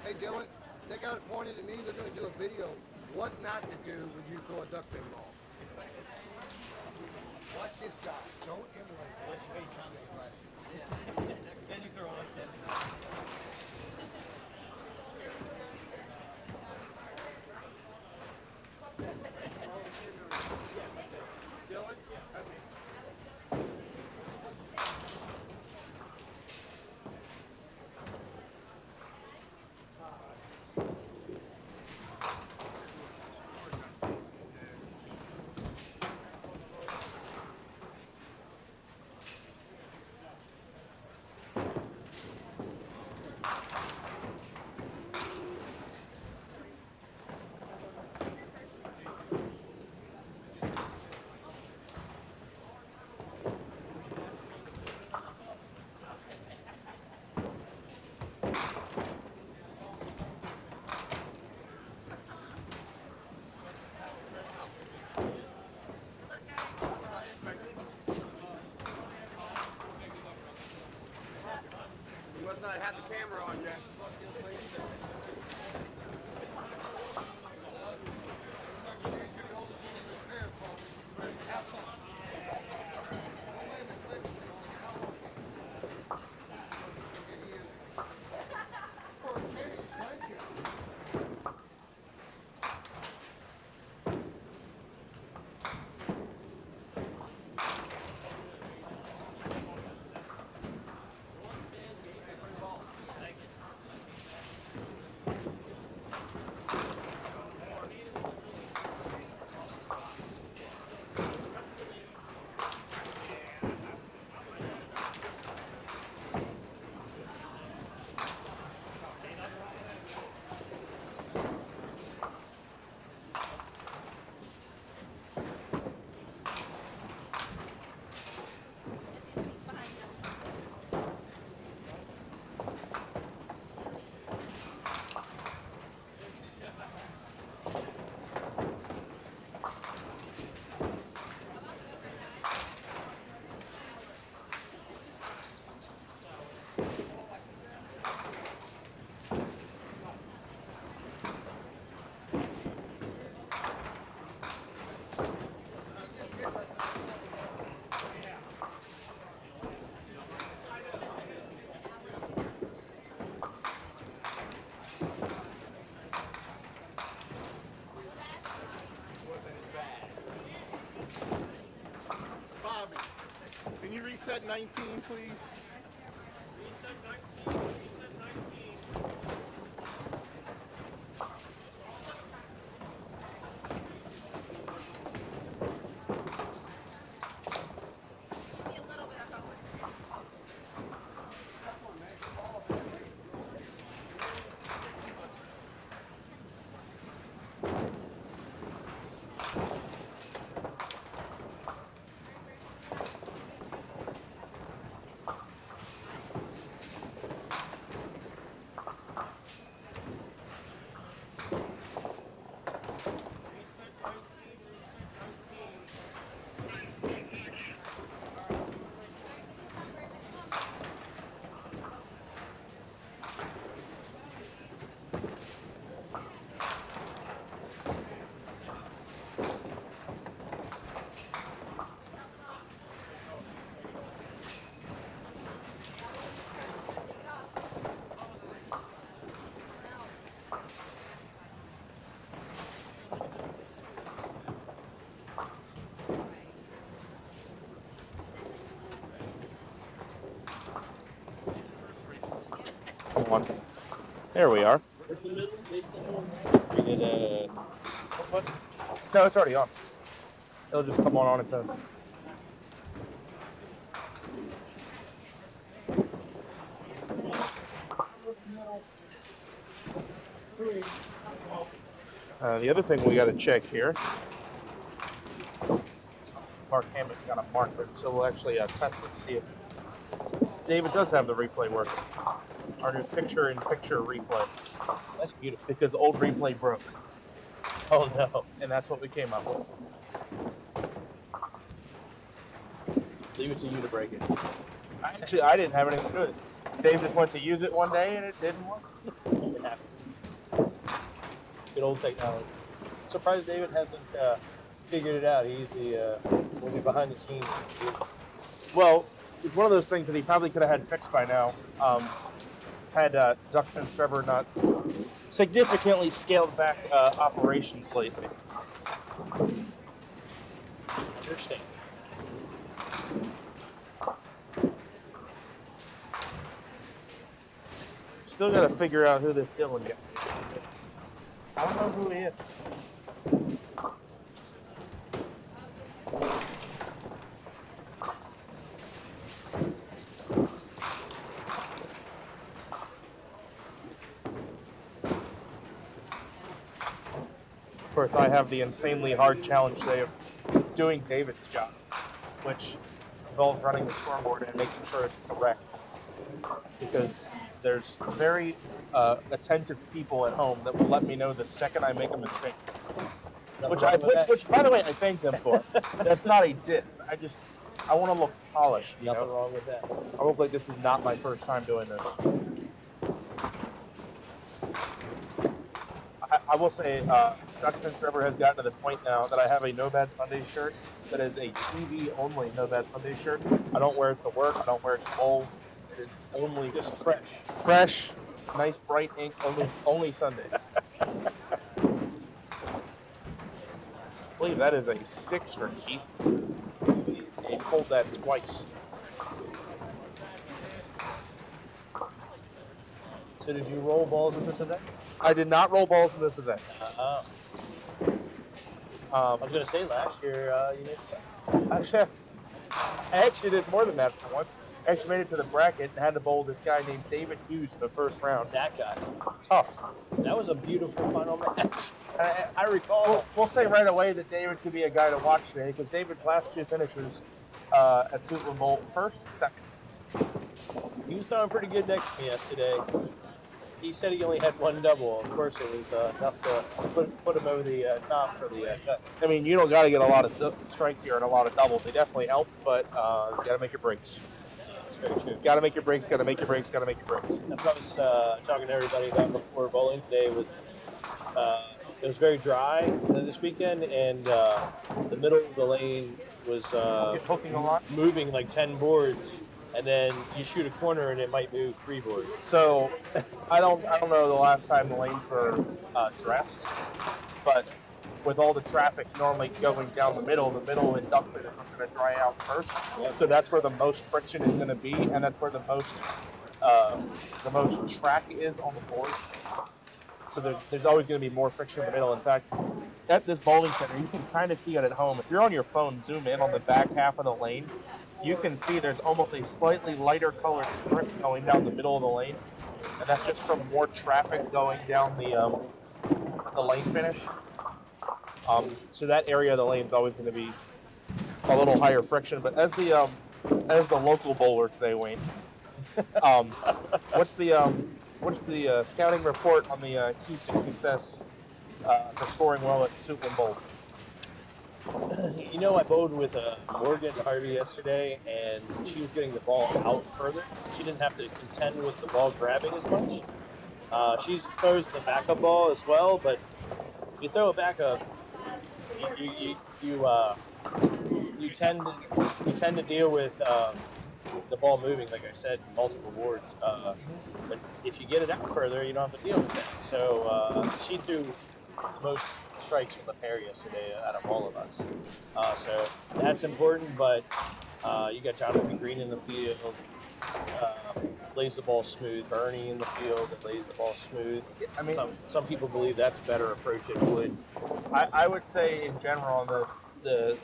Hey Dylan, they got it pointed at me. They're going to do a video. What not to do when you throw a duck pin ball. Watch this guy. Don't emulate. Watch your face time they practice. Yeah. Then you throw one set. Dylan? You must not have the camera on yet. Bobby, can you reset 19, please? Reset 19. Reset 19. One. There we are. We did a. What? No, it's already on. It'll just come on its own. The other thing we got to check here. Mark Hammond got a marker, so we'll actually test it, see if David does have the replay working. Our new picture-in-picture replay. That's beautiful. Because old replay broke. Oh no, and that's what we came up with. Leave it to you to break it. I didn't have anything to do with it. David went to use it one day and it didn't work. It happens. Good old technology. Surprised David hasn't figured it out. He usually will be behind the scenes. Well, it's one of those things that he probably could have had fixed by now. Had Duck Fence Trevor not significantly scaled back operations lately. Understand. Still got to figure out who this Dylan guy is. I don't know who he is. Of course, I have the insanely hard challenge today of doing David's job, which involves running the scoreboard and making sure it's correct. Because there's very attentive people at home that will let me know the second I make a mistake. Which, by the way, I thank them for. That's not a diss. I want to look polished. Nothing wrong with that. I look like this is not my first time doing this. I will say, Dr. Trevor has gotten to the point now that I have a No Bad Sunday shirt that is a TV-only No Bad Sunday shirt. I don't wear it to work. I don't wear it to bowl. It is only just fresh. Fresh, nice bright ink, only Sundays. I believe that is a 6 for Keith. He pulled that twice. So did you roll balls at this event? I did not roll balls in this event. I was going to say last year you made I actually did more than that for once. I actually made it to the bracket and had to bowl this guy named David Hughes in the first round. that guy. Tough. That was a beautiful final match. I recall. We'll say right away that David could be a guy to watch today because David's last 2 finishes at Suitland Bowl, first and second. He was throwing pretty good next to me yesterday. He said he only had 1 double. Of course, it was enough to put him over the top for the cut. I mean, you don't got to get a lot of strikes here and a lot of doubles. They definitely help, but you got to make your breaks. That's very true. Got to make your breaks. Got to make your breaks. Got to make your breaks. That's what I was talking to everybody about before bowling today. It was very dry this weekend, and the middle of the lane was Hooking a lot. moving like 10 boards, and then you shoot a corner and it might move 3 boards. So I don't know the last time the lanes were dressed, but with all the traffic normally going down the middle in Duckman is going to dry out first. So that's where the most friction is going to be, and that's where the most track is on the boards. So there's always going to be more friction in the middle. In fact, at this bowling center, you can kind of see it at home. If you're on your phone, zoom in on the back half of the lane, you can see there's almost a slightly lighter color strip going down the middle of the lane, and that's just from more traffic going down the lane finish. So that area of the lane is always going to be a little higher friction. But as the local bowler today, Wayne, what's the scouting report on the keys to success for scoring well at Suitland Bowl? You know, I bowled with Morgan Harvey yesterday, and she was getting the ball out further. She didn't have to contend with the ball grabbing as much. She throws the backup ball as well, but if you throw a backup, you tend to deal with the ball moving, like I said, multiple boards. But if you get it out further, you don't have to deal with that. So she threw the most strikes from the pair yesterday out of all of us. So that's important, but you got Jonathan Green in the field, lays the ball smooth. Bernie in the field that lays the ball smooth. I mean, some people believe that's a better approach than wood. I would say in general the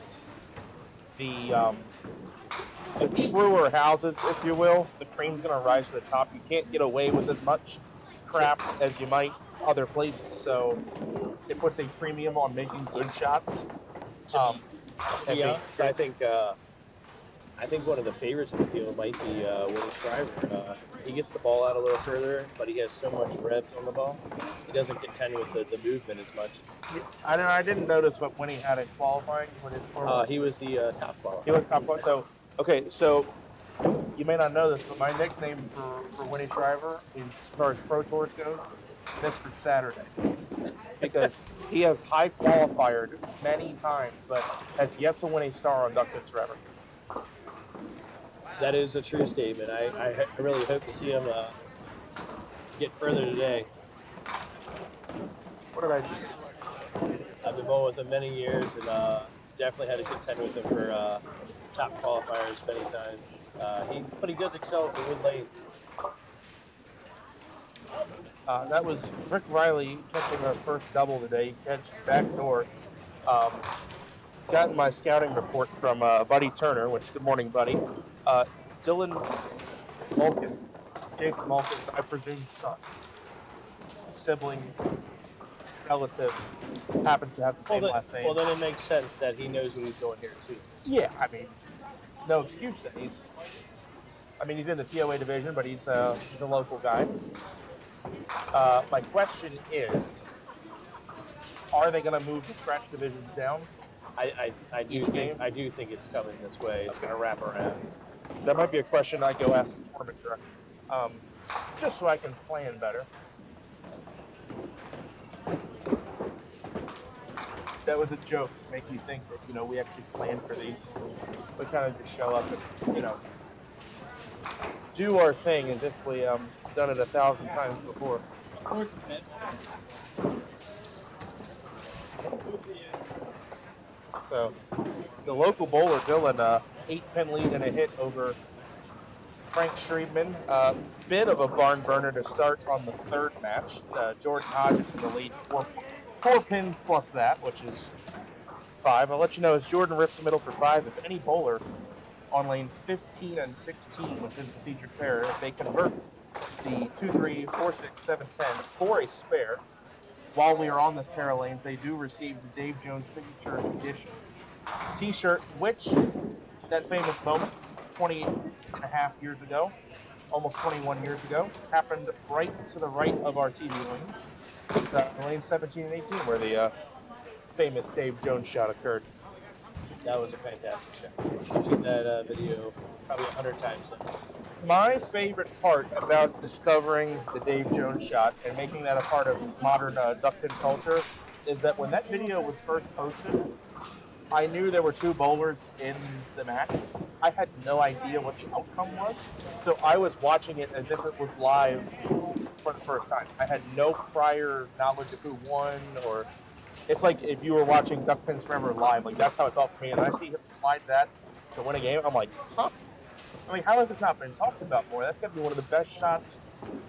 truer houses, if you will, the cream's going to rise to the top. You can't get away with as much crap as you might other places, so it puts a premium on making good shots. To be honest, I think one of the favorites in the field might be Whitten Shriver. He gets the ball out a little further, but he has so much rev on the ball. He doesn't contend with the movement as much. I didn't notice what Winnie had in qualifying. What his score was. He was the top qualifier. He was top qualifier. So, okay, so you may not know this, but my nickname for Winnie Shriver, as far as Pro Tours goes, Mr. Saturday. because he has high qualified many times, but has yet to win a star on Duck Pins Forever. That is a true statement. I really hope to see him get further today. What did I just do? I've been bowling with him many years, and definitely had to contend with him for top qualifiers many times. But he does excel at the wood lanes. That was Rick Riley catching our first double today. He catched backdoor. Gotten my scouting report from Buddy Turner, which, good morning, Buddy. Dylan Malkin, Jason Malkin's, I presume, son, sibling, relative, happens to have the same last name. Well, then it makes sense that he knows what he's doing here, too. Yeah, I mean, no excuse that he's in the POA division, but he's a local guy. My question is, are they going to move the scratch divisions down? I do think it's coming this way. It's going to wrap around. That might be a question I go ask the tournament director, just so I can plan better. That was a joke to make you think that we actually plan for these. We kind of just show up and do our thing as if we done it 1,000 times before. So the local bowler Dylan 8-pin lead and a hit over Frank Schriebman. Bit of a barn burner to start on the third match. Jordan Hodges in the lead, four pins plus that, which is 5. I'll let you know as Jordan rips the middle for 5. If any bowler on lanes 15 and 16, which is the featured pair, if they convert the 2, 3, 4, 6, 7, 10 for a spare, while we are on this pair of lanes, they do receive the Dave Jones signature edition t-shirt, which that famous moment 20 and a half years ago, almost 21 years ago, happened right to the right of our TV lanes, lanes 17 and 18, where the famous Dave Jones shot occurred. That was a fantastic shot. I've seen that video probably 100 times now. My favorite part about discovering the Dave Jones shot and making that a part of modern duck pin culture is that when that video was first posted, I knew there were 2 bowlers in the match. I had no idea what the outcome was, so I was watching it as if it was live for the first time. I had no prior knowledge of who won, or it's like if you were watching Duck Pins Forever live, like that's how it felt for me. And I see him slide that to win a game. I'm like, huh? I mean, how has this not been talked about more? That's got to be one of the best shots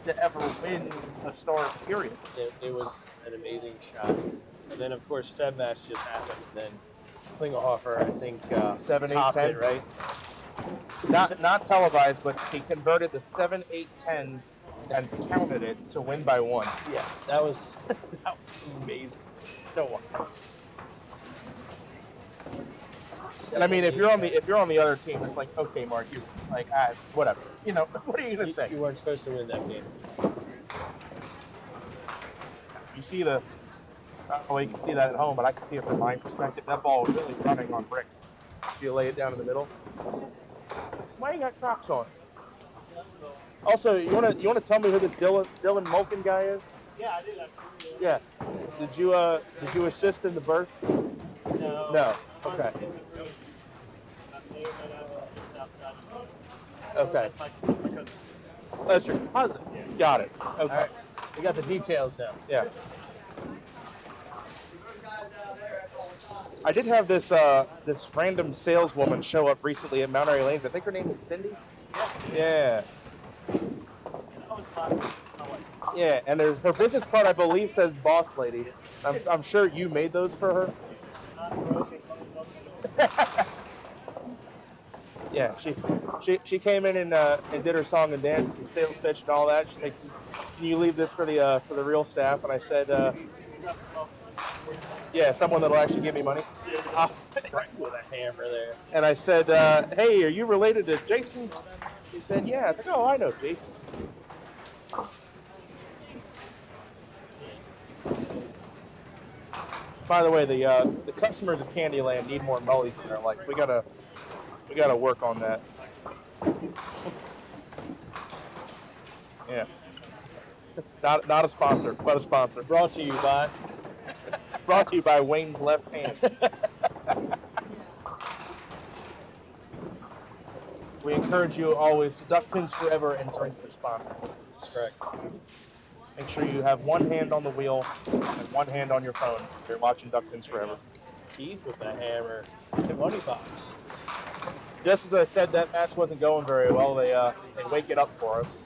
to ever win a star, period. It was an amazing shot. And then, of course, Feb match just happened. And then Klingelhofer, I think, 7, 8, topped 10, it, right? Not televised, but he converted the 7, 8, 10 and counted it to win by 1. Yeah, that was amazing to watch. And I mean, if you're on the other team, it's like, okay, Mark, you like, whatever. What are you gonna say? You weren't supposed to win that game. You see you can see that at home, but I can see it from my perspective. That ball was really running on brick. If you lay it down in the middle. Why you got Crocs on? Also, you wanna tell me who this Dylan Malkin guy is? Yeah, I did actually. Yeah. Did you assist in the birth? No. No. Okay. Okay. That's my cousin. That's your cousin. Yeah. Got it. Okay. All right. We got the details now. Yeah. I did have this this random saleswoman show up recently at Mount Airy Lanes. I think her name is Cindy. Yeah. Yeah, and her business card, I believe, says "Boss Lady." I'm sure you made those for her. Yeah, she came in and did her song and dance and sales pitch and all that. She's like, "Can you leave this for the real staff?" And I said, "Yeah, someone that'll actually give me money." Right with a hammer there. And I said, "Hey, are you related to Jason?" He said, "Yeah." I was like, "Oh, I know Jason." By the way, the customers of Candyland need more mullies in their life. We gotta work on that. Yeah. Not a sponsor, but a sponsor. Brought to you by Brought to you by Wayne's left hand. We encourage you always to duck pins forever and drink responsibly. That's correct. Make sure you have one hand on the wheel and one hand on your phone. You're watching Duck Pins Forever. Keith with the hammer to money box. Just as I said, that match wasn't going very well. They wake it up for us.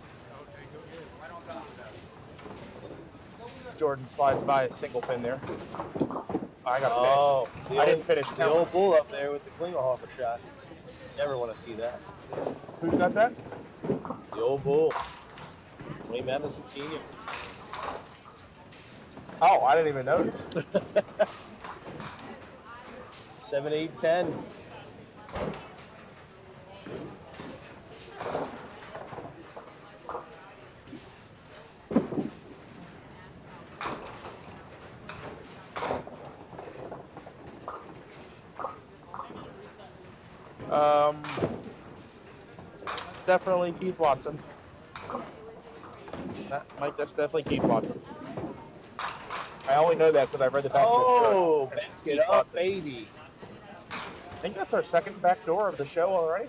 Jordan slides by a single pin there. I got a pin. I didn't finish the old counts. bull up there with the Klingelhofer shots. Never want to see that. Who's got that? The old bull. Wayne Madison Sr. Oh, I didn't even notice. 7, 8, 10. It's definitely Keith Watson. That's definitely Keith Watson. I only know that because I read the back Oh, door. back it up, baby. I think that's our second back door of the show already.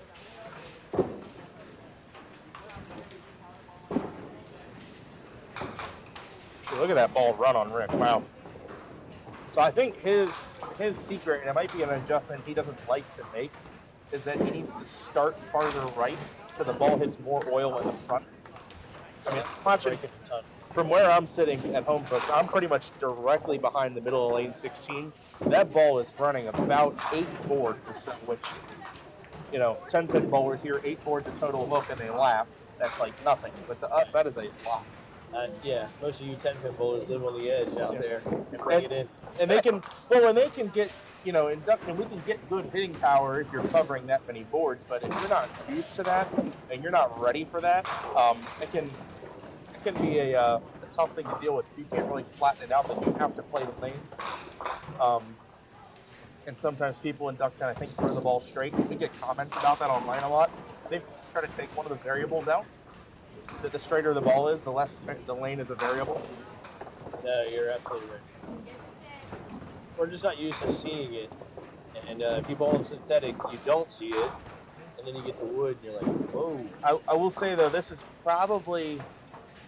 Look at that ball run on Rick. Wow. So I think his secret, and it might be an adjustment he doesn't like to make, is that he needs to start farther right so the ball hits more oil in the front. I mean, watching from where I'm sitting at home, folks, I'm pretty much directly behind the middle of lane 16. That ball is running about 8 boards or so, which, 10-pin bowlers here, 8 boards a total hook, and they laugh. That's like nothing. But to us, that is a lot. Yeah, most of you 10-pin bowlers live on the edge out there and bring it in. And they can, when they can get, induction, we can get good hitting power if you're covering that many boards. But if you're not used to that and you're not ready for that, it can be a tough thing to deal with. You can't really flatten it out, but you have to play the lanes. And sometimes people in duck pen, I think, throw the ball straight. We get comments about that online a lot. They've tried to take one of the variables out. That the straighter the ball is, the less the lane is a variable. No, you're absolutely right. We're just not used to seeing it. And if you bowl in synthetic, you don't see it. And then you get the wood, and you're like, whoa. I will say, though, this is probably,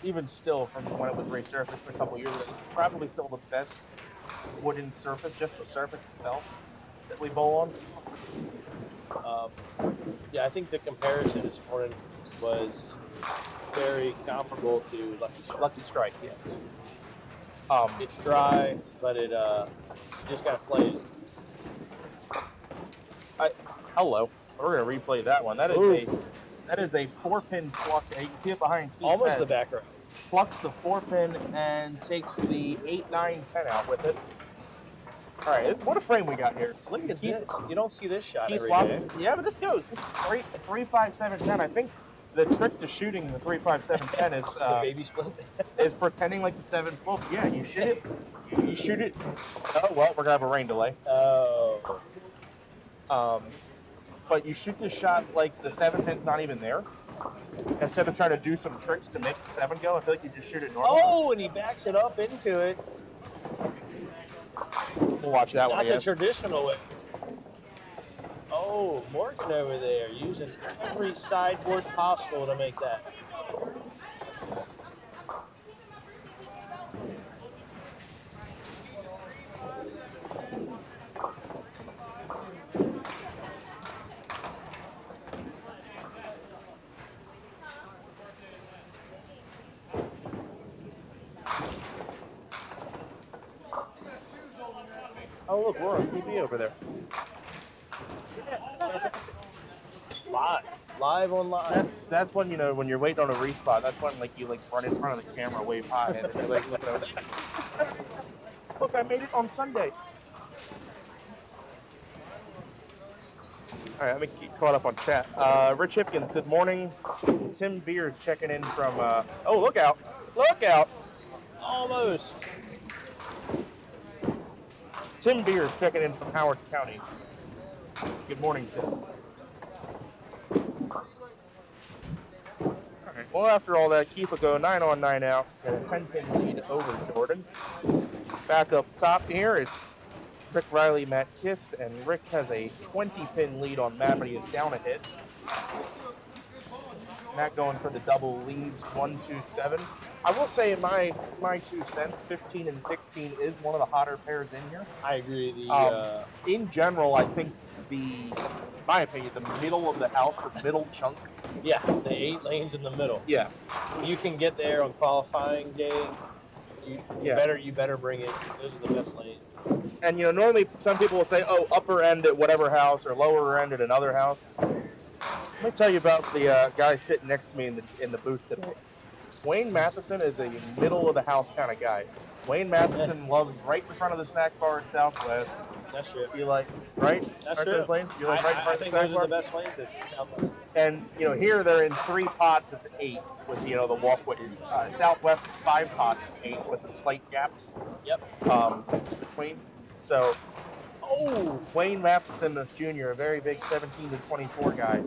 even still from when it was resurfaced a couple years ago, this is probably still the best wooden surface, just the surface itself, that we bowl on. Yeah, I think the comparison this morning was it's very comparable to Lucky Strike, yes. It's dry, but it you just gotta play it. Hello. We're gonna replay that one. That is a 4-pin pluck. You can see it behind Keith's Almost head. the back row. Plucks the 4-pin and takes the 8, 9, 10 out with it. All right, what a frame we got here. Look at this. You don't see this shot Keith every Watson. day. Yeah, but this goes. This is 3, 5, 7, 10. I think the trick to shooting the 3, 5, 7, 10 is The baby split. is pretending like the 7 flip. Yeah, you shoot it. You shoot it. Oh well, we're gonna have a rain delay. Oh. But you shoot this shot like the 7 pin's not even there. Instead of trying to do some tricks to make the 7 go, I feel like you just shoot it normally. Oh, and he backs it up into it. We'll watch that one Not again. the traditional way. Oh, Morgan over there using every sideboard possible to make that. Oh look, we're on TV over there. Live on live. That's when when you're waiting on a respot. That's when you run in front of the camera, wave high, and you're like looking over. Look, I made it on Sunday. All right, let me keep caught up on chat. Rich Hipkins, good morning. Tim Beers checking in from. Oh, look out! Look out! Almost. Tim Beers checking in from Howard County. Good morning, Tim. All right. Well, after all that, Keith will go 9 on 9 out. Got a 10-pin lead over Jordan. Back up top here, it's Rick Riley, Matt Kist, and Rick has a 20-pin lead on Matt, but he is down a hit. Matt going for the double leads, 1-2-7. I will say, in my 2 cents, 15 and 16 is one of the hotter pairs in here. I agree. In general, I think my opinion, the middle of the house, the middle chunk. Yeah, the 8 lanes in the middle. Yeah. You can get there on qualifying day. You better bring it. Those are the best lanes. And normally some people will say, "Oh, upper end at whatever house or lower end at another house." Let me tell you about the guy sitting next to me in the booth today. Wayne Matheson is a middle of the house kind of guy. Wayne Matheson loves right in front of the snack bar at Southwest. That's true. You like right? That's Aren't true. those lanes? You like right in front I of the think snack those bar? are the best lanes at Southwest. And here they're in 3 pots of 8 with the walkways. Southwest is 5 pots of 8 with the slight gaps. Yep. Between. So, Wayne Matheson Jr., a very big 17 to 24 guy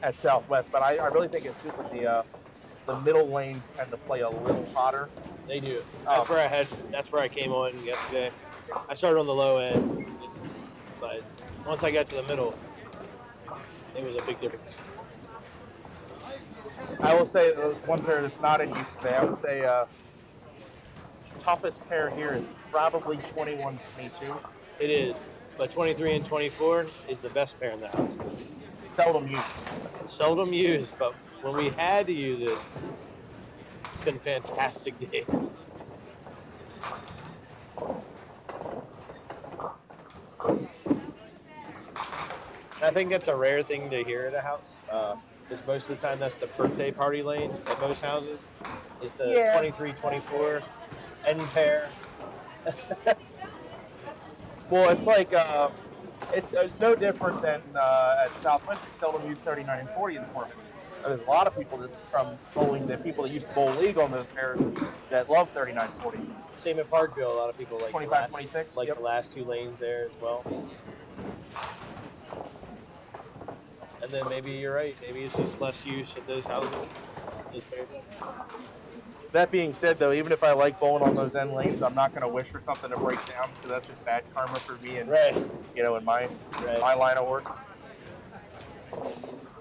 at Southwest. But I really think it's super. The middle lanes tend to play a little hotter. They do. That's where I came on yesterday. I started on the low end, but once I got to the middle, it was a big difference. I will say it's one pair that's not in use today. I would say toughest pair here is probably 21-22. It is, but 23 and 24 is the best pair in the house. Seldom used. Seldom used, but when we had to use it, it's been a fantastic day. I think that's a rare thing to hear at a house. Because most of the time that's the birthday party lane at most houses. It's the 23-24 end pair. Well, it's like it's no different than at Southwest. We seldom use 39 and 40 in the tournaments. There's a lot of people from bowling, the people that used to bowl league on those pairs that love 39 and 40. Same at Parkville. A lot of people like 25, 26. Like the last 2 lanes there as well. And then maybe you're right. Maybe it's just less use at those houses. That being said, though, even if I like bowling on those end lanes, I'm not going to wish for something to break down because that's just bad karma for me and in my line of work.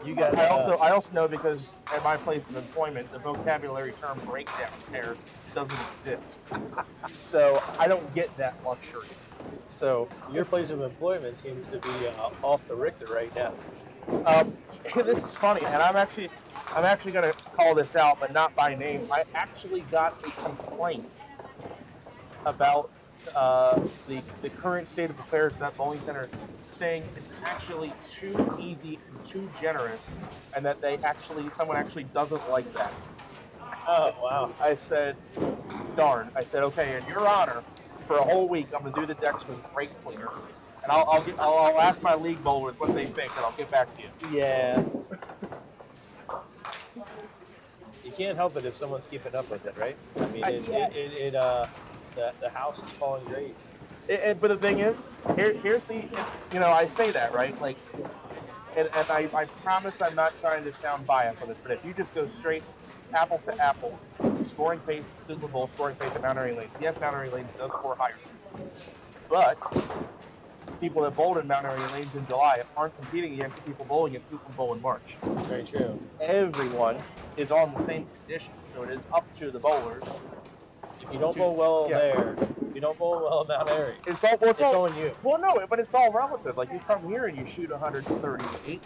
You got. I also know because at my place of employment, the vocabulary term breakdown pair doesn't exist, so I don't get that luxury. So your place of employment seems to be off the Richter right now. This is funny, and I'm actually going to call this out, but not by name. I actually got a complaint about the current state of affairs at that bowling center, saying it's actually too easy and too generous, and that someone actually doesn't like that. Oh, wow. I said, darn. I said, okay, in your honor, for a whole week, I'm going to do the decks with brake cleaner. And I'll ask my league bowlers what they think, and I'll get back to you. Yeah. You can't help it if someone's keeping up with it, right? I mean, the house is falling great. But the thing is, here's the, I say that, right? Like, and I promise I'm not trying to sound biased on this, but if you just go straight apples to apples, scoring pace at Suitland Bowl, scoring pace at Mount Airy Lanes. Yes, Mount Airy Lanes does score higher. But people that bowled in Mount Airy Lanes in July aren't competing against the people bowling at Suitland Bowl in March. That's very true. Everyone is on the same conditions, so it is up to the bowlers. If you don't bowl well there, if you don't bowl well in Mount Airy, it's all on you. Well, no, but it's all relative. Like, you come here and you shoot 138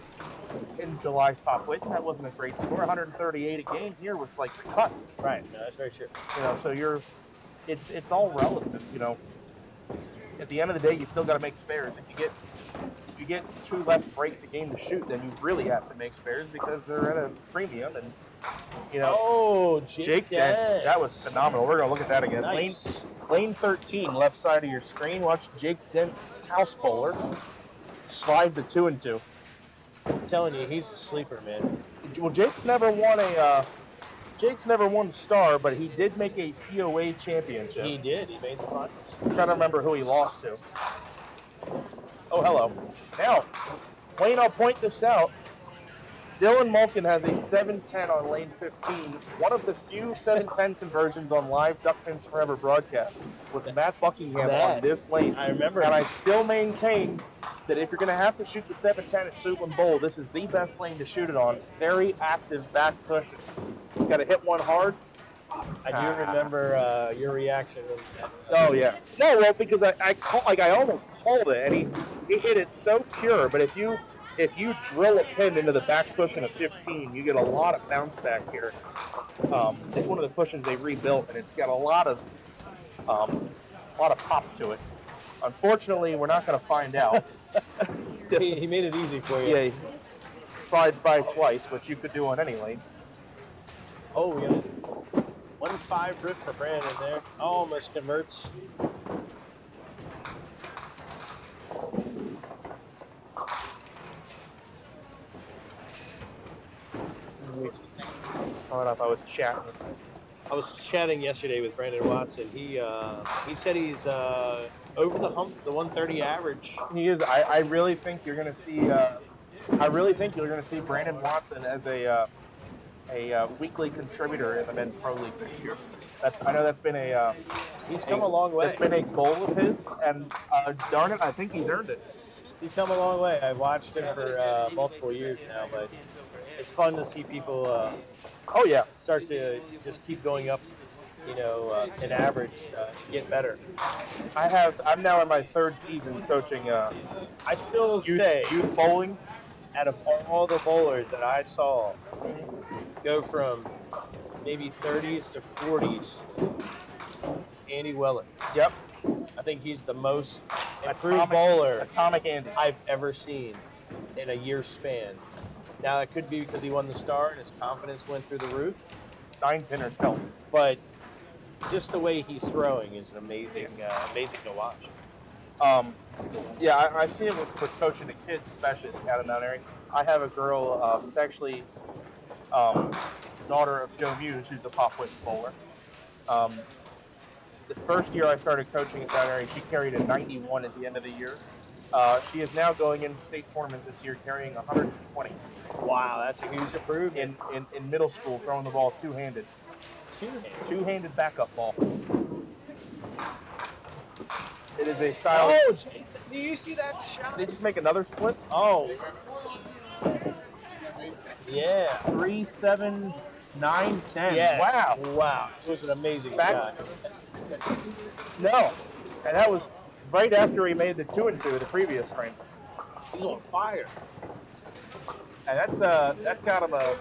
in July's Pop Whitten. That wasn't a great score. 138 a game here was like the cut. Right. No, that's very true. So it's all relative. At the end of the day, you still got to make spares. If you get 2 less breaks a game to shoot, then you really have to make spares because they're at a premium. And Jake Dent, that was phenomenal. We're gonna look at that again. Nice. Lane 13, left side of your screen. Watch Jake Dent, house bowler, slide to 2 and 2. I'm telling you, he's a sleeper, man. Well, Jake's never won a star, but he did make a POA championship. He did. He made the finals. I'm trying to remember who he lost to. Oh, hello. Now, Wayne, I'll point this out. Dylan Malkin has a 710 on lane 15. One of the few 710 conversions on live Duck Pins Forever broadcast was Matt Buckingham on this lane. I remember. And I still maintain that if you're going to have to shoot the 710 at Suitland Bowl, this is the best lane to shoot it on. Very active back cushion. You got to hit one hard. I do remember your reaction. Oh yeah. No, well, because I almost called it, and he hit it so pure. But if you drill a pin into the back cushion of 15, you get a lot of bounce back here. It's one of the cushions they rebuilt, and it's got a lot of pop to it. Unfortunately, we're not going to find out. He made it easy for you. Yeah, he slides by twice, which you could do on any lane. Oh, we got 1-5 rip for Brandon there. Almost converts. Coming up, I was chatting. I was chatting yesterday with Brandon Watson. He said he's over the hump, the 130 average. He is. I really think you're going to see. I really think you're going to see Brandon Watson as a weekly contributor in the men's pro league this year. I know that's been he's come a long way. It's been a goal of his, and darn it, I think he's earned it. He's come a long way. I've watched him for multiple years now, but it's fun to see people. Oh yeah, start to just keep going up, an average, get better. I'm now in my third season coaching. I still youth bowling. Out of all the bowlers that I saw go from maybe 30s to 40s, it's Andy Weller. Yep. I think he's the most improved bowler Atomic Andy I've ever seen in a year span. Now, it could be because he won the star and his confidence went through the roof. 9-pinners help. But just the way he's throwing is amazing to watch. Yeah, I see it with coaching the kids, especially out in that area. I have a girl who's actually daughter of Joe Muse, who's a pop whip bowler. The first year I started coaching at that area, she carried a 91 at the end of the year. She is now going into state tournament this year carrying 120. Wow, that's a huge improvement. In middle school, throwing the ball two-handed. Two-handed backup ball. It is a style. Oh, do you see that shot? Did they just make another split? Oh. Yeah. 3, 7, 9, 10. Yeah. Wow. Wow. It was an amazing shot. No. And that was right after he made the 2-2 the previous frame. He's on fire. And that's got him a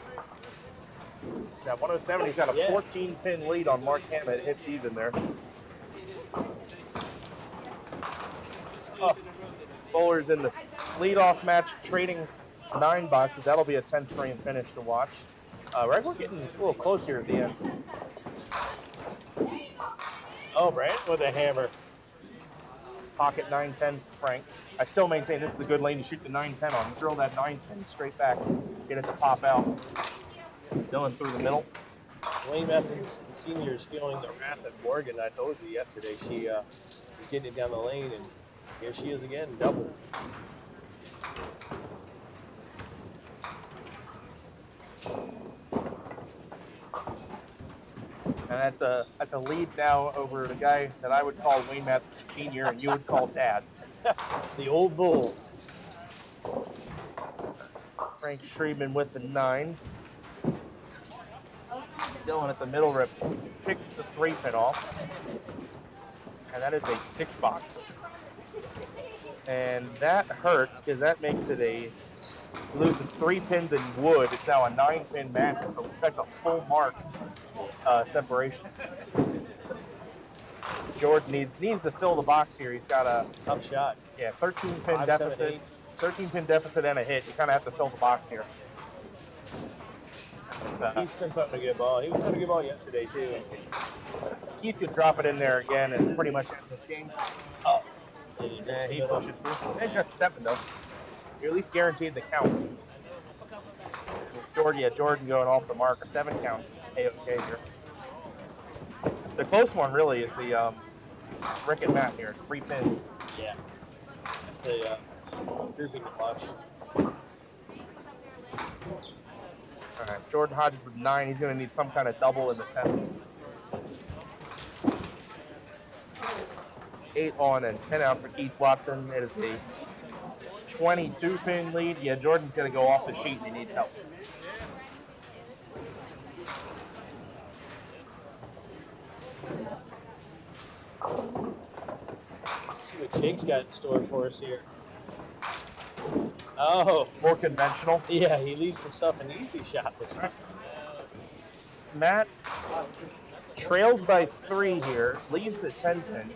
107. He's got a 14-pin lead on Mark Hammett. Hits even there. Bowlers in the leadoff match trading 9 boxes. That'll be a 10th frame finish to watch. Right, we're getting a little close here at the end. Oh, Brant with a hammer. Pocket 9-10 for Frank. I still maintain this is a good lane to shoot the 9-10 on. Drill that 9-10 straight back. Get it to pop out. Dylan through the middle. Wayne Evans, senior, is feeling the wrath of Morgan. I told you yesterday she was getting it down the lane, and here she is again, double. And that's a lead now over the guy that I would call Wayne Mathis Senior and you would call Dad. The old bull. Frank Schriebman with the 9. Dylan at the middle rip picks the 3-pin off. And that is a 6-box. And that hurts because that makes it loses 3 pins in wood. It's now a 9-pin match. So that's a full mark separation. Jordan needs to fill the box here. He's got a tough shot. Yeah, 13-pin deficit. 13-pin deficit and a hit. You kind of have to fill the box here. He's been putting a good ball. He was putting a good ball yesterday too. Keith could drop it in there again and pretty much end this game. Oh, and he pushes through. He's got 7 though. You're at least guaranteed the count. Jordan going off the mark. 7 counts. A-okay here. The close one really is the Rick and Matt here. 3 pins. Yeah. That's the grouping to watch. Jordan Hodges with 9. He's going to need some kind of double in the 10th. 8 on and 10 out for Keith Watson. It is a 22-pin lead. Yeah, Jordan's going to go off the sheet and he needs help. Let's see what Jake's got in store for us here. Oh, More conventional. yeah, he leaves himself an easy shot this time. Matt trails by 3 here, leaves the 10 pin.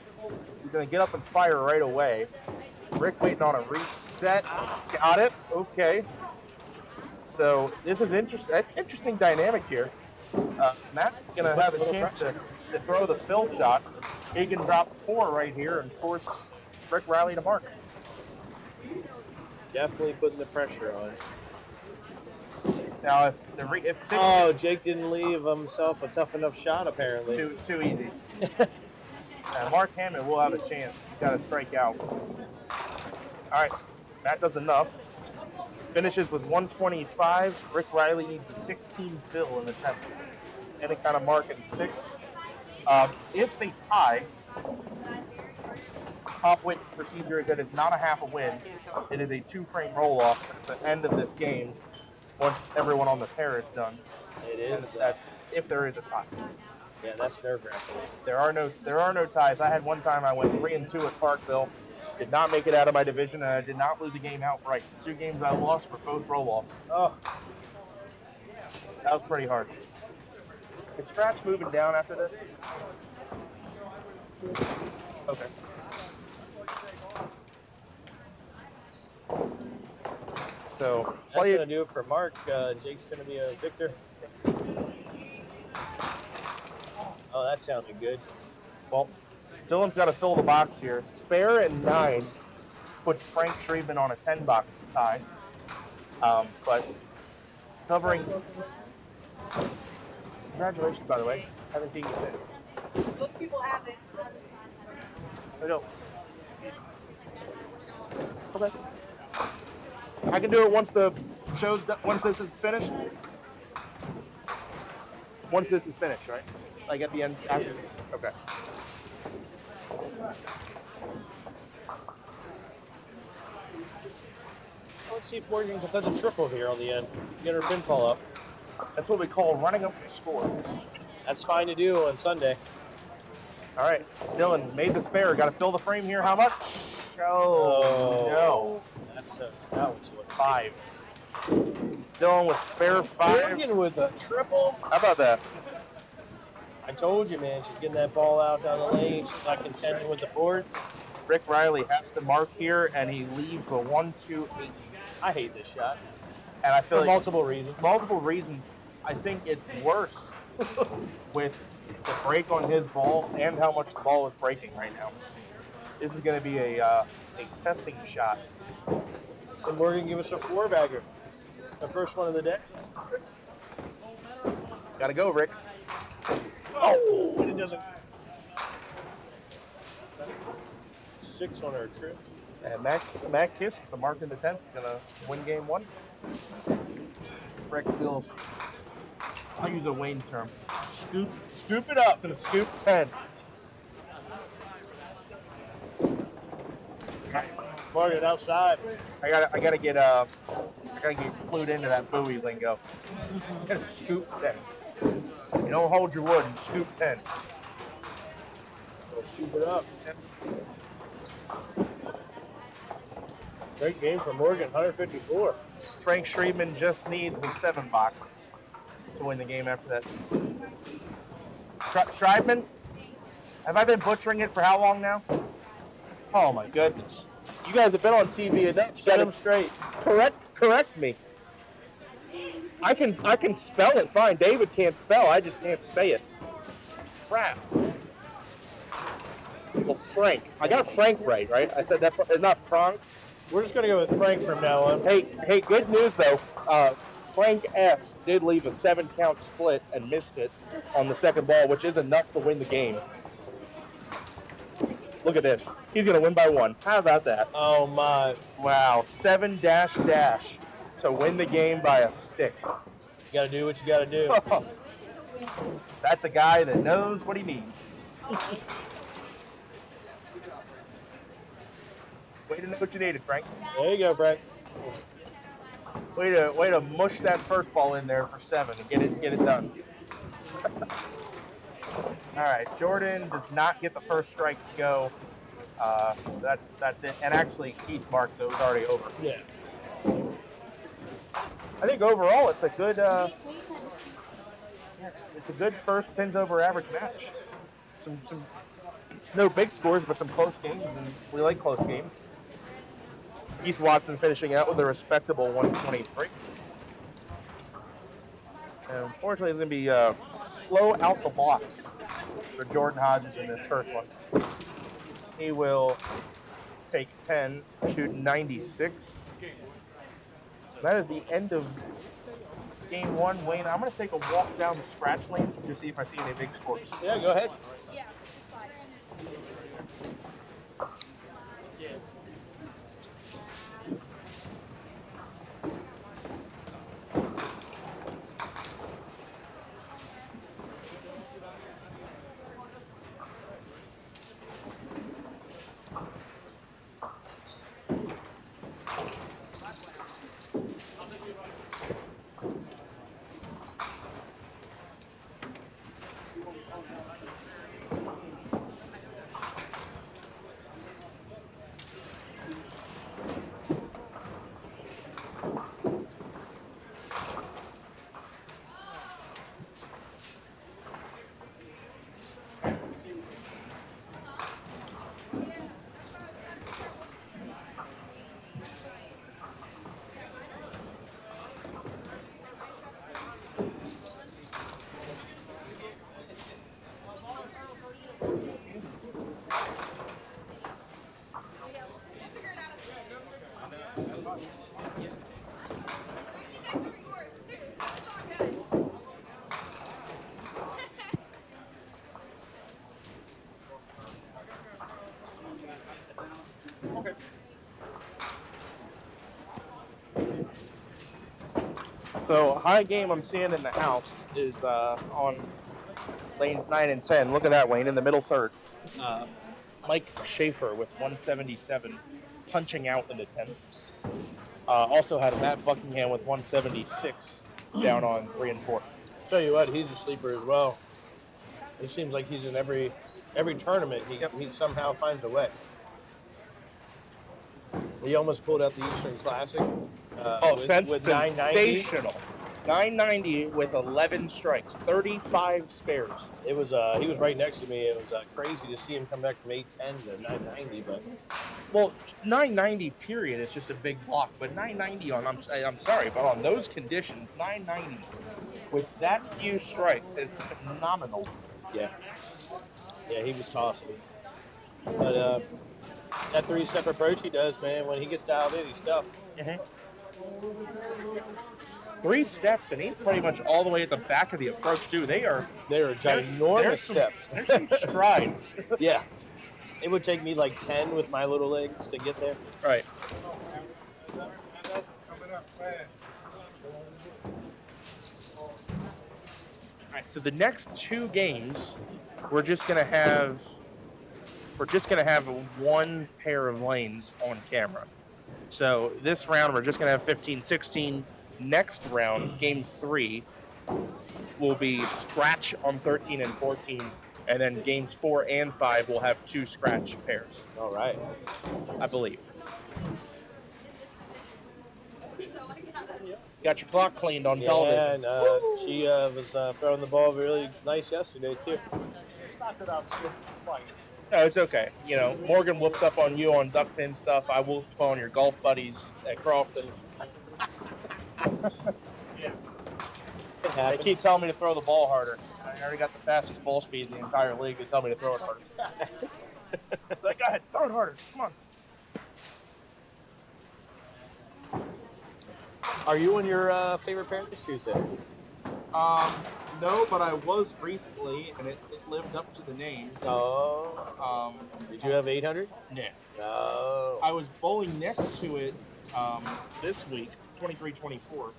He's going to get up and fire right away. Rick waiting on a reset. Got it. Okay. So this is interesting. That's interesting dynamic here. Matt's going to have a chance to throw the fill shot. He can drop 4 right here and force Rick Riley to mark. Definitely putting the pressure on. Now, Oh, Jake didn't leave himself a tough enough shot, apparently. too easy. Mark Hammond will have a chance. He's got to strike out. All right, Matt does enough. Finishes with 125. Rick Riley needs a 16 fill in the 10th. Any kind of mark in 6. If they tie, Pop Whitten procedure is that it's not a half a win. It is a 2-frame roll-off at the end of this game once everyone on the pair is done. It And is. that's if there is a tie. Yeah, that's nerve-wracking. There are no ties. I had one time I went 3-2 at Parkville. Did not make it out of my division, and I did not lose a game outright. 2 games I lost were both roll-offs. Oh, That was pretty harsh. Is Scratch moving down after this? Okay. So that's play going to do it for Mark. Jake's going to be a victor. Oh, that sounded good. Well, Dylan's got to fill the box here. Spare and 9 puts Frank Schriebman on a 10 box to tie. But covering. Congratulations, by the way. Haven't seen you since. Most people have it. I go. Okay. I can do it once the show's done, once this is finished. Once this is finished, right? Like at the end after. Okay. Let's see if Morgan can put the triple here on the end. Get her pinfall up. That's what we call running up the score. That's fine to do on Sunday. All right, Dylan made the spare. Got to fill the frame here. How much? Oh, no. That was what 5. Dylan with spare 5. Morgan with a triple. How about that? I told you, man. She's getting that ball out down the lane. She's not contending with the boards. Rick Riley has to mark here, and he leaves the 1-2-8. I hate this shot And I feel for like multiple reasons. multiple reasons. I think it's worse with the break on his ball and how much the ball is breaking right now. This is going to be a testing shot. And Morgan give us a 4-bagger. The first one of the day. Got to go, Rick. Oh, and it doesn't. 6 on our trip. And Matt Kiss, the mark in the 10th, is going to win game 1. Rick feels, I'll use a Wayne term, scoop it up. Going to scoop 10. Morgan outside. I gotta get clued into that Bowie lingo. Gotta scoop 10. You don't hold your wood and scoop 10. We'll scoop it up. Great game for Morgan, 154. Frank Schriebman just needs a 7 box to win the game after that. Schriebman, have I been butchering it for how long now? Oh my goodness. You guys have been on TV enough. Set him straight. Correct me. I can spell it fine. David can't spell. I just can't say it. Crap. Well, Frank. I got Frank right? I said that. It's not Frank. We're just going to go with Frank from now on. Hey, good news though. Frank S. did leave a 7-count split and missed it on the second ball, which is enough to win the game. Look at this. He's going to win by 1. How about that? Oh, my. Wow. 7 dash to win the game by a stick. You got to do what you got to do. That's a guy that knows what he needs. Way to know what you needed, Frank. There you go, Frank. Way to mush that first ball in there for 7 and get it done. All right, Jordan does not get the first strike to go. So that's it. And actually, Keith marked, so it was already over. Yeah. I think overall it's a good first pins over average match. Some no big scores, but some close games, and we like close games. Keith Watson finishing out with a respectable 123. And unfortunately, it's going to be slow out the blocks for Jordan Hodges in this first one. He will take 10, shoot 96. That is the end of game 1. Wayne, I'm going to take a walk down the scratch lanes to see if I see any big scores. Yeah, go ahead. So high game I'm seeing in the house is on lanes 9 and 10. Look at that, Wayne, in the middle third. Mike Schaefer with 177 punching out in the 10th. Also had Matt Buckingham with 176 down on 3 and 4. Tell you what, he's a sleeper as well. It seems like he's in every tournament. He somehow finds a way. He almost pulled out the Eastern Classic. With sensational. 990 with 11 strikes, 35 spares. It was he was right next to me. It was crazy to see him come back from 810 to 990. But well, 990 period is just a big block, but 990 on I'm sorry, but on those conditions, 990 with that few strikes is phenomenal. Yeah, he was tossing. But that 3-step approach he does, man, when he gets dialed in, he's tough. Mm-hmm. 3 steps, and he's pretty much all the way at the back of the approach too. They are ginormous steps. There's some strides. Yeah, it would take me like 10 with my little legs to get there. Right. All right. So the next 2 games, we're just gonna have one pair of lanes on camera. So this round, we're just gonna have 15, 16. Next round, game 3, will be scratch on 13 and 14, and then games 4 and 5 will have 2 scratch pairs. All right, I believe. Got your clock cleaned on television. Yeah, and she was throwing the ball really nice yesterday too. Knocked it out too. Fine. No, it's okay. You know, Morgan whoops up on you on duck pin stuff. I whoop up on your golf buddies at Crofton. Yeah. They keep telling me to throw the ball harder. I already got the fastest ball speed in the entire league. They tell me to throw it harder. Like, go ahead, throw it harder. Come on. Are you and your favorite pair this Tuesday? No, but I was recently, and it lived up to the name. Oh. Did you have 800? No. No. I was bowling next to it this week, 23-24.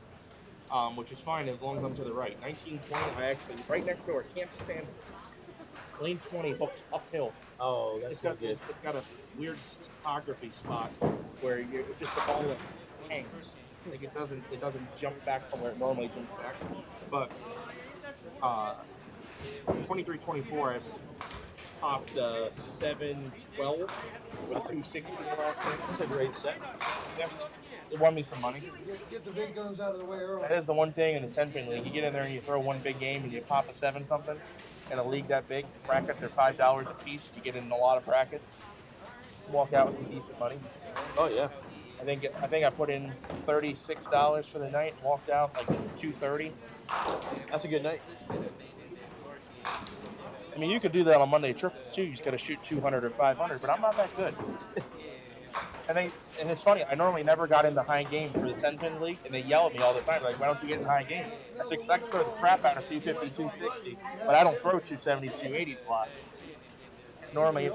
which is fine as long as I'm to the right. 1920, I actually right next door. Can't stand it. Lane 20 hooks uphill. Oh, that's not good. It's got a weird topography spot where it's just the ball hangs. Like it doesn't jump back from where it normally jumps back. But 23-24, I popped 7-12 with 260 the last game. That's a great set. Yeah, it won me some money. Get the big guns out of the way early. That is the one thing in the 10-pin league. You get in there and you throw one big game and you pop a 7 something. In a league that big, brackets are $5 a piece. You get in a lot of brackets. Walk out with some decent money. Oh yeah. I think I put in $36 for the night and walked out like $230. That's a good night. I mean, you could do that on Monday triples too. You just got to shoot 200 or 500, but I'm not that good. And it's funny. I normally never got in the high game for the 10-pin league, and they yell at me all the time, like, "Why don't you get in the high game?" I said, "Because I can throw the crap out of 250, 260, but I don't throw 270s, 280s a lot. Normally, if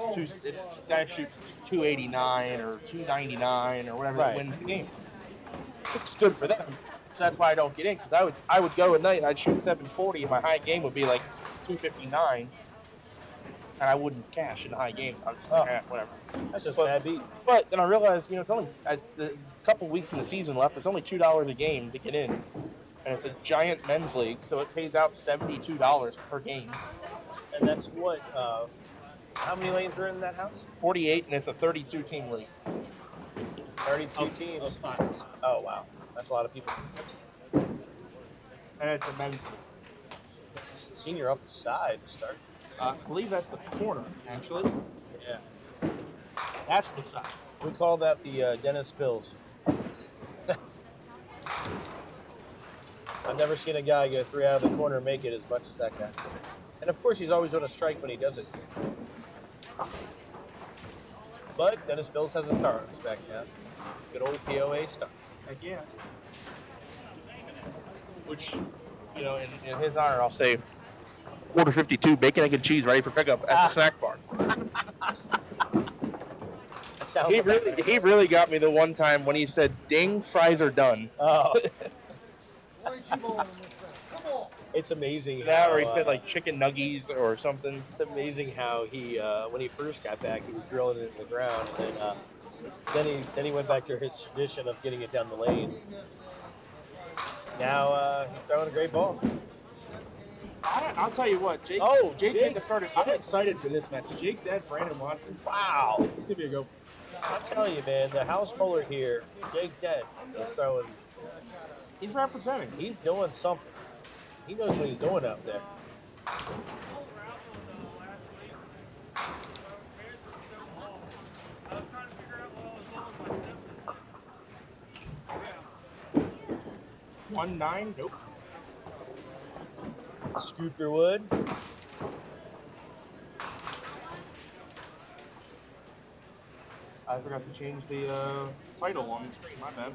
guy shoots 289 or 299 or whatever that wins the game, it's good for them. So that's why I don't get in, because I would go at night and I'd shoot 740, and my high game would be like 259. And I wouldn't cash in the high game. I was just like, whatever. That's just a bad beat. But then I realized, it's only a couple weeks in the season left. It's only $2 a game to get in, and it's a giant men's league, so it pays out $72 per game. And that's what? How many lanes are in that house? 48, and it's a 32-team league. 32 teams. Of finals. Oh wow, that's a lot of people. And it's a men's league. Senior off the side to start. I believe that's the corner, actually. Yeah. That's the side. We call that the Dennis Bills. I've never seen a guy go 3 out of the corner and make it as much as that guy. And of course, he's always on a strike when he does it. But Dennis Bills has a star on his back now. Good old POA star. Heck yeah. Which, in his honor, I'll say, order 52, bacon, egg, and cheese ready for pickup at the snack bar. He really got me the one time when he said, "Ding, fries are done." Oh. Why ain't you bowling this thing? Come on. It's amazing That how, or he said like chicken nuggies or something. it's amazing how he, when he first got back, he was drilling it in the ground, and then he went back to his tradition of getting it down the lane. Now he's throwing a great ball. I'll tell you what, Jake. Oh, Jake Jake. Jake started. I'm excited for this match. Jake, Dad, Brandon Watson. Wow. It's gonna be a go. I'm telling you, man, the house bowler here, Jake Ted, is throwing. He's representing. He's doing something. He knows what he's doing out there. One nine. Nope. Scooper Wood. I forgot to change the title on the screen. My bad.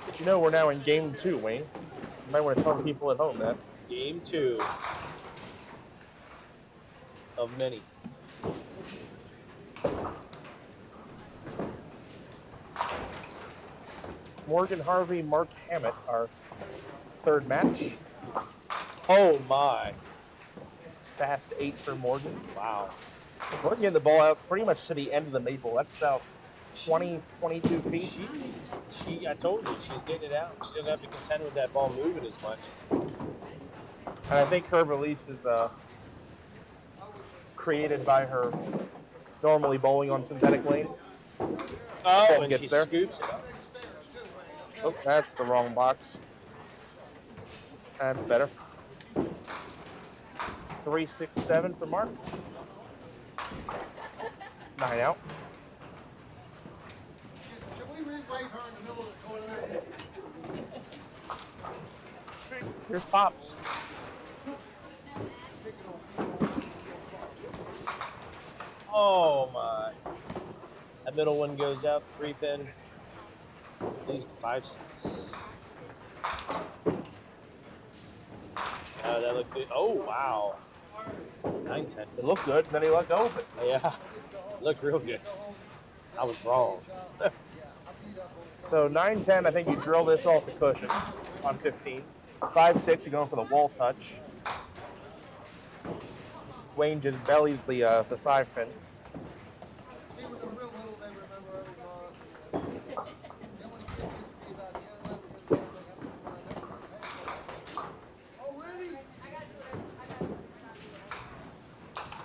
But we're now in game 2, Wayne. You might want to tell the people at home that. Game 2 of many. Morgan Harvey, Mark Hammett, our third match. Oh my. Fast 8 for Morgan. Wow. Morgan getting the ball out pretty much to the end of the maple. That's about 20, 22 feet. I told you, she's getting it out. She doesn't have to contend with that ball moving as much. And I think her release is created by her normally bowling on synthetic lanes. Oh, and gets she there. scoops it up. Oh, that's the wrong box. That's better. 3-6-7 for Mark. 9 out. Can we rewrite her in the middle of the tournament? Here's Pops. Oh my. That middle one goes out, 3-pin. Leaves the 5-6. Oh, that looked good. Oh, wow. 9-10. It looked good, then he let go of it. Yeah. Looked real good. I was wrong. So 9-10, I think you drill this off the cushion on 15. 5-6, you're going for the wall touch. Wayne just bellies the 5-pin. See, when they're real little, they remember every month. Then when the kid gets to be about 10, 11 years old, they have to remind everything. Oh, really?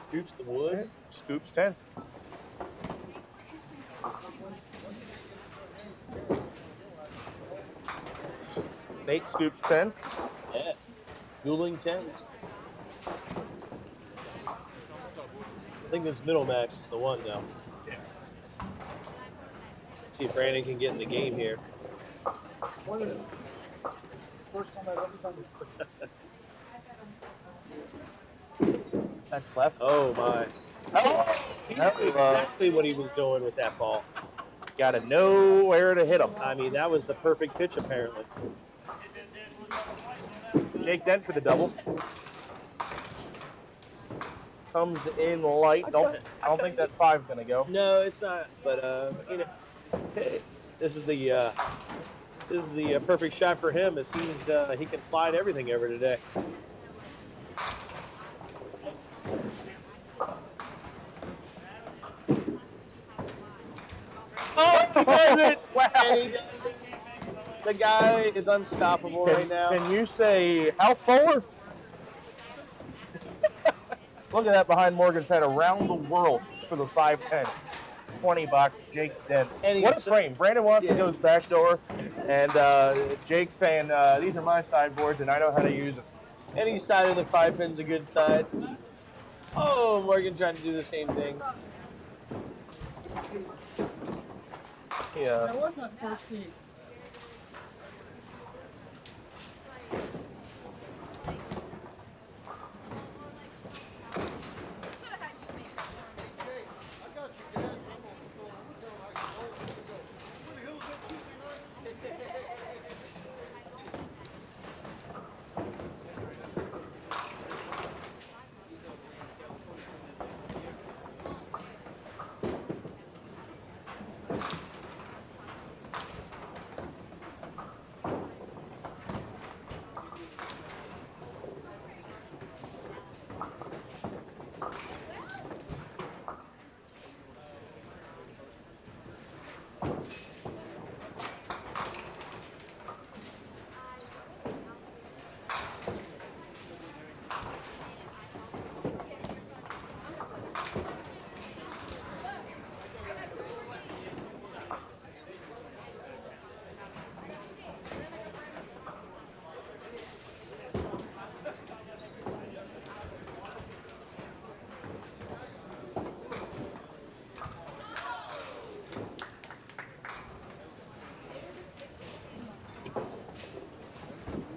Scoops the wood. Scoops 10. Nate scoops 10. Yeah. Dueling tens. I think this middle max is the one now. Yeah. Let's see if Brandon can get in the game here. First time I've ever done it. That's left. Oh my. Oh, He knew exactly what he was doing with that ball. got to know where to hit him. I mean, that was the perfect pitch apparently. Jake Dent for the double. Comes in light. I don't think that 5's going to go. No, it's not. But you know, this is the perfect shot for him. As he can slide everything over today. Oh, he does it! Wow. And he does it. The guy is unstoppable right now. Can you say house bowler? Look at that behind Morgan's head around the world for the 5-10. $20, Jake Dent. And What a frame. Brandon Watson goes back door, and Jake's saying, these are my sideboards, and I know how to use them. Any side of the 5-pin's a good side. Oh, Morgan trying to do the same thing. Yeah. That was my first piece. Hey, I got you, Dad. I'm on the phone. I'm gonna tell him how you roll. Here we go. Where the hell is that Tuesday night?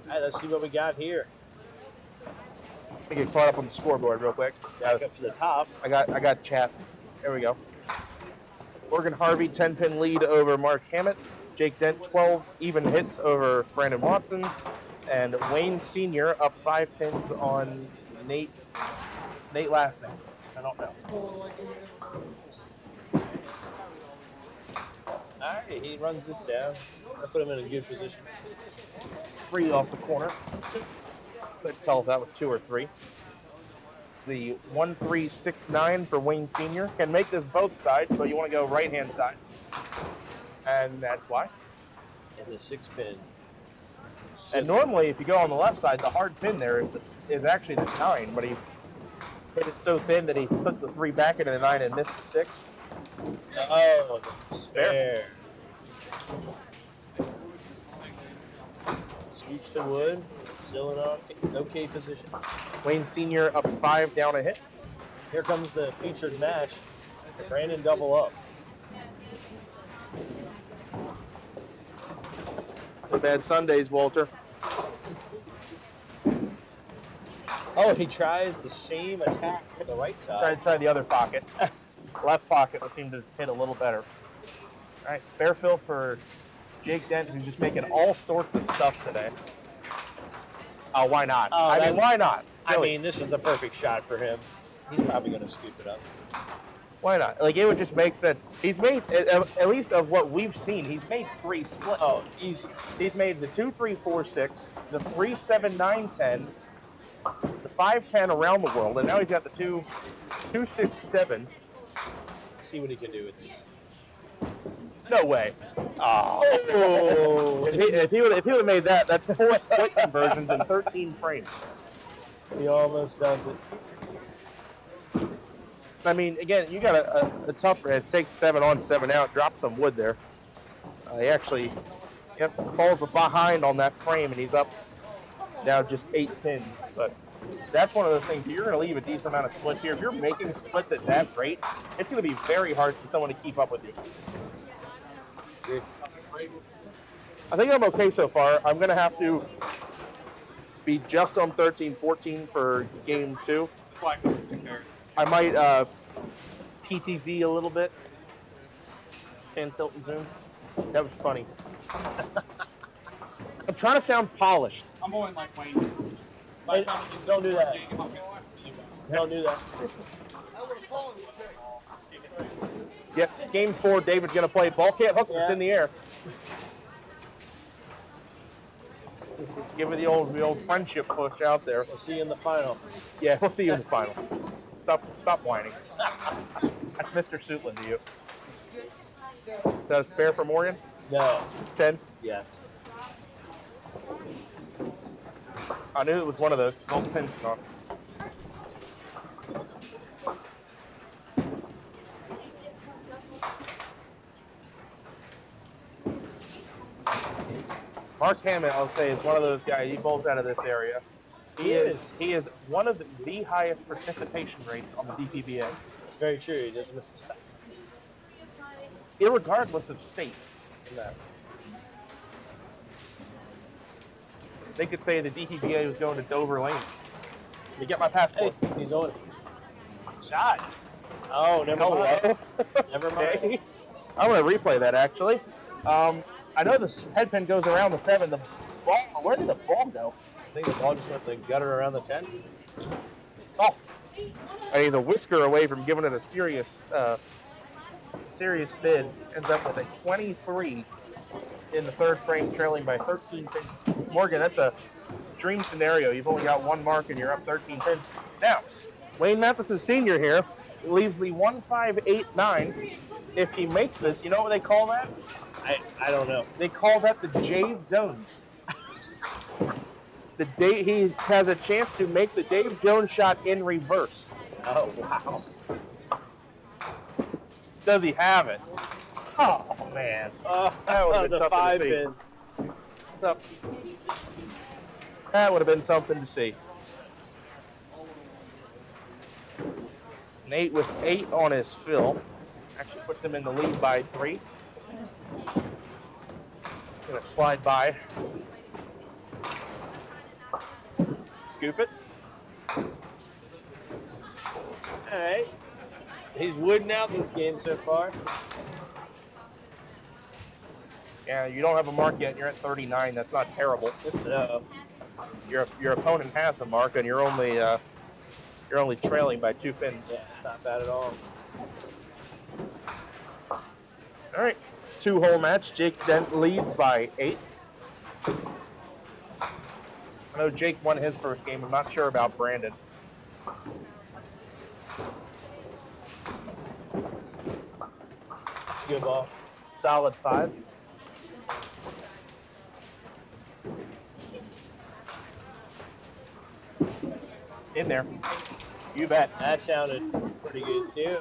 All right, let's see what we got here. Let me get caught up on the scoreboard real quick. Back up to the top. I got chat. There we go. Morgan Harvey, 10-pin lead over Mark Hammett. Jake Dent, 12 even hits over Brandon Watson. And Wayne Sr. up 5 pins on Nate last name. I don't know. All right, he runs this down. I put him in a good position. 3 off the corner. Couldn't tell if that was 2 or 3. It's the 1-3-6-9 for Wayne Sr. Can make this both sides, but you want to go right-hand side. And that's why. And the 6-pin. And normally, if you go on the left side, the hard pin there is actually the 9, but he hit it so thin that he put the 3 back into the 9 and missed the 6. Oh, the spare. Scoops to wood. Still in an okay position. Wayne Sr. up 5 down a hit. Here comes the featured match. Brandon double up. No bad Sundays, Walter. Oh, he tries the same attack to the right side. Try the other pocket. Left pocket would seem to hit a little better. All right, spare fill for Jake Dent, who's just making all sorts of stuff today. Oh, why not? Oh, why not? I Really. mean, this is the perfect shot for him. He's probably going to scoop it up. Why not? Like, it would just make sense. He's made, at least of what we've seen, he's made 3 splits. Oh, easy. He's made the 2, 3, 4, 6, the 3, 7, 9, 10, the 5, 10 around the world, and now he's got the 2, 2, 6, 7. Let's see what he can do with this. No way. Oh. If he would have made that, that's 4 split conversions in 13 frames. He almost does it. I mean, again, you got a tough. It takes 7 on, 7 out. Drop some wood there. He actually falls behind on that frame, and he's up now just 8 pins. But that's one of those things. You're going to leave a decent amount of splits here. If you're making splits at that rate, it's going to be very hard for someone to keep up with you. I think I'm okay so far. I'm going to have to be just on 13-14 for game 2. I might PTZ a little bit. Pan, tilt, and zoom. That was funny. I'm trying to sound polished. I'm going like Wayne. Hey, don't do that. Don't do that. I would have fallen with Jake. Yep, game 4, David's going to play ball can't hook. It's in the air. Let's give it the old friendship push out there. We'll see you in the final. Yeah, we'll see you in the final. Stop whining. That's Mr. Suitland to you. 6, 7. Is that a spare for Morgan? No. 10? Yes. I knew it was one of those because all the pins are on. Mark Hammett, I'll say, is one of those guys. He bowls out of this area. He is one of the highest participation rates on the DPBA. It's very true. He doesn't miss a step. Irregardless of state. They could say the DPBA was going to Dover Lanes. You get my passport. Hey, he's on it. Shot. Oh, never mind. Never mind. Okay. I'm going to replay that, actually. I know the head pin goes around the 7. The ball, where did the ball go? I think the ball just went the gutter around the 10. Oh, I mean, the whisker away from giving it a serious bid. Ends up with a 23 in the 3rd frame, trailing by 13 pins. Morgan, that's a dream scenario. You've only got 1 mark and you're up 13 pins. Now, Wayne Matheson Sr. here leaves the 1-5-8-9. If he makes this, you know what they call that? I don't know. They call that the Dave Jones. He has a chance to make the Dave Jones shot in reverse. Oh, wow. Does he have it? Oh, man. That would have been the something 5 to see. pin. That would have been something to see. Nate with 8 on his fill. Actually puts him in the lead by 3. Gonna slide by. Scoop it. All right. He's wooden out this game so far. Yeah, you don't have a mark yet. You're at 39. That's not terrible. Your opponent has a mark, and you're only trailing by 2 pins. Yeah, it's not bad at all. All right, 2-hole match. Jake Dent leads by 8. I know Jake won his first game. I'm not sure about Brandon. It's a good ball. Solid 5. In there. You bet. That sounded pretty good too.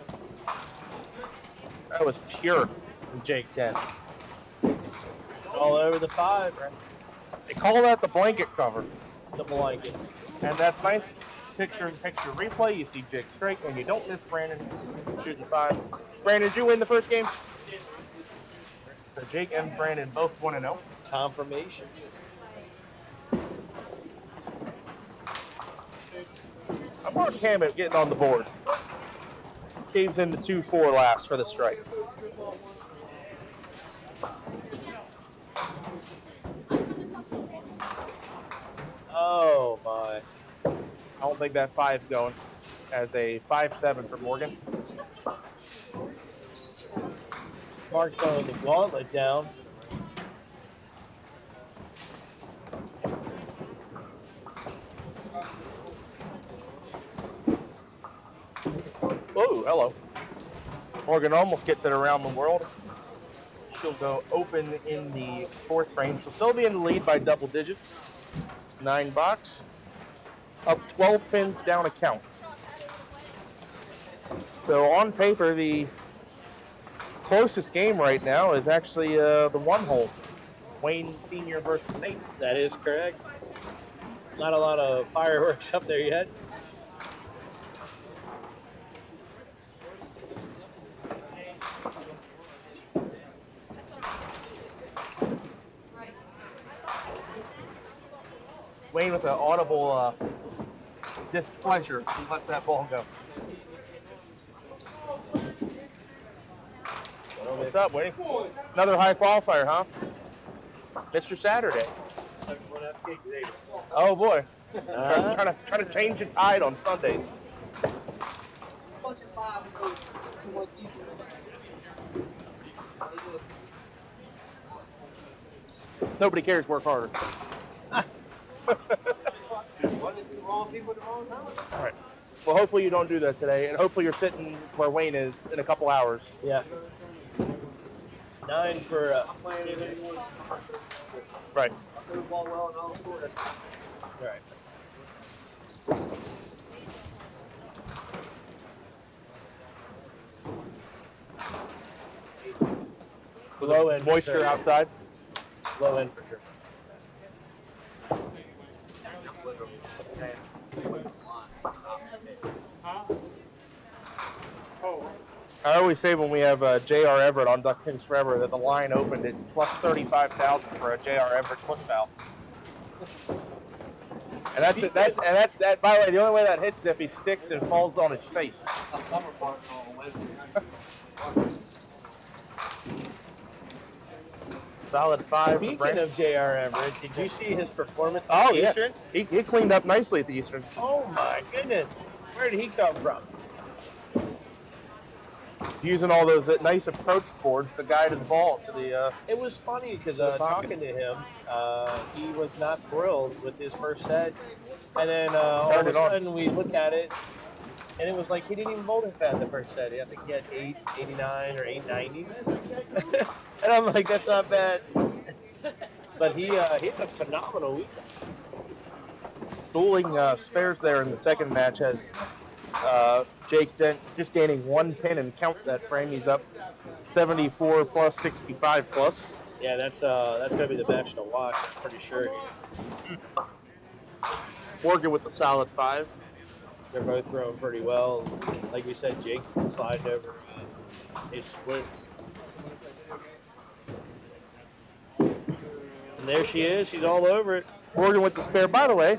That was pure from Jake Dent. All over the 5. They call that the blanket cover. The blanket. And that's nice. Picture-in-picture replay. You see Jake straight, and you don't miss Brandon shooting 5. Brandon, did you win the first game? So Jake and Brandon both 1-0. Confirmation. I'm Mark Hammett getting on the board. Caves in the 2-4 last for the strike. Oh my. I don't think that 5's going. As a 5-7 for Morgan. Mark throwing the gauntlet down. Oh, hello. Morgan almost gets it around the world. She'll go open in the fourth frame. She'll still be in the lead by double digits. 9 box. Up 12 pins down a count. So on paper, the closest game right now is actually the one hole. Wayne Sr. versus Nate. That is correct. Not a lot of fireworks up there yet. Wayne with an audible displeasure. He lets that ball go. What's up, Wayne? Another high qualifier, huh? Mr. Saturday. Oh boy. Trying to change the tide on Sundays. Nobody cares, work harder. All right. Well, hopefully you don't do that today, and hopefully you're sitting where Wayne is in a couple hours. Yeah. 9 for. Right. All right. Low end Moisture sure. outside. Low end for sure. I always say when we have J.R. Everett on Duck Pins Forever that the line opened at plus 35,000 for a J.R. Everett clip foul. And that's that. By the way, the only way that hits is if he sticks and falls on his face. Solid 5. Speaking of J.R. Everett, did you see his performance Oh, at the yeah. Eastern? He cleaned up nicely at the Eastern. Oh my goodness. Where did he come from? Using all those nice approach boards to guide his ball to the. It was funny because the pocket. talking to him, he was not thrilled with his first set. And then all of a sudden we look at it, and it was like he didn't even bowl as bad the first set. I think he had 889 or 890. And I'm like, that's not bad. But he had a phenomenal week. Dueling spares there in the second match has Jake Dent just gaining 1 pin and count that frame. He's up 74 plus 65 plus. Yeah, that's gonna be the match to watch. I'm pretty sure. Morgan with the solid 5. They're both throwing pretty well. Like we said, Jake's sliding over his splits. And there she is. She's all over it. Morgan with the spare. By the way,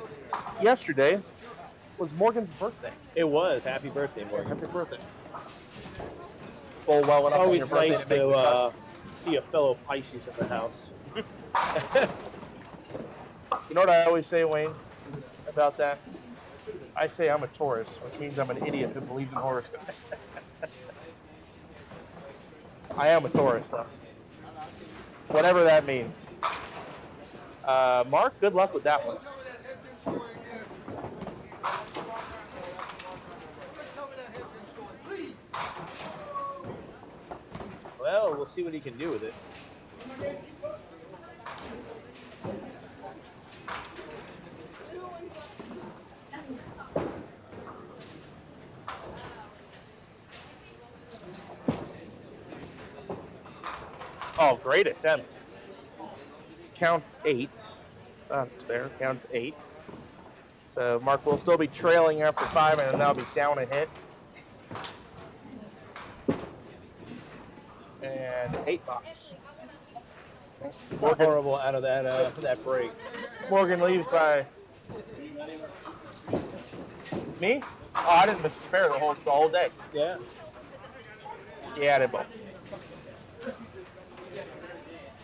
yesterday was Morgan's birthday. It was. Happy birthday, Morgan. Happy birthday. Well, well, It's always nice to see a fellow Pisces in the house. You know what I always say, Wayne, about that? I say I'm a Taurus, which means I'm an idiot who believes in horoscopes. I am a Taurus, though. Whatever that means. Mark, good luck with that one. Well, we'll see what he can do with it. Oh, great attempt. Counts 8. That's fair. Counts 8. So Mark will still be trailing after 5 and now be down a hit. And 8 box. It's not horrible out of that break. Morgan leaves by me? Oh, I didn't miss a spare the whole day. Yeah. Yeah, they both.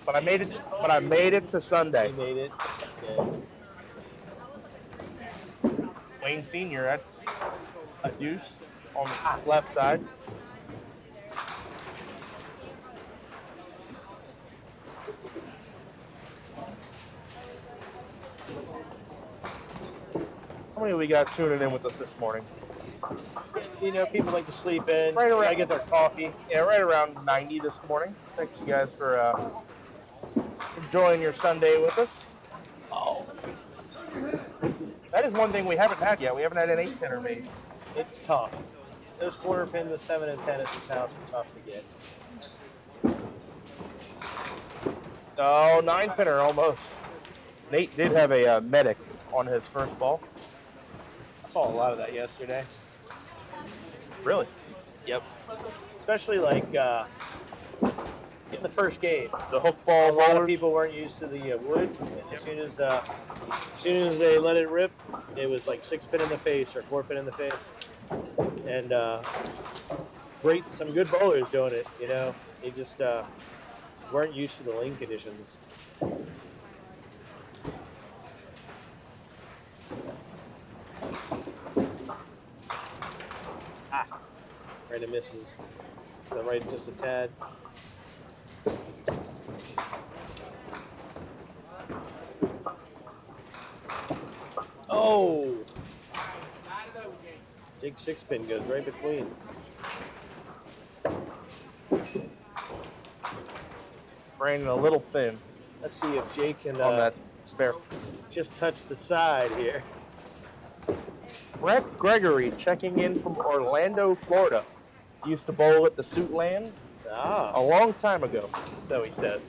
But I made it to Sunday. He made it to Sunday. Wayne Sr., that's a deuce on the left side. many we got tuning in with us this morning? You know, people like to sleep in. Right around- I get their coffee. Yeah, right around 90 this morning. Thanks you guys for enjoying your Sunday with us. Oh, That is one thing we haven't had yet. We haven't had an 8-pinner made. it's tough. Those quarter pins, the 7 and 10 at this house are tough to get. Oh, 9-pinner almost. Nate did have a medic on his first ball. I saw a lot of that yesterday. Really? Yep. Especially like in the first game. The hook ball A lot of rollers. people weren't used to the wood. And as soon as they let it rip, it was like 6-pin in the face or 4-pin in the face. And some good bowlers doing it. You know, they just weren't used to the lane conditions. Brandon misses the right just a tad. Oh! Big 6-pin goes right between. Brandon a little thin Let's see if Jake can on that spare. just touch the side here. Brett Gregory checking in from Orlando, Florida. Used to bowl at the Suitland Ah, a long time ago, so he said.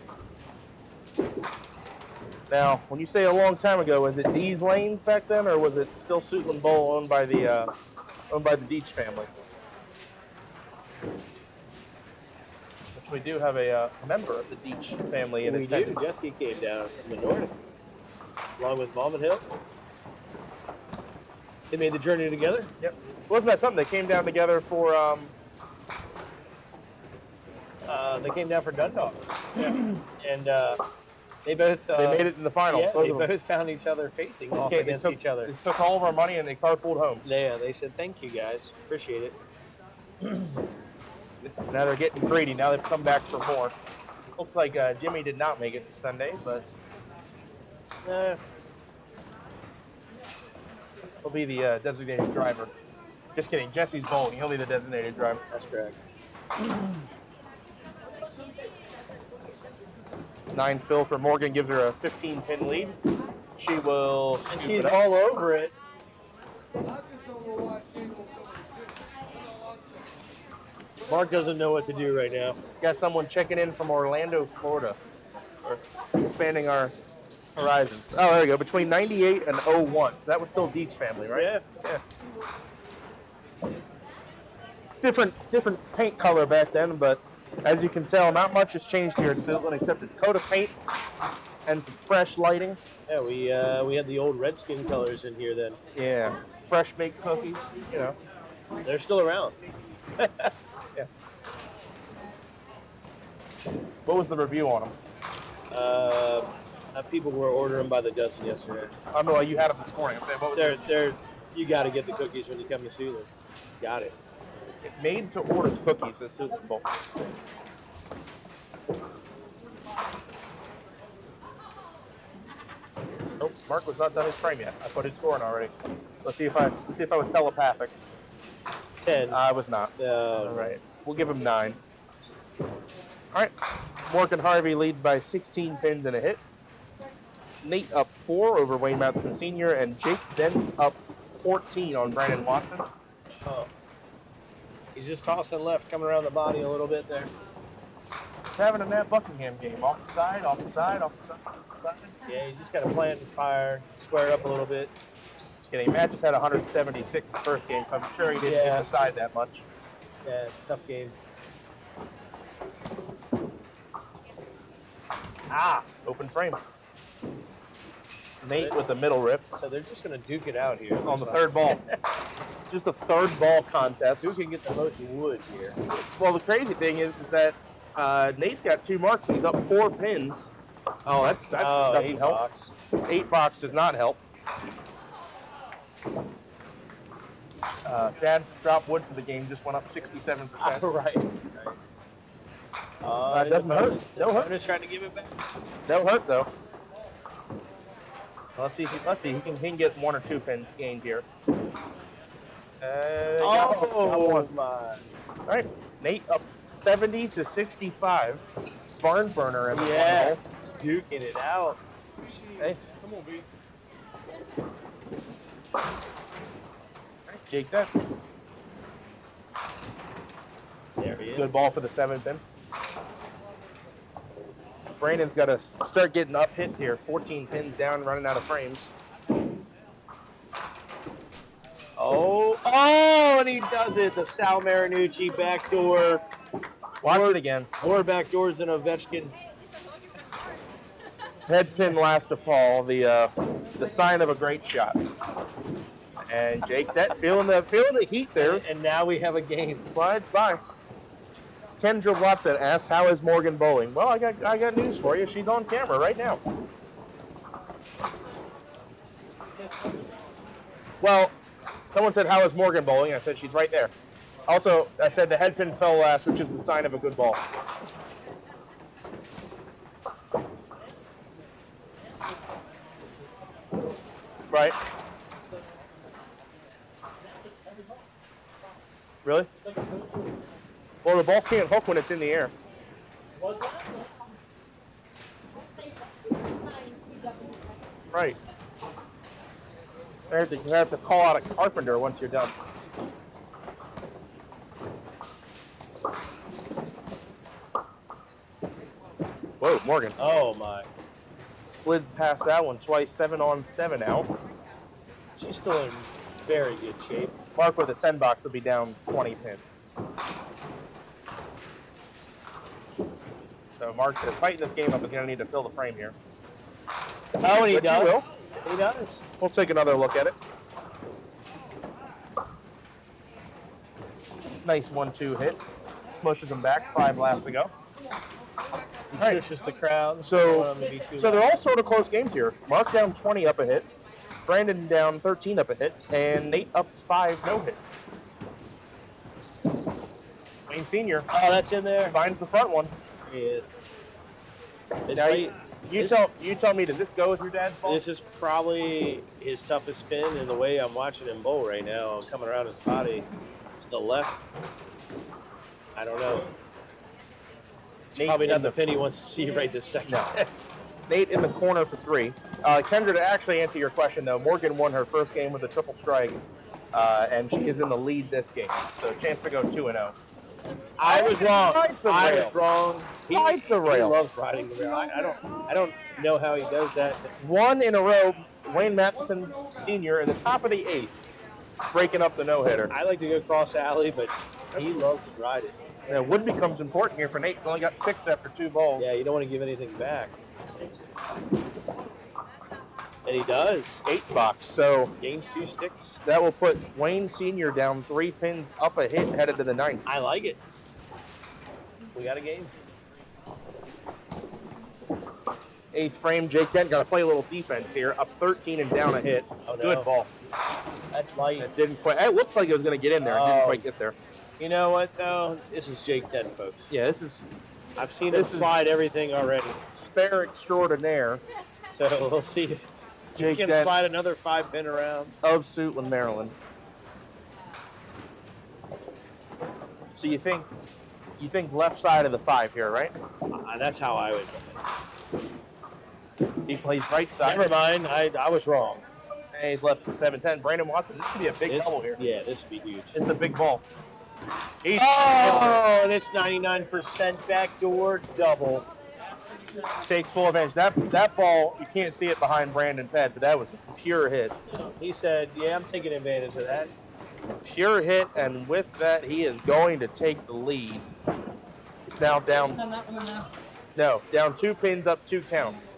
Now, when you say a long time ago, was it D's Lanes back then, or was it still Suitland Bowl owned by the Deach family? Which we do have a member of the Deach family in we do. attendance. Jesse came down from the north, along with Mom and Hill. They made the journey together. Yep. Wasn't that something? They came down together for They came down for Dundalk. Yeah. And they both they made it in the final. Yeah, both they of them. both found each other facing off Okay, against each other. They took all of our money and they carpooled home. Yeah, they said thank you guys, appreciate it. Now they're getting greedy. Now they've come back for more. Looks like Jimmy did not make it to Sunday, but he'll be the designated driver. Just kidding. Jesse's bowling. He'll be the designated driver. That's correct. 9 fill for Morgan gives her a 15-pin lead. She will. And scoop she's it up. all over it. I just don't know why she ain't gonna somebody's ticket. That's all I'm saying. Mark doesn't know what to do right now. Got someone checking in from Orlando, Florida. Or expanding our horizons. Oh, there we go. Between 98 and 01. So that was still Deach family, right? Yeah. Different paint color back then, but as you can tell, not much has changed here at Suitland except a coat of paint and some fresh lighting. Yeah, we had the old Redskin colors in here then. Yeah, fresh baked cookies. You know. They're still around. Yeah. What was the review on them? People were ordering by the dozen yesterday. I know you had them this morning. Okay, what was They're you got to get the cookies when you come to Suitland. Got it. made to order cookies at Suitland Bowl. Nope, Mark was not done his frame yet. I put his score in already. Let's see if I was telepathic. 10. I was not. All right, we'll give him 9. All right, Morgan Harvey leads by 16 pins and a hit. Nate up 4 over Wayne Matheson Sr. and Jake then up 14 on Brandon Watson. Oh. He's just tossing left, coming around the body a little bit there. He's having a Matt Buckingham game. Off the side, off the side, off the side, off the side. Yeah, he's just got to plant and fire, square it up a little bit. Just kidding. Matt just had 176 the first game, so I'm sure he didn't Yeah. get the side that much. Yeah, tough game. Open frame. Nate with the middle rip So they're just going to duke it out here. on the third ball. It's just a third ball contest. Who can get the most wood here? Well, the crazy thing is that Nate's got 2 marks and he's up 4 pins. Oh, that doesn't 8 help. box. 8 box does not help. Dad's drop wood for the game just went up 67%. Right. It doesn't hurt. Don't hurt. I'm just trying to give it back. Don't hurt though. Let's see. He can get 1 or 2 pins gained here. Oh one. my! All right, Nate up 70 to 65. Barn burner in the Yeah, one hole. duking it out. Hey. Come on, B. All right, Jake, that There he is. good ball for the 7th pin. Brandon's got to start getting up hits here. 14 pins down, running out of frames. Oh, and he does it. The Sal Marinucci backdoor. Watch it again. More backdoors than Ovechkin. Head pin last to fall. The sign of a great shot. And Jake, that feeling the heat there. And now we have a game. Slides by. Kendra Watson asks, "How is Morgan bowling?" Well, I got news for you. She's on camera right now. Well, someone said, "How is Morgan bowling?" I said, "She's right there." Also, I said the head pin fell last, which is the sign of a good ball. Right. Really? Well, the ball can't hook when it's in the air. Right. You have to call out a carpenter once you're done. Whoa, Morgan. Oh my! Slid past that one twice, 7-on-7 out. She's still in very good shape. Mark with a 10 box will be down 20 pins. So Mark, to tighten this game up, is going to need to fill the frame here. Oh, and he But you does. will. He does. We'll take another look at it. Nice 1-2 hit. Smushes him back. 5 laps to go. He Right. shushes the crowd. So So they're all sort of close games here. Mark down 20 up a hit. Brandon down 13 up a hit. And Nate up 5 no hits. Wayne Sr. Oh, that's in there. finds the front one. Yeah. It's Now late. you tell me, did this go with your dad's ball? This is probably his toughest spin, and the way I'm watching him bowl right now, coming around his body to the left. I don't know. It's Nate probably in not the the- pin he wants to see right this second. No. Nate in the corner for 3. Kendra, to actually answer your question, though, Morgan won her first game with a triple strike, and she is in the lead this game. So chance to go 2-0. I was wrong. Rides the I rail. was wrong. Rides the rail. He loves riding the rail. I don't know how he does that. 1 in a row, Wayne Matheson Sr. in the top of the 8th, breaking up the no-hitter. I like to go cross alley, but he loves to ride it. Now, wood becomes important here for Nate. He only got 6 after 2 balls. Yeah, you don't want to give anything back. And he does. 8 box. So Gains 2 sticks. that will put Wayne Sr. down 3 pins up a hit, headed to the 9th. I like it. We got a game. 8th frame, Jake Dent got to play a little defense here. Up 13 and down a hit. Oh, no. Good ball. That's light. It didn't quite. It looked like it was going to get in there. It didn't Oh. quite get there. You know what, though? This is Jake Dent, folks. Yeah, this is I've seen him This is- slide everything already. spare extraordinaire So we'll see if he Jake can Dent slide another 5 pin around. of Suitland, Maryland. So you think left side of the 5 here, right? That's how I would. He plays right side. Never mind. I was wrong. And he's left 7-10. Brandon Watson, this could be a big This- double here. Yeah, this would be huge. It's the big ball. He's Oh, and it's 99% backdoor double. takes full advantage. That ball, you can't see it behind Brandon's head, but that was a pure hit. He said, yeah, I'm taking advantage of that. Pure hit, and with that, he is going to take the lead. It's now down, down 2 pins, up 2 counts.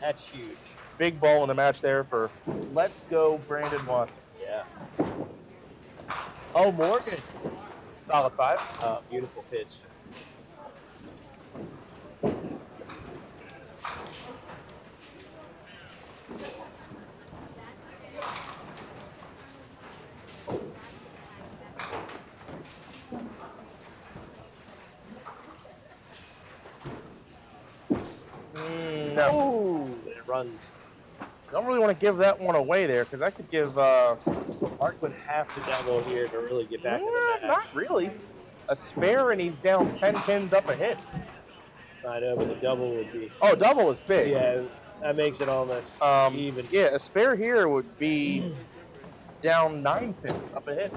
That's huge. Big ball in the match there for Let's Go Brandon Watson. Yeah. Oh, Morgan. Solid 5. Beautiful pitch. No. Oh, it runs. Don't really want to give that one away there because I could give. Mark would have to double here to really get back in the match. Not really. A spare and he's down 10 pins up a hit. I know, but the double would be. Oh, double is big. Yeah, that makes it almost even. Yeah, a spare here would be down 9 pins up a hit.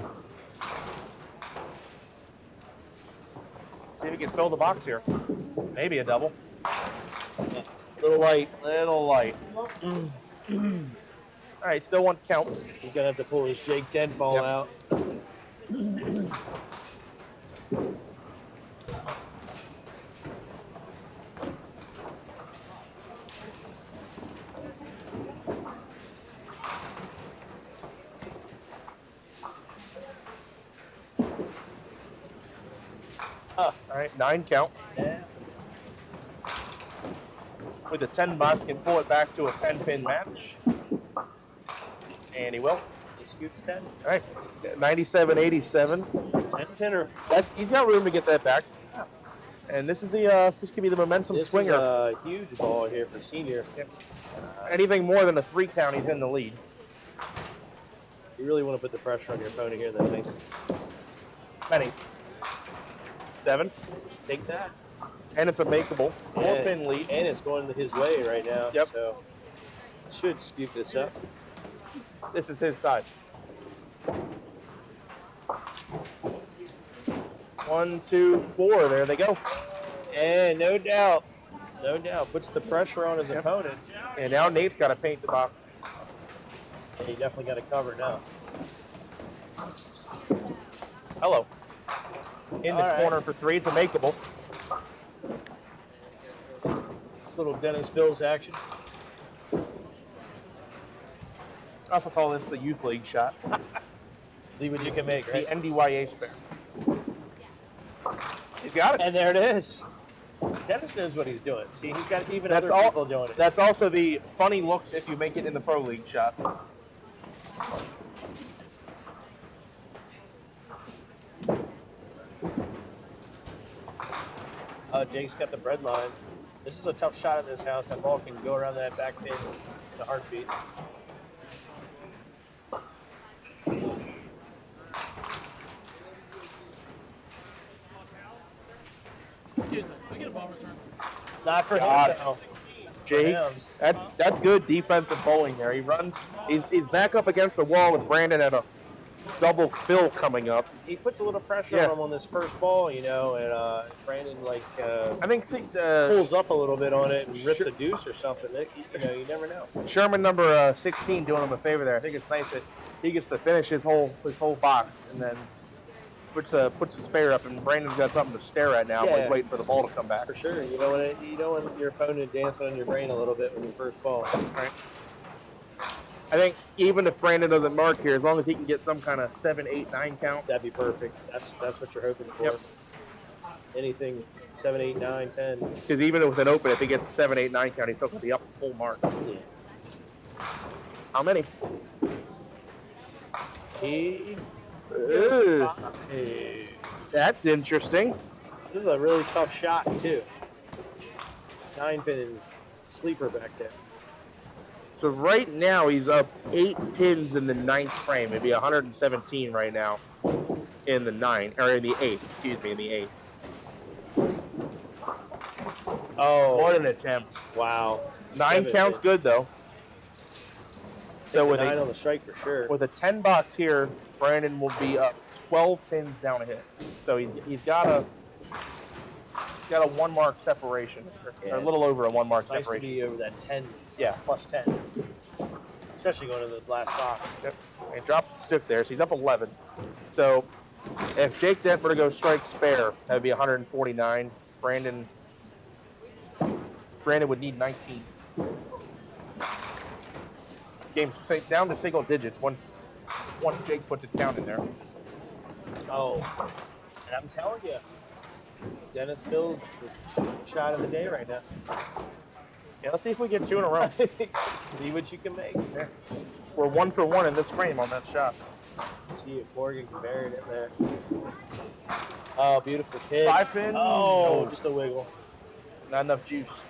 See if he can fill the box here. Maybe a double. Little light. Little light. All right, still one count. He's gonna have to pull his Jake Dent ball out. All right, 9 count. Yeah. With a 10 box, can pull it back to a 10-pin match. And he will. He scoops 10. All right, 97-87. 10-pinner. He's got room to get that back. And this is the this could be the momentum swinger. This is a huge ball here for senior. Yep. Anything more than a 3 count, he's in the lead. You really want to put the pressure on your opponent here, then I think. Many. 7. Take that. And it's a makeable 4-pin lead. And it's going his way right now. Yep. So should scoop this up. This is his side. 1, 2, 4. There they go. And no doubt, puts the pressure on his opponent. And now Nate's got to paint the box. And he definitely got to cover now. Hello. In the All corner right. for 3. It's a makeable. It's little Dennis Bills action. I also call this the youth league shot. See what you can make, right? The NDYA spare. He's got it. And there it is. Dennis knows what he's doing. See, he's got even That's other people doing it. That's also the funny looks if you make it in the pro league shot. Jake's got the bread line. This is a tough shot in this house. That ball can go around that back pin in a heartbeat. Excuse me, I get a ball return. Not for him. Got it. No. Jake, that's good defensive bowling there. He runs. He's back up against the wall with Brandon at a double fill coming up. He puts a little pressure on him on this first ball, you know, and Brandon I think pulls up a little bit on it and rips a deuce or something. You know, you never know. Sherman number 16 doing him a favor there. I think it's nice that he gets to finish his whole box and then puts a spare up, and Brandon's got something to stare at now. Yeah. He's waiting for the ball to come back. For sure. You don't want your opponent dancing on your brain a little bit with your first ball. Right. I think even if Brandon doesn't mark here, as long as he can get some kind of 7, 8, 9 count. That'd be perfect. That's what you're hoping for. Yep. Anything 7, 8, 9, 10. Because even with an open, if he gets 7, 8, 9 count, he's still going to be up full mark. Yeah. How many? Hey. That's interesting. This is a really tough shot, too. 9 pins, sleeper back there. So right now he's up 8 pins in the 9th frame. It'd be 117 right now in the 9th, or in the 8th. Excuse me, in the 8th. Oh, What an attempt! wow. 9 counts good though. So with 9 a on the strike for sure. with a 10 box here, Brandon will be up 12 pins down a hit. So he's got a 1 mark separation, or a little over a 1 mark It's nice to separation. be over that 10, Yeah. plus 10. Especially going to the last box. Yep. He drops the stick there, so he's up 11. So if Jake Dent were to go strike spare, that would be 149. Brandon would need 19. Game's down to single digits once Jake puts his count in there. Oh, and I'm telling you, Dennis Bills the shot of the day right now. Yeah, let's see if we get 2 in a row. See what you can make. Yeah. We're 1 for 1 in this frame on that shot. See if Morgan can bury it in there. Oh, beautiful pitch. 5 pin. Oh, No. just a wiggle. Not enough juice.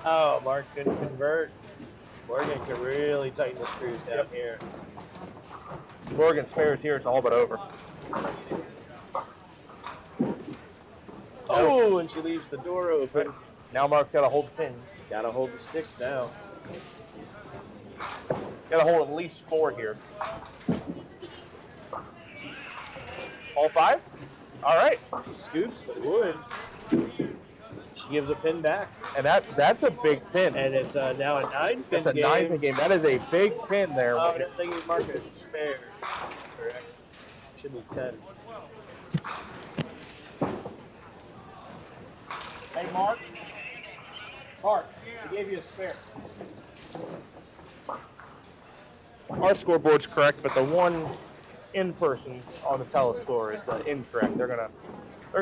Oh, Mark couldn't convert. Morgan could really tighten the screws down here. Morgan spares here. It's all but over. Oh, and she leaves the door open. Now Mark's got to hold pins. Gotta hold the sticks now. Got to hold at least 4 here. All 5? All right. He scoops the wood. She gives a pin back. And that's a big pin. And it's now a 9-pin It's a game. 9-pin game. That is a big pin there. Oh, I didn't think he'd mark it spare. Correct. Should be 10. Hey, Mark. Mark, I gave you a spare. Our scoreboard's correct, but the one in person on the telescore is incorrect. They're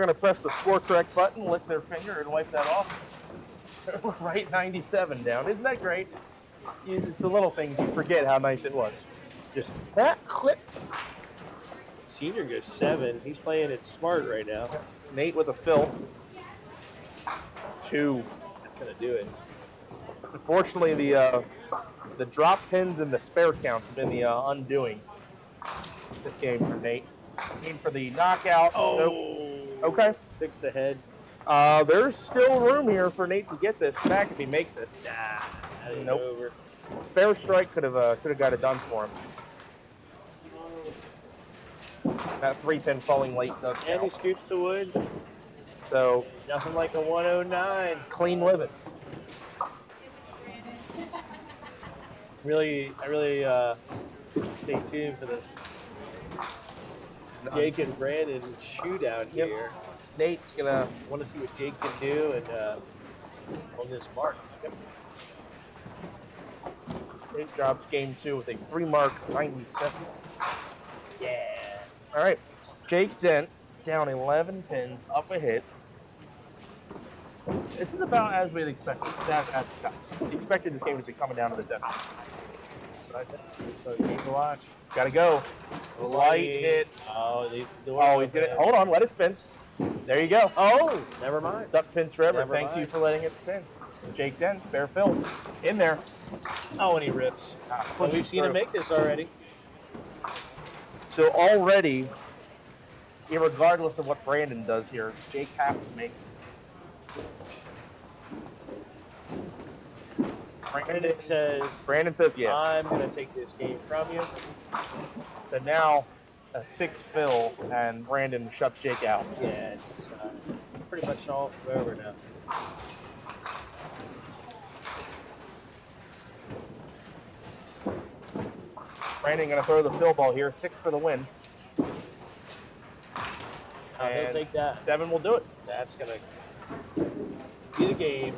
gonna press the score correct button, lick their finger, and wipe that off. Write 97 down. Isn't that great? It's the little things you forget how nice it was. Just click. Senior goes 7. He's playing it smart right now. Nate with a fill. 2. That's gonna do it. Unfortunately, the drop pins and the spare counts have been the undoing this game for Nate. Aim for the knockout. Oh, nope. Okay. Fix the head. There's still room here for Nate to get this back if he makes it. Nah, that ain't Nope. over. Spare strike could have got it done for him. That 3-pin falling late does And he count. scoops the wood. So Nothing like a 109. clean living. I really stay tuned for this Jake and Brandon shootout Yep. here. Nate's gonna. Want to see what Jake can do and on this mark. Yep. Nate drops game 2 with a 3-mark 97. Yeah. All right, Jake Dent down 11 pins, up a hit. This is about as we'd expect. This is as we expected this game to be coming down to the 7. That's what I said. This is a game to watch. Got to go. Light hit. Oh, He's gonna hold on. Let it spin. There you go. Oh, never mind. Duck pins forever. Never Thank you mind. for letting it spin. Jake Dent, spare fill, in there. Oh, and he rips. Well, Pushes we've seen him through. make this already. So already, irregardless of what Brandon does here, Jake has to make this. Brandon says yeah. I'm going to take this game from you. So now a 6 fill and Brandon shuts Jake out. Yeah, it's pretty much all over now. Brandon gonna throw the fill ball here, 6 for the win. He'll And take that. 7 will do it. That's going to be the game.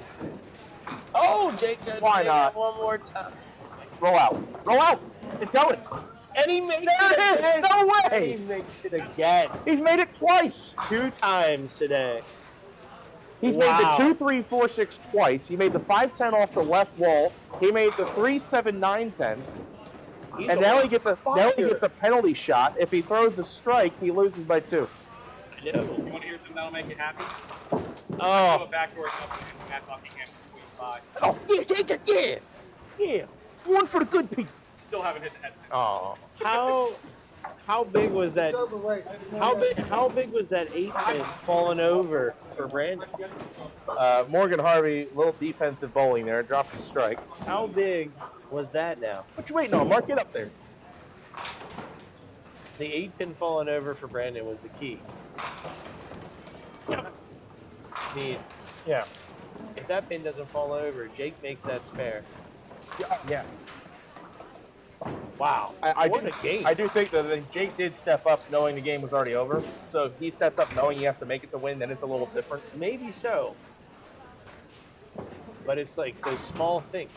Oh, Jake did it Why not? one more time. Roll out. Roll out. It's going. And he makes There it it is. again. No And way. he makes it again. He's made it twice. 2 times today. He's Wow. made the 2, 3, 4, 6 twice. He made the 5-10 off the left wall. He made the 3, 7, 9, 10. He's And now on he gets a fire. penalty shot. If he throws a strike, he loses by 2. I know. You want to hear something that'll make you happy? Oh, Go backdoor up and Matt Buckingham between 5. Oh, yeah. 1 for the good people. Still haven't hit the head. Oh. how big was that? It's overweight. How big was that 8-pin falling over for Brandon? Morgan Harvey, little defensive bowling there, drops the strike. How big was that now? What you waiting on? Mark, get up there. The 8-pin falling over for Brandon was the key. I mean, Yeah. if that pin doesn't fall over, Jake makes that spare. Yeah. Wow. What a game. I do think that Jake did step up knowing the game was already over. So if he steps up knowing he has to make it to win, then it's a little different. Maybe so. But it's like those small things.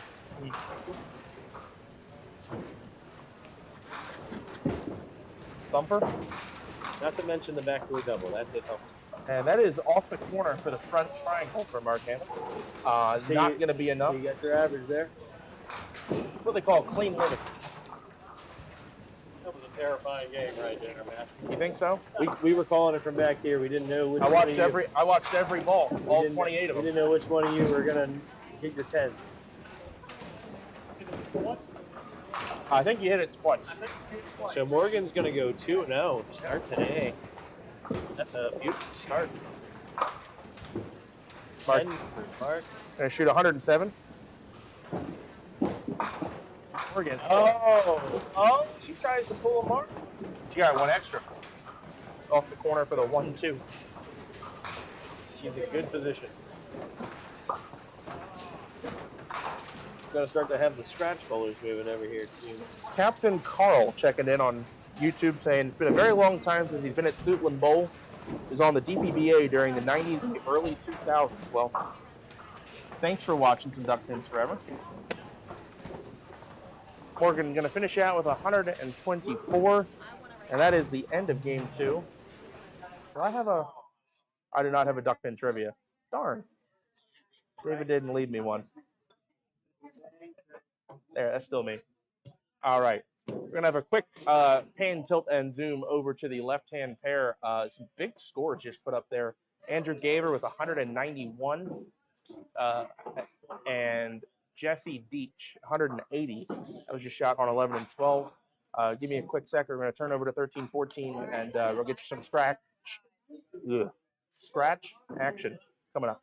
Bumper. Not to mention the backdoor double. That did help. And that is off the corner for the front triangle for Mark Hamill. So Not you- going to be enough. So you got your average there. That's what they call clean living. That was a terrifying game right there, man. You think so? We were calling it from back here. We didn't know which I one watched of you, every ball, we all didn't- 28 of We them. didn't know which one of you were gonna hit your 10. I think you hit it twice. So Morgan's going to go 2-0 to start today. That's a beautiful start. Mark. 10 for Mark. Gonna shoot 107. Morgan. Oh, she tries to pull a Mark. She got one extra. Off the corner for the 1-2. She's in good position. Going to start to have the scratch bowlers moving over here soon. Captain Carl checking in on YouTube saying it's been a very long time since he's been at Suitland Bowl. He was on the DPBA during the 90s and the early 2000s. Well, thanks for watching some Duck Pins Forever. Morgan going to finish out with 124, and that is the end of game 2. Do I have a... I do not have a Duck Pin trivia. Darn. David didn't leave me one. There, that's still me. All right. We're going to have a quick pan, tilt, and zoom over to the left-hand pair. Some big scores just put up there. Andrew Gaver with 191 and Jesse Deach, 180. That was just shot on 11 and 12. Give me a quick sec. We're going to turn over to 13, 14, and we'll get you some scratch. Ugh. Scratch action coming up.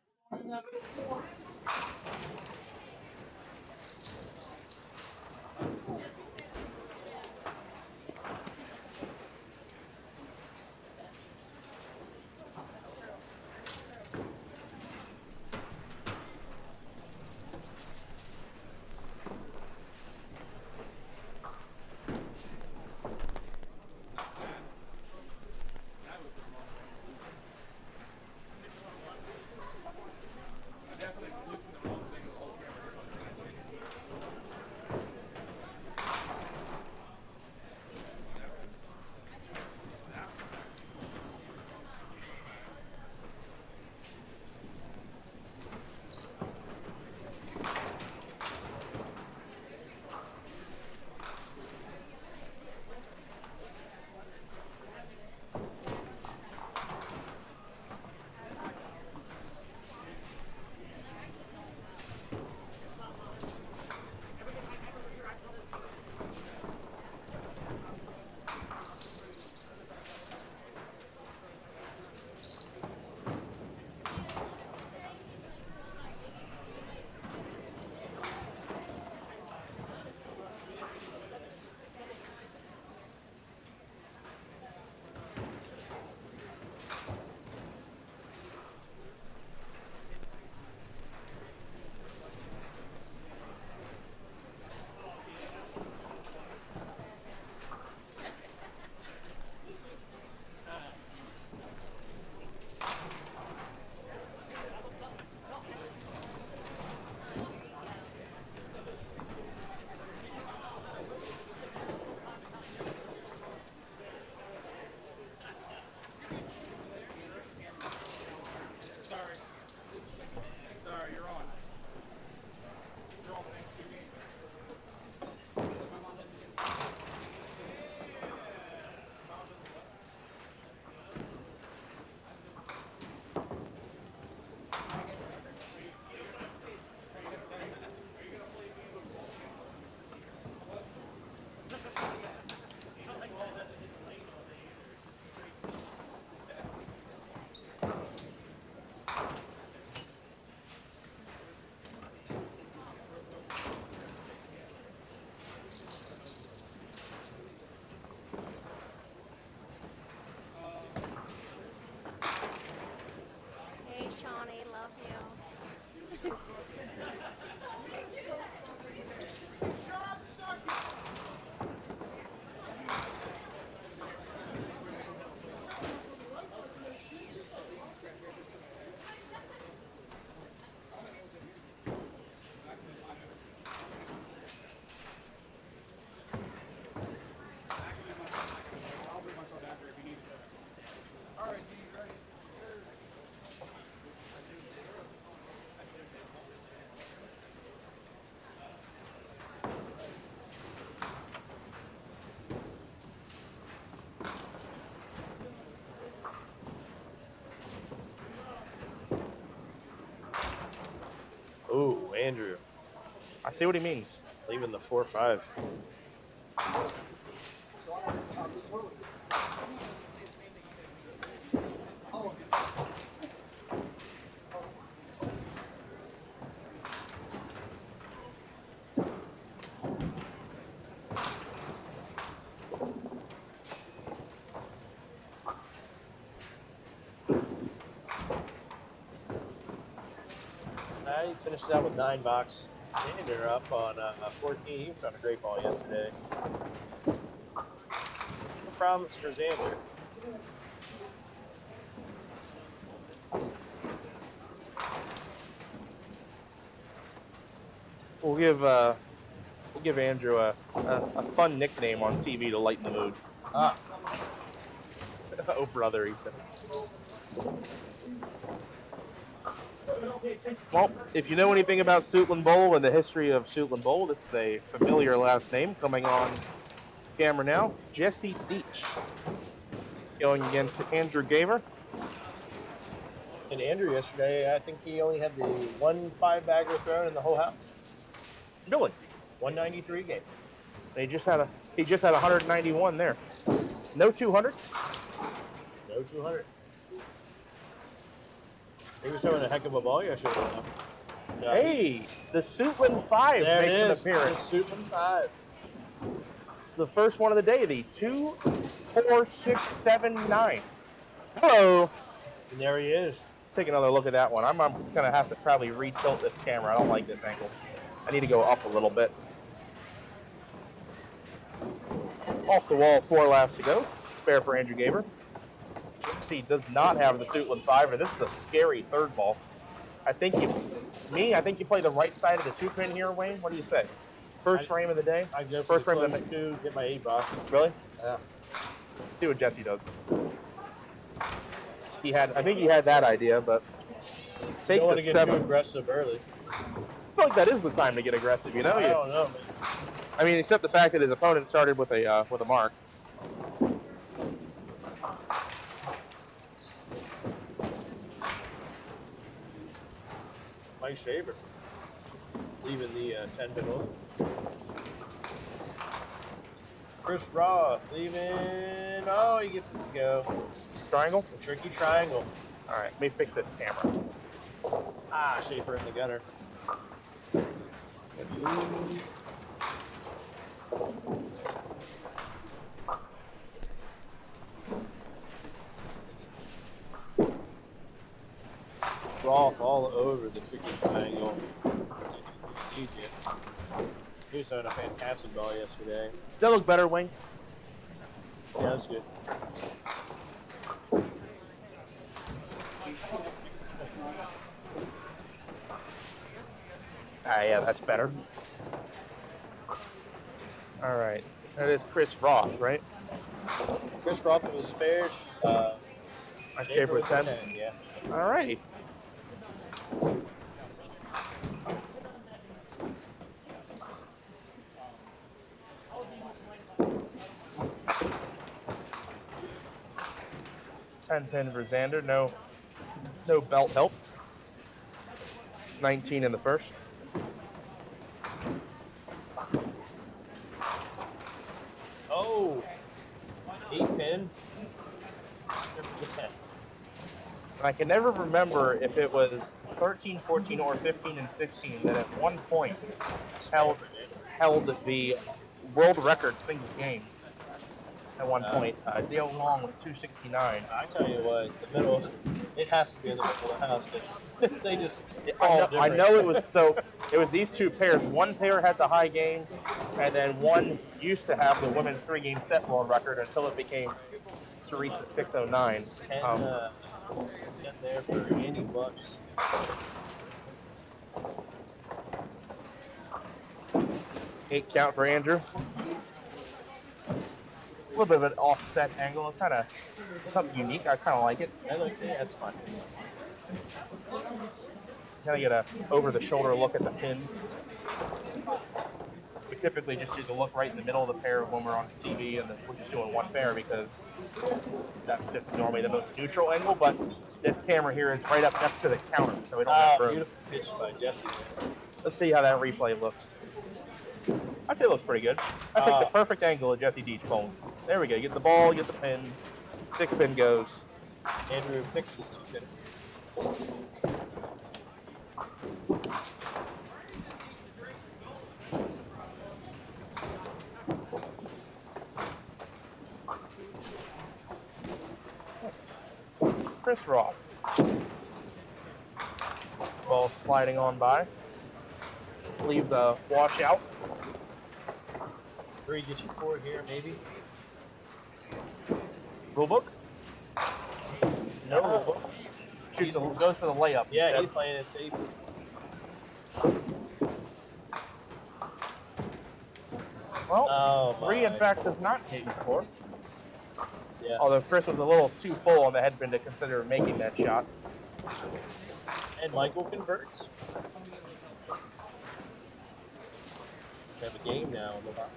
Andrew. I see what he means. Leaving the 4-5. He finished it out with 9 box. Xander up on 14. He was on a great ball yesterday. No problems for Xander. We'll give Andrew a fun nickname on TV to lighten the mood. Ah. Oh, brother, he says. Well, if you know anything about Suitland Bowl and the history of Suitland Bowl, this is a familiar last name coming on camera now. Jesse Deach going against Andrew Gaver. And Andrew yesterday, I think he only had the 1 5-bagger thrown in the whole house. Really? 193 game. He just had 191 there. No 200s? No 200. He was throwing a heck of a ball yesterday. Yeah. Hey, the Suitland 5 There makes it an is. appearance. The Suitland 5. The first one of the day, the 2, 4, 6, 7, 9. Hello. And there he is. Let's take another look at that one. I'm going to have to probably re-tilt this camera. I don't like this angle. I need to go up a little bit. Off the wall, 4 laps to go. Spare for Andrew Gaver. He does not have the Suitland 5, and this is a scary third ball. I think you play the right side of the 2-pin here, Wayne. What do you say? First frame of the day? I go for First frame of the the 2, get my 8 box. Really? Yeah. Let's see what Jesse does. I think he had that idea, but takes Don't want a to get too 7. aggressive early. I feel like that is the time to get aggressive, you know? I don't know, man. I mean, except the fact that his opponent started with a mark. Mike Shaver. Leaving the 10-pin open. Chris Roth leaving. Oh, he gets it to go. Triangle? A tricky triangle. All right, let me fix this camera. Ah, Schaefer in the gutter. Roth all over the tricky triangle. He was having a fantastic ball yesterday. Does that look better, Wayne? Yeah, that's good. Yeah, that's better. All right, that is Chris Roth, right? Chris Roth with his spares. Schaefer with 10. Yeah. All righty. Pin for Xander. No belt help. 19 in the first. Oh, 8-pin. The 10. And I can never remember if it was 13, 14, or 15 and 16 that at one point held the world record single game. At one point, Dale Long with 269. I tell you what, the middle, it has to be in the middle of the house because they just. I know it was so. It was these two pairs. One pair had the high game, and then one used to have the women's 3-game set world record until it became Teresa 609. 10 there for Andy Bucks. Eight count for Andrew. A little bit of an offset angle. It's kind of something unique. I kind of like it. I like that. That's fun. Kind of get a over-the-shoulder look at the pins. We typically just do the look right in the middle of the pair when we're on TV, and then we're just doing one pair because that's just normally the most neutral angle. But this camera here is right up next to the counter, so we don't have room. Beautiful pitch by Jesse. Let's see how that replay looks. I'd say it looks pretty good. I think the perfect angle of Jesse Deach bowling. There we go. Get the ball, get the pins. 6-pin goes. Andrew picks his 2-pin. Chris Roth. Ball sliding on by. Leaves a washout. 3 gets you 4 here, maybe. Rulebook? No rulebook. Shoots goes for the layup. Yeah, instead. he's playing it safe. Well, Oh, 3 in my. fact does not hit you 4. Yeah. Although Chris was a little too full on the headpin to consider making that shot. And Michael converts. We have a game now in the box.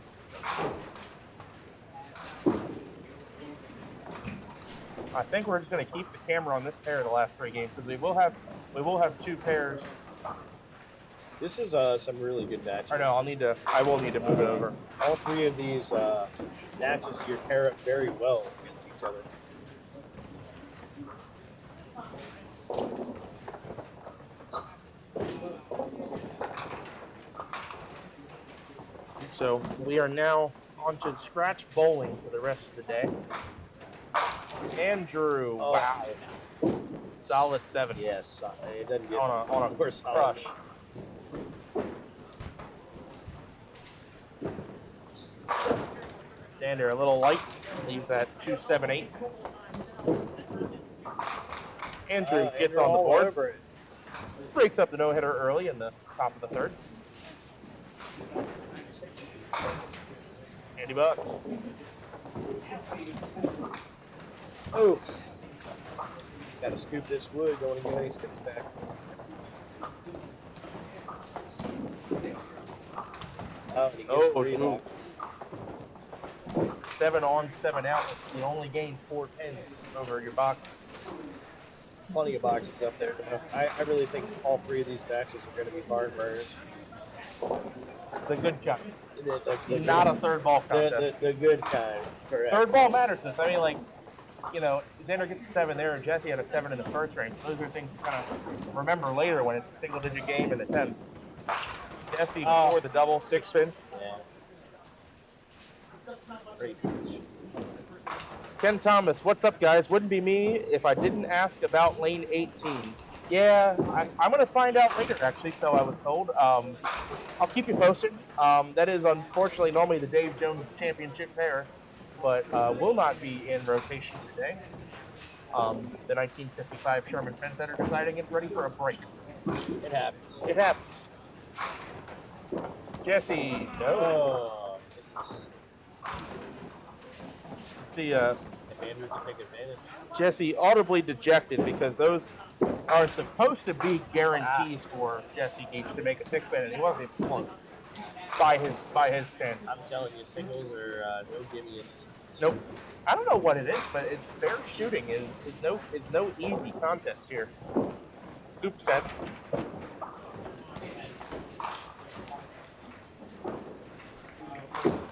I think we're just going to keep the camera on this pair the last 3 games because we will have 2 pairs. This is some really good matches. Or no, I will need to move it over. All 3 of these matches here pair up very well against each other. So we are now on to scratch bowling for the rest of the day. Andrew, Oh. wow. Solid 7. Yes, it doesn't get On a more solid. crush. Xander, a little light, leaves that 2-7-8. Andrew gets Andrew on the all board, over it. breaks up the no-hitter early in the top of the 3rd. Andy Bucks. Oh, got to scoop this wood. Don't want to get any sticks back. Oh, he gets 3 ooh. back. 7 on, 7 out. You only gain 4 pins over your boxes. Plenty of boxes up there. I really think all 3 of these matches are going to be barn burners. The good kind. The Not a good, 3rd ball contest. the good kind. Correct. 3rd ball matters. I mean, like, you know, Xander gets a 7 there, and Jesse had a 7 in the 1st range. Those are things you kind of remember later when it's a single-digit game in the 10th. Jesse before the double 6-pin. Yeah. Great pitch. Ken Thomas, what's up, guys? Wouldn't be me if I didn't ask about lane 18. Yeah, I'm going to find out later, actually, so I was told. I'll keep you posted. That is, unfortunately, normally the Dave Jones Championship pair, but will not be in rotation today. The 1955 Sherman Fence Center deciding it's ready for a break. It happens. It happens. Jesse, no. Oh, this is. See, If Andrew can take advantage. Jesse audibly dejected because those are supposed to be guarantees for Jesse Deach to make a 6-pin, and he wasn't even close by his standard. I'm telling you, singles are no gimme in this. Nope. I don't know what it is, but it's fair shooting is no easy contest here. Scoop set.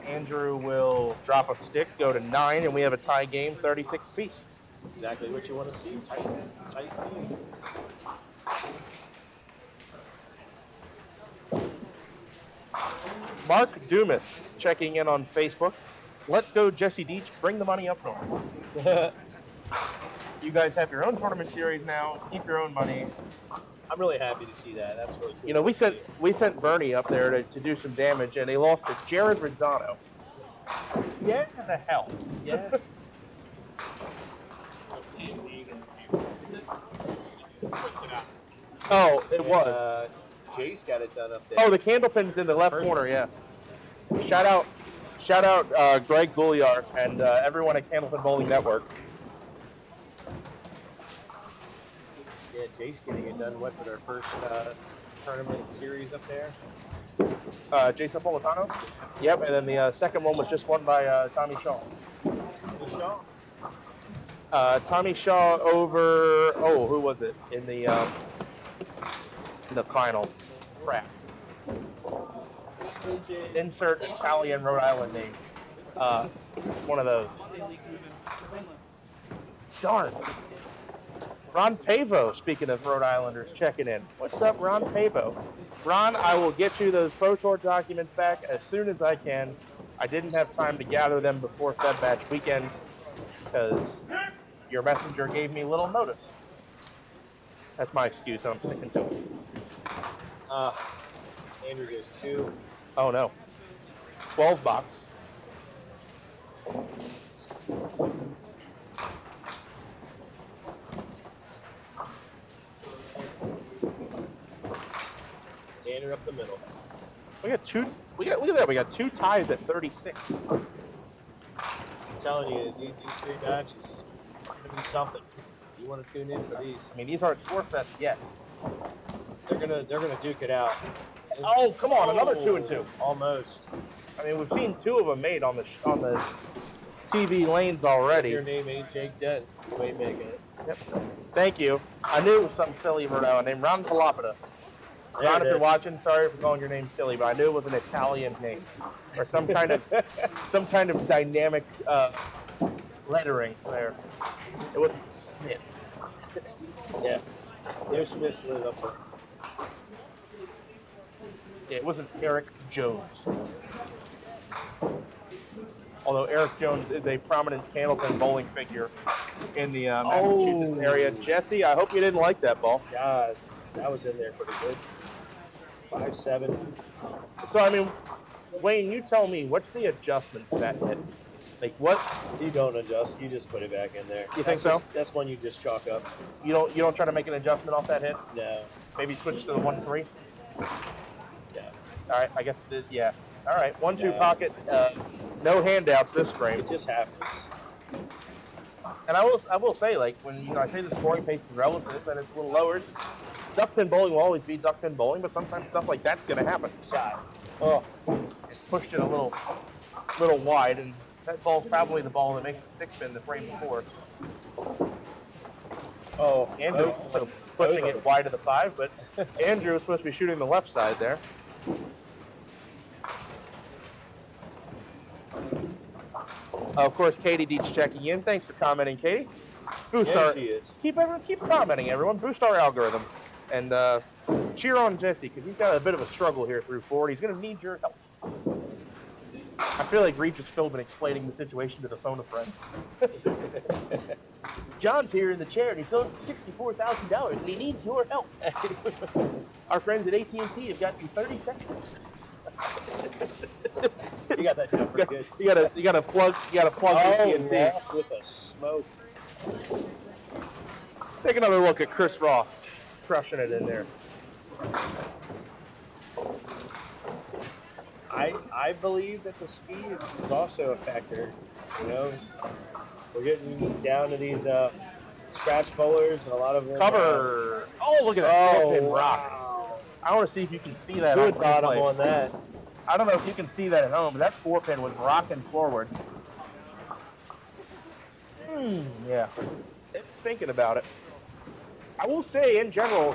Andrew will drop a stick, go to 9, and we have a tie game, 36 apiece. Exactly what you want to see. Tight game. Mark Dumas checking in on Facebook. Let's go, Jesse Deach. Bring the money up north. You guys have your own tournament series now. Keep your own money. I'm really happy to see that. That's really cool. You know, we sent Bernie up there to do some damage, and they lost to Jared Rizzano. Yeah, the hell. Yeah. Oh, it was. Jace got it done up there. Oh, the candlepin's in the left corner. Yeah. Shout out, Greg Gouliard and everyone at Candlepin Bowling Network. Yeah, Jace getting it done. What for their first tournament series up there? Jason Politano. Yep, and then the second one was just won by Tommy Shaw. Tommy Shaw. Tommy Shaw over. Oh, who was it in the final? Crap. Insert Italian Rhode Island name. One of those. Darn. Ron Pavo, speaking of Rhode Islanders, checking in. What's up, Ron Pavo? Ron, I will get you those Pro Tour documents back as soon as I can. I didn't have time to gather them before Fed Match weekend because your messenger gave me little notice. That's my excuse, I'm sticking to it. Andrew goes 2. Oh no. 12 box. It's Andrew up the middle. We got two. Look at that. We got 2 ties at 36. I'm telling you, these 3 matches are gonna be something. You want to tune in for these? I mean, these aren't score fests yet. They're gonna duke it out. Oh, come on, another 2 and 2. Almost. I mean, we've seen 2 of them made on the TV lanes already. Your name ain't Jake Dent. You ain't making it. Yep. Thank you. I knew it was some silly Rhode Island name. Ron Palapita. Ron, if you're watching, sorry for calling your name silly, but I knew it was an Italian name or some kind of dynamic lettering there. It wasn't Smith. Yeah. There's Smith lit up there. Yeah, it wasn't Eric Jones. Although Eric Jones is a prominent Candlepin bowling figure in the Massachusetts area. Jesse, I hope you didn't like that ball. God, that was in there pretty good. 5-7. So, I mean, Wayne, you tell me, what's the adjustment to that hit? Like, what? You don't adjust. You just put it back in there. You think so? That's one you just chalk up. You don't try to make an adjustment off that hit? No. Maybe switch to the 1-3? Yeah. All right, I guess it is, yeah. All right, 1-2 No. pocket. No handouts this frame. It just happens. And I will say, like, when I say the scoring pace is relative and it's a little lower, duckpin bowling will always be duckpin bowling, but sometimes stuff like that's going to happen. Shot. Oh, it pushed it a little wide, and that ball's probably the ball that makes the 6-pin the frame before. Oh, Andrew pushing it wide to the 5, but Andrew was supposed to be shooting the left side there. Of course, Katie Deets checking in. Thanks for commenting, Katie. Boost Yeah, our, she is. keep commenting, everyone. Boost our algorithm. And cheer on Jesse, because he's got a bit of a struggle here through 4. He's going to need your help. I feel like Regis Philbin explaining the situation to the phone a friend. John's here in the chair, and he's owed $64,000, and he needs your help. Our friends at AT&T have got you 30 seconds. You got that down pretty good. You gotta plug AT&T. Yeah, with a smoke. Take another look at Chris Roth crushing it in there. I believe that the speed is also a factor. You know, we're getting down to these scratch bowlers, and a lot of them. Cover. Oh, look at that 4-pin rock. Wow. I want to see if you can see that. Good on bottom replay. on that. I don't know if you can see that at home, but that 4-pin was rocking forward. Yeah. It's thinking about it. I will say, in general,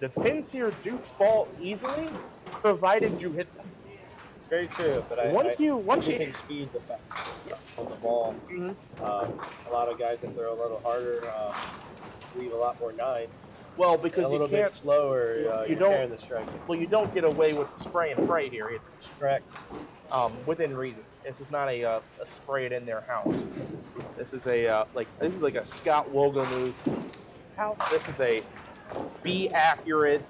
the pins here do fall easily, provided you hit them. It's very true, but I think speed's a factor on the ball. Mm-hmm. A lot of guys that throw a little harder leave a lot more 9s. Well, because and a little you can't, bit slower, you're carrying the strike. Well, you don't get away with spray and pray here either. Correct. Within reason. This is not a spray it in their house. This is a like a Scott Wogo move. This is a be accurate.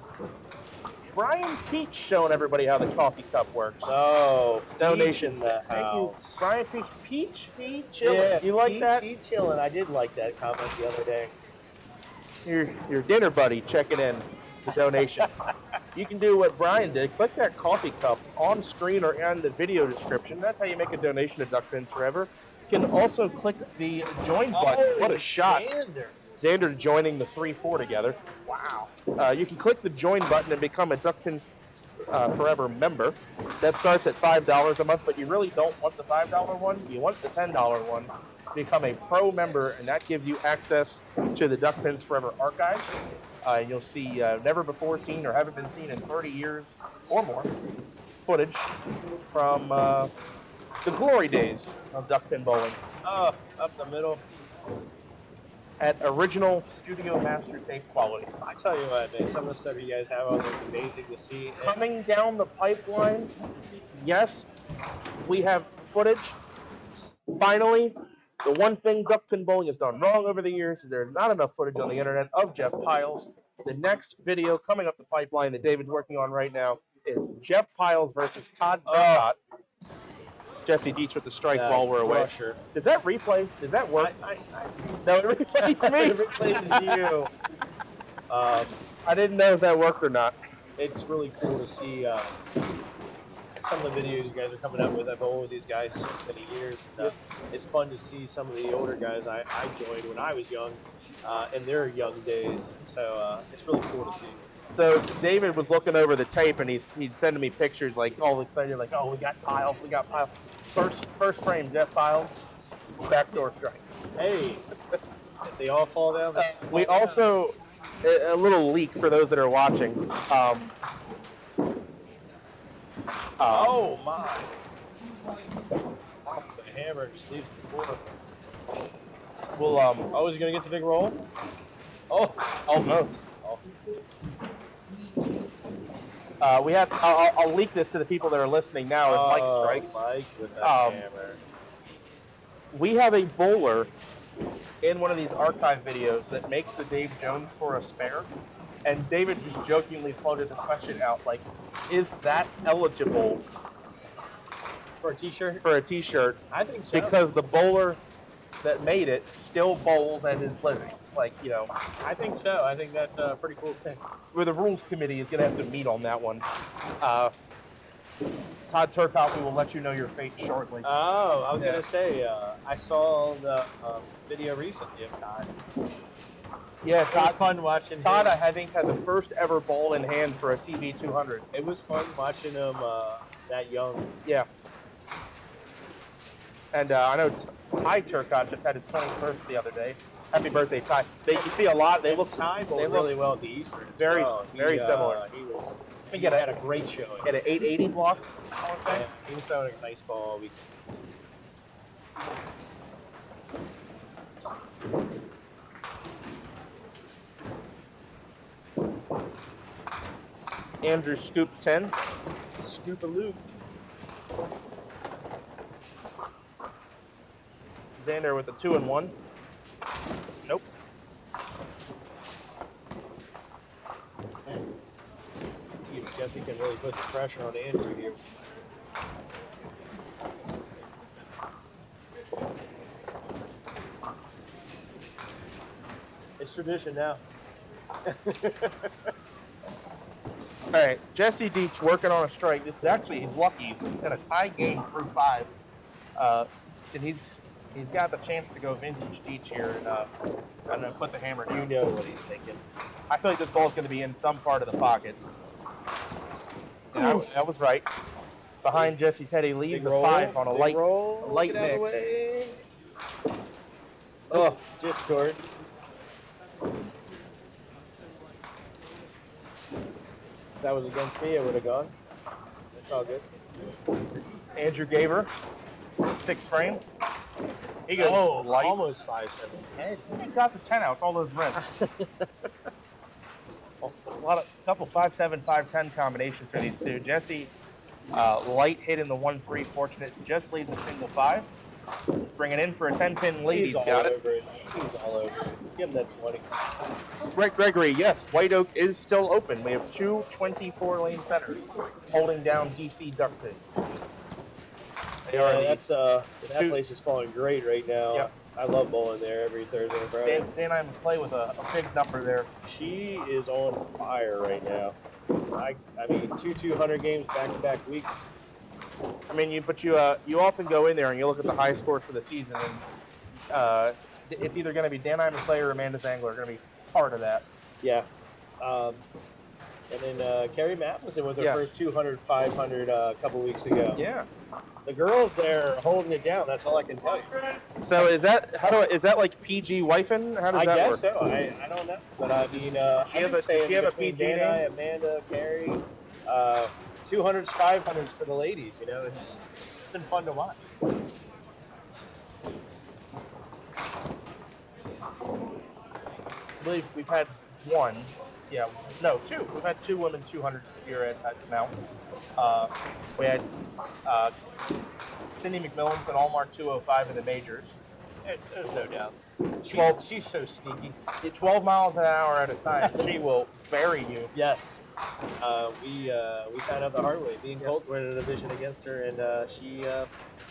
Brian Peach showing everybody how the coffee cup works. Oh, Donation. Peach in the Thank you, house. Brian Peach. Peach. Yeah, you like that? Peach chilling. I did like that comment the other day. Your dinner buddy checking in the donation. You can do what Brian did. Click that coffee cup on screen or in the video description. That's how you make a donation to Duck Pins Forever. You can also click the join button. What a shot. Xander joining the 3-4 together. Wow. You can click the join button and become a Duck Pins Forever member. That starts at $5 a month, but you really don't want the $5 one. You want the $10 one. Become a pro member, and that gives you access to the Duck Pins Forever archives. You'll see never before seen or haven't been seen in 30 years or more. footage from the glory days of duck pin bowling Oh, up the middle. at original Studio Master tape quality. I tell you what, man, some of the stuff you guys have on there is amazing to see. And Coming down the pipeline, yes, we have footage. Finally, the one thing duck pin bowling has done wrong over the years is there's not enough footage on the internet of Jeff Piles. The next video coming up the pipeline that David's working on right now is Jeff Piles versus Todd Turcotte. Jesse Deach with the strike while we're away. crusher. Does that replay? Does that work? No, it replays me. It replays you. I didn't know if that worked or not. It's really cool to see some of the videos you guys are coming up with. I've bowled with these guys so many years. And, it's fun to see some of the older guys I joined when I was young in their young days. So it's really cool to see. So David was looking over the tape and he's sending me pictures like all excited, like, oh, we got Piles. First frame, Jeff Piles, backdoor strike. Hey, if they all fall down. We also, a little leak for those that are watching. Oh my! Off the hammer, just leaves the floor. We'll Oh, is he gonna get the big roll? Oh, almost. We have. I'll leak this to the people that are listening now as Mike strikes. Mike with that hammer. We have a bowler in one of these archive videos that makes the Dave Jones for a spare, and David just jokingly floated the question out, like, is that eligible For a t-shirt? for a T-shirt? I think so. Because the bowler that made it still bowls and is living. Like, you know, I think so. I think that's a pretty cool thing. where the rules committee is going to have to meet on that one. Todd Turcotte, we will let you know your fate shortly. Oh, I was gonna say I saw the video recently of Todd. Yeah, It was Todd. fun watching Todd, him. I think, had the first ever ball in hand for a TV 200. It was fun watching him that young. Yeah. And I know Ty Turcotte just had his 21st the other day. Happy birthday, Ty. You see a lot. They look Ty bowled they look really well at the Eastern. as very well. very similar. He get a- had a great showing. He had an 880 block, I want to say. Yeah, he was throwing a nice ball all week. Andrew scoops 10. Scoop a loop. Xander with a 2-1. Nope. Let's see if Jesse can really put some pressure on Andrew here. It's tradition now. All right, Jesse Deach working on a strike. This is actually, he's lucky. He's got a tie game through 5. And he's got the chance to go vintage Deach here and put the hammer You down. know what he's thinking. I feel like this ball is going to be in some part of the pocket. And I was right. Behind Jesse's head, he leaves Big a 5 on a big light roll. light Get out of the mix. way. Oh, just short. If that was against me, I would have gone. It's all good. Andrew Gaver, 6 frame. He goes light. almost 5'7", 10. He got the 10 out. It's all those rims. A couple 5'7", 5'10" combinations for these two. Jesse, light hit in the 1-3, fortunate, just leads a single 5. Bringing in for a 10-pin lead. He's He's all got it. over it. He's all over it. Give him that 20. Greg Gregory, yes, White Oak is still open. We have 2 24-lane centers holding down DC duck pins. They are that two- place is falling great right now. Yep. I love bowling there every Thursday and Friday. Dan and I play with a big number there. She is on fire right now. I mean, 200 games back-to-back weeks. I mean, you often go in there and you look at the high scores for the season, and it's either going to be Dan Iman or Amanda Zangler are going to be part of that. Yeah. And then Carrie Mapp was in with her Yeah. first 200, 500 a couple weeks ago. Yeah. The girls there are holding it down. That's all I can tell you. So is that like PG wifing? How does I that guess work? so. I don't know. But I mean, She have a PG Dan, name? Amanda, Carrie, 200s, 500s for the ladies. You know, it's been fun to watch. I believe we've had one. Yeah, no, two. We've had two women's 200s here at the Mount. We had Cindy McMillan's an All-Mark 205 in the majors. There's no doubt. She's so sneaky. At 12 miles an hour at a time, she will bury you. Yes. We found out the hard way. Me and Colt were in a division against her, and she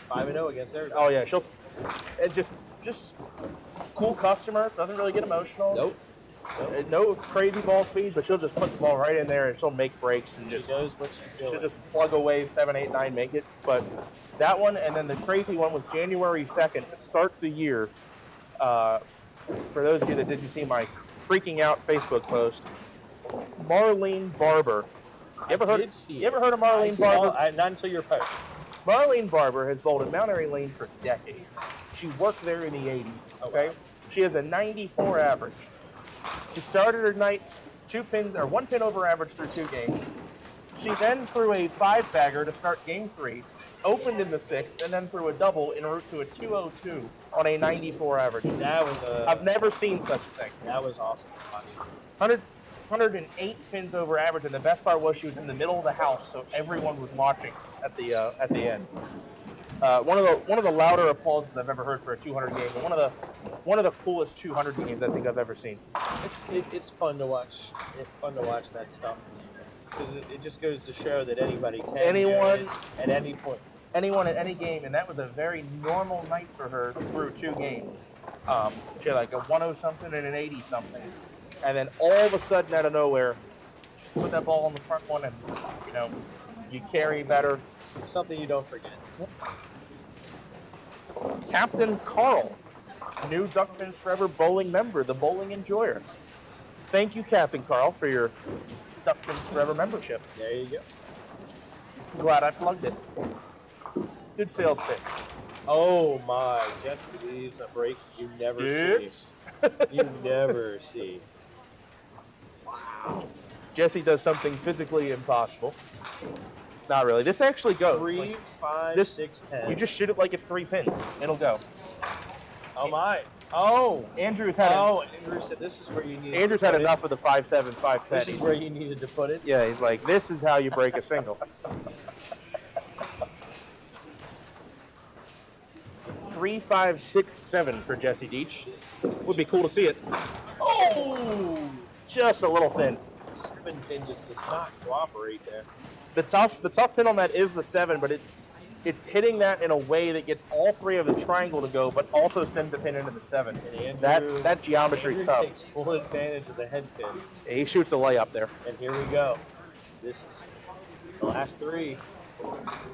5-0 against everybody. Oh yeah, she'll and just cool customer. Doesn't really get emotional. Nope. No crazy ball speed, but she'll just put the ball right in there and she'll make breaks and She just knows what she's doing. she'll just plug away 7, 8, 9, make it. But that one, and then the crazy one was January 2nd to start the year. For those of you that didn't see my freaking out Facebook post, Marlene Barber. You ever heard of Marlene Barber? Not until your post. Marlene Barber has bowled at Mount Airy Lanes for decades. She worked there in the 80s, okay? She has a 94 average. She started her night 1 pin over average through 2 games. She then threw a 5-bagger to start game 3, opened in the 6th, and then threw a double en route to a 202 on a 94 average. That was I've never seen such a thing. That was awesome. 108 pins over average, and the best part was she was in the middle of the house, so everyone was watching at the end. One of the louder applauses I've ever heard for a 200 game, and one of the coolest 200 games I think I've ever seen. It's fun to watch. It's fun to watch that stuff because it just goes to show that anybody can. Anyone at any point. Anyone at any game, and that was a very normal night for her through 2 games. She had like a 100-something and an 80-something, and then all of a sudden, out of nowhere, she put that ball on the front one, and you carry better. It's something you don't forget. Captain Carl, new Duckpins Forever bowling member, the Bowling Enjoyer. Thank you, Captain Carl, for your Duckpins Forever membership. There you go. Glad I plugged it. Good sales pitch. Oh my, Jessica leaves a break you never see. You never see. Jesse does something physically impossible. Not really. This actually goes. 3, 5, 6, 10. You just shoot it like it's 3 pins. It'll go. Oh my. Oh. Andrew said this is where you need. Andrew's had enough of the 5-7, 5-10. This is where you needed to put it. Yeah, he's like, this is how you break a single. 3, 5, 6, 7 for Jesse Deach. Would be cool to see it. Oh, just a little thin. 7 pin just does not cooperate there. The tough pin on that is the 7, but it's hitting that in a way that gets all 3 of the triangle to go, but also sends the pin into the 7. That geometry's tough. Andrew takes full advantage of the head pin. He shoots a layup there. And here we go. This is the last 3.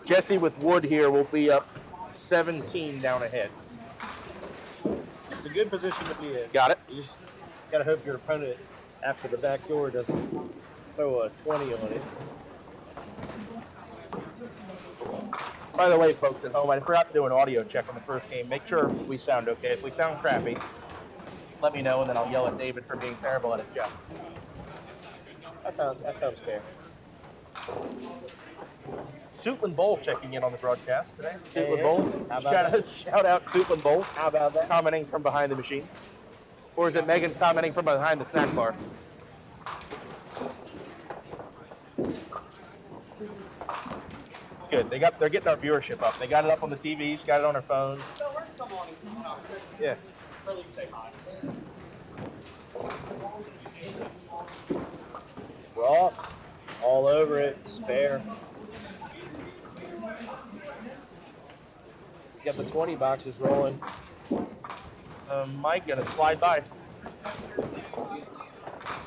Jesse with wood here will be up 17 down ahead. It's a good position to be in. Got it. You just gotta hope your opponent after the back door doesn't throw a 20 on it. By the way, folks at home, I forgot to do an audio check on the first game. Make sure we sound okay. If we sound crappy, let me know, and then I'll yell at David for being terrible at his job. That sounds fair. Suitland Bowl checking in on the broadcast today. Hey, Suitland Bowl. Shout out Suitland Bowl. How about that? Commenting from behind the machines. Or is it Megan commenting from behind the snack bar? Good. They're getting our viewership up. They got it up on the TVs, got it on their phones. Yeah. Roth, all over it, spare. He's got the 20 boxes rolling. Mike gonna slide by.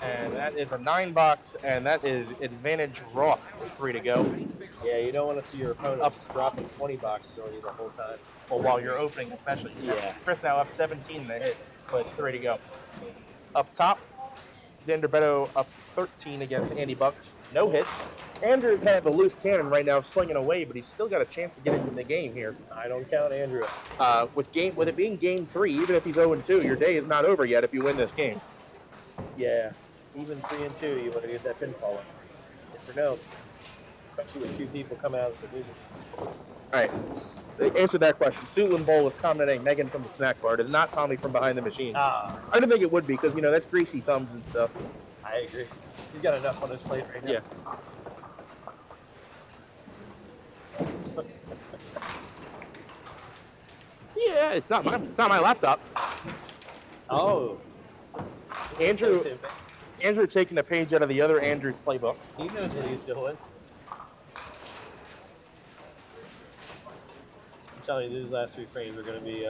And that is a 9-box, and that is advantage Roth with 3 to go. Yeah, you don't want to see your opponent just dropping 20 boxes on you the whole time. Well, while you're opening, especially. Yeah. Chris now up 17 in the hit, but 3 to go. Up top, Xander Beto up 13 against Andy Bucks. No hits. Andrew's had the loose cannon right now slinging away, but he's still got a chance to get into the game here. I don't count Andrew. With it being game 3, even if he's 0-2, your day is not over yet if you win this game. Yeah, even 3-2, you want to get that pinfall. Never know. especially with 2 people coming out of the division. All right. Answer that question. Suitland Bowl was commenting Megan from the snack bar. It is not Tommy from behind the machines. Ah, I didn't think it would be because, you know, that's greasy thumbs and stuff. I agree. He's got enough on his plate right now. Yeah. Yeah, it's not my laptop. Oh, Andrew That's him. Andrew taking a page out of the other Andrew's playbook. He knows what he's doing. I'm telling you, these last 3 frames are going to be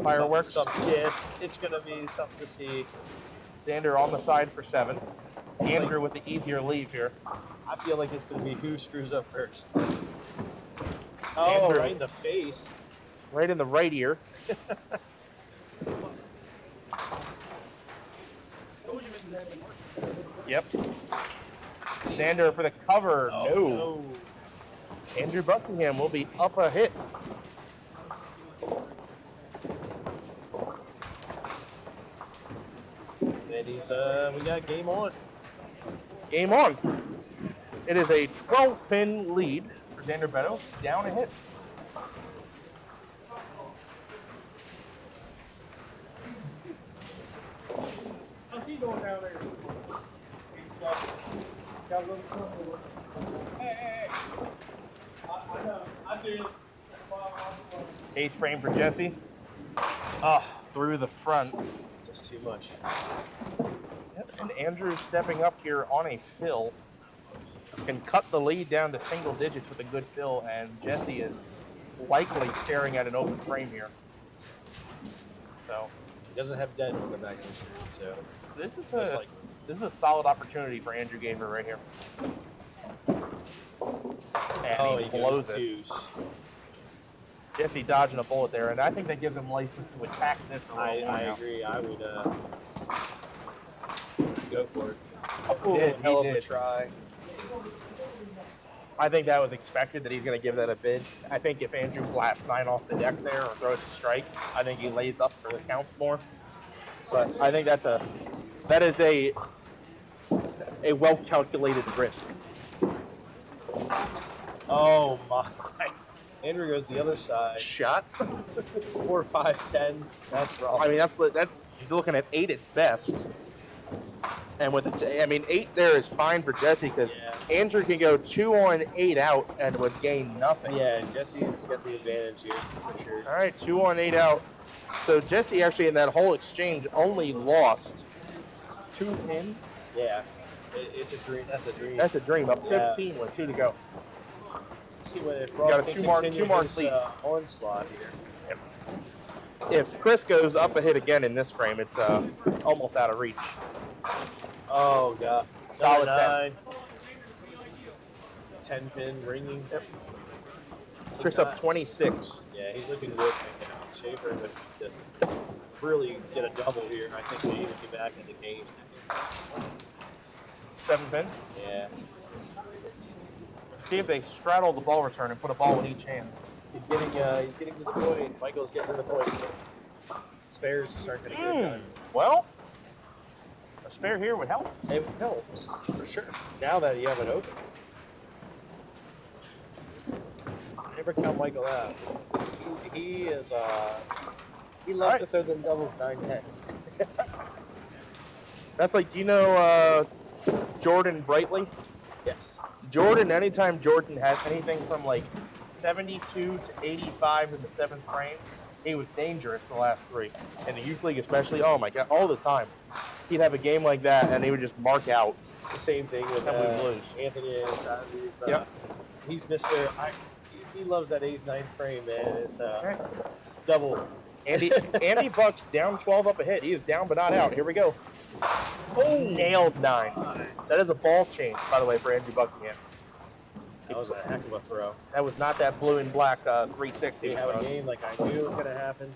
Fireworks. Yes, it's going to be something to see. Xander on the side for 7. Andrew with the easier leave here. I feel like it's going to be who screws up first. Oh, Andrew. right in the face. Right in the right ear. Yep. Xander for the cover. Oh, no. Andrew Buckingham will be up a hit. And he's, we got game on. Game on. It is a 12-pin lead for Xander Beto. Down a hit. How's he going down there? He's got a little trouble. Hey. I know. I did. Eighth frame for Jesse. Ah, through the front. Just too much. Yep, and Andrew stepping up here on a fill. Can cut the lead down to single digits with a good fill, and Jesse is likely staring at an open frame here. So He doesn't have dead on the back of the street, so this is just a like this is a solid opportunity for Andrew Gamer right here. And he blows it. deuce. Jesse dodging a bullet there, and I think that gives him license to attack this a little more I now. agree. I would go for it. He did, he Hell of a did. try. I think that was expected that he's going to give that a bid. I think if Andrew blasts 9 off the deck there or throws a strike, I think he lays up for the count more. But I think that is a well calculated risk. Oh my! Andrew goes the other side. Shot. 4, 5, 10. That's wrong. I mean that's you're looking at 8 at best. And with 8 there is fine for Jesse because Yeah. Andrew can go 2 on 8 out and would gain nothing. Yeah, Jesse's got the advantage here for sure. All right, 2 on 8 out. So Jesse actually in that whole exchange only lost 2 pins. Yeah, it's a dream. That's a dream. That's a dream. Up Yeah. 15 with 2 to go. Let's see what if Got Rob a can 2 mark continue his lead. onslaught here. If Chris goes up a hit again in this frame, it's almost out of reach. Oh god, Solid 9. 10 pin ringing. Yep. Chris up 26. Yeah, he's looking good. Schaefer would to really get a double here. I think they even get back in the game. 7 pin. Yeah, See if they straddle the ball return and put a ball in each hand. he's getting to the point. Michael's getting to the point. Spares start getting good done. Well, a spare here would help. It would help for sure. Now that you have it open, never count Michael out. He is he loves to throw them doubles 9-10. That's like, do you know Jordan Brightly? Yes. Jordan, anytime Jordan has anything from like 72 to 85 in the 7th frame, he was dangerous the last 3. In the youth league especially, oh my god, all the time. He'd have a game like that and he would just mark out. It's the same thing with And we lose. Anthony Anastasi's. Yep. He's Mr. He loves that 8th, 9th frame, man. It's double. Andy Buck's down 12 up ahead. He is down but not out. Here we go. Oh, nailed 9. That is a ball change, by the way, for Andrew Buckingham. That was a heck of a throw. That was not that blue and black 360. We have a game like I knew it was going to happen.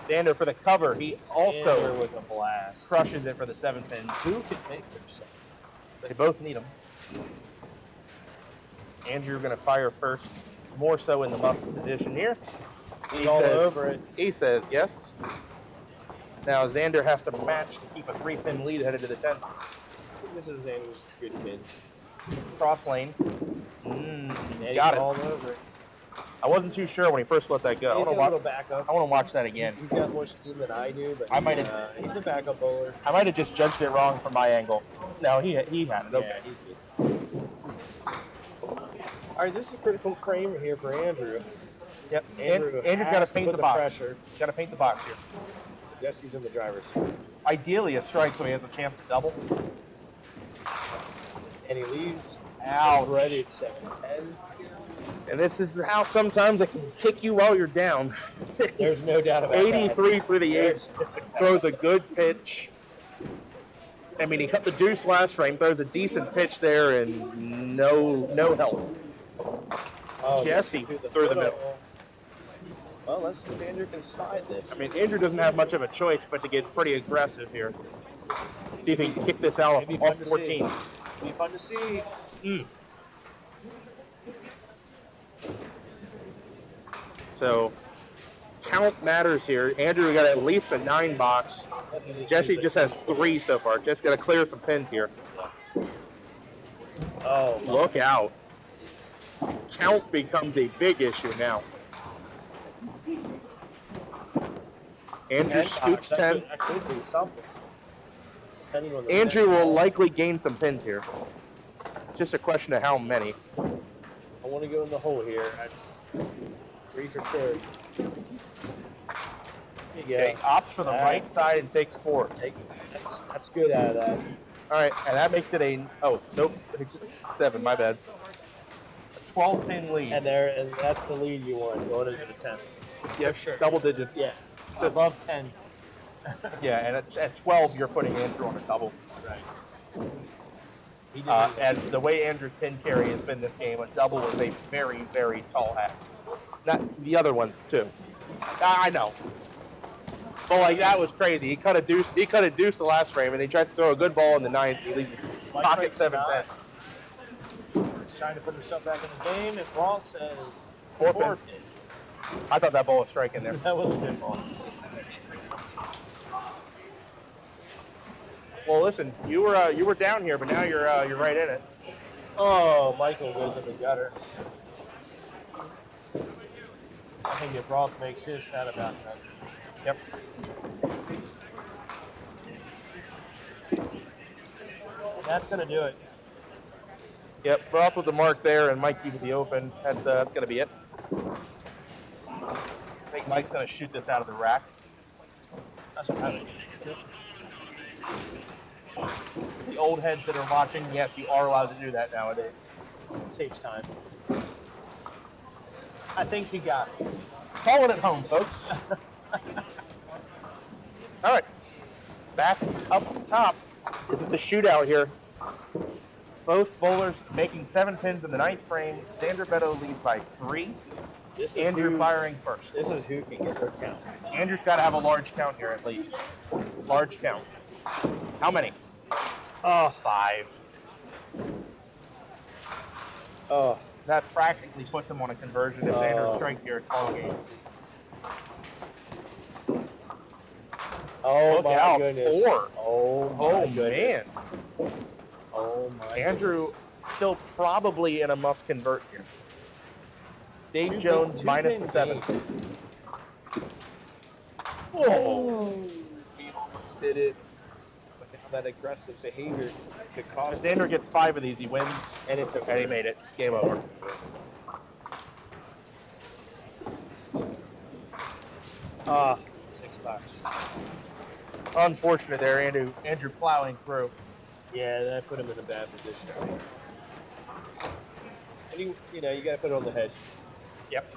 Xander for the cover. He Xander also with a blast. crushes it for the 7th pin. Who could make their 7? They both need them. Andrew going to fire first, more so in the muscle position here. He's all over it. He says yes. Now Xander has to match to keep a 3-pin lead headed to the 10th. This is Xander's good pin. Cross lane. And he Got it. called over it. I wasn't too sure when he first let that go. I He's want got a to little watch. backup. I want to watch that again. He's got more steam than I do, but I might have- he's a backup bowler. I might have just judged it wrong from my angle. No, he had it. Okay. Yeah, he's good. All right, this is a critical frame here for Andrew. Yep. Andrew Andrew's got has to to paint put the box. pressure. Got to paint the box here. Yes, he's in the driver's seat. Ideally, a strike so he has a chance to double. And he leaves Ouch. ready at 7-10. And this is how sometimes it can kick you while you're down. There's no doubt about that. 83 for the ace. Throws a good pitch. I mean, he cut the deuce last frame, throws a decent pitch there, and no help. Oh, Jesse through the middle. Well, let's see if Andrew can slide this. I mean, Andrew doesn't have much of a choice but to get pretty aggressive here. See if he can kick this out It'd be off fun to 14. see. It'd be fun to see. So, count matters here. Andrew got at least a 9 box. Jesse just has 3 so far. Just got to clear some pins here. Oh, Look out. Count becomes a big issue now. Andrew 10 scoops box. 10. That could be something. Depending on the Andrew net. will likely gain some pins here. Just a question of how many. I want to go in the hole here. 3 for 30. There you go. Okay, opts for the right side and takes 4. That's good out of that. All right, and that makes it a, oh, nope, it's 7, my bad. A 12-pin lead. And that's the lead you want going into the 10th. Yeah, sure. double digits. Yeah. So above 10. Yeah, and at 12, you're putting Andrew on a double. Right. And the way Andrew's pin carry has been this game, a double is a very, very tall ask. Not the other ones too. I know. But like that was crazy. He cut a deuce the last frame, and he tries to throw a good ball in the 9th. He leaves pocket 7-10. He's trying to put himself back in the game, and Brawl says 4 pin. I thought that ball was striking there. That was a good ball. Well, listen, you were down here, but now you're right in it. Oh, Michael goes in the gutter. I think if Roth makes his, that about nothing. Yep. That's going to do it. Yep. Broth with the mark there, and Mike keeping the open. That's going to be it. I think Mike's going to shoot this out of the rack. That's what I would do. The old heads that are watching, yes, you are allowed to do that nowadays. It saves time. I think he got it. Calling it home, folks. All right. Back up top. This is the shootout here. Both bowlers making 7 pins in the 9th frame. Xander Beto leads by 3. This is Andrew firing first. This is who can get her count. Andrew's got to have a large count here at least. Large count. How many? Oh, 5. oh, That practically puts him on a conversion if Xander strikes here at call game. oh Look my out, goodness. 4. Oh my Oh, goodness. man. Oh my Andrew still probably in a must convert here. Dave Two Jones pin- minus two the pin 7. game. Oh. He almost did it. Look at that aggressive behavior could cost If Xander gets 5 of these, he wins. And it's okay. And he made it. Game over. Ah, $6. Unfortunate there, Andrew plowing through. Yeah, that put him in a bad position. And you got to put it on the head. Yep.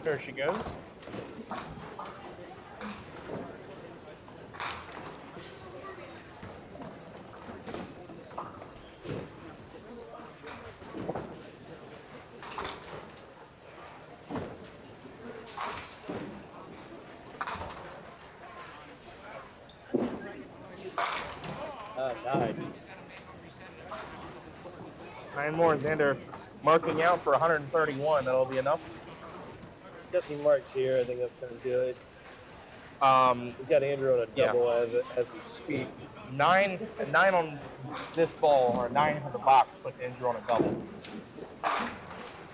There she goes. Died. 9 more, and Xander marking out for 131. That'll be enough. Guess he marks here. I think that's kind of good. He's got Andrew on a Yeah. double as we speak. 9 on this ball, or 9 for the box, puts Andrew on a double.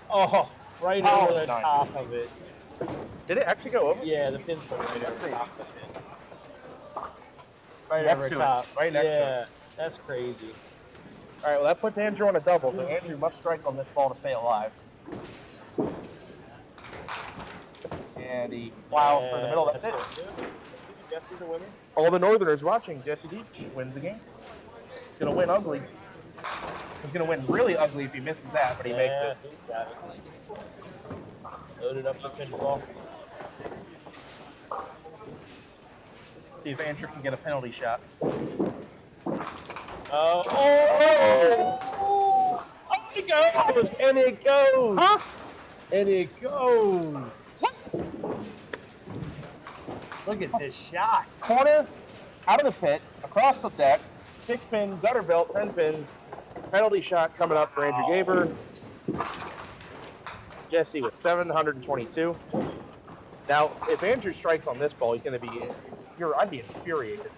Oh, right Oh, over the nice. top of it. Did it actually go over? Yeah, the pin's going right over the top of it. Right Next over to it. top. Right next to Yeah, that's crazy. All right, well, that puts Andrew on a double, so Andrew must strike on this ball to stay alive. And he plows for the middle. That's it. Jesse's a winner. All the Northerners watching. Jesse Deach wins the game. He's going to win ugly. He's going to win really ugly if he misses that, but he makes it. He's got it. Loaded up the pinball. See if Andrew can get a penalty shot. Oh, it goes! And it goes! Huh? And it goes! What? Look at this shot. Corner, out of the pit, across the deck, 6-pin, gutter belt, 10-pin, penalty shot coming up for Andrew Gaber. Jesse with 722. Now, if Andrew strikes on this ball, he's going to be, I'd be infuriated.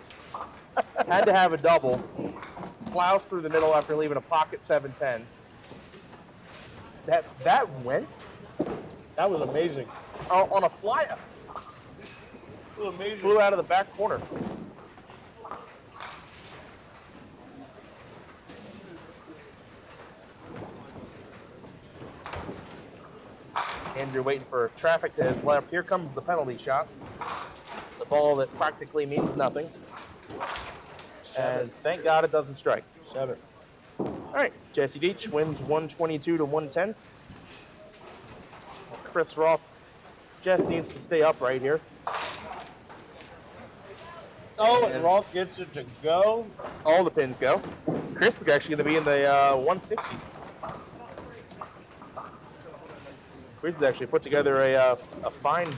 Had to have a double. Plows through the middle after leaving a pocket 7-10. That went? That was amazing. On a flyer. Amazing. Flew out of the back corner. Andrew waiting for traffic to his left. Here comes the penalty shot. The ball that practically means nothing. And thank God it doesn't strike. 7. All right, Jesse Deach wins 122 to 110. Chris Roth just needs to stay upright here. Oh, and Roth gets it to go. All the pins go. Chris is actually going to be in the 160s. Chris has actually put together a fine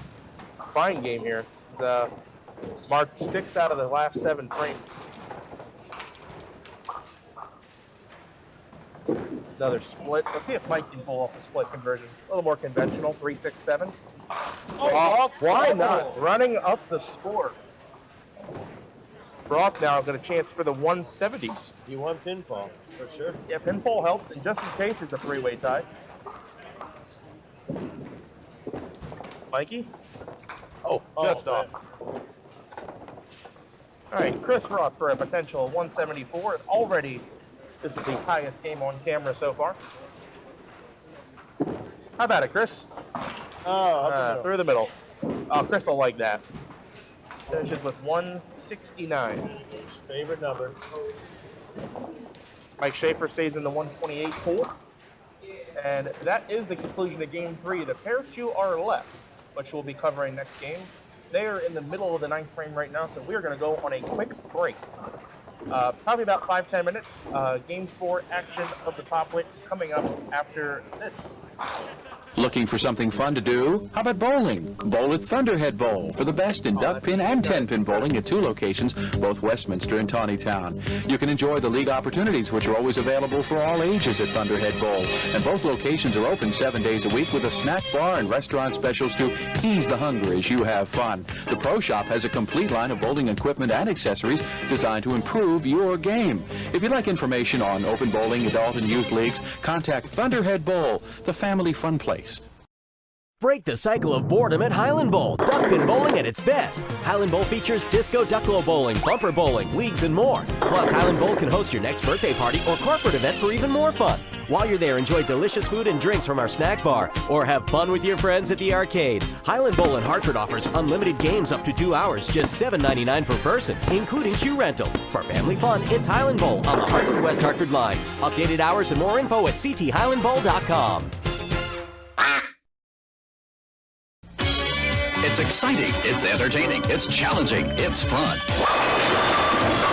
game here. He's marked 6 out of the last 7 frames. Another split. Let's see if Mike can pull off a split conversion. A little more conventional, 3-6-7. Oh, Why not? Running up the score. Roth now got a chance for the 170s. You won pinfall, for sure. Yeah, pinfall helps, and just in case it's a 3-way tie. Mikey? Oh, just off. All right, Chris Roth for a potential 174. Already, this is the highest game on camera so far. How about it, Chris? Through the middle. Oh, Chris will like that. Finishes with 169. His favorite number. Mike Schaefer stays in the 128 pool. And that is the conclusion of Game 3. The pair to our left, which we'll be covering next game, they are in the middle of the 9th frame right now, so we are going to go on a quick break. Probably about 5-10 minutes. Game 4 action of the Pop Wit coming up after this. Looking for something fun to do? How about bowling? Bowl at Thunderhead Bowl for the best in duck pin and 10-pin bowling at 2 locations, both Westminster and Tawnytown. You can enjoy the league opportunities, which are always available for all ages at Thunderhead Bowl. And both locations are open 7 days a week with a snack bar and restaurant specials to ease the hunger as you have fun. The Pro Shop has a complete line of bowling equipment and accessories designed to improve your game. If you'd like information on open bowling, adult and youth leagues, contact Thunderhead Bowl, the family fun place. Break the cycle of boredom at Highland Bowl. Duckpin bowling at its best. Highland Bowl features disco ducklo bowling, bumper bowling, leagues, and more. Plus, Highland Bowl can host your next birthday party or corporate event for even more fun. While you're there, enjoy delicious food and drinks from our snack bar, or have fun with your friends at the arcade. Highland Bowl in Hartford offers unlimited games up to 2 hours, just $7.99 per person, including shoe rental. For family fun, it's Highland Bowl on the Hartford West Hartford line. Updated hours and more info at cthighlandbowl.com. It's It's exciting, it's entertaining, it's challenging, it's fun.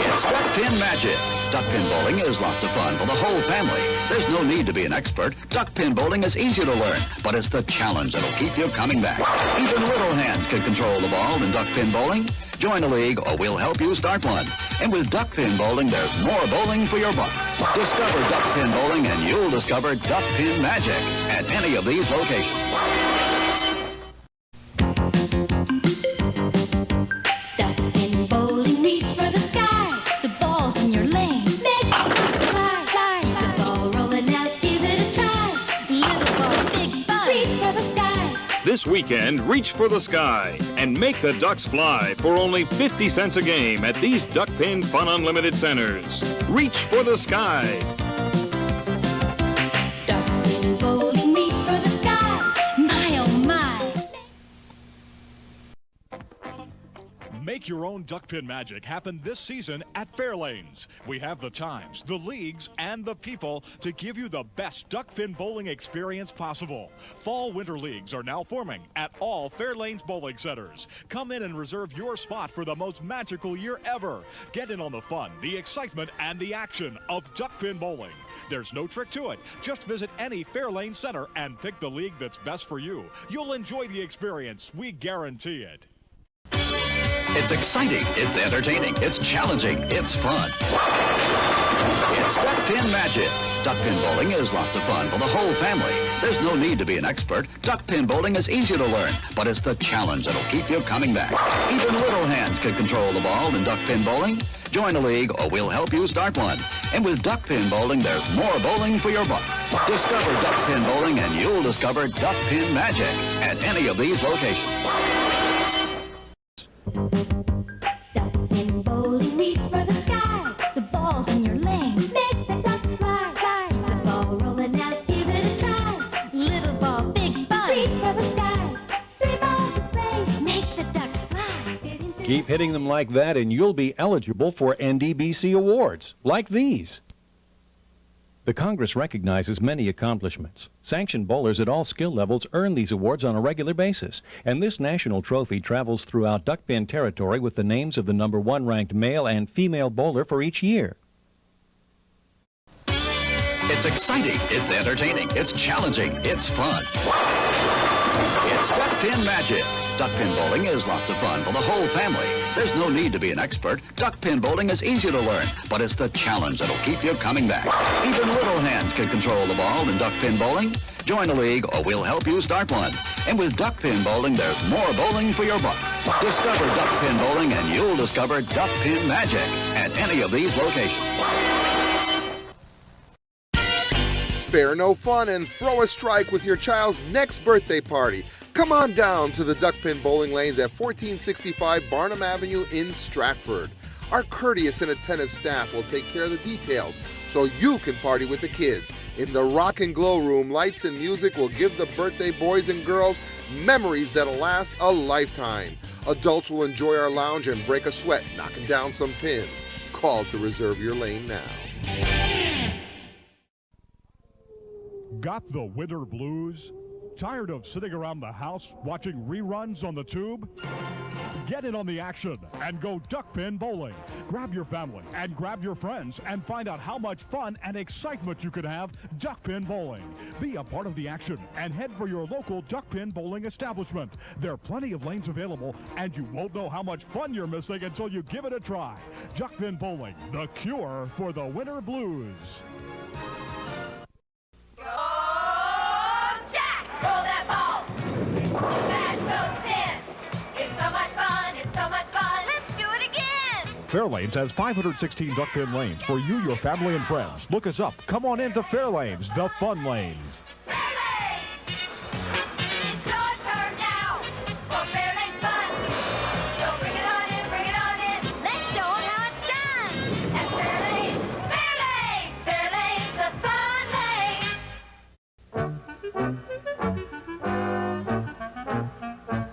It's Duck Pin Magic. Duck pin bowling is lots of fun for the whole family. There's no need to be an expert. Duck pin bowling is easy to learn, but it's the challenge that'll keep you coming back. Even little hands can control the ball in duck pin bowling. Join a league or we'll help you start one. And with duck pin bowling, there's more bowling for your buck. Discover duck pin bowling and you'll discover duck pin magic at any of these locations. Duck pin bowling, reach for the sky. The ball's in your lane. Make it fly, fly. Keep the ball rolling out, give it a try. Little ball, big ball, reach for the sky. This weekend, reach for the sky and make the ducks fly for only 50 cents a game at these Duck Pin Fun Unlimited centers. Reach for the sky. Duck pin bowling, reach for the sky. My oh my. Make your own duck pin magic happen this season at Fairlanes. We have the times, the leagues, and the people to give you the best duck pin bowling experience possible. Fall-winter leagues are now forming at all Fairlanes bowling centers. Come in and reserve your spot for the most magical year ever. Get in on the fun, the excitement, and the action of duck pin bowling. There's no trick to it. Just visit any Fairlane center and pick the league that's best for you. You'll enjoy the experience. We guarantee it. It's exciting, it's entertaining, it's challenging, it's fun. It's Duck Pin Magic. Duck pin bowling is lots of fun for the whole family. There's no need to be an expert. Duck pin bowling is easy to learn, but it's the challenge that'll keep you coming back. Even little hands can control the ball in duck pin bowling. Join a league or we'll help you start one. And with duck pin bowling, there's more bowling for your buck. Discover duck pin bowling and you'll discover duck pin magic at any of these locations. Duck pin bowling, reach for the sky. The ball's in your lane. Make the ducks fly, fly. Keep the ball rolling out, give it a try. Little ball, big ball, reach for the sky. 3 balls to play, make the ducks fly. Keep hitting them like that and you'll be eligible for NDBC awards, like these. The Congress recognizes many accomplishments. Sanctioned bowlers at all skill levels earn these awards on a regular basis, and this national trophy travels throughout duckpin territory with the names of the #1 ranked male and female bowler for each year. It's exciting, it's entertaining, it's challenging, it's fun. It's Duck Pin Magic. Duck pin bowling is lots of fun for the whole family. There's no need to be an expert. Duck pin bowling is easy to learn, but it's the challenge that'll keep you coming back. Even little hands can control the ball in duck pin bowling. Join a league or we'll help you start one. And with duck pin bowling, there's more bowling for your buck. Discover duck pin bowling and you'll discover duck pin magic at any of these locations. Spare no fun and throw a strike with your child's next birthday party. Come on down to the Duck Pin Bowling Lanes at 1465 Barnum Avenue in Stratford. Our courteous and attentive staff will take care of the details so you can party with the kids. In the Rock and Glow Room, lights and music will give the birthday boys and girls memories that'll last a lifetime. Adults will enjoy our lounge and break a sweat knocking down some pins. Call to reserve your lane now. Got the winter blues? Tired of sitting around the house watching reruns on the tube? Get in on the action and go duck pin bowling. Grab your family and grab your friends and find out how much fun and excitement you could have duck pin bowling. Be a part of the action and head for your local duck pin bowling establishment. There are plenty of lanes available and you won't know how much fun you're missing until you give it a try. Duck pin bowling, the cure for the winter blues. Roll that ball. Smash those pins. It's so much fun. It's so much fun. Let's do it again. Fairlanes has 516 duck pin lanes for you, your family, and friends. Look us up. Come on into Fairlanes, the fun lanes. Fairlanes! It's your turn now for Fairlanes fun. So bring it on in, bring it on in. Let's show them how it's done. At Fairlanes, Fairlanes, Fairlanes, the fun lane.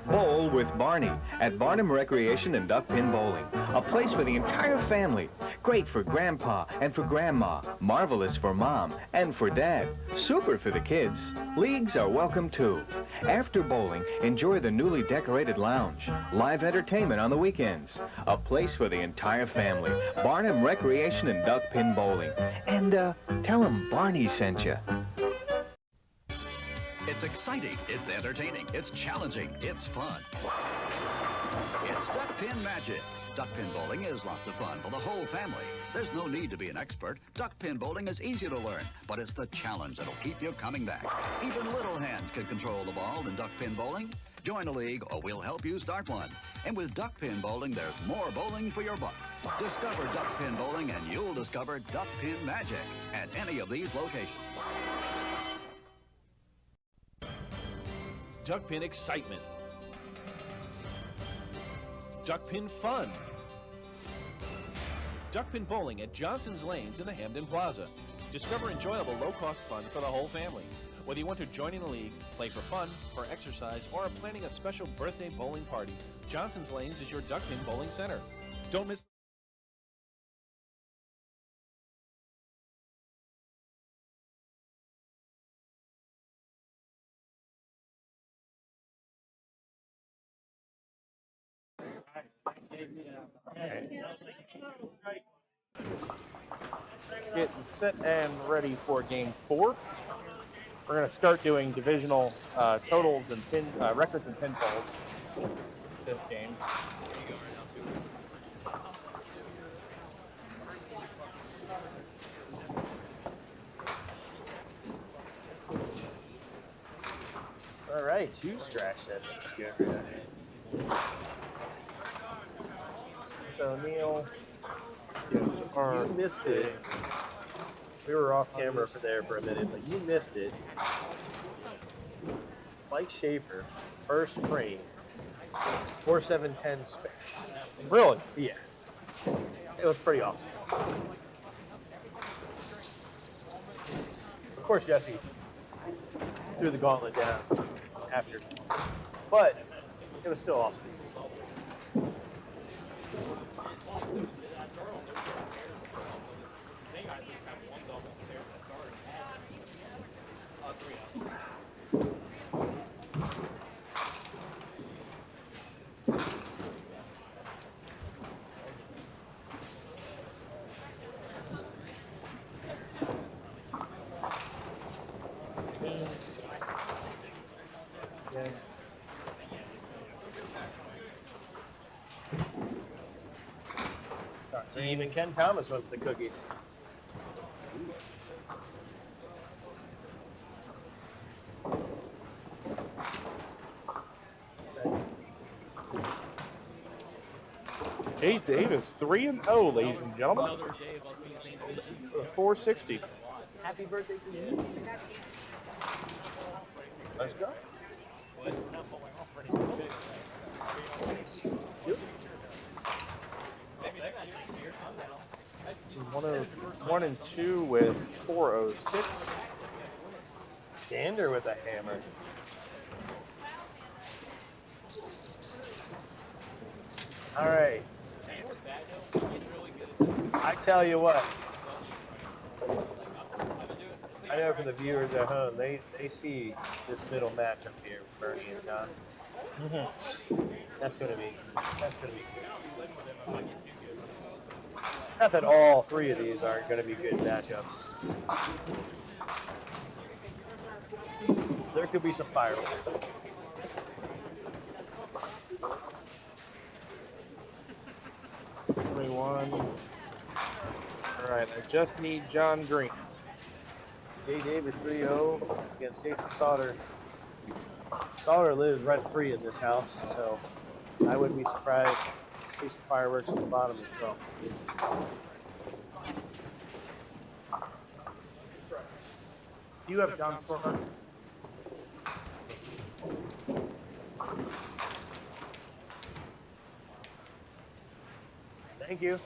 Bowl with Barney at Barnum Recreation and Duck Pin Bowling, a place for the entire family. Great for Grandpa and for Grandma. Marvelous for Mom and for Dad. Super for the kids. Leagues are welcome too. After bowling, enjoy the newly decorated lounge. Live entertainment on the weekends. A place for the entire family. Barnum Recreation and Duck Pin Bowling. And tell them Barney sent you. It's exciting, it's entertaining, it's challenging, it's fun. It's Duck Pin Magic. Duck pin bowling is lots of fun for the whole family. There's no need to be an expert. Duck pin bowling is easy to learn, but it's the challenge that'll keep you coming back. Even little hands can control the ball in duck pin bowling. Join a league or we'll help you start one. And with duck pin bowling, there's more bowling for your buck. Discover duck pin bowling and you'll discover duck pin magic at any of these locations. Duck pin excitement. Duck pin fun. Duck pin bowling at Johnson's Lanes in the Hamden Plaza. Discover enjoyable low-cost fun for the whole family. Whether you want to join in a league, play for fun, for exercise, or are planning a special birthday bowling party, Johnson's Lanes is your duck pin bowling center. Don't miss. Getting set and ready for game 4. We're going to start doing divisional totals and pin records and pinfalls this game. All right, 2 scratch sets. Let's get rid of it. So Neil, you missed it. We were off camera for a minute, but you missed it. Mike Schaefer, first frame, 4-7-10 spare. Really? Yeah. It was pretty awesome. Of course, Jesse threw the gauntlet down after, but it was still awesome. So even Ken Thomas wants the cookies. Jay Davis, 3-0, ladies and gentlemen. 460. Happy birthday to you. Let's go. One and 2 with 406. Sander with a hammer. All right. I tell you what. I know for the viewers at home, they see this middle match up here with Bernie and John. That's gonna be good. Not that all 3 of these aren't going to be good matchups. There could be some fireworks. All right, I just need John Green. Jay Davis 3-0 against Jason Sauter. Sauter lives rent-free in this house, so I wouldn't be surprised to see some fireworks on the bottom as well. Do you have John's scorecard? Thank you.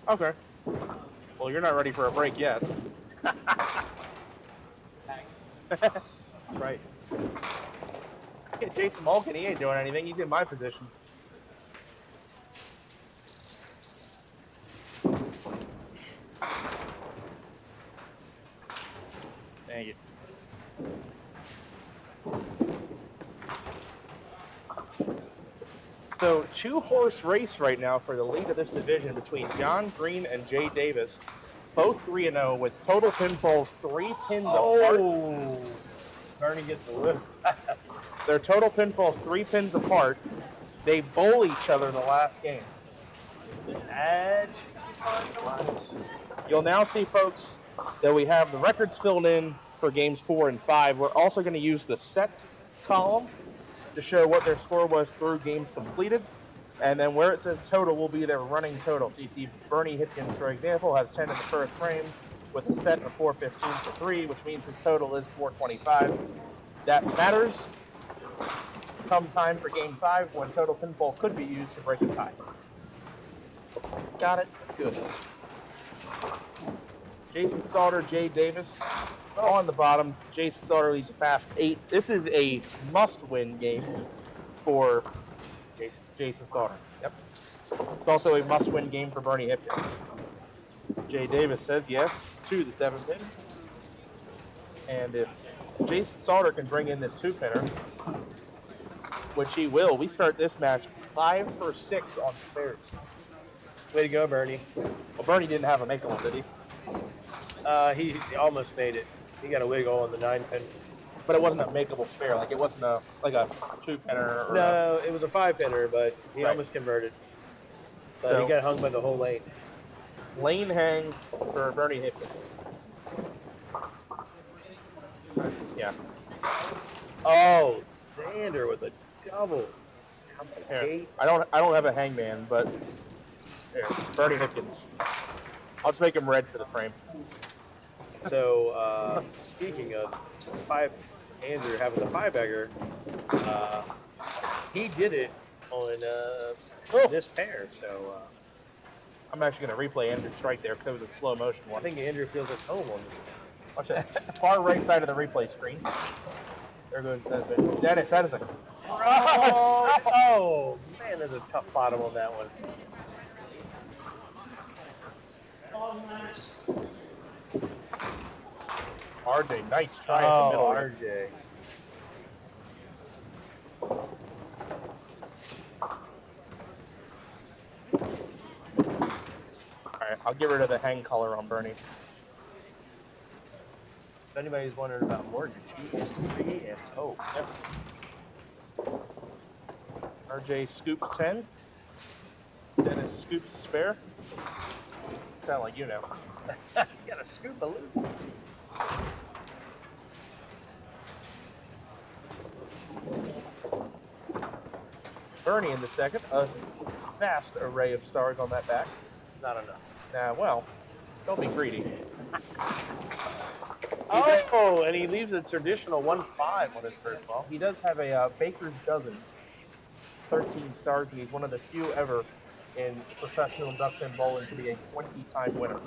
Okay. Well, you're not ready for a break yet. That's right. Yeah, Jason Malkin, he ain't doing anything. He's in my position. Dang it. So, 2-horse race right now for the lead of this division between John Green and Jay Davis. Both 3-0 with total pinfalls 3 pins apart. Bernie gets a whip. Their total pinfalls 3 pins apart. They bowl each other in the last game. And You'll now see, folks, that we have the records filled in for games 4 and 5. We're also going to use the set column to show what their score was through games completed. And then where it says total will be their running total. So you see Bernie Hipkins, for example, has 10 in the first frame with a set of 415 for 3, which means his total is 425. That matters come time for game 5 when total pinfall could be used to break a tie. Got it? Good. Jason Sauter, Jay Davis on the bottom. Jason Sauter leads a fast 8. This is a must-win game for Jason Sauter. Yep. It's also a must-win game for Bernie Hipkins. Jay Davis says yes to the 7-pin. And if Jason Sauter can bring in this 2-pinner, which he will, we start this match 5 for 6 on spares. Way to go, Bernie. Well, Bernie didn't have a make one, did he? He almost made it. He got a wiggle on the 9-pin. But it wasn't a makeable spare. Like, it wasn't a 2-pinner. No, it was a 5-pinner, but he Right. almost converted. But So- he got hung by the whole lane. Lane hang for Bernie Hipkins. Yeah. Oh, Sander with a double. Here. I don't have a hangman, but here, Bernie Hipkins. I'll just make him red for the frame. So, speaking of Andrew having the 5-bagger, he did it on this pair. So, I'm actually going to replay Andrew's strike there because it was a slow motion I one. think Andrew feels at home on this. Watch that. Far right side of the replay screen. There goes Dennis. That is a Oh, man, there's a tough bottom on that one. RJ. Nice try in the middle. RJ. All right, I'll get rid of the hang color on Bernie. If anybody's wondering about mortgage, he is 3-0. Yep. RJ scoops 10. Dennis scoops a spare. Sound like you know. You got a scoop a little. Bernie in the second. A vast array of stars on that back. Not enough. Well, don't be greedy. Oh, and he leaves a traditional 1-5 on his first ball. He does have a baker's dozen. 13 stars, and he's one of the few ever in professional duck pin bowling to be a 20-time winner.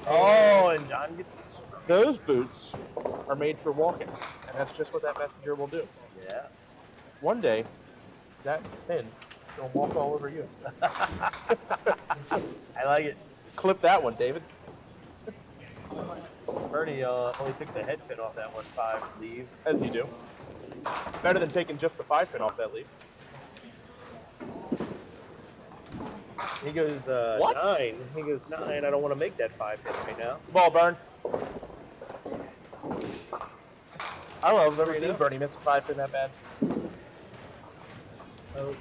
Oh, and John gets this. Those boots are made for walking, and that's just what that messenger will do. Yeah. One day, that pin will walk all over you. I like it. Clip that one, David. Bernie only took the head pin off that 1-5 leave. As you do. Better than taking just the 5-pin off that lead. He goes What? 9. He goes 9. I don't want to make that 5-pin right now. Ball burn. I don't know if I've ever seen Bernie miss a 5-pin that bad. 0-3.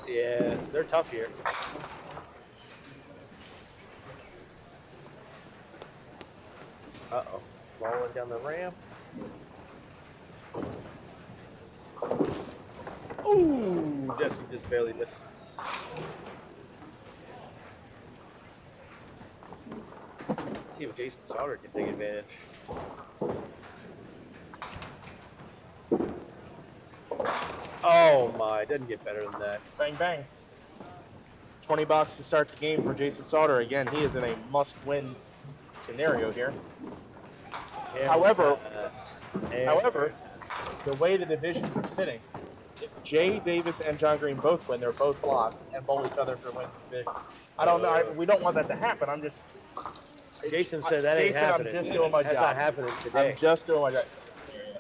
Yeah, they're tough here. Uh-oh. Rolling down the ramp. Ooh, Jesse just barely misses. Let's see if Jason Sauter can take advantage. Oh my, doesn't get better than that. Bang, bang. $20 to start the game for Jason Sauter. Again, he is in a must-win scenario here. However, the way the divisions are sitting, if Jay Davis and John Green both win, they're both blocks and bowl each other for win division. I don't know. We don't want that to happen. I'm just. Jason said that ain't happening. I'm just doing my That's job. not happening today. I'm just doing my job.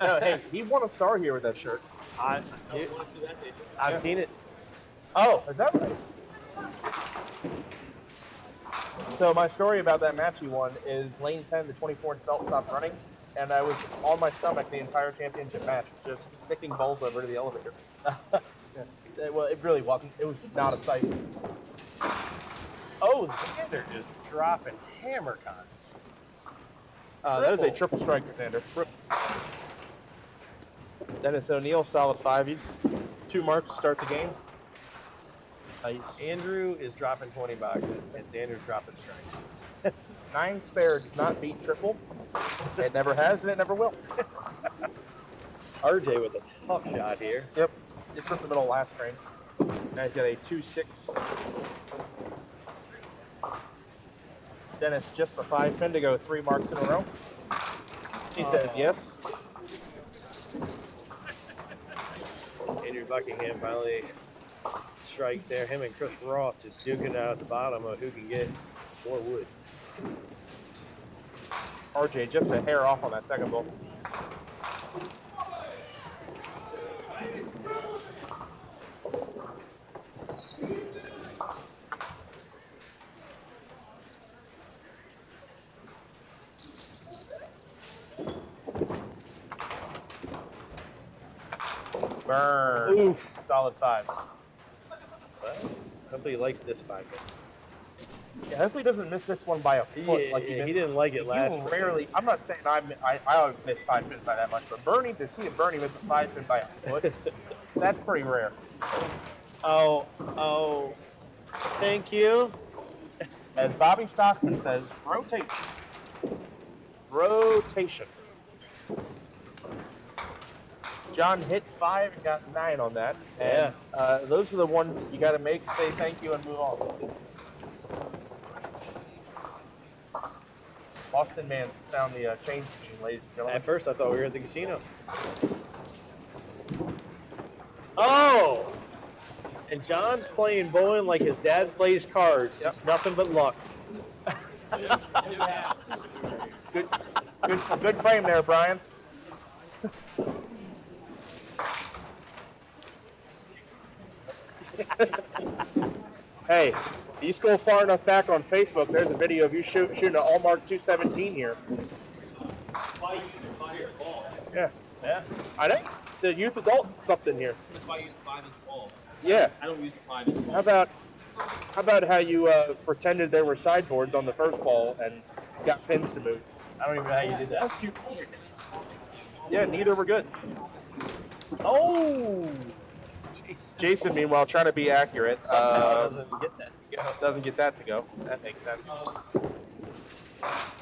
No, hey, he won a star here with that shirt. I've seen it. Oh, is that right? So my story about that match he won is lane 10, the 24-inch belt stopped running, and I was on my stomach the entire championship match, just sticking bowls over to the elevator. Well, it really wasn't. It was not a sight. Oh, Xander just dropping hammer cons. That was a triple strike for Xander. Dennis O'Neill, solid 5. He's 2 marks to start the game. Nice. Andrew is dropping 20 boxes, and Xander's dropping strikes. 9 spare does not beat triple. It never has, and it never will. RJ with a tough shot here. Yep. Just from the middle last frame. Now he's got a 2-6. Dennis just the 5 pin to go 3 marks in a row. He says yes. Andrew Buckingham finally strikes there. Him and Chris Ross just duking out at the bottom of who can get more wood. RJ just a hair off on that second ball. Burn. Oof. Solid 5. Well, hopefully he likes this 5 pin. Yeah, hopefully he doesn't miss this one by a foot. Yeah, like he didn't like it last year. Rarely. I'm not saying I always miss 5 pins by that much, but to see a Bernie miss a 5 pin by a foot, that's pretty rare. Oh, thank you. As Bobby Stockman says, rotation. Rotation. John hit 5 and got 9 on that. And, those are the ones that you got to make, say thank you, and move on. Boston man sits down the change machine, ladies and gentlemen. At first, I thought we were at the casino. Oh! And John's playing bowling like his dad plays cards. Yep. Just nothing but luck. Good frame there, Brian. Hey, if you scroll far enough back on Facebook, there's a video of you shooting an Allmark 217 here. Yeah. I know. It's a youth adult something here. That's why I use a 5-inch ball. Yeah. I don't use a 5-inch ball. How about how you pretended there were sideboards on the first ball and got pins to move? I don't even know how you did that. Yeah, neither were good. Oh! Jason, meanwhile, trying to be accurate. Doesn't get that to go. Doesn't get that to go. That makes sense.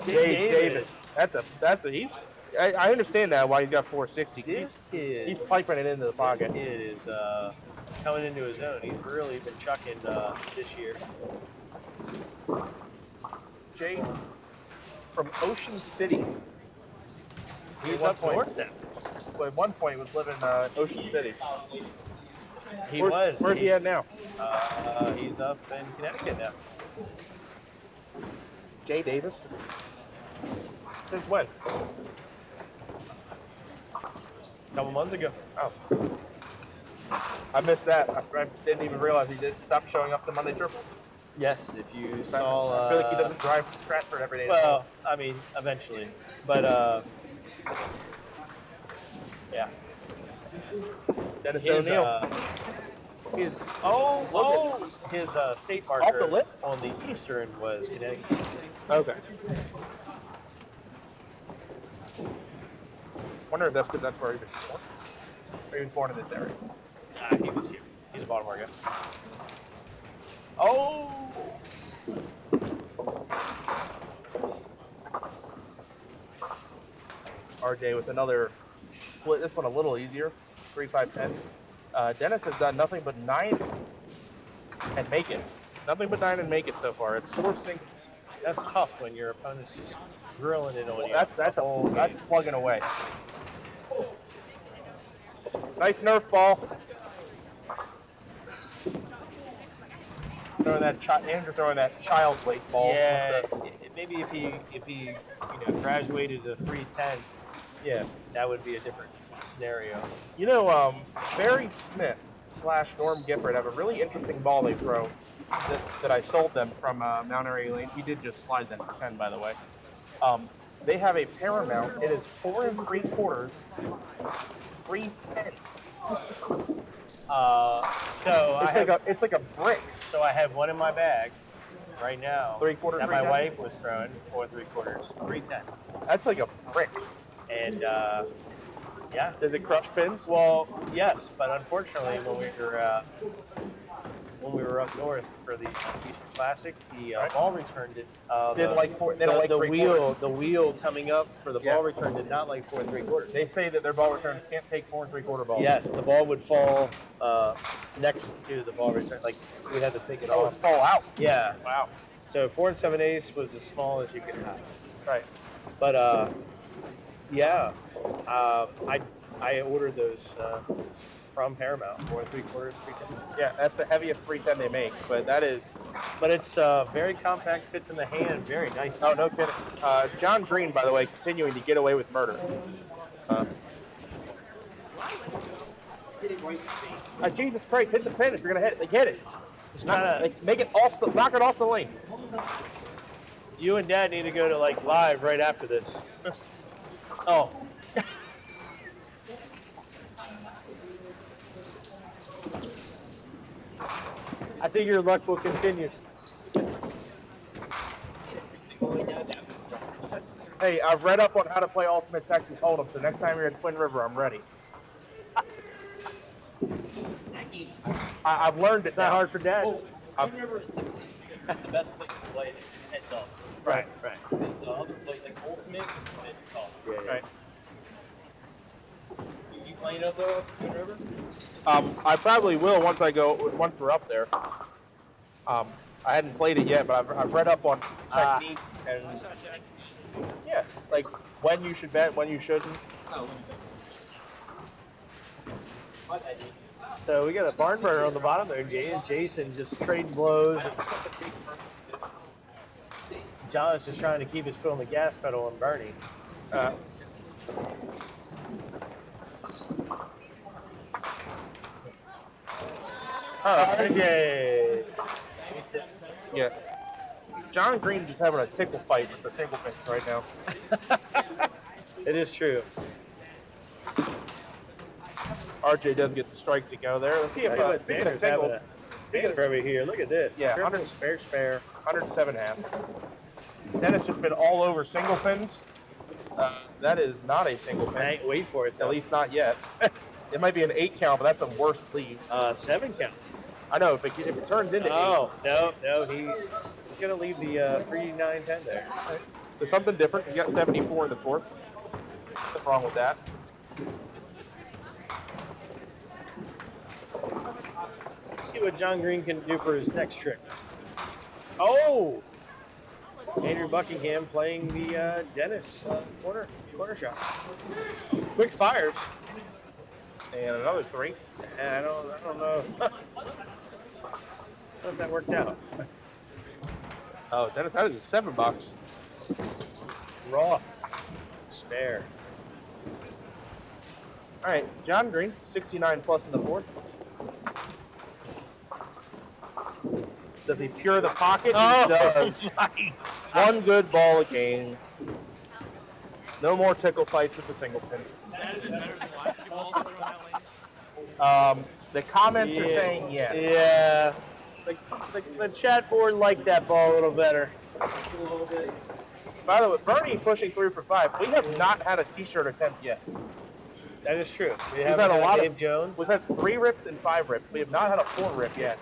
Jay Davis. I understand now why he's got 460. He's piping it into the pocket. This kid is coming into his own. He's really been chucking this year. Jay from Ocean City. He's up north now. Well, at one point, he was living in Ocean City. Where's he at now? He's up in Connecticut now. Jay Davis? Since when? A couple months ago. Oh. I missed that. I didn't even realize he did stop showing up to Monday triples. Yes, if you saw... I feel like he doesn't drive from Stratford every day. Well, I mean, eventually. But, yeah. Dennis O'Neill. His state marker Off the lip? on the eastern was Connecticut. Okay. Wonder if that's because that's where he was born. Or he was born in this area. He was here. He's a Baltimore guy. Oh! RJ with another split. This one a little easier. 3-5-10. Dennis has done nothing but 9 and make it. Nothing but 9 and make it so far. It's 4 singles. That's tough when your opponent's just grilling it on you. That's plugging away. Nice Nerf ball. Throwing that Andrew throwing that child weight ball. Yeah, maybe if he graduated to 310, yeah, that would be a different scenario. You know, Barry Smith / Norm Gifford have a really interesting ball they throw that I sold them from Mount Airy Lane. He did just slide them for 10, by the way. They have a Paramount. It is 4 3/4, 310. It's like a brick. So I have one in my bag right now. 3/4. That my wife was throwing 4 3/4, 310. That's like a brick. And yeah. Does it crush pins? Well, yes, but unfortunately, when we were up north for the Eastern Classic, the ball return did. The wheel coming up for the ball return did not like 4 3/4. They say that their ball return can't take 4 3/4 balls. Yes, the ball would fall next to the ball return. Like we had to take it off. It would fall out. Yeah. Wow. So 4 7/8 was as small as you could have. Right. But yeah, I ordered those from Paramount, 4 3/4, 310. Yeah, that's the heaviest 310 they make, but it's very compact, fits in the hand very nicely. Oh, no kidding. John Green, by the way, continuing to get away with murder. Jesus Christ, hit the pin if you're gonna hit it. Like, hit it. It's not make it knock it off the lane. You and Dad need to go to live right after this. Oh. I think your luck will continue. Hey, I've read up on how to play Ultimate Texas Hold'em, so next time you're in Twin River, I'm ready. I've learned it's not hard for Dad. Twin River is the best place to play it heads up. Right. Because other places like Ultimate, it's tough. Yeah. Right. You playing up there, Twin River? I probably will once we're up there. I hadn't played it yet, but I've read up on technique and yeah, like when you should bet, when you shouldn't. So we got a barn burner on the bottom there, Jason just trading blows. John is just trying to keep his foot on the gas pedal and Bernie. Okay. Yeah. John Green just having a tickle fight with the single pitch right now. It is true. RJ does get the strike to go there. Let's see if Sanders having a over here. Look at this. Yeah, 100 spare, 107.5. Dennis just been all over single pins. That is not a single pin. I ain't wait for it, though. At least not yet. It might be an 8 count, but that's a worse lead. 7 count. I know, if it turns into 8. Oh, no, he's going to leave the 3 9 10 there. There's something different. You got 74 in the 4th. What's wrong with that? Let's see what John Green can do for his next trick. Oh! Andrew Buckingham playing the Dennis corner shot. Quick fires. And another 3. And I don't know. I don't know if that worked out. Oh, Dennis, that is a $7. Raw. Spare. All right, John Green, 69 plus in the 4th. Does he pure the pocket? Oh, he does. One good ball a game. No more tickle fights with the single pin. The comments are saying yes. Yeah. The chat board liked that ball a little better. By the way, Bernie pushing 3 for 5. We have not had a t-shirt attempt yet. That is true. We've had a lot Dave Jones. We've had 3 rips and 5 rips. We have not had a 4 rip yet.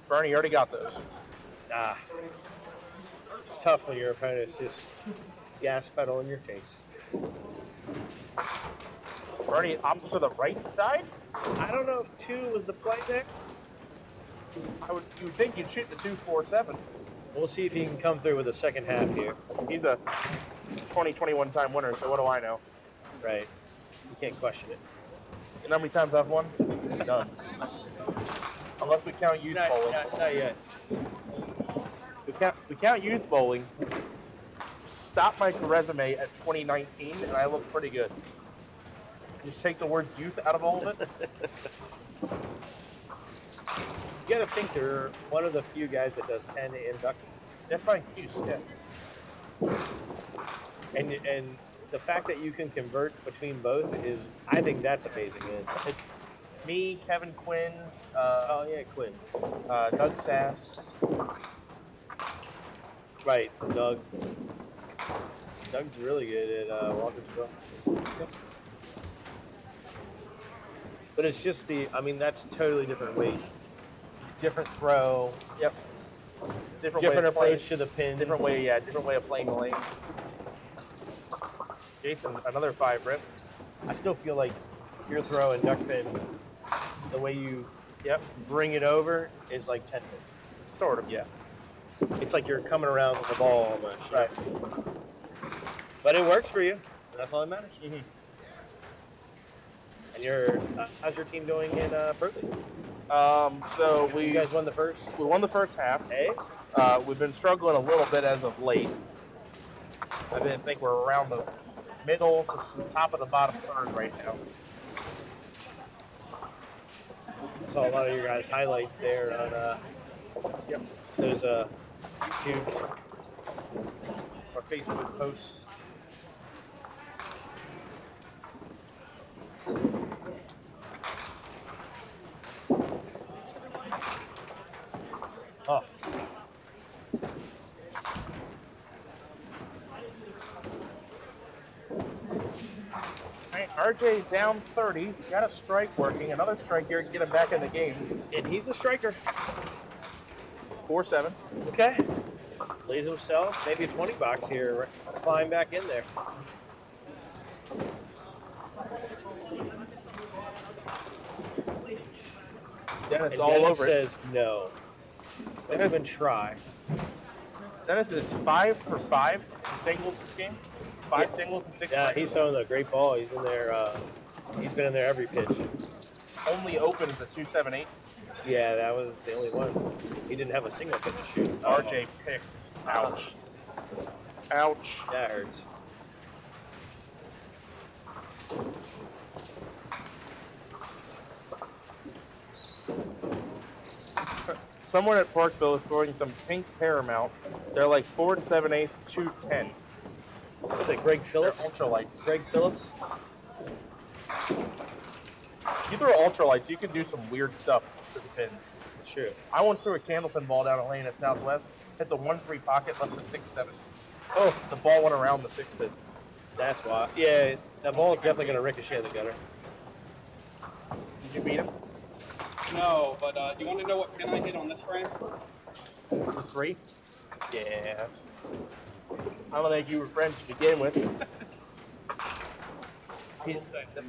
Bernie, you already got those. It's tough when your opponent's just gas pedal in your face. Bernie opts for the right side. I don't know if 2 was the play there. You would think you'd shoot the 2-4-7. We'll see if he can come through with the second half here. He's a 2021 time winner, so what do I know? Right. You can't question it. You know how many times I've won? None. Unless we count youth bowling. Not yet. We count youth bowling. Stop my resume at 2019, and I look pretty good. Just take the words youth out of all of it. You gotta think they're one of the few guys that does 10 induction. That's my excuse, yeah. And the fact that you can convert between both is, I think that's amazing. It's me, Kevin Quinn, Quinn, Doug Sass. Right, Doug. Doug's really good at Walkersville. Yep. But it's just that's totally different weight. Different throw. Yep. It's Different approach to the pin. Different way of playing the lanes. Jason, another 5 rip. I still feel like your throw and duck pin, the way you bring it over is like 10 pin. Sort of, yeah. It's like you're coming around with the ball almost. Right. But it works for you. And that's all that matters. Mm-hmm. And how's your team doing in Berkeley? So you guys won the first? We won the first half. Hey? We've been struggling a little bit as of late. I think we're around the middle to top of the bottom third right now. Saw a lot of your guys' highlights there on those YouTube or Facebook posts. Oh. Right, RJ down 30. Got a strike working. Another strike here to get him back in the game. And he's a striker. 4-7. Okay. Plays himself. Maybe a 20 box here. Climb back in there. Dennis and all Dennis over says it. no. Don't even try. Dennis is 5 for 5 in singles this game. 5 singles and 6 Yeah, strikes. he's throwing a great ball. He's in there. He's been in there every pitch. Only opens at 2-7-8. Yeah, that was the only one. He didn't have a single pitch to shoot. RJ picks. Ouch. Ouch. That hurts. Someone at Parkville is throwing some pink Paramount. They're like 4 7/8, 2-10. What's it, Greg Phillips? They're ultralights. Greg Phillips? You throw ultralights, you can do some weird stuff with the pins. Sure. I once threw a candlepin ball down a lane at Southwest, hit the 1-3 pocket, left the 6-7. Oh, the ball went around the 6 pin. That's why. Yeah, that ball is definitely going to ricochet in the gutter. Did you beat him? No, but do you want to know what pin I hit on this frame? The 3? Yeah. I don't think you were friends to begin with. I will say that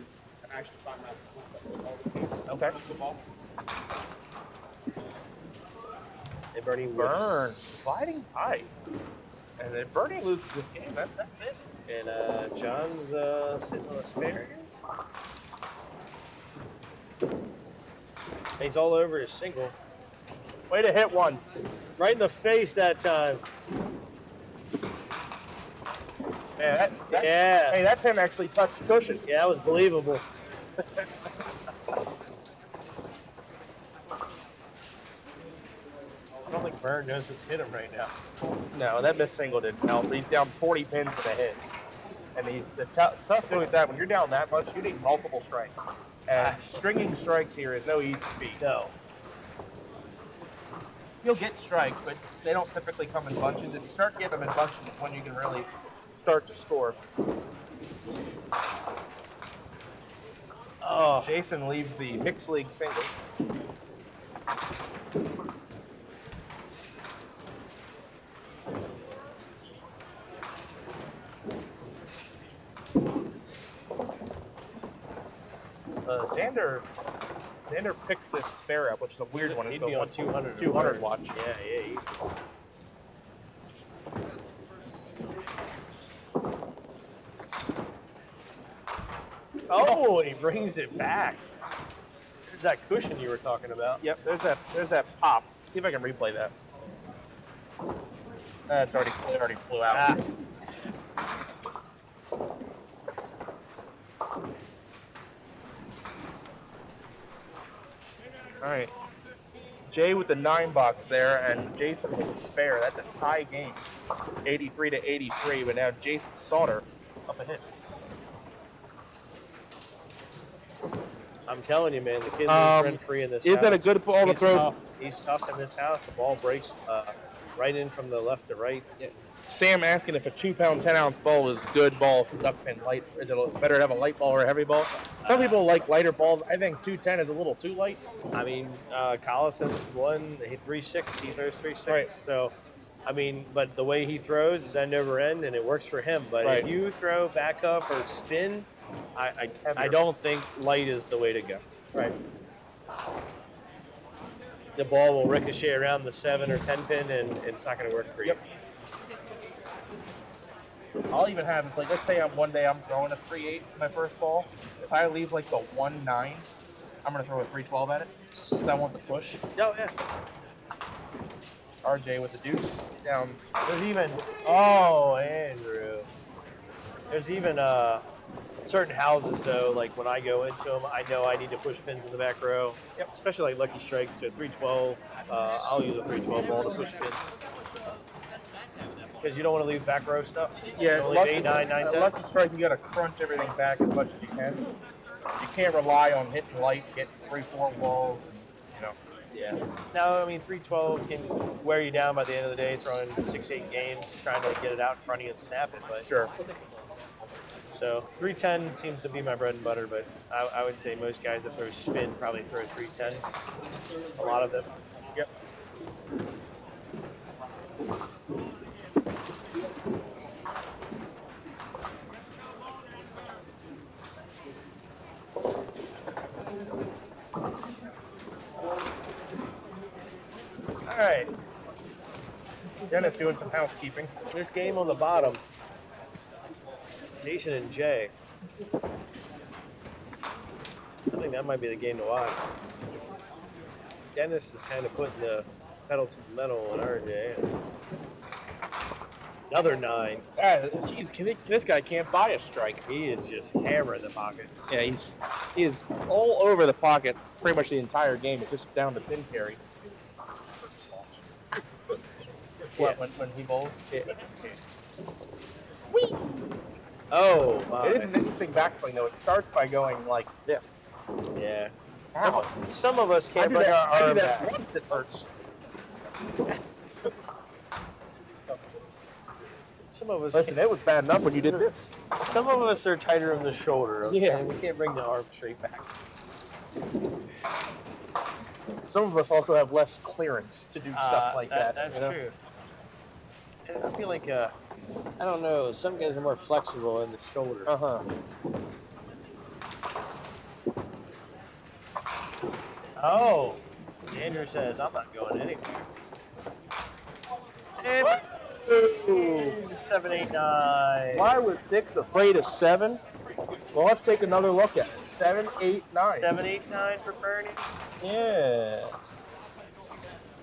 I actually find that Okay. Hey, Bernie Burn, sliding pipe. And if Bernie loses this game, that's it. And John's sitting on a spare. He's all over his single. Way to hit one. Right in the face that time. Yeah, yeah. Hey, that pin actually touched the cushion. Yeah, that was believable. I don't think Vern knows what's hit him right now. No, that missed single didn't help. He's down 40 pins with a hit. And the tough thing with that, when you're down that much, you need multiple strikes. And stringing strikes here is no easy feat. No. You'll get strikes, but they don't typically come in bunches. If you start getting them in bunches, it's when you can really start to score. Oh. Jason leaves the mixed league single. Xander Xander picks this spare up, which is a weird one. He'd It's be a on 200. 200 watch. Yeah, easy. Oh, and he brings it back. There's that cushion you were talking about. Yep, there's that pop. See if I can replay that. It already flew out. All right. Jay with the 9 box there, and Jason with the spare. That's a tie game, 83 to 83. But now Jason Sauter up ahead. I'm telling you, man, the kid's rent free in this house. Is that a good ball to throw? Tough. He's tough in this house. The ball breaks right in from the left to right. Yeah. Sam asking if a 2-pound, 10-ounce ball is good ball for duck pin. Light? Is it better to have a light ball or a heavy ball? Some people like lighter balls. I think 210 is a little too light. I mean, Collison's won 3-6. He throws 3-6. Right. So, I mean, but the way he throws is end over end, and it works for him. But if you throw back up or spin, I don't think light is the way to go. Right. The ball will ricochet around the 7 or 10 pin, and it's not going to work for you. Yep. I'll even have, like, let's say one day I'm throwing a 3-8 my first ball. If I leave like the 1-9, I'm gonna throw a 3-12 at it because I want the push. Oh yeah. RJ with the deuce down. There's even Andrew. There's even certain houses though. Like when I go into them, I know I need to push pins in the back row. Yep. Especially like Lucky Strikes. So 312. I'll use a 312 ball to push pins. Because you don't want to leave back row stuff. Yeah, Lucky, 8, 9, 9, 10. Lucky Strike, you got to crunch everything back as much as you can. You can't rely on hitting light, getting 3-4 walls, and, Yeah. Now, I mean, 312 can wear you down by the end of the day, throwing 6-8 games, trying to get it out in front of you and snap it. But sure. So 310 seems to be my bread and butter, but I would say most guys that throw spin probably throw 310. A lot of them. Yep. All right. Dennis doing some housekeeping. This game on the bottom, Jason and Jay. I think that might be the game to watch. Dennis is kind of putting the pedal to the metal on RJ. Another 9. Jeez, this guy can't buy a strike. He is just hammering the pocket. Yeah, he is all over the pocket pretty much the entire game. It's just down to pin carry. Yeah. When he bowls? Yeah. Whee! Oh, my. It is an interesting backswing, though. It starts by going like this. Yeah. Ow. Some of us I can't do bring that, our I do arm that back. once, it hurts. Some of us Listen, it was bad enough when you did this. Some of us are tighter in the shoulder. Okay? Yeah. We can't bring the arm straight back. Some of us also have less clearance to do stuff like that. That's you know? true. And I feel like, I don't know, some guys are more flexible in the shoulder. Uh-huh. Uh-huh. Oh, Andrew says, I'm not going anywhere. And 7, 8, 9. Why was 6 afraid of 7? Well, let's take another look at it. 7, 8, 9. 7, 8, 9 for Bernie. Yeah.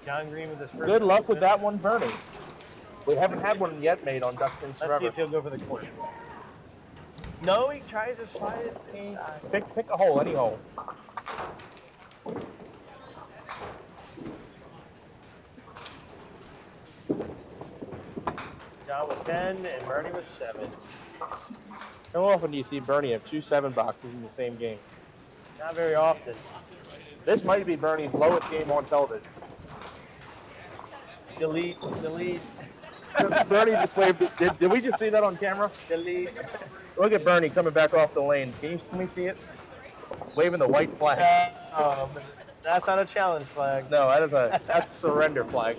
John Green with his first. Good luck with that one, Bernie. We haven't had one yet made on Duck Pins Let's see forever. if he'll go for the corner. No, he tries to slide it inside. Pick a hole, any hole. John with 10 and Bernie with 7. How often do you see Bernie have 2 7 boxes in the same game? Not very often. This might be Bernie's lowest game on television. Delete. Bernie just waved. Did we just see that on camera? Delete. Look at Bernie coming back off the lane. Can we see it? Waving the white flag. That's not a challenge flag. No, that's a surrender flag.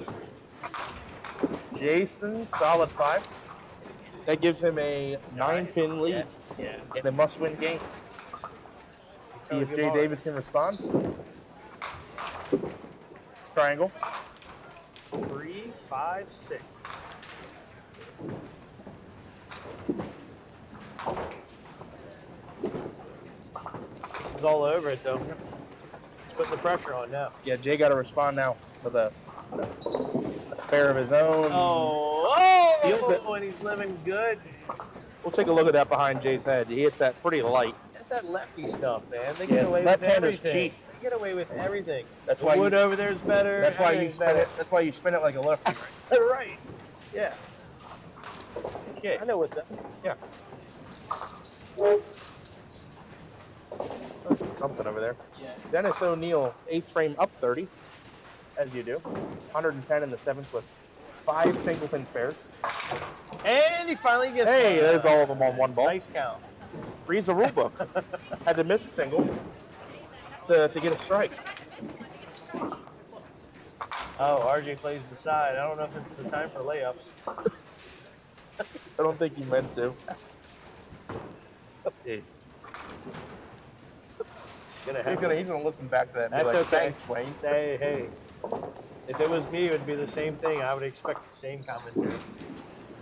Jason, solid 5. That gives him a 9-pin lead Yeah. in a must-win game. See if Jay Davis can respond. Triangle. 3, 5, 6. This is all over it, though. It's putting the pressure on now. Yeah, Jay got to respond now with a spare of his own. Oh, and he's living good. We'll take a look at that behind Jay's head. He hits that pretty light. That's that lefty stuff, man. They Yeah, get away with left-handers everything. cheat. They get away with everything. That's The why wood you- over there is better. That's why you everything's spin better. it. That's why you spin it like a lefty. Right. Yeah. Okay. I know what's up. Yeah. Something over there. Yeah. Dennis O'Neill, 8th frame up 30, as you do. 110 in the 7th with 5 single pin spares. And he finally gets Hey, one. there's all of them on one ball. Nice count. Reads the rule book. Had to miss a single to get a strike. Oh, RJ plays the side. I don't know if it's the time for layups. I don't think he meant to. Jeez. He's gonna listen back to that. And That's be like, okay. Thanks, Wayne. Hey. If it was me, it would be the same thing. I would expect the same commentary.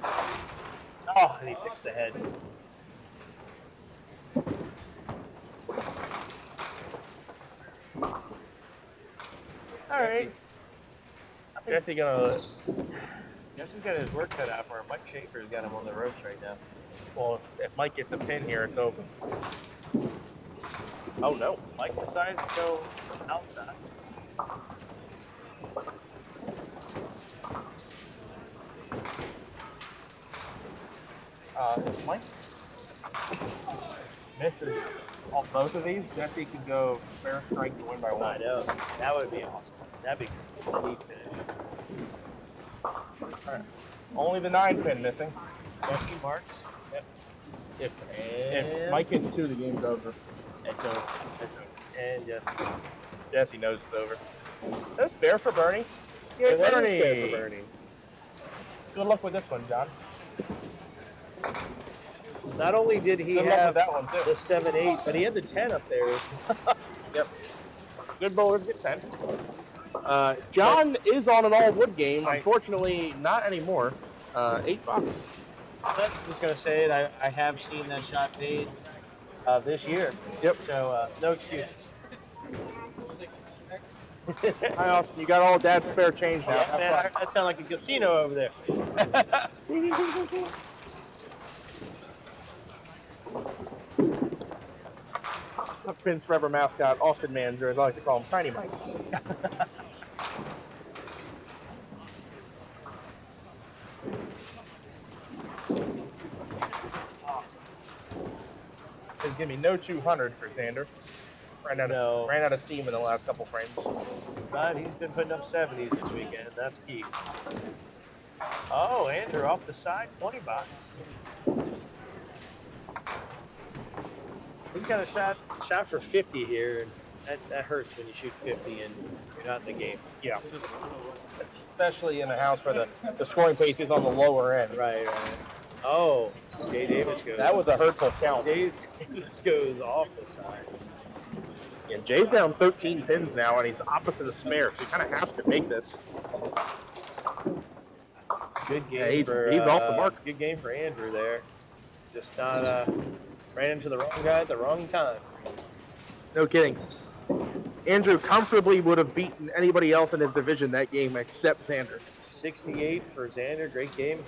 Oh, and he picks the head. All right. Jesse gonna. Jesse's got his work cut out for him. Mike Schaefer's got him on the ropes right now. Well, if Mike gets a pin here, it's open. Oh no, Mike decides to go outside. If Mike misses on both of these, Jesse can go spare strike to win by 1. I know. That would be awesome. That'd be cool. Neat finish. All right. Only the 9 pin missing. Jesse marks. Yep. If Mike hits 2, the game's over. It's over. It's over. And Jesse knows it's over. That's fair for Bernie. Yeah, Yay, that is Bernie. fair for Bernie. Good luck with this one, John. Not only did he Good luck have with that one, too. the 7-8, but he had the 10 up there. Yep. Good bowlers get 10. John is on an all-wood game. Unfortunately, not anymore. $8. I'm just going to say it. I have seen that shot made this year. Yep. So, no excuses. Hi, Austin. You got all Dad's spare change now. Yeah, man, that sounds like a casino over there. Pins Forever mascot, Austin Manager, as I like to call him, Tiny Mike. Just give me no 200 for Xander. Ran out of steam in the last couple frames. But he's been putting up 70s this weekend. That's key. Oh, Andrew off the side, 20 bucks. He's got a shot for 50 here, and that hurts when you shoot 50 and you're not in the game. Yeah. Especially in a house where the scoring pace is on the lower end. Right. Oh, Jay Davis goes. That was a hurtful count. Jay Davis goes off the side. Yeah, Jay's down 13 pins now, and he's opposite of Smear, so he kind of has to make this. Good game. Yeah, he's for, off the mark. Good game for Andrew there. Just not ran into the wrong guy at the wrong time. No kidding. Andrew comfortably would have beaten anybody else in his division that game except Xander. 68 for Xander. Great game.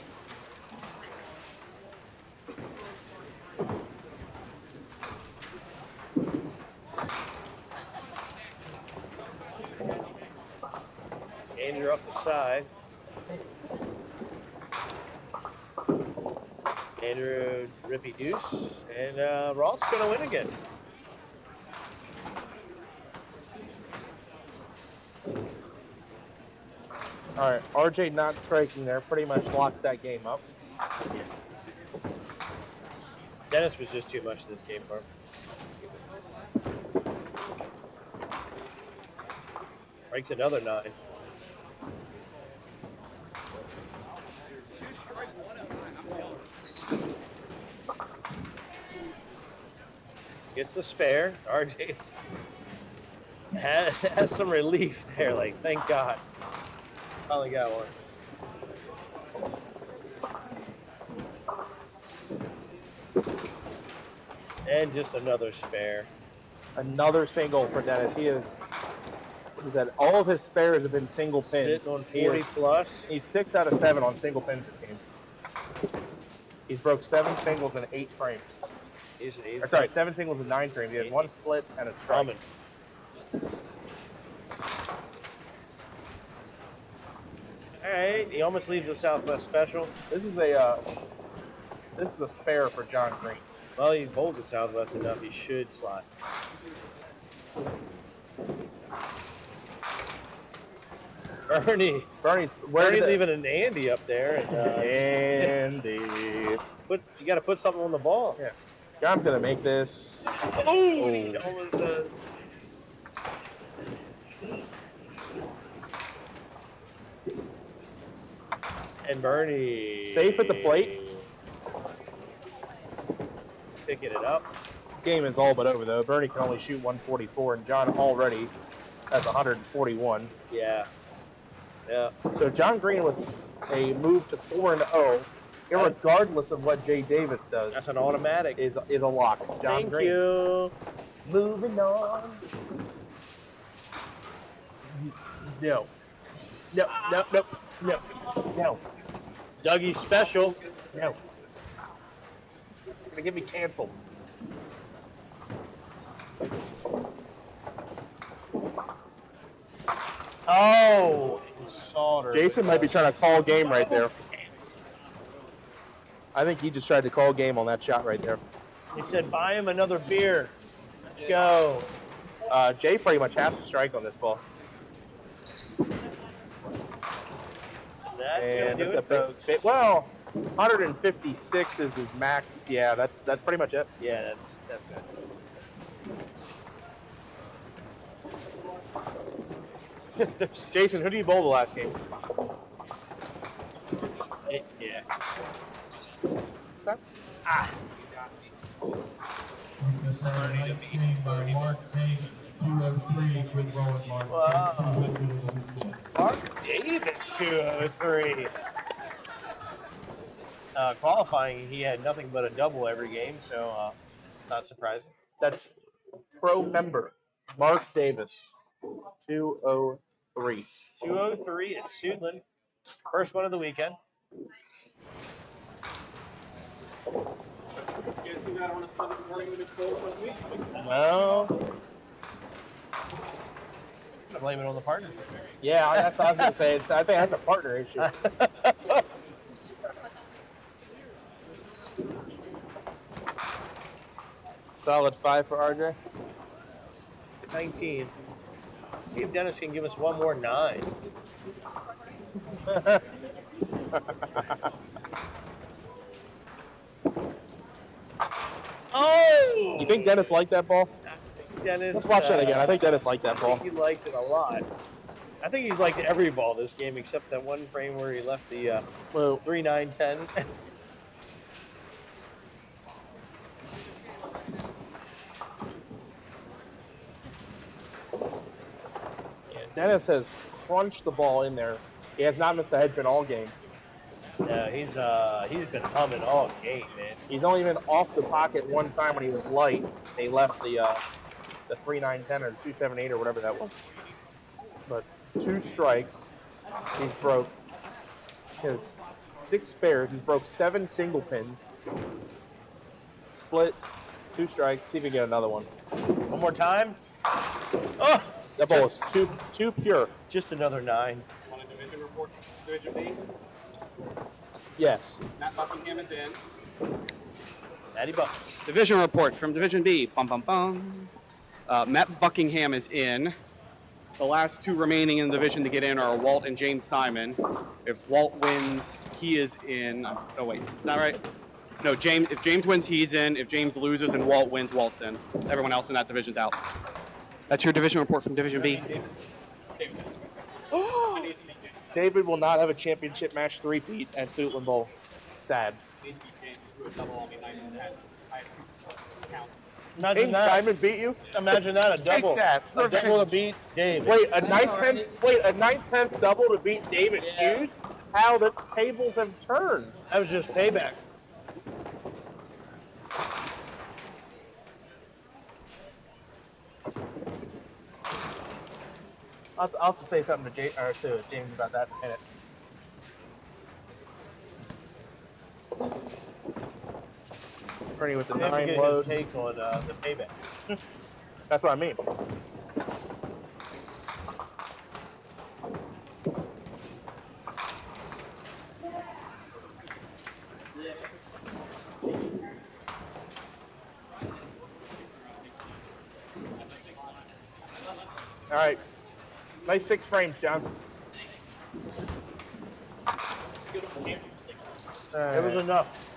Andrew up the side. Andrew Rippy Deuce. And Ross going to win again. All right, RJ not striking there pretty much locks that game up. Dennis was just too much this game for him. Breaks another 9. Gets the spare. RJ's. has some relief there. Like, thank God. Finally got one. And just another spare. Another single for Dennis. He's at all of his spares have been single pins. Sitting on 40 plus. He's 6 out of 7 on single pins this game. He's broke 7 singles in 8 frames. Or sorry, 7 singles in 9 frames. He has 1 split and a strike. All right, he almost leaves the Southwest Special. This is a spare for John Green. Well, he bowls the Southwest enough. He should slot. Bernie's leaving an Andy up there. And, Andy. You got to put something on the ball. Yeah. John's gonna make this. Oh, he almost does. And Bernie. Safe at the plate. Picking it up. Game is all but over though. Bernie can only shoot 144, and John already has 141. Yeah. Yeah. So John Green with a move to 4-0, irregardless of what Jay Davis does. That's an automatic. Is a lock. John Thank Green. you. Moving on. No. No. No. No. No. No. Dougie's special. No. You're gonna get me canceled. Oh, solder. Jason might be trying to call game right there. I think he just tried to call game on that shot right there. He said, buy him another beer. Let's go. Jay pretty much has to strike on this ball. That's going to do it, folks. Well, 156 is his max. Yeah, that's pretty much it. Yeah, that's good. Jason, who do you bowl the last game? Yeah. Ah. Mark Davis, 203. Qualifying, he had nothing but a double every game, so not surprising. That's pro member Mark Davis, 203. 203 at Suitland. First one of the weekend. Well, I blame it on the partner. Yeah, that's what I was going to say. I think that's a partner issue. Solid 5 for RJ. 19. See if Dennis can give us one more 9. Oh! You think Dennis liked that ball? Dennis, Let's watch that again. I think Dennis liked that ball. I think he liked it a lot. I think he's liked every ball this game except that one frame where he left the 3, 9, 10. Dennis has crunched the ball in there. He has not missed a head pin all game. Yeah, he's been humming all game, man. He's only been off the pocket one time when he was light. They left the 3-9-10 or 2-7-8 or whatever that was. But 2 strikes. He's broke his 6 spares. He's broke 7 single pins. Split, 2 strikes. See if we can get another one. One more time. Oh! That ball is too pure. Just another 9. Want a division report? Division B? Yes. Matt Buckingham is in. Matty Bucks. Division report from Division B. Bum, bum, bum. Matt Buckingham is in. The last 2 remaining in the division to get in are Walt and James Simon. If Walt wins, he is in. Oh, wait. Is that right? No, James. If James wins, he's in. If James loses and Walt wins, Walt's in. Everyone else in that division's out. That's your division report from Division B. David will not have a championship match 3-peat at Suitland Bowl. Sad. Imagine James that. Simon beat you? Imagine that, a double. that. A double to beat David. Wait, a 9/10 double to beat David Hughes? How the tables have turned. That was just payback. I'll have to say something to James about that in a minute. Bernie with the You have to 9 get load. his take on the payback. That's what I mean. All right. Nice 6 frames, John. It was enough.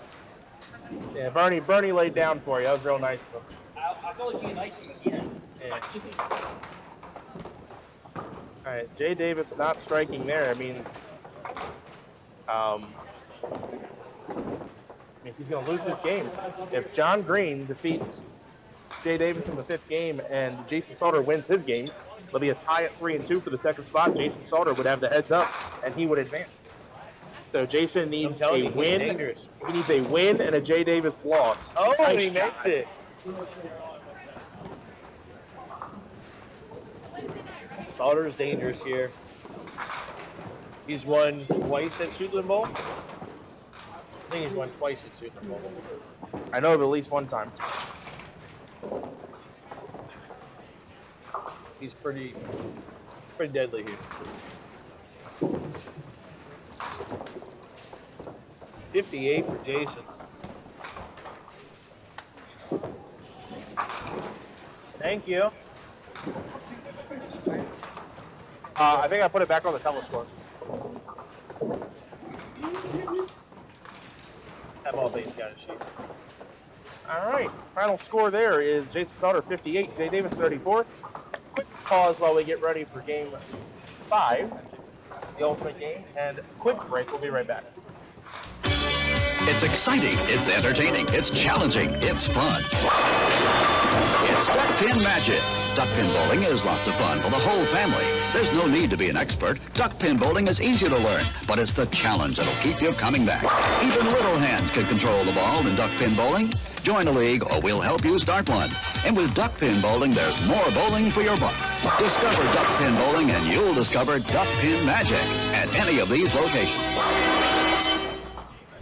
Yeah, Bernie laid down for you. That was real nice of him. I feel like you're nice again. Yeah. All right, Jay Davis not striking there means he's going to lose this game. If John Green defeats Jay Davis in the 5th game and Jason Salter wins his game, it'll be a tie at 3-2 for the 2nd spot. Jason Salter would have the heads up, and he would advance. So Jason needs a win. He needs a win and a Jay Davis loss. Oh, Nice he makes shot. it. Salter's dangerous here. He's won twice at Suitland Bowl. I think he's won twice at Suitland Bowl. I know of at least one time. He's pretty deadly here. 58 for Jason. Thank you. I think I put it back on the telescope. Have all these got a sheet. All right, final score there is Jason Salter 58, Jay Davis 34. Quick pause while we get ready for game 5, the ultimate game, and quick break. We'll be right back. It's exciting, it's entertaining, it's challenging, it's fun. It's Duck Pin Magic. Duck pin bowling is lots of fun for the whole family. There's no need to be an expert. Duck pin bowling is easy to learn, but it's the challenge that'll keep you coming back. Even little hands can control the ball in duck pin bowling. Join a league or we'll help you start one. And with duck pin bowling, there's more bowling for your buck. Discover duck pin bowling and you'll discover duck pin magic at any of these locations.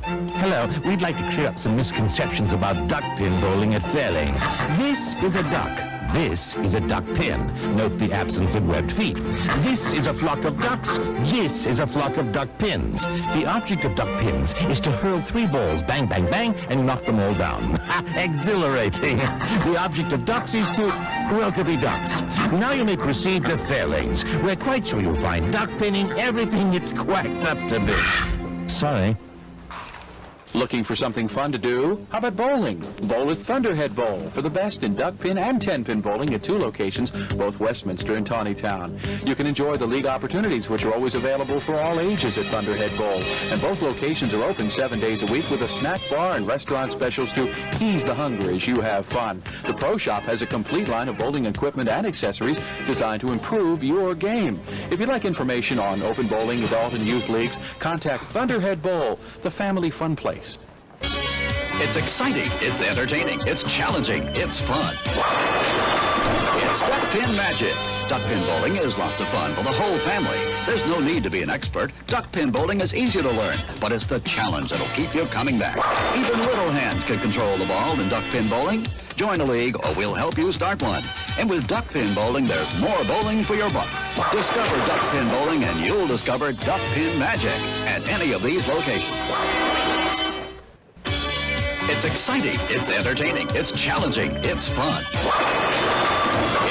Hello, we'd like to clear up some misconceptions about duck pin bowling at Fairlanes. This is a duck. This is a duck pin. Note the absence of webbed feet. This is a flock of ducks. This is a flock of duck pins. The object of duck pins is to hurl 3 balls, bang, bang, bang, and knock them all down. Exhilarating. The object of ducks is to be ducks. Now you may proceed to Fairlanes. We're quite sure you'll find duck pinning everything it's quacked up to be. Sorry. Looking for something fun to do? How about bowling? Bowl at Thunderhead Bowl for the best in duck pin and 10-pin bowling at 2 locations, both Westminster and Tawnytown. You can enjoy the league opportunities, which are always available for all ages at Thunderhead Bowl. And both locations are open 7 days a week with a snack bar and restaurant specials to ease the hunger as you have fun. The Pro Shop has a complete line of bowling equipment and accessories designed to improve your game. If you'd like information on open bowling, adult and youth leagues, contact Thunderhead Bowl, the family fun place. It's exciting, it's entertaining, it's challenging, it's fun. It's Duck Pin Magic. Duck pin bowling is lots of fun for the whole family. There's no need to be an expert. Duck pin bowling is easy to learn, but it's the challenge that'll keep you coming back. Even little hands can control the ball in duck pin bowling. Join a league or we'll help you start one. And with duck pin bowling, there's more bowling for your buck. Discover duck pin bowling and you'll discover duck pin magic at any of these locations. It's exciting, it's entertaining, it's challenging, it's fun.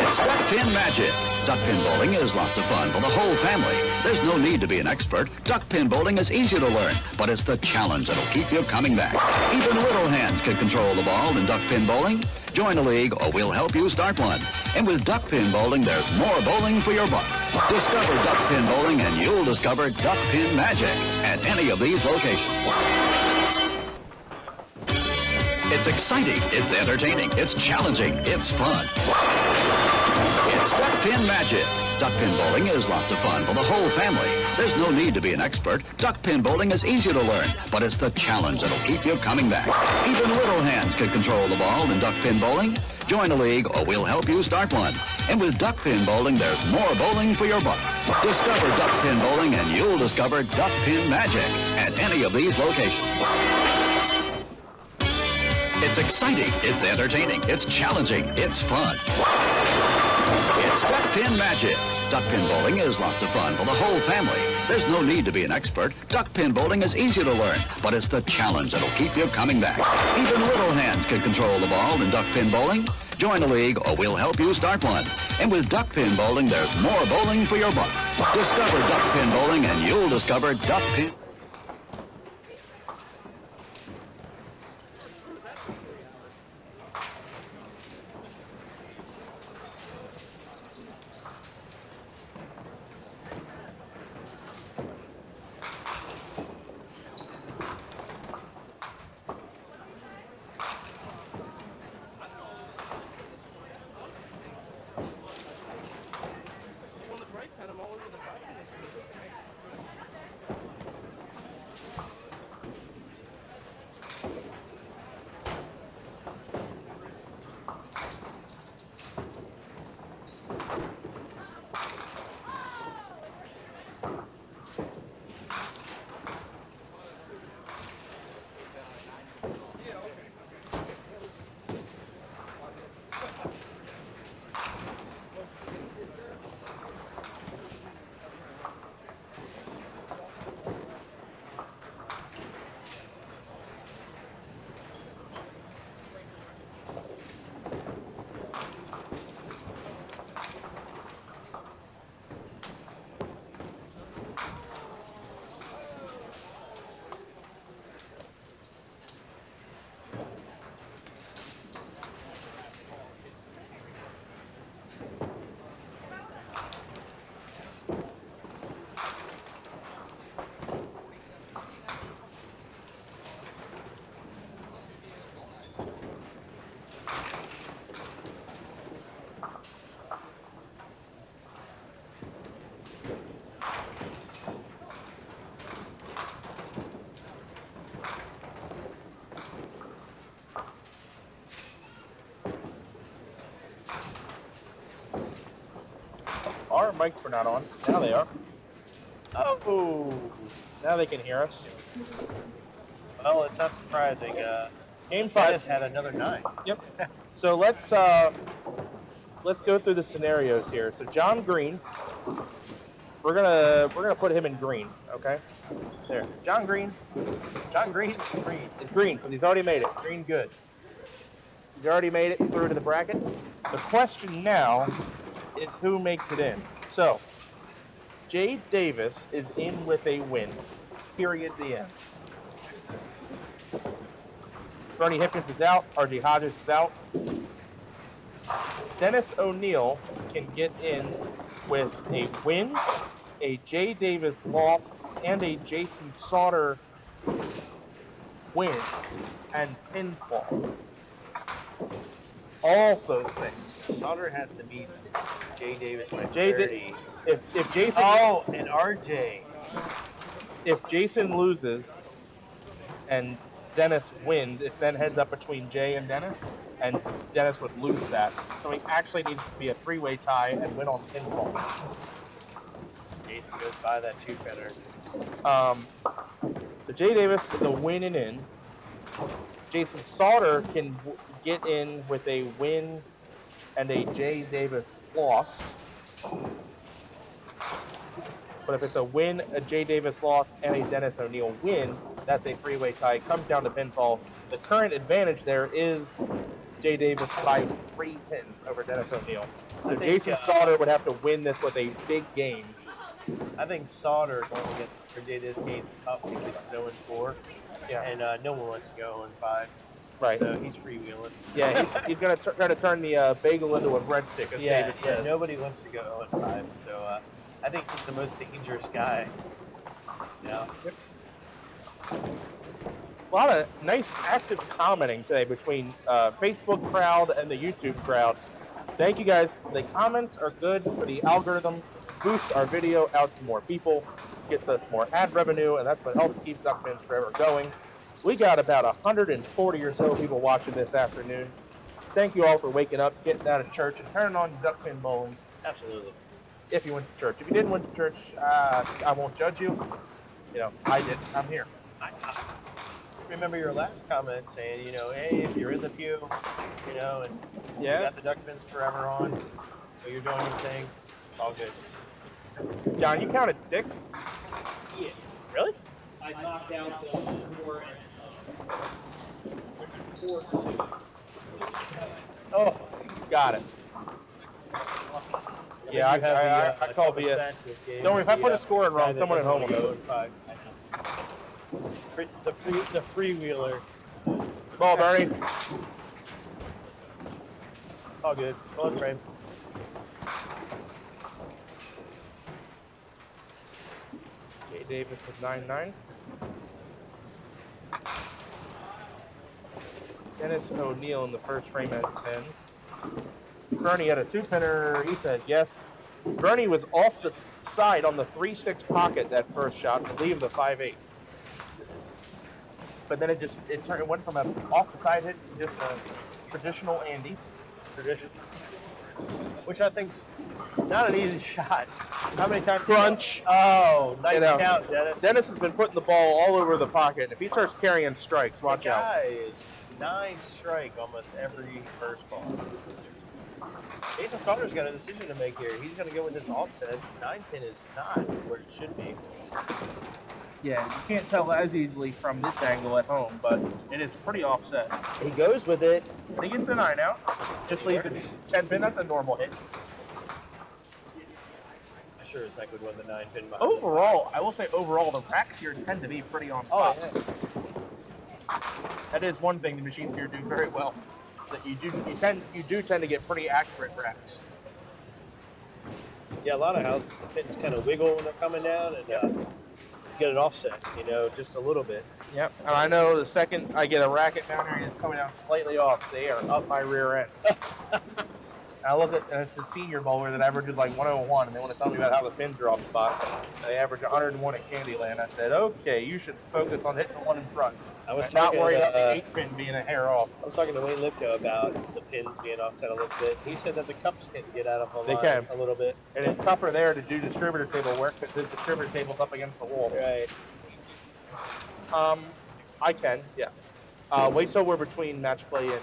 It's Duck Pin Magic. Duck pin bowling is lots of fun for the whole family. There's no need to be an expert. Duck pin bowling is easy to learn, but it's the challenge that'll keep you coming back. Even little hands can control the ball in duck pin bowling. Join a league or we'll help you start one. And with duck pin bowling, there's more bowling for your buck. Discover duck pin bowling and you'll discover duck pin magic at any of these locations. It's exciting, it's entertaining, it's challenging, it's fun. It's Duck Pin Magic. Duck pin bowling is lots of fun for the whole family. There's no need to be an expert. Duck pin bowling is easy to learn, but it's the challenge that'll keep you coming back. Even little hands can control the ball in duck pin bowling. Join a league or we'll help you start one. And with duck pin bowling, there's more bowling for your buck. Discover duck pin bowling and you'll discover duck pin magic at any of these locations. It's exciting, it's entertaining, it's challenging, it's fun. It's Duck Pin Magic. Duck pin bowling is lots of fun for the whole family. There's no need to be an expert. Duck pin bowling is easy to learn, but it's the challenge that'll keep you coming back. Even little hands can control the ball in duck pin bowling. Join a league or we'll help you start one. And with duck pin bowling, there's more bowling for your buck. Discover duck pin bowling and you'll discover duck pin. Our mics were not on. Now they are. Oh, now they can hear us. Well, it's not surprising. Game 5 has had another 9. Yep. So let's go through the scenarios here. So John Green, we're gonna put him in green. Okay. There. John Green. John Green. Green. It's green because he's already made it. Green, good. He's already made it through to the bracket. The question now is who makes it in. So, Jade Davis is in with a win. Period. The end. Bernie Hipkins is out. R.J. Hodges is out. Dennis O'Neill can get in with a win, a Jay Davis loss, and a Jason Sauter win and pinfall. All of those things. Sauter has to beat Jay Davis by Jay 30. If Jason... Oh, and RJ. If Jason loses and Dennis wins, it then heads up between Jay and Dennis, and Dennis would lose that. So he actually needs to be a three-way tie and win on pinfall. Jason goes by that 2-feather. So Jay Davis is a win and in. Jason Sauter can get in with a win and a Jay Davis loss. But if it's a win, a Jay Davis loss, and a Dennis O'Neill win, that's a three-way tie. It comes down to pinfall. The current advantage there is Jay Davis by 3 pins over Dennis O'Neill. So Jason Sauter would have to win this with a big game. I think Sauter going against Jay this game's tough because he's 0-4. Yeah. And no one wants to go 0-5. Right. So he's freewheeling. Yeah, he's going to try to turn the bagel into a breadstick, as David says. Nobody wants to go 0-5. So I think he's the most dangerous guy. Yeah. A lot of nice active commenting today between Facebook crowd and the YouTube crowd. Thank you guys. The comments are good for the algorithm, boosts our video out to more people, gets us more ad revenue, and that's what helps keep Duck Pins Forever going. We got about 140 or so people watching this afternoon. Thank you all for waking up, getting out of church, and turning on Duck Pin Bowling. Absolutely. If you went to church. If you didn't went to church, I won't judge you. You know, I did. I'm here. I remember your last comment saying, you know, hey, if you're in the pew, you know, and you got the Duck Pins Forever on, so you're doing your thing, it's all good. John, you counted 6? Yeah. Really? I knocked out the 4 and 4. Oh, got it. Yeah, I call BS. Don't worry, if I put a score in wrong, someone at home will know. The freewheeler. Ball, Bernie. All good. Well, frame. Jay Davis with 9-9. Dennis O'Neill in the first frame at 10. Bernie had a 2-pinner. He says yes. Bernie was off the side on the 3-6 pocket that first shot to leave the 5-8. But then it went from an off the side hit to just a traditional Andy. Which I think's not an easy shot. How many times? Crunch. Oh, nice count, Dennis. Dennis has been putting the ball all over the pocket. And if he starts carrying strikes, watch out. Guy is 9 strike almost every first ball. Jason Felder's got a decision to make here. He's going to go with this offset. 9-pin is not where it should be. Yeah, you can't tell as easily from this angle at home, but it is pretty offset. He goes with it. And he gets the 9 out. Just leave it 10-pin. That's a normal hit. I sure as heck would win the 9-pin. Overall, I will say overall, the racks here tend to be pretty on spot. Oh, yeah. That is one thing the machines here do very well. That you do tend to get pretty accurate racks. Yeah, a lot of houses, the pins kind of wiggle when they're coming down and get it offset, you know, just a little bit. Yep, and I know the second I get a racket down here and it's coming down slightly off, they are up my rear end. I look at, and it's the senior bowler that averages like 101, and they want to tell me about how the pins are off spot. They average 101 at Candyland. I said, okay, you should focus on hitting the one in front. I was not worried about the 8-pin being a hair off. I was talking to Wayne Lipko about the pins being offset a little bit. He said that the cups can get out of the line a little bit. And it's tougher there to do distributor table work because his distributor table's up against the wall. Right. I can, yeah. Wait till we're between match play and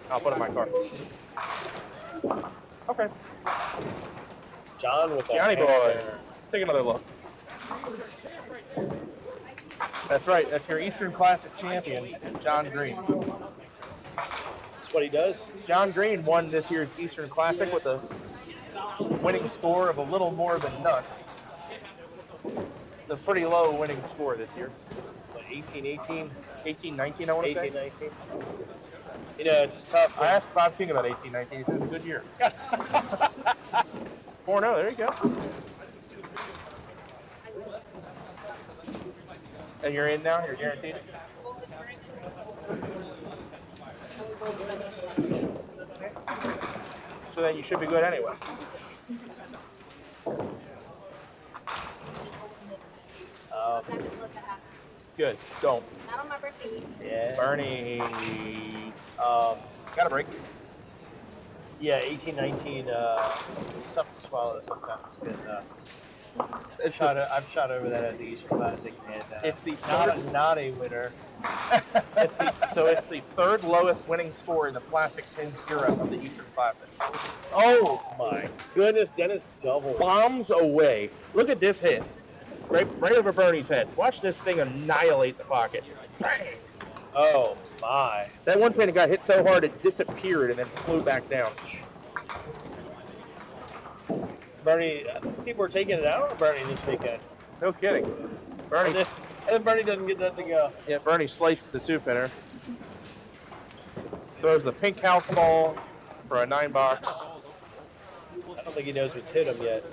I'll put in my car. Okay. John with the Johnny boy. Take another look. That's right. That's your Eastern Classic champion, John Green. That's what he does. John Green won this year's Eastern Classic with a winning score of a little more than none. It's a pretty low winning score this year. What, 18-18? 18-19, I want to say. 18-19. You know, it's tough. I asked Bob King about 18-19. He said it's a good year. 4-0, there you go. And you're in now? You're guaranteed? So then you should be good anyway. Good. Don't. Not on my birthday week. Yeah. Bernie. Got a break. Yeah, 18-19. It's tough to swallow sometimes because I've shot over that at the Eastern Classic, and it's the not a winner. It's the third lowest winning score in the plastic pins era of the Eastern Classic. Oh my goodness, Dennis double. Bombs away. Look at this hit. Right over Bernie's head. Watch this thing annihilate the pocket. Bang! Oh my. That one pin got hit so hard it disappeared and then flew back down. Bernie, people are taking it out on Bernie this weekend. No kidding. Bernie. And then Bernie doesn't get that to go. Yeah, Bernie slices the 2-pinner. Throws the pink house ball for a 9-box. I don't think he knows what's hit him yet.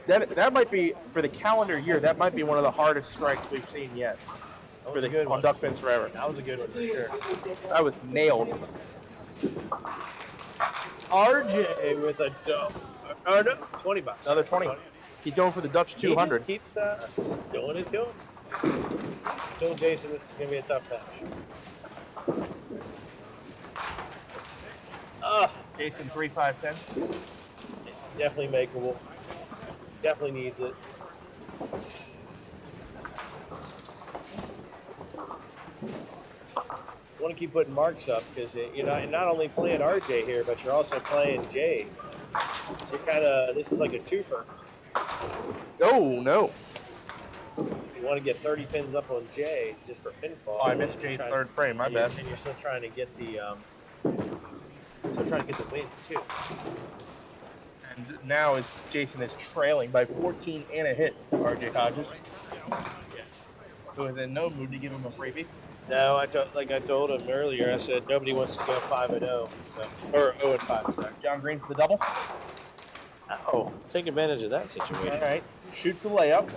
That might be, for the calendar year, that might be one of the hardest strikes we've seen yet. That was a good on one. Duck Pins Forever. That was a good one for sure. That was nailed. RJ with a oh no, $20. Another 20. He's going for the Dutch 200. He just keeps doing it to him. Told Jason this is gonna be a tough match. Jason 3-5-10. Definitely makeable. Definitely needs it. Want to keep putting marks up because you're not only playing RJ here, but you're also playing Jay. So you're kind of, this is like a twofer. Oh no! You want to get 30 pins up on Jay just for pinfall. Oh, I missed Jay's third frame. My bad. And you're still trying to get the win too. And now Jason is trailing by 14 and a hit. RJ Hodges, who is in no mood to give him a freebie. No, I told him earlier. I said nobody wants to go 5-0, so, or 0-5. Sorry. John Green for the double. Oh, take advantage of that situation. All right, shoots a layup.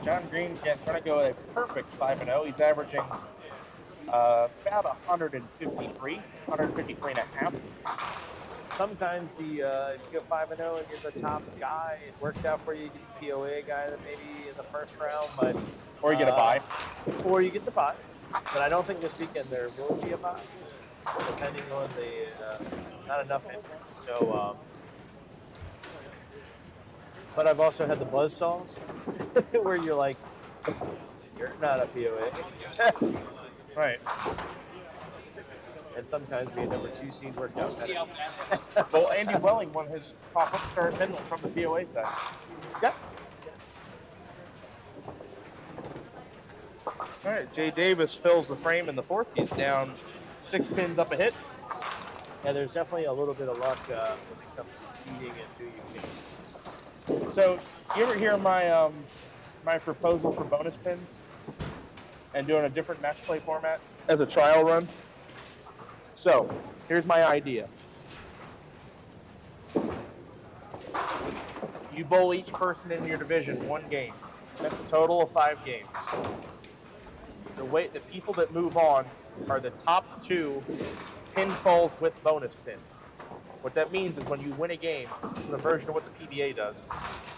John Green trying to go a perfect 5-0. He's averaging about 153 and a half. Sometimes if you go 5-0 and you're the top guy, it works out for you. You get the POA guy that maybe in the first round, but or you get a bye, or you get the bye. But I don't think this weekend there will be a bye, depending on the not enough entrants. So, but I've also had the buzzsaws where you're like, you're not a POA. Right. And sometimes being number 2 seed worked out better. Well, Andy Welling won his pop-up star medal from the POA side. Yep. All right, Jay Davis fills the frame in the fourth. He's down 6 pins up a hit. Yeah, there's definitely a little bit of luck when it comes to seeding and who you face. So, you ever hear my my proposal for bonus pins and doing a different match play format as a trial run? So, here's my idea. You bowl each person in your division 1 game. That's a total of 5 games. The people that move on are the top 2 pinfalls with bonus pins. What that means is when you win a game, this is a version of what the PBA does.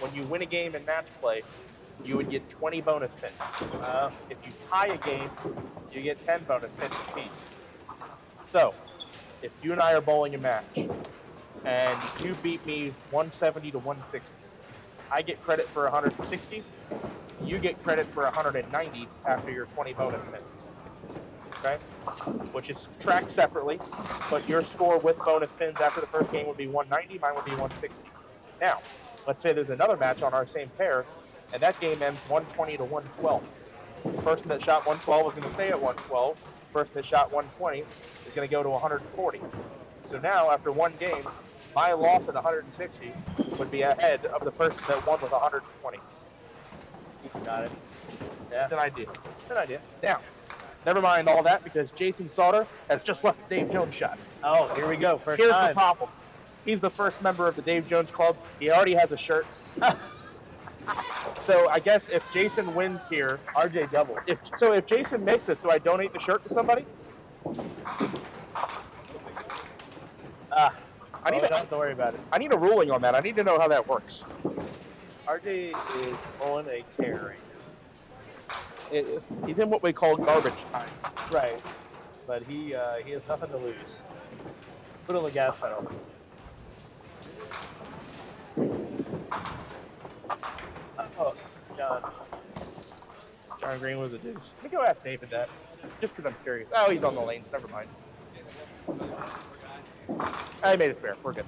When you win a game in match play, you would get 20 bonus pins. If you tie a game, you get 10 bonus pins apiece. So, if you and I are bowling a match, and you beat me 170 to 160, I get credit for 160, you get credit for 190 after your 20 bonus pins. Okay? Which is tracked separately, but your score with bonus pins after the first game would be 190, mine would be 160. Now, let's say there's another match on our same pair, and that game ends 120 to 112. The person that shot 112 is going to stay at 112. The person that shot 120 is going to go to 140. So now, after 1 game, my loss at 160 would be ahead of the person that won with 120. Got it. Yeah. It's an idea. It's an idea. Now, never mind all that because Jason Sauter has just left the Dave Jones shot. Oh, here we go. First Here's time. the problem. He's the first member of the Dave Jones Club. He already has a shirt. So I guess if Jason wins here, RJ doubles. If Jason makes this, do I donate the shirt to somebody? I need don't have to worry about it. I need a ruling on that. I need to know how that works. RJ is on a tear right He's in what we call garbage time. now. Right. But he has nothing to lose. Foot on the gas pedal. Oh, John Green was a deuce. Let me go ask David that, just because I'm curious. Oh, he's on the lanes. Never mind. I made a spare. We're good.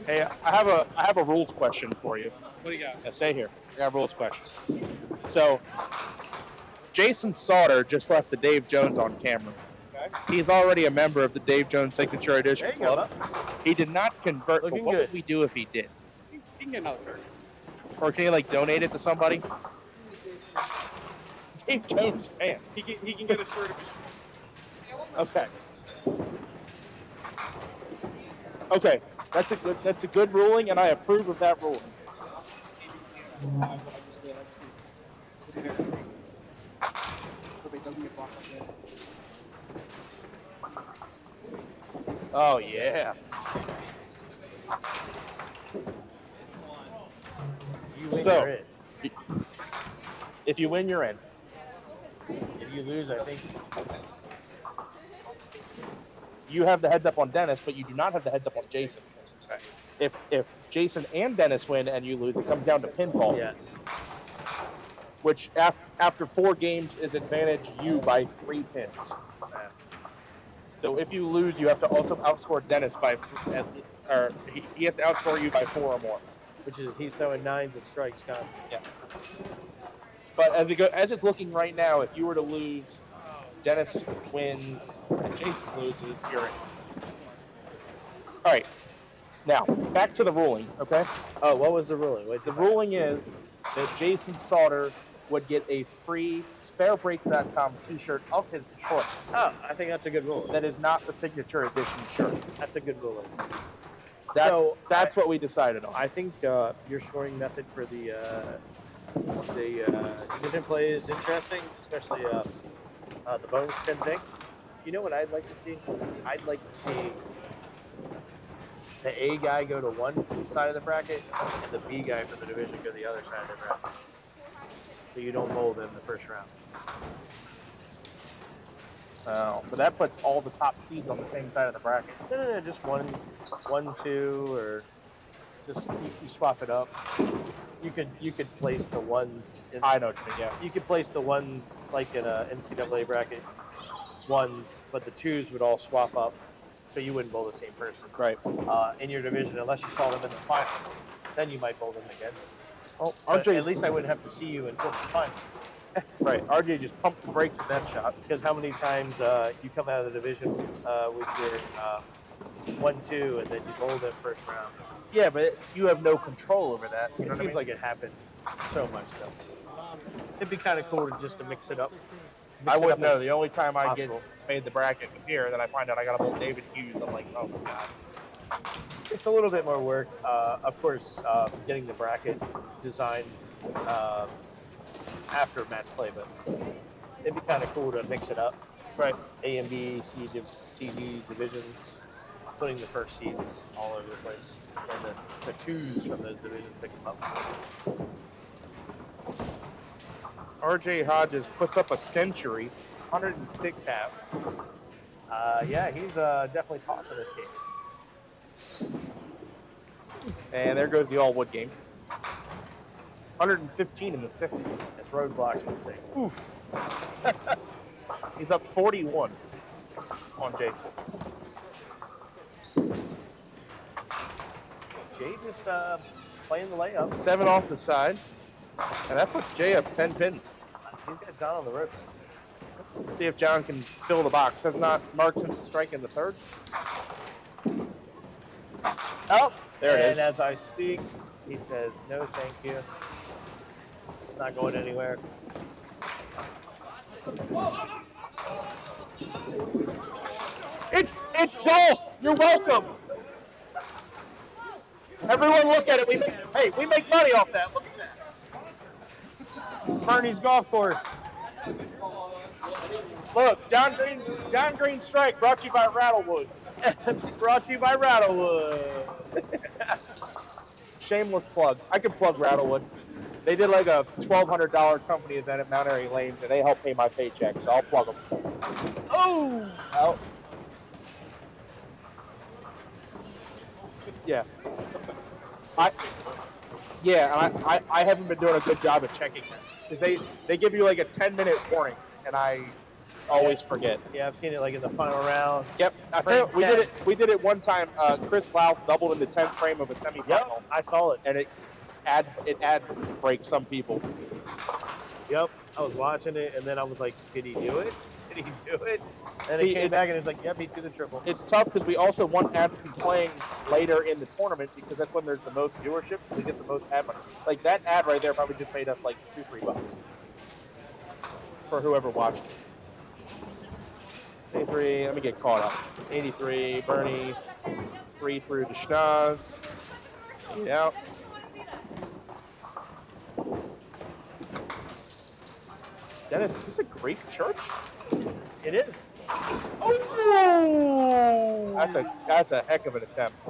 Hey, I have a rules question for you. What do you got? Yeah, stay here. I got a rules question. So, Jason Sauter just left the Dave Jones on camera. Okay. He's already a member of the Dave Jones Signature Edition There you go, Club. He did not convert. But Looking what good. would we do if he did? You can get another shirt. Or can he like donate it to somebody? Dave Jones fans. He can get a shirt of his Okay. Okay, that's a good ruling, and I approve of that ruling. Oh yeah. You win, So, you're in. if you win, you're in. If you lose, I think You have the heads up on Dennis, but you do not have the heads up on Jason. If Jason and Dennis win and you lose, it comes down to pinfall. yes. Which after 4 games is advantage you by 3 pins. So if you lose, you have to also outscore Dennis by, or he has to outscore you by 4 or more. Which is he's throwing 9s and strikes constantly. Yeah. But as it's looking right now, if you were to lose, Dennis wins and Jason loses, you're in. All right. Now back to the ruling. Okay. Oh, what was the ruling? The ruling is that Jason Sauter would get a free SpareBreak.com T-shirt of his choice. Oh, I think that's a good ruling. That is not the signature edition shirt. That's a good ruling. That's what we decided on. I think your scoring method for the division play is interesting, especially the bonus pin thing. You know what I'd like to see? I'd like to see the A guy go to one side of the bracket and the B guy from the division go to the other side of the bracket. So you don't bowl them the first round. But that puts all the top seeds on the same side of the bracket. No, just 1, 2, or just you swap it up. You could place the ones. I know what you mean. Yeah. You could place the ones like in a NCAA bracket, ones, but the 2s would all swap up, so you wouldn't bowl the same person. Right. In your division, unless you saw them in the final, then you might bowl them again. Oh, But RJ. at least I wouldn't have to see you until the final. Right. RJ just pumped the brakes with that shot. Because how many times you come out of the division with your 1, 2, and then you bowl them first round? Yeah, but you have no control over that. You know It what I seems mean? like it happens so much, though. It'd be kind of cool just to mix it up. I Mix it wouldn't up know. as The only time I possible. made the bracket was here. Then I find out I got to bowl David Hughes. I'm like, oh my god. It's a little bit more work. Of course, getting the bracket designed after match play, but it'd be kind of cool to mix it up. Right. A and B, C, D divisions, putting the first seeds all over the place, and the 2s from those divisions mix them up. RJ Hodges puts up a century, 106 half. Yeah, he's definitely tossing this game. And there goes the all-wood game. 115 in the 60. As roadblocks would say. Oof. He's up 41 on Jason. Jay just playing the layup. 7 off the side. And that puts Jay up 10 pins. He's got John on the ropes. See if John can fill the box. Has not marked since the strike in the 3rd. Oh, there it is. And as I speak, he says, no, thank you. Not going anywhere. It's golf. You're welcome. Everyone look at it. We make money off that. Look at that. Bernie's golf course. Look, John Green's strike brought to you by Rattlewood. Brought to you by Rattlewood. Shameless plug. I could plug Rattlewood. They did like a $1,200 company event at Mount Airy Lanes, and they helped pay my paycheck, so I'll plug them. Oh! Oh. Yeah. I haven't been doing a good job of checking that. Because they give you like a 10-minute warning, and I always forget. Yeah, I've seen it like in the final round. Yep. We did it one time. Chris Lau doubled in the 10th frame of a semifinal. Yep, I saw it. And it ad breaks some people. Yep, I was watching it, and then I was like, did he do it? Did he do it? And See, he came it's- back and it's like, yep, he threw the triple. It's tough because we also want ads to be playing later in the tournament because that's when there's the most viewership, so we get the most ad money. Like that ad right there probably just made us like $2-3 for whoever watched it. 83, let me get caught up. 83, Bernie, 3 through to Schnoz. Get out. Dennis, is this a Greek church? It is. Oh! That's a heck of an attempt.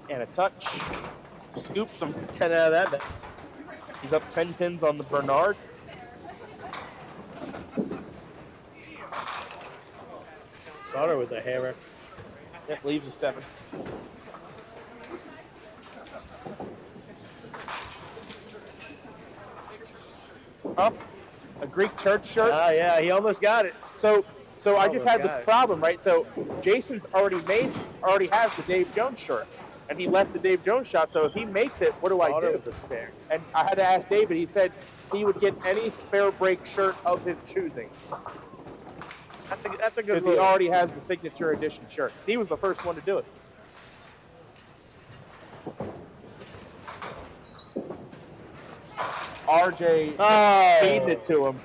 And a touch. Scoop some 10 out of that. He's up 10 pins on the Bernard. Sauter with a hammer. It leaves a 7. Up. A Greek church shirt. Ah, yeah, he almost got it. So I just had the got it. problem, right? So Jason's already has the Dave Jones shirt, and he left the Dave Jones shot. So if he makes it, what do I Sauter do? with the spare. And I had to ask David. He said he would get any spare break shirt of his choosing That's a good because he move. already has the signature edition shirt. 'Cause he was the first one to do it. RJ feeding it to him.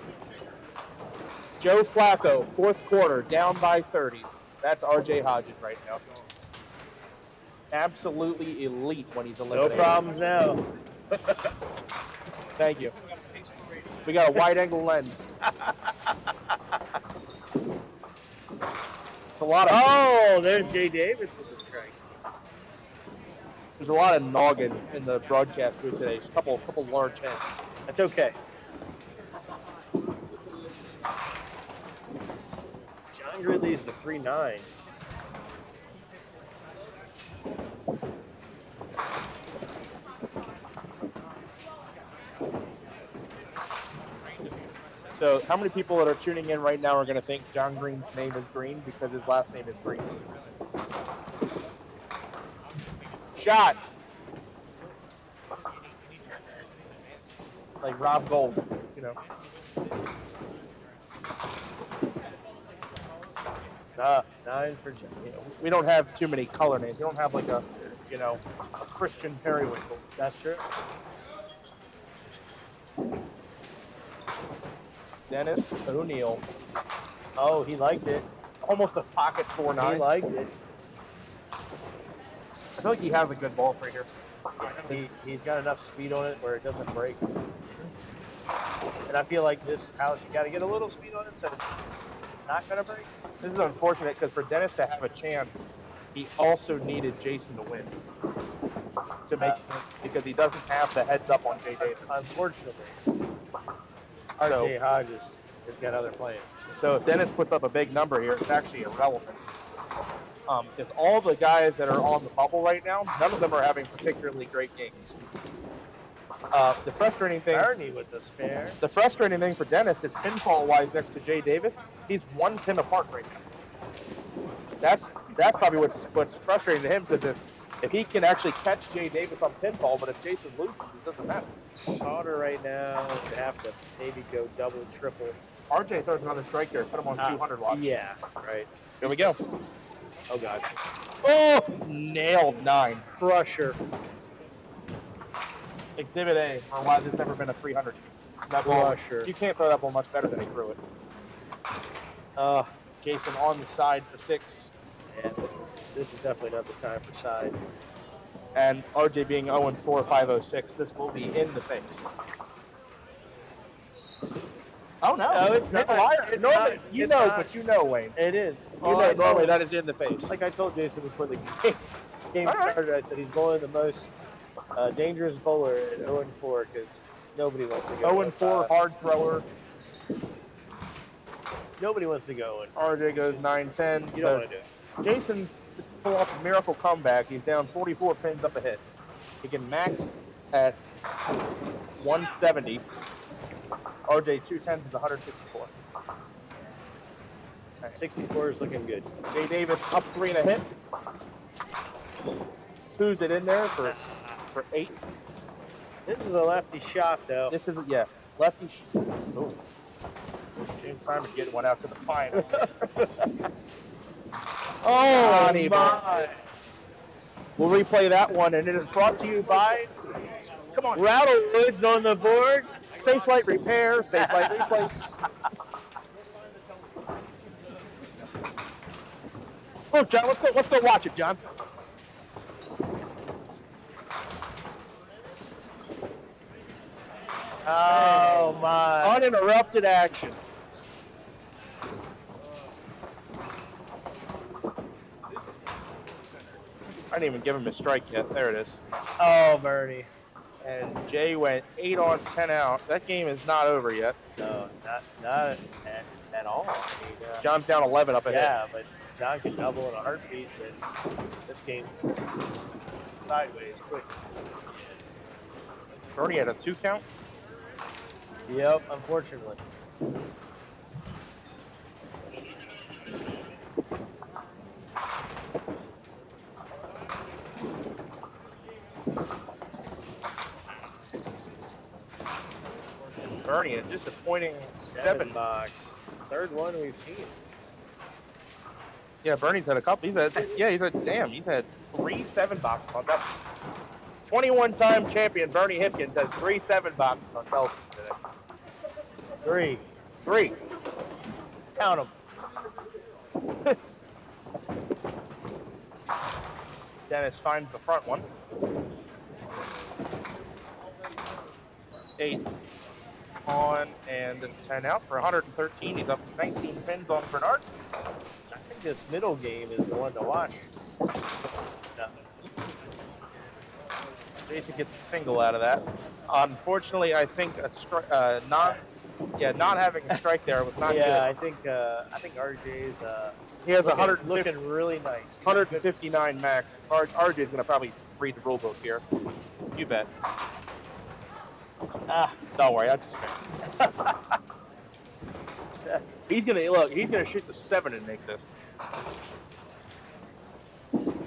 Joe Flacco, fourth quarter, down by 30. That's RJ Hodges right now. Absolutely elite when he's No eliminated. problems now. Thank you. We got a wide angle lens. It's a lot of. Oh, there's Jay Davis with the strike. There's a lot of noggin in the broadcast booth today. There's a couple large heads. That's okay. John Gridley's the 3-9. So how many people that are tuning in right now are going to think John Green's name is Green because his last name is Green? Shot. Like Rob Gold, you know. 9 for John. You know, we don't have too many color names. We don't have like a Christian Periwinkle. That's true. Dennis O'Neill. Oh, he liked it. Almost a pocket 4-9. He liked it. I feel like he has a good ball right here. He's got enough speed on it where it doesn't break. And I feel like this house, you got to get a little speed on it so it's not going to break. This is unfortunate because for Dennis to have a chance, he also needed Jason to win to make because he doesn't have the heads up on Jay Davis. Unfortunately, So- RJ Hodges has got other plans. So if Dennis puts up a big number here, it's actually irrelevant. Because all the guys that are on the bubble right now, none of them are having particularly great games. The frustrating thing. Bernie with the spare. The frustrating thing for Dennis is pinfall-wise next to Jay Davis, he's 1 pin apart right now. That's probably what's frustrating to him because if he can actually catch Jay Davis on pinfall, but if Jason loses, it doesn't matter. Sauter right now would have to maybe go double, triple. RJ throws another strike here. Put him on 200 watch. Yeah, right. Here we go. Oh, God. Oh, nailed 9. Crusher. Exhibit A, or why there's never been a 300. That ball, Crusher. you can't throw that ball much better than he threw it. Jason on the side for 6. And this is definitely not the time for side. And RJ being 0-4, 506, this will be in the face. Oh, no. No, it's not. Liar. It's normally, not. You It's know, not. but you know, Wayne. It is. You know, normally that is in the face. Like I told Jason before the game All right. started, I said he's going the most dangerous bowler at 0-4 because nobody wants to go 0-4, hard thrower. Nobody wants to go. And RJ goes 9-10. you don't want to do it. Jason just pull off a miracle comeback. He's down 44 pins up ahead. He can max at 170. RJ 210s is 164. 64 is looking good. Jay Davis up 3 and a hit. Who's it in there for 8? This is a lefty shot, though. This isn't, yeah. Lefty. Oh. James Simon getting one out to the final. Oh, Johnny, my. We'll replay that one, and it is brought to you by, come on, Rattlewood's on the board. Safe Light Repair, Safe Light Replace. Look, John, let's go watch it, John. Oh, my. Uninterrupted action. I didn't even give him a strike yet. There it is. Oh, Bernie. And Jay went 8 on, 10 out. That game is not over yet. No, not at all. I mean, John's down 11 up ahead. yeah, but John can double in a heartbeat, but this game's sideways quick. Bernie had a 2 count. Yep, unfortunately. Bernie, a disappointing 7 box. Third one we've seen. Yeah, Bernie's had a couple. He's had 3 7 boxes on top. 21-time champion Bernie Hipkins has 3 7 boxes on television today. 3. Count them. Dennis finds the front one. 8 on and 10 out for 113. He's up 19 pins on Bernard. I think this middle game is the one to watch. No. Jason gets a single out of that. Unfortunately, I think a not having a strike there was not good. Yeah, I think RJ's He has looking really nice. 159 max. RJ's going to probably read the rule book here. You bet. Don't worry, I just He's gonna shoot the 7 and make this.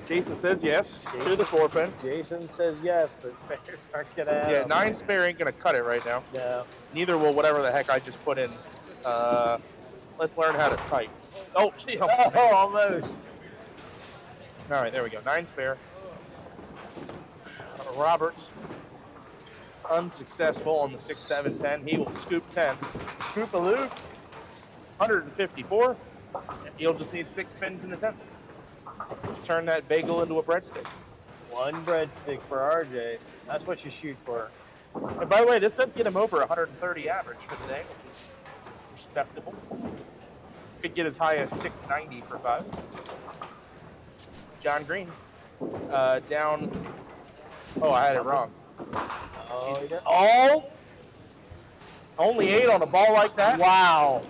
Jason says yes to the 4 pin. Jason says yes, but spares aren't gonna have them. 9 spare ain't gonna cut it right now. No. Neither will whatever the heck I just put in. Let's learn how to type. Oh, gee, almost. All right, there we go. 9 spare. Roberts unsuccessful on the 6, 7, 10. He will scoop 10. Scoop a loop. 154. He'll just need 6 pins in the 10th. Turn that bagel into a breadstick. 1 breadstick for RJ. That's what you shoot for. And by the way, this does get him over 130 average for the day, which is respectable. Could get as high as 690 for 5. John Green down. Oh, I had it wrong. Oh! Only 8 on a ball like that? Wow.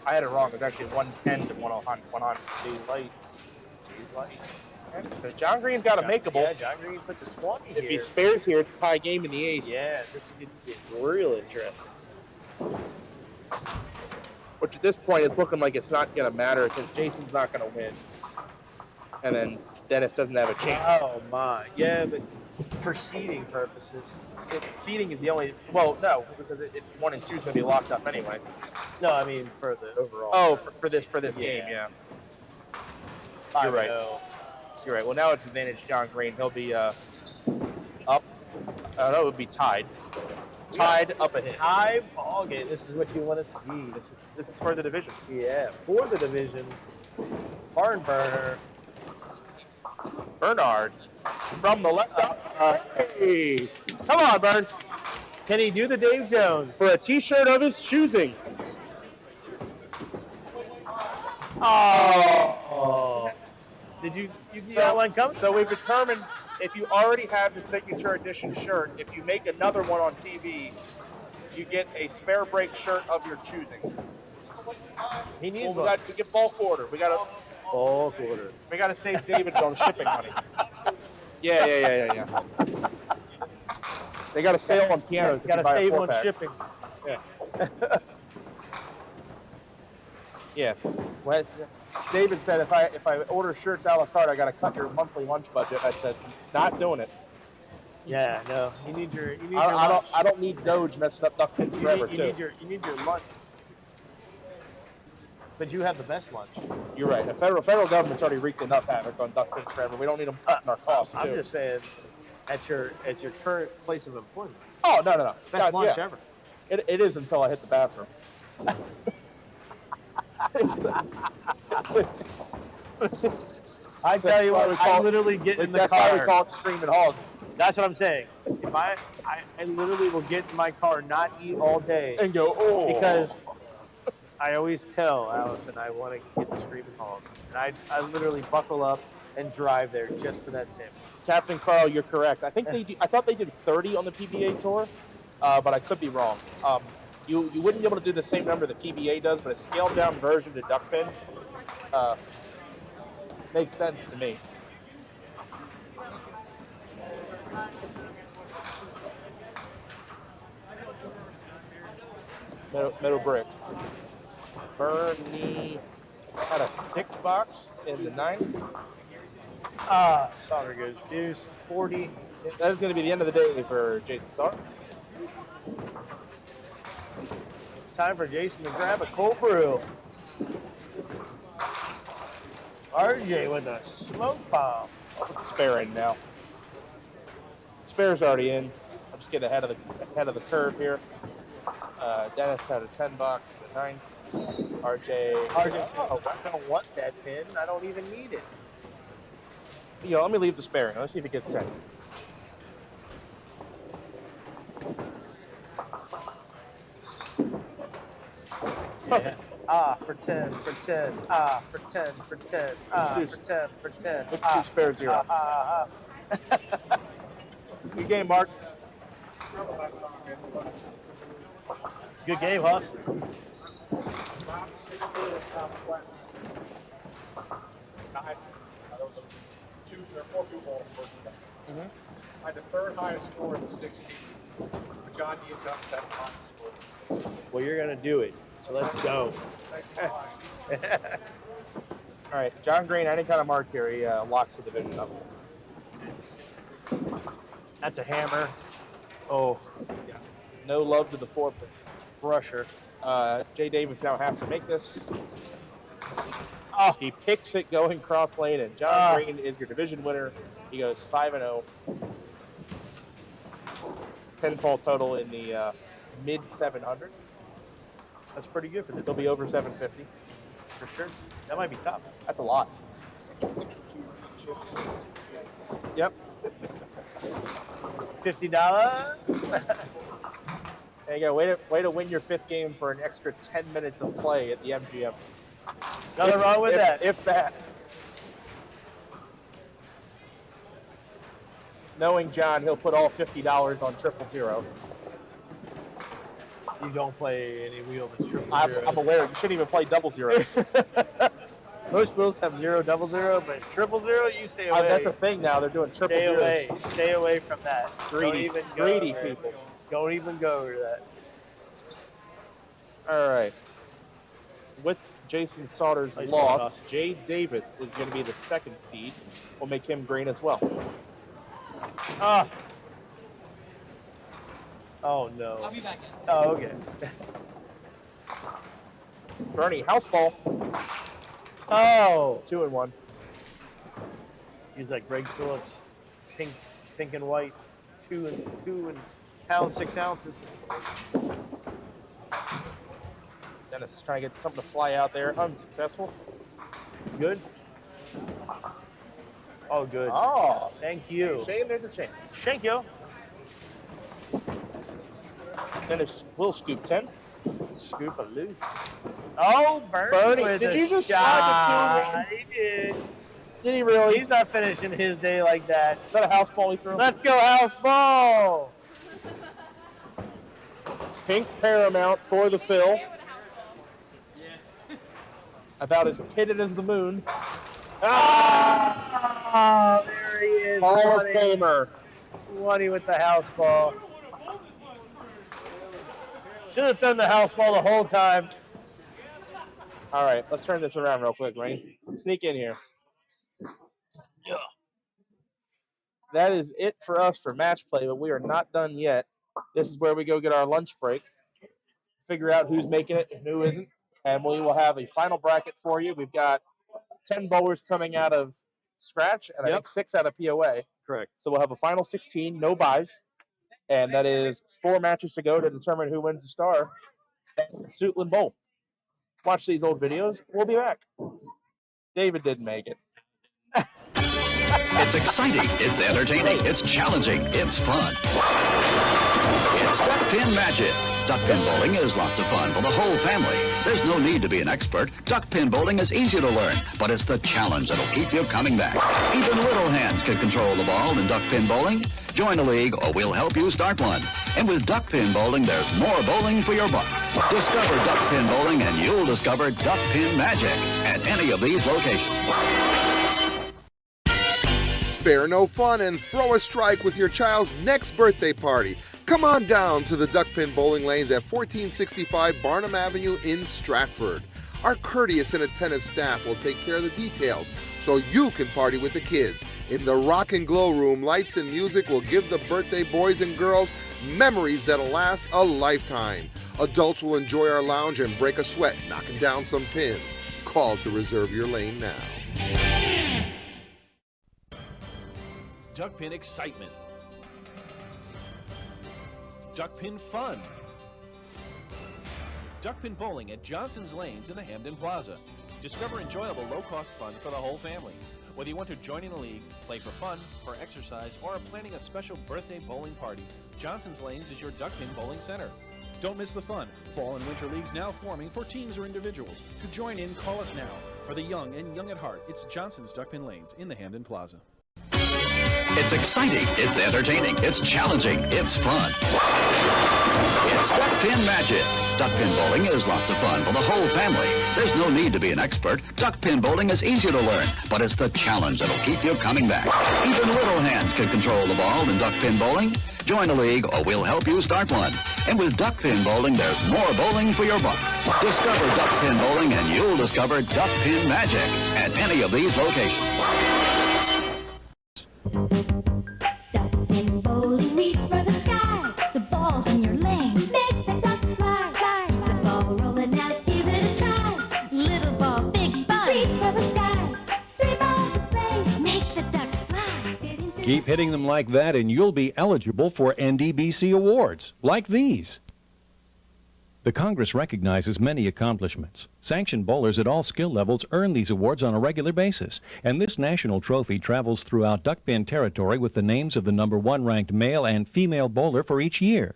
I had it wrong. It's actually 110 to 100. Jay's light. So John Green's got a makeable. Yeah, John Green puts a 20 If he spares here, it's a tie game in the 8th. Yeah, this could get real interesting. Which at this point, it's looking like it's not going to matter because Jason's not going to win. And then Dennis doesn't have a chance. Oh, my. Yeah, but for seeding purposes. Seeding is the only. Well, no, because it's 1 and 2 is going to be locked up anyway. No, I mean for the overall. Oh, for this game, yeah. You're right. You're right. Well, now it's advantage John Green. He'll be up. No, it would be tied. Tied up ahead. Tie ball game. This is what you want to see. This is for the division. Yeah, for the division. Barn burner. Bernard from the left side. Hey, come on, Bern. Can he do the Dave Jones for a T-shirt of his choosing? Oh. Did you see that one coming? So we've determined if you already have the signature edition shirt, if you make another one on TV, you get a spare break shirt of your choosing. He needs we get bulk order. We got to save David on shipping money. Yeah. They got a sale on pianos. Got to save on shipping. Yeah. Yeah. Well, David said if I order shirts a la carte, I got to cut your monthly lunch budget. I said, not doing it. Yeah, no. You need your I don't need Doge messing up duck pins forever you too. need your lunch. But you have the best lunch. You're right. The federal government's already wreaked enough havoc on duck pins forever. We don't need them cutting our costs I'm too. just saying, at your current place of employment. Oh no. Best God, lunch yeah. ever. It is until I hit the bathroom. I tell you what, I literally get in the car. That's why we call it the screaming hog. That's what I'm saying. If I literally will get in my car, not eat all day, and go, oh. Because I always tell Allison I want to get the screaming hog, and I literally buckle up and drive there just for that sandwich. Captain Carl, you're correct. I think I thought they did 30 on the PBA tour, but I could be wrong. You wouldn't be able to do the same number the PBA does, but a scaled down version to duck pin makes sense to me. Middle brick. Bernie had a 6-box in the 9th. Sauter goes deuce, 40. That's going to be the end of the day for Jason Sauter. Time for Jason to grab a cold brew. RJ with a smoke bomb. I'll put the spare in now. Spare's already in. I'm just getting ahead of the curve here. Dennis had a 10-box in the 9th. RJ said, oh, I don't want that pin. I don't even need it. Let me leave the spare in. Let's see if it gets 10. Yeah. For 10, for 10. For 10, for 10. For 10, for 10. Look at 2 spare 0. Good game, Mark. Good game, Huss. There are 4 people first game. I had the 3rd highest score in the 16. But John D. and John had the highest score in the 16. Well, you're going to do it. So let's go. Thanks so much. All right, John Green, any kind of mark here, he locks the division up. That's a hammer. Oh, yeah. No love to the 4-pin. Crusher. Jay Davis now has to make this. Oh, he picks it going cross lane, and John Green is your division winner. He goes 5-0. Pinfall total in the mid 700s. That's pretty good for this. He'll be over 750. For sure. That might be tough. That's a lot. Yep. $50. There you go. Way to win your 5th game for an extra 10 minutes of play at the MGM. Nothing wrong with that. If that. Knowing John, he'll put all $50 on 000. You don't play any wheel that's 000. I'm aware. You shouldn't even play 00s. Most wheels have 000, but 000, you stay away. That's a thing now. They're doing 000s. Stay away. Stay away from that. Greedy people. Don't even go to that. All right. With Jason Sauter's loss, Jay Davis is going to be the 2nd seed. We'll make him green as well. Oh, no. I'll be back in. Oh, okay. Bernie, house ball. Oh. 2-1. He's like Greg Phillips, pink and white, 2 and pound 6 ounces. Dennis trying to get something to fly out there. Unsuccessful. Good. Oh, good. Oh. Thank you. Shane, there's a chance. Thank you. Dennis will scoop 10. Scoop a loose. Oh, Bernie with did a you just shot. slide the 2? He did. Did he really? He's not finishing his day like that. Is that a house ball he threw? Let's go, house ball. Pink Paramount for the fill. About as pitted as the moon. Ah, there he is. Hall of Famer. 20 with the house ball. Should have thrown the house ball the whole time. All right, let's turn this around real quick, Rain. Sneak in here. that is it for us for match play, but we are not done yet. This is where we go get our lunch break, figure out who's making it and who isn't, and we will have a final bracket for you. We've got 10 bowlers coming out of scratch, and I think 6 out of POA. Correct. So we'll have a final 16, no buys, and that is 4 matches to go to determine who wins the star at Suitland Bowl. Watch these old videos. We'll be back. David didn't make it. It's exciting, it's entertaining, it's challenging, it's fun. It's Duck Pin Magic. Duck pin bowling is lots of fun for the whole family. There's no need to be an expert. Duck pin bowling is easy to learn, but it's the challenge that'll keep you coming back. Even little hands can control the ball in duck pin bowling. Join a league or we'll help you start one. And with duck pin bowling, there's more bowling for your buck. Discover duck pin bowling and you'll discover duck pin magic at any of these locations. Spare no fun and throw a strike with your child's next birthday party. Come on down to the Duck Pin Bowling Lanes at 1465 Barnum Avenue in Stratford. Our courteous and attentive staff will take care of the details so you can party with the kids. In the Rock and Glow Room, lights and music will give the birthday boys and girls memories that'll last a lifetime. Adults will enjoy our lounge and break a sweat knocking down some pins. Call to reserve your lane now. Duck pin excitement. Duck pin fun. Duck pin bowling at Johnson's Lanes in the Hamden Plaza. Discover enjoyable low-cost fun for the whole family. Whether you want to join in a league, play for fun, for exercise, or are planning a special birthday bowling party, Johnson's Lanes is your duck pin bowling center. Don't miss the fun. Fall and winter leagues now forming for teams or individuals. To join in, call us now. For the young and young at heart, it's Johnson's Duck Pin Lanes in the Hamden Plaza. It's exciting, it's entertaining, it's challenging, it's fun. It's Duck Pin Magic. Duck pin bowling is lots of fun for the whole family. There's no need to be an expert. Duck pin bowling is easy to learn, but it's the challenge that'll keep you coming back. Even little hands can control the ball in duck pin bowling. Join a league or we'll help you start one. And with duck pin bowling, there's more bowling for your buck. Discover duck pin bowling and you'll discover duck pin magic at any of these locations. Duck pin bowling, reach for the sky. The ball's in your lane. Make the ducks fly, fly. The ball rolling out, give it a try. Little ball, big ball, reach for the sky. 3 balls to play, make the ducks fly. Keep hitting them like that and you'll be eligible for NDBC awards, like these. The Congress recognizes many accomplishments. Sanctioned bowlers at all skill levels earn these awards on a regular basis, and this national trophy travels throughout duck pin territory with the names of the #1 ranked male and female bowler for each year.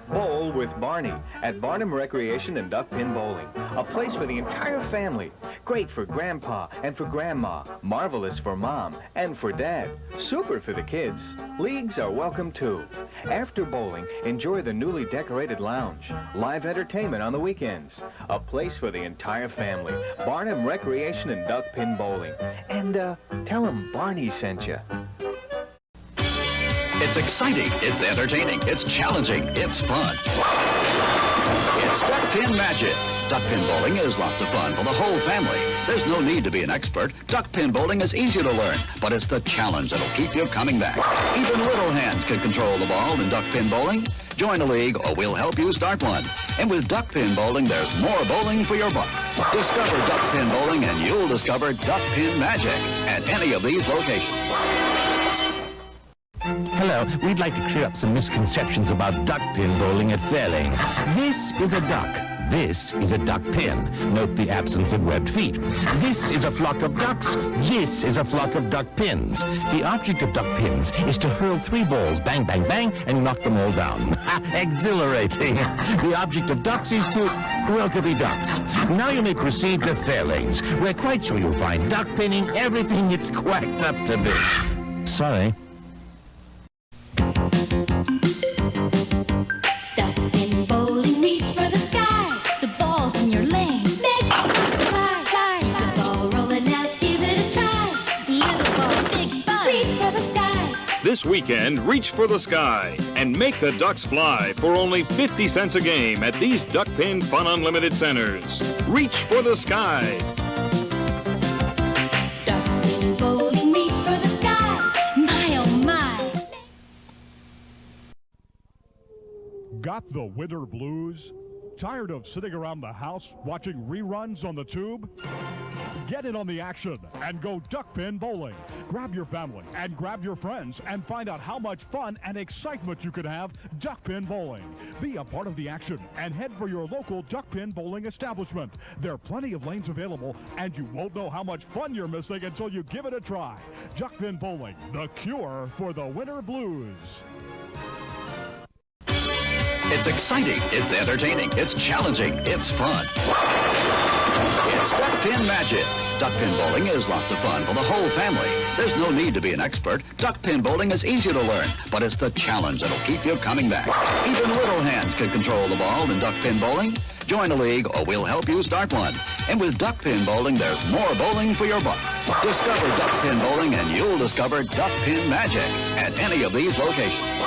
Bowl with Barney at Barnum Recreation and Duck Pin Bowling. A place for the entire family. Great for Grandpa and for Grandma. Marvelous for Mom and for Dad. Super for the kids. Leagues are welcome too. After bowling, enjoy the newly decorated lounge. Live entertainment on the weekends. A place for the entire family. Barnum Recreation and Duck Pin Bowling. And tell them Barney sent you. It's exciting, it's entertaining, it's challenging, it's fun. It's Duck Pin Magic. Duck pin bowling is lots of fun for the whole family. There's no need to be an expert. Duck pin bowling is easy to learn, but it's the challenge that'll keep you coming back. Even little hands can control the ball in duck pin bowling. Join a league or we'll help you start one. And with duck pin bowling, there's more bowling for your buck. Discover duck pin bowling and you'll discover duck pin magic at any of these locations. Hello, we'd like to clear up some misconceptions about duck pin bowling at Fairlanes. This is a duck. This is a duck pin. Note the absence of webbed feet. This is a flock of ducks. This is a flock of duck pins. The object of duck pins is to hurl 3 balls, bang, bang, bang, and knock them all down. Exhilarating. The object of ducks is to be ducks. Now you may proceed to Fairlanes. We're quite sure you'll find duck pinning everything it's quacked up to be. Sorry. Duck pin bowling, reach for the sky. The ball's in your lane. Make the ducks fly, fly. The ball rolling out, give it a try. Little ball, big ball, reach for the sky. This weekend, reach for the sky and make the ducks fly for only 50 cents a game at these Duck Pin Fun Unlimited centers. Reach for the sky. Got the winter blues? Tired of sitting around the house watching reruns on the tube? Get in on the action and go duckpin bowling. Grab your family and grab your friends and find out how much fun and excitement you could have duckpin bowling. Be a part of the action and head for your local duckpin bowling establishment. There are plenty of lanes available and you won't know how much fun you're missing until you give it a try. Duckpin bowling, the cure for the winter blues. It's exciting, it's entertaining, it's challenging, it's fun. It's Duckpin Magic. Duckpin bowling is lots of fun for the whole family. There's no need to be an expert. Duckpin bowling is easy to learn, but it's the challenge that'll keep you coming back. Even little hands can control the ball in duckpin bowling. Join a league or we'll help you start one. And with duckpin bowling, there's more bowling for your buck. Discover duckpin bowling and you'll discover Duckpin Magic at any of these locations.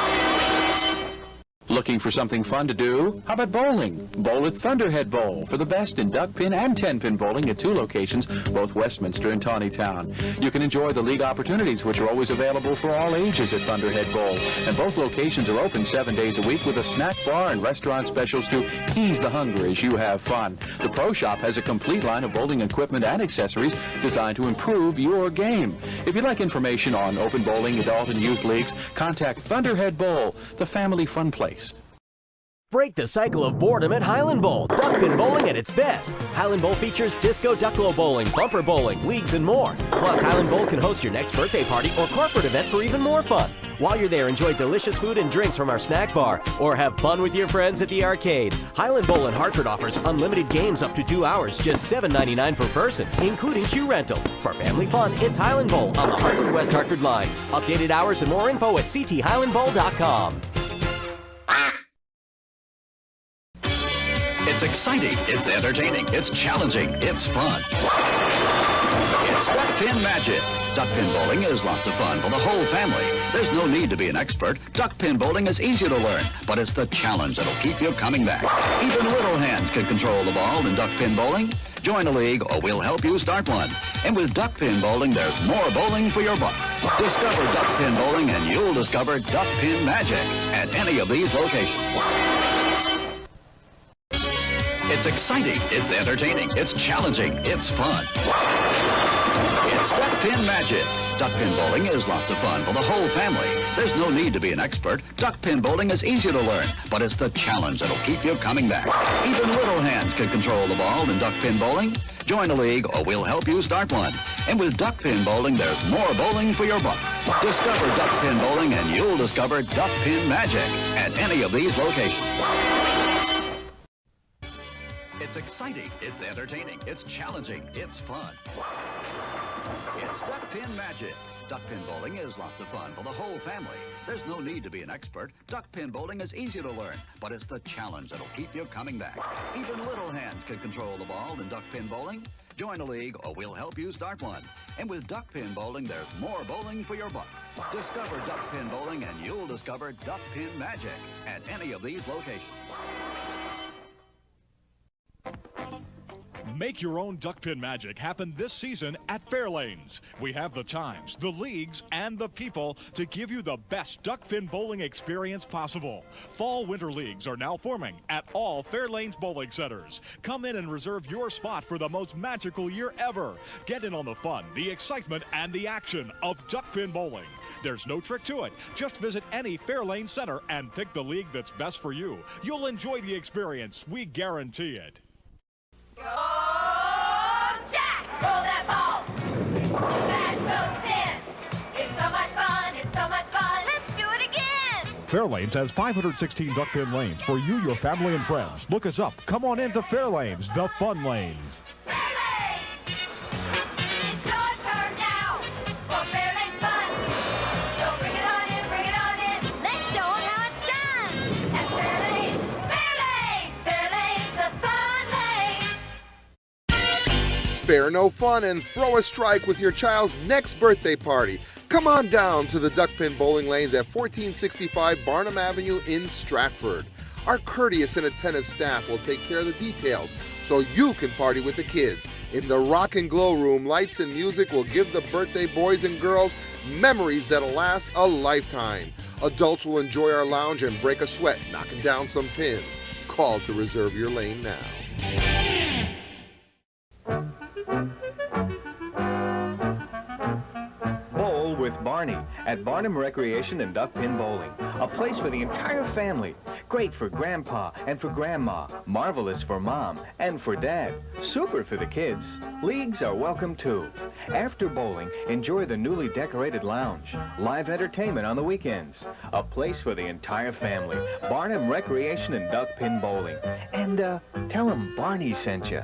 Looking for something fun to do? How about bowling? Bowl at Thunderhead Bowl for the best in duckpin and 10-pin bowling at 2 locations, both Westminster and Tawnytown. You can enjoy the league opportunities, which are always available for all ages at Thunderhead Bowl. And both locations are open 7 days a week with a snack bar and restaurant specials to ease the hunger as you have fun. The Pro Shop has a complete line of bowling equipment and accessories designed to improve your game. If you'd like information on open bowling, adult and youth leagues, contact Thunderhead Bowl, the family fun place. Break the cycle of boredom at Highland Bowl. Duckpin bowling at its best. Highland Bowl features disco ducklo bowling, bumper bowling, leagues, and more. Plus, Highland Bowl can host your next birthday party or corporate event for even more fun. While you're there, enjoy delicious food and drinks from our snack bar, or have fun with your friends at the arcade. Highland Bowl in Hartford offers unlimited games up to 2 hours, just $7.99 per person, including shoe rental. For family fun, it's Highland Bowl on the Hartford-West Hartford line. Updated hours and more info at cthighlandbowl.com. It's exciting, it's entertaining, it's challenging, it's fun. It's Duckpin Magic. Duckpin bowling is lots of fun for the whole family. There's no need to be an expert. Duckpin bowling is easy to learn, but it's the challenge that'll keep you coming back. Even little hands can control the ball in duckpin bowling. Join a league or we'll help you start one. And with duckpin bowling, there's more bowling for your buck. Discover duckpin bowling and you'll discover Duckpin Magic at any of these locations. It's exciting, it's entertaining, it's challenging, it's fun. It's Duckpin Magic. Duckpin bowling is lots of fun for the whole family. There's no need to be an expert. Duckpin bowling is easy to learn, but it's the challenge that'll keep you coming back. Even little hands can control the ball in duckpin bowling. Join a league or we'll help you start one. And with duckpin bowling, there's more bowling for your buck. Discover duckpin bowling and you'll discover Duckpin Magic at any of these locations. It's exciting, it's entertaining, it's challenging, it's fun. It's Duckpin Magic. Duckpin bowling is lots of fun for the whole family. There's no need to be an expert. Duckpin bowling is easy to learn, but it's the challenge that'll keep you coming back. Even little hands can control the ball in duckpin bowling. Join a league or we'll help you start one. And with duckpin bowling, there's more bowling for your buck. Discover duckpin bowling and you'll discover Duckpin Magic at any of these locations. Make your own duckpin magic happen this season at Fairlanes. We have the times, the leagues, and the people to give you the best duckpin bowling experience possible. Fall-winter leagues are now forming at all Fairlanes bowling centers. Come in and reserve your spot for the most magical year ever. Get in on the fun, the excitement, and the action of duckpin bowling. There's no trick to it. Just visit any Fairlane center and pick the league that's best for you. You'll enjoy the experience. We guarantee it. Go, Jack! Roll that ball! Smash those pins! It's so much fun! It's so much fun! Let's do it again! Fairlanes has 516 duckpin lanes for you, your family, and friends. Look us up. Come on into Fairlanes, the fun lanes. Fairlanes! It's your turn now for Fairlanes fun! So bring it on in! Let's show them how it's done! At Fairlanes! Fairlanes! The fun! Spare no fun and throw a strike with your child's next birthday party. Come on down to the Duckpin Bowling Lanes at 1465 Barnum Avenue in Stratford. Our courteous and attentive staff will take care of the details so you can party with the kids. In the Rock and Glow Room, lights and music will give the birthday boys and girls memories that'll last a lifetime. Adults will enjoy our lounge and break a sweat knocking down some pins. Call to reserve your lane now. Bowl with Barney at Barnum Recreation and Duck Pin Bowling. A place for the entire family. Great for Grandpa and for Grandma. Marvelous for Mom and for Dad. Super for the kids. Leagues are welcome too. After bowling, enjoy the newly decorated lounge. Live entertainment on the weekends. A place for the entire family. Barnum Recreation and Duck Pin Bowling. And tell them Barney sent you.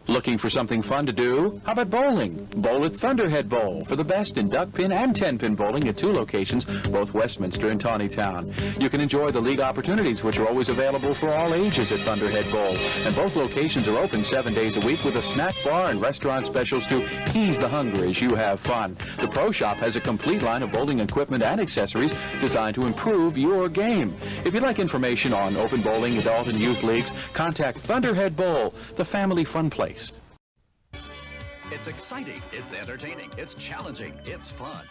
Looking for something fun to do? How about bowling? Bowl at Thunderhead Bowl for the best in duck pin and 10-pin bowling at 2 locations, both Westminster and Tawnytown. You can enjoy the league opportunities, which are always available for all ages at Thunderhead Bowl. And both locations are open 7 days a week with a snack bar and restaurant specials to ease the hunger as you have fun. The Pro Shop has a complete line of bowling equipment and accessories designed to improve your game. If you'd like information on open bowling, adult and youth leagues, contact Thunderhead Bowl, the family fun place. It's exciting, it's entertaining, it's challenging, it's fun.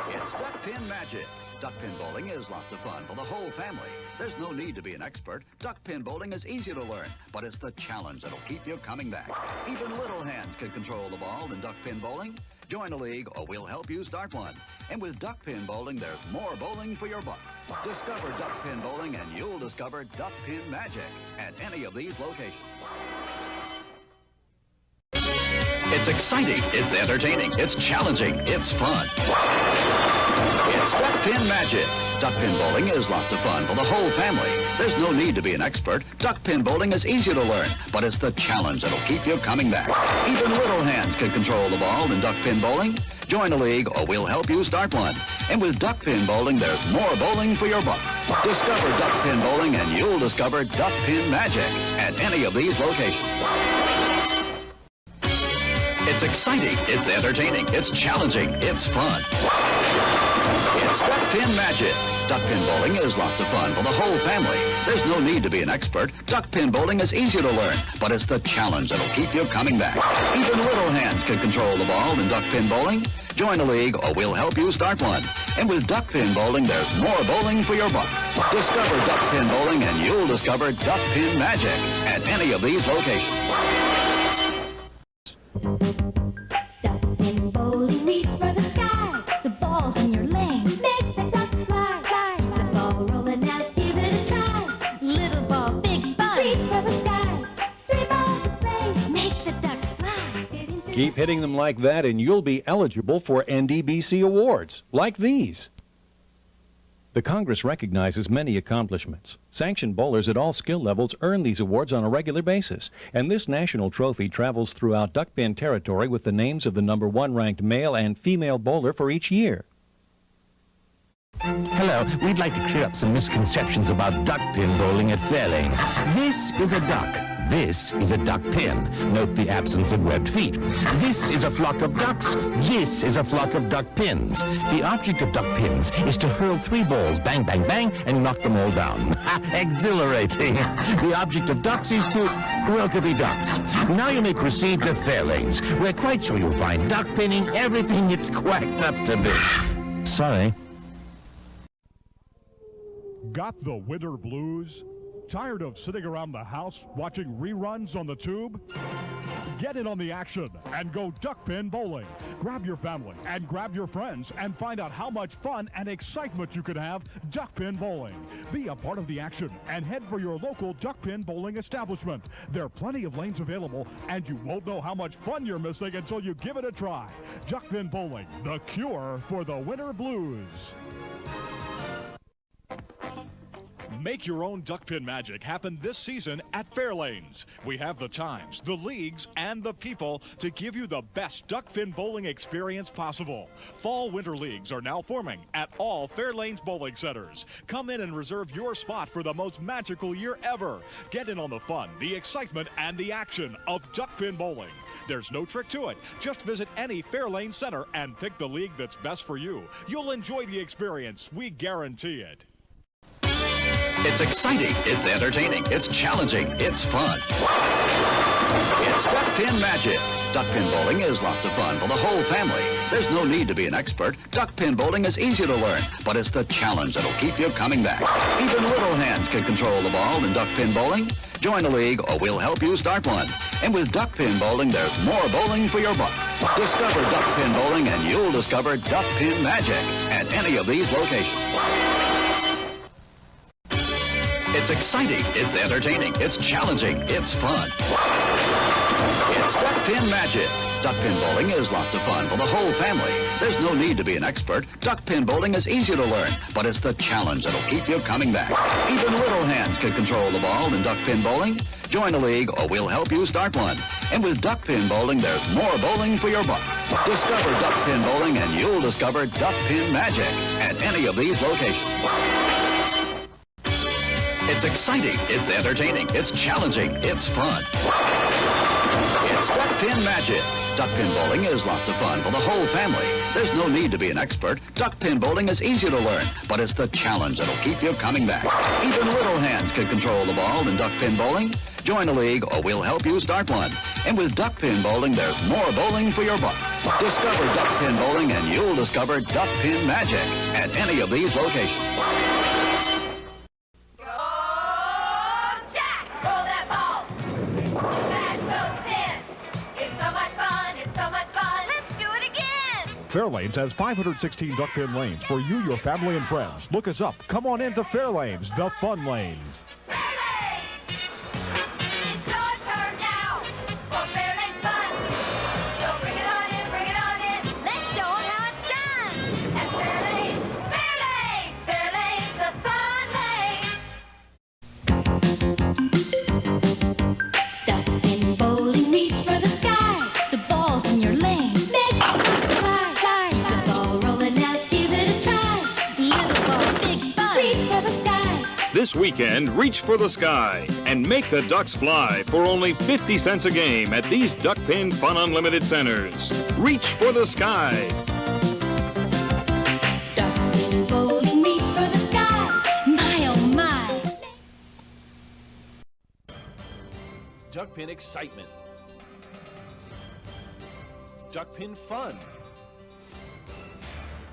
It's Duck Pin Magic. Duck pin bowling is lots of fun for the whole family. There's no need to be an expert. Duck pin bowling is easy to learn, but it's the challenge that'll keep you coming back. Even little hands can control the ball in duck pin bowling. Join a league or we'll help you start one. And with duck pin bowling, there's more bowling for your buck. Discover duck pin bowling and you'll discover Duck Pin Magic at any of these locations. It's exciting, it's entertaining, it's challenging, it's fun. It's Duck Pin Magic. Duck pin bowling is lots of fun for the whole family. There's no need to be an expert. Duck pin bowling is easy to learn, but it's the challenge that'll keep you coming back. Even little hands can control the ball in duck pin bowling. Join a league or we'll help you start one. And with duck pin bowling, there's more bowling for your buck. Discover duck pin bowling and you'll discover Duck Pin Magic at any of these locations. It's exciting, it's entertaining, it's challenging, it's fun. It's Duck Pin Magic. Duck pin bowling is lots of fun for the whole family. There's no need to be an expert. Duck pin bowling is easy to learn, but it's the challenge that'll keep you coming back. Even little hands can control the ball in duck pin bowling. Join a league or we'll help you start one. And with duck pin bowling, there's more bowling for your buck. Discover duck pin bowling and you'll discover Duck Pin Magic at any of these locations. Duck pin bowling, reach for the sky. The ball's in your lane. Make the ducks fly, fly. Keep the ball rolling out, give it a try. Little ball, big bun. Reach for the sky. 3 balls to play. Make the ducks fly. Keep hitting them like that and you'll be eligible for NDBC awards, like these. The Congress recognizes many accomplishments. Sanctioned bowlers at all skill levels earn these awards on a regular basis, and this national trophy travels throughout duckpin territory with the names of the #1 ranked male and female bowler for each year. Hello, we'd like to clear up some misconceptions about duck pin bowling at Fairlanes. This is a duck. This is a duck pin. Note the absence of webbed feet. This is a flock of ducks. This is a flock of duck pins. The object of duck pins is to hurl 3 balls, bang, bang, bang, and knock them all down. Exhilarating. The object of ducks is to, well, to be ducks. Now you may proceed to Fairlanes. We're quite sure you'll find duck pinning everything it's quacked up to be. Sorry. Got the winter blues? Tired of sitting around the house watching reruns on the tube? Get in on the action and go duck pin bowling. Grab your family and grab your friends and find out how much fun and excitement you can have duck pin bowling. Be a part of the action and head for your local duck pin bowling establishment. There are plenty of lanes available and you won't know how much fun you're missing until you give it a try. Duck pin bowling, the cure for the winter blues. Make your own duck pin magic happen this season at Fairlanes. We have the times, the leagues, and the people to give you the best duck pin bowling experience possible. Fall-winter leagues are now forming at all Fairlanes bowling centers. Come in and reserve your spot for the most magical year ever. Get in on the fun, the excitement, and the action of duck pin bowling. There's no trick to it. Just visit any Fairlane center and pick the league that's best for you. You'll enjoy the experience. We guarantee it. It's exciting, it's entertaining, it's challenging, it's fun. It's Duck Pin Magic. Duck pin bowling is lots of fun for the whole family. There's no need to be an expert. Duck pin bowling is easy to learn, but it's the challenge that'll keep you coming back. Even little hands can control the ball in duck pin bowling. Join a league or we'll help you start one. And with duck pin bowling, there's more bowling for your buck. Discover duck pin bowling and you'll discover duck pin magic at any of these locations. It's exciting, it's entertaining, it's challenging, it's fun. It's Duck Pin Magic. Duck pin bowling is lots of fun for the whole family. There's no need to be an expert. Duck pin bowling is easy to learn, but it's the challenge that'll keep you coming back. Even little hands can control the ball in duck pin bowling. Join a league or we'll help you start one. And with duck pin bowling, there's more bowling for your buck. Discover duck pin bowling and you'll discover duck pin magic at any of these locations. It's exciting, it's entertaining, it's challenging, it's fun. It's Duck Pin Magic. Duck pin bowling is lots of fun for the whole family. There's no need to be an expert. Duck pin bowling is easy to learn, but it's the challenge that'll keep you coming back. Even little hands can control the ball in duck pin bowling. Join a league or we'll help you start one. And with duck pin bowling, there's more bowling for your buck. Discover duck pin bowling and you'll discover duck pin magic at any of these locations. Fairlanes has 516 duck pin lanes for you, your family, and friends. Look us up. Come on into Fairlanes, the fun lanes. This weekend, reach for the sky and make the Ducks fly for only 50 cents a game at these Duck Pin Fun Unlimited centers. Reach for the sky. Duck pin bowling, reach for the sky. My oh my. Duck pin excitement. Duck pin fun.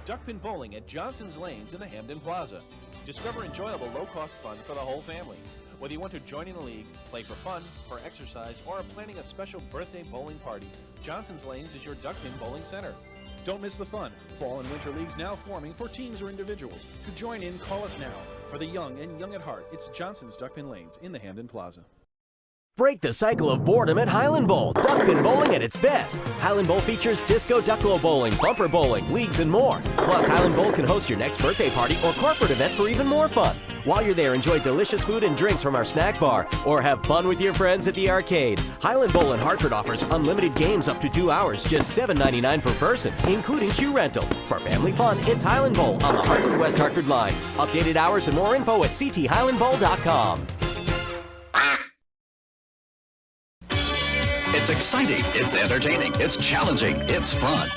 Duck pin bowling at Johnson's Lanes in the Hamden Plaza. Discover enjoyable low-cost fun for the whole family. Whether you want to join in a league, play for fun, for exercise, or are planning a special birthday bowling party, Johnson's Lanes is your duck pin bowling center. Don't miss the fun. Fall and winter leagues now forming for teams or individuals. To join in, call us now. For the young and young at heart, it's Johnson's Duck Pin Lanes in the Hamden Plaza. Break the cycle of boredom at Highland Bowl. Duck pin bowling at its best. Highland Bowl features disco ducklo bowling, bumper bowling, leagues, and more. Plus, Highland Bowl can host your next birthday party or corporate event for even more fun. While you're there, enjoy delicious food and drinks from our snack bar or have fun with your friends at the arcade. Highland Bowl in Hartford offers unlimited games up to 2 hours, just $7.99 per person, including shoe rental. For family fun, it's Highland Bowl on the Hartford-West Hartford line. Updated hours and more info at cthighlandbowl.com. It's exciting, it's entertaining, it's challenging, it's fun.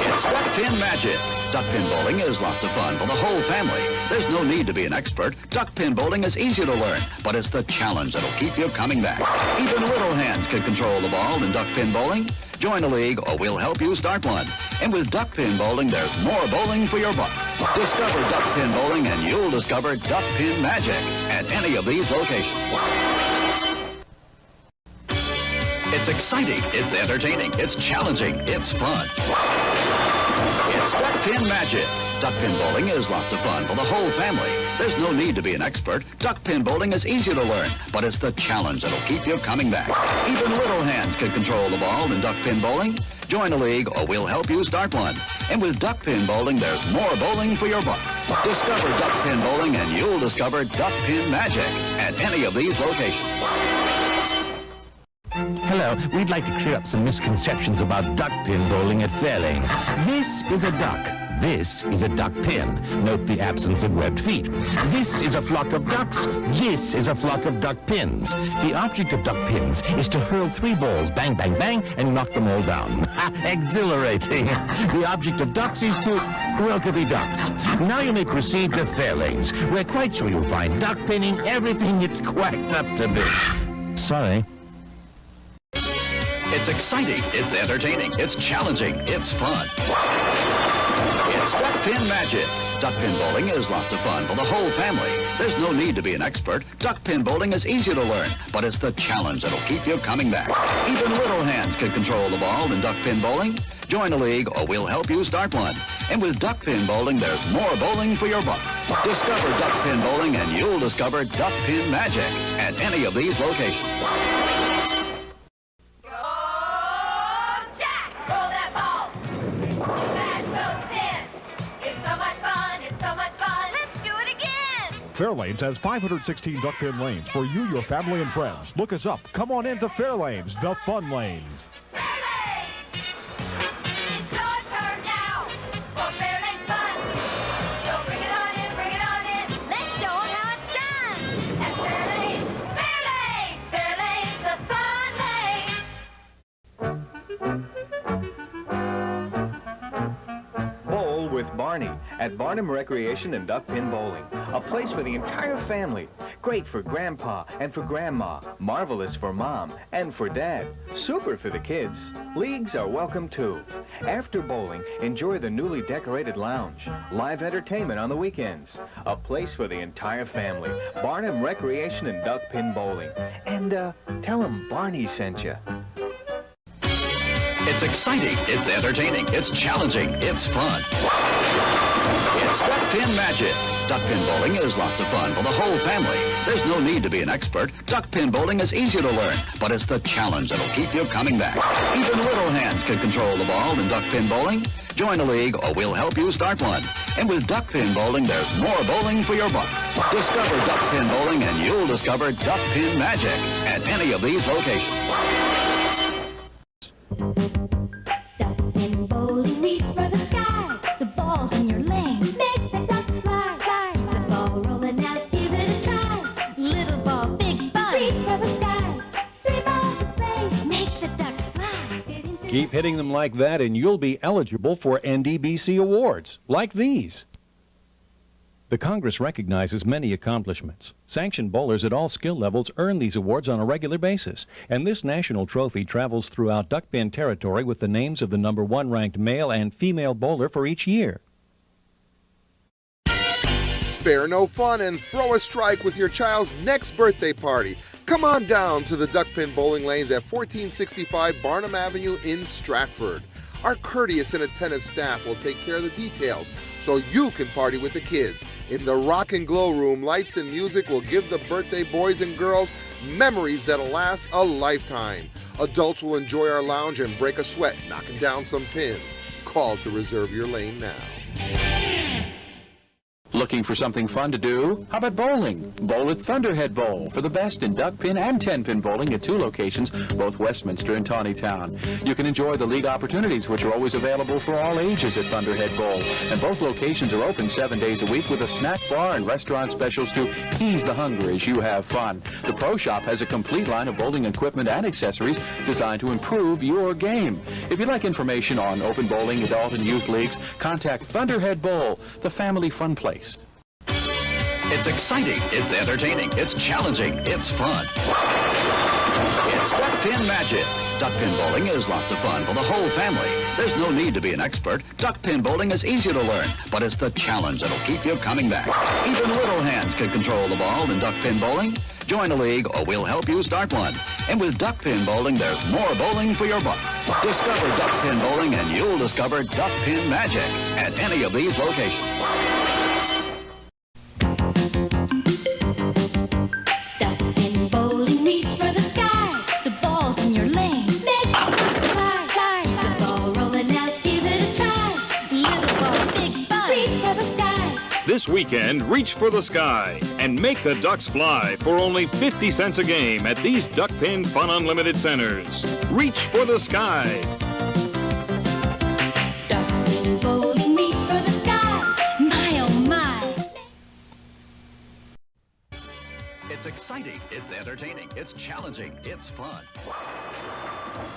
It's Duck Pin Magic. Duck pin bowling is lots of fun for the whole family. There's no need to be an expert. Duck pin bowling is easy to learn, but it's the challenge that'll keep you coming back. Even little hands can control the ball in duck pin bowling. Join a league or we'll help you start one. And with duck pin bowling, there's more bowling for your buck. Discover duck pin bowling and you'll discover duck pin magic at any of these locations. It's exciting, it's entertaining, it's challenging, it's fun. It's Duck Pin Magic. Duck pin bowling is lots of fun for the whole family. There's no need to be an expert. Duck pin bowling is easy to learn, but it's the challenge that'll keep you coming back. Even little hands can control the ball in duck pin bowling. Join a league or we'll help you start one. And with duck pin bowling, there's more bowling for your buck. Discover duck pin bowling and you'll discover duck pin magic at any of these locations. Hello, we'd like to clear up some misconceptions about duck pin bowling at Fairlanes. This is a duck. This is a duck pin. Note the absence of webbed feet. This is a flock of ducks. This is a flock of duck pins. The object of duck pins is to hurl 3 balls, bang, bang, bang, and knock them all down. Exhilarating. The object of ducks is to well-to-be ducks. Now you may proceed to Fairlanes, where quite sure you'll find duck pinning everything it's quacked up to be. Sorry. It's exciting, it's entertaining, it's challenging, it's fun. It's Duck Pin Magic. Duck pin bowling is lots of fun for the whole family. There's no need to be an expert. Duck pin bowling is easy to learn, but it's the challenge that'll keep you coming back. Even little hands can control the ball in duck pin bowling. Join a league or we'll help you start one. And with duck pin bowling, there's more bowling for your buck. Discover duck pin bowling and you'll discover duck pin magic at any of these locations. Fairlanes has 516 duck pin lanes for you, your family, and friends. Look us up. Come on into Fairlanes, the fun lanes. With Barney at Barnum Recreation and Duck Pin Bowling. A place for the entire family. Great for Grandpa and for Grandma. Marvelous for Mom and for Dad. Super for the kids. Leagues are welcome too. After bowling, enjoy the newly decorated lounge. Live entertainment on the weekends. A place for the entire family. Barnum Recreation and Duck Pin Bowling. And tell them Barney sent you. It's exciting, it's entertaining, it's challenging, it's fun. It's Duck Pin Magic. Duck pin bowling is lots of fun for the whole family. There's no need to be an expert. Duck pin bowling is easy to learn, but it's the challenge that'll keep you coming back. Even little hands can control the ball in duck pin bowling. Join a league or we'll help you start one. And with duck pin bowling, there's more bowling for your buck. Discover duck pin bowling and you'll discover duck pin magic at any of these locations. Duck pin bowling, reach for the sky. The ball's in your lane. Make the ducks fly, fly. Keep the ball rolling out, give it a try. Little ball, big ball, reach for the sky. 3 balls to play, make the ducks fly. Keep hitting them like that and you'll be eligible for NDBC awards, like these. The Congress recognizes many accomplishments. Sanctioned bowlers at all skill levels earn these awards on a regular basis, and this national trophy travels throughout duck pin territory with the names of the #1 ranked male and female bowler for each year. Spare no fun and throw a strike with your child's next birthday party. Come on down to the duck pin bowling lanes at 1465 Barnum Avenue in Stratford. Our courteous and attentive staff will take care of the details so you can party with the kids. In the Rock and Glow Room, lights and music will give the birthday boys and girls memories that'll last a lifetime. Adults will enjoy our lounge and break a sweat knocking down some pins. Call to reserve your lane now. Looking for something fun to do? How about bowling? Bowl at Thunderhead Bowl for the best in duck pin and 10-pin bowling at 2 locations, both Westminster and Tawnytown. You can enjoy the league opportunities, which are always available for all ages at Thunderhead Bowl. And both locations are open 7 days a week with a snack bar and restaurant specials to ease the hunger as you have fun. The Pro Shop has a complete line of bowling equipment and accessories designed to improve your game. If you'd like information on open bowling, adult and youth leagues, contact Thunderhead Bowl, the family fun place. It's exciting, it's entertaining, it's challenging, it's fun. It's Duck Pin Magic. Duck pin bowling is lots of fun for the whole family. There's no need to be an expert. Duck pin bowling is easy to learn, but it's the challenge that'll keep you coming back. Even little hands can control the ball in duck pin bowling. Join a league or we'll help you start one. And with duck pin bowling, there's more bowling for your buck. Discover duck pin bowling and you'll discover duck pin magic at any of these locations. This weekend, reach for the sky and make the ducks fly for only 50 cents a game at these Duck Pin Fun Unlimited centers. Reach for the sky. Duck pin bowling, reach for the sky. My oh my. It's exciting, it's entertaining, it's challenging, it's fun.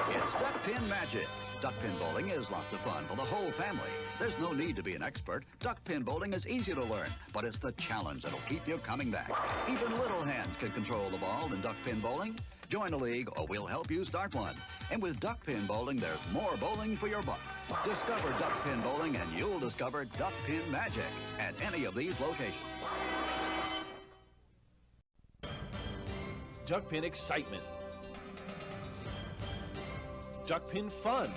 It's Duck Pin Magic. Duck pin bowling is lots of fun for the whole family. There's no need to be an expert. Duck pin bowling is easy to learn, but it's the challenge that'll keep you coming back. Even little hands can control the ball in duck pin bowling. Join a league or we'll help you start one. And with duck pin bowling, there's more bowling for your buck. Discover duck pin bowling and you'll discover duck pin magic at any of these locations. Duck pin excitement. Duck pin fun.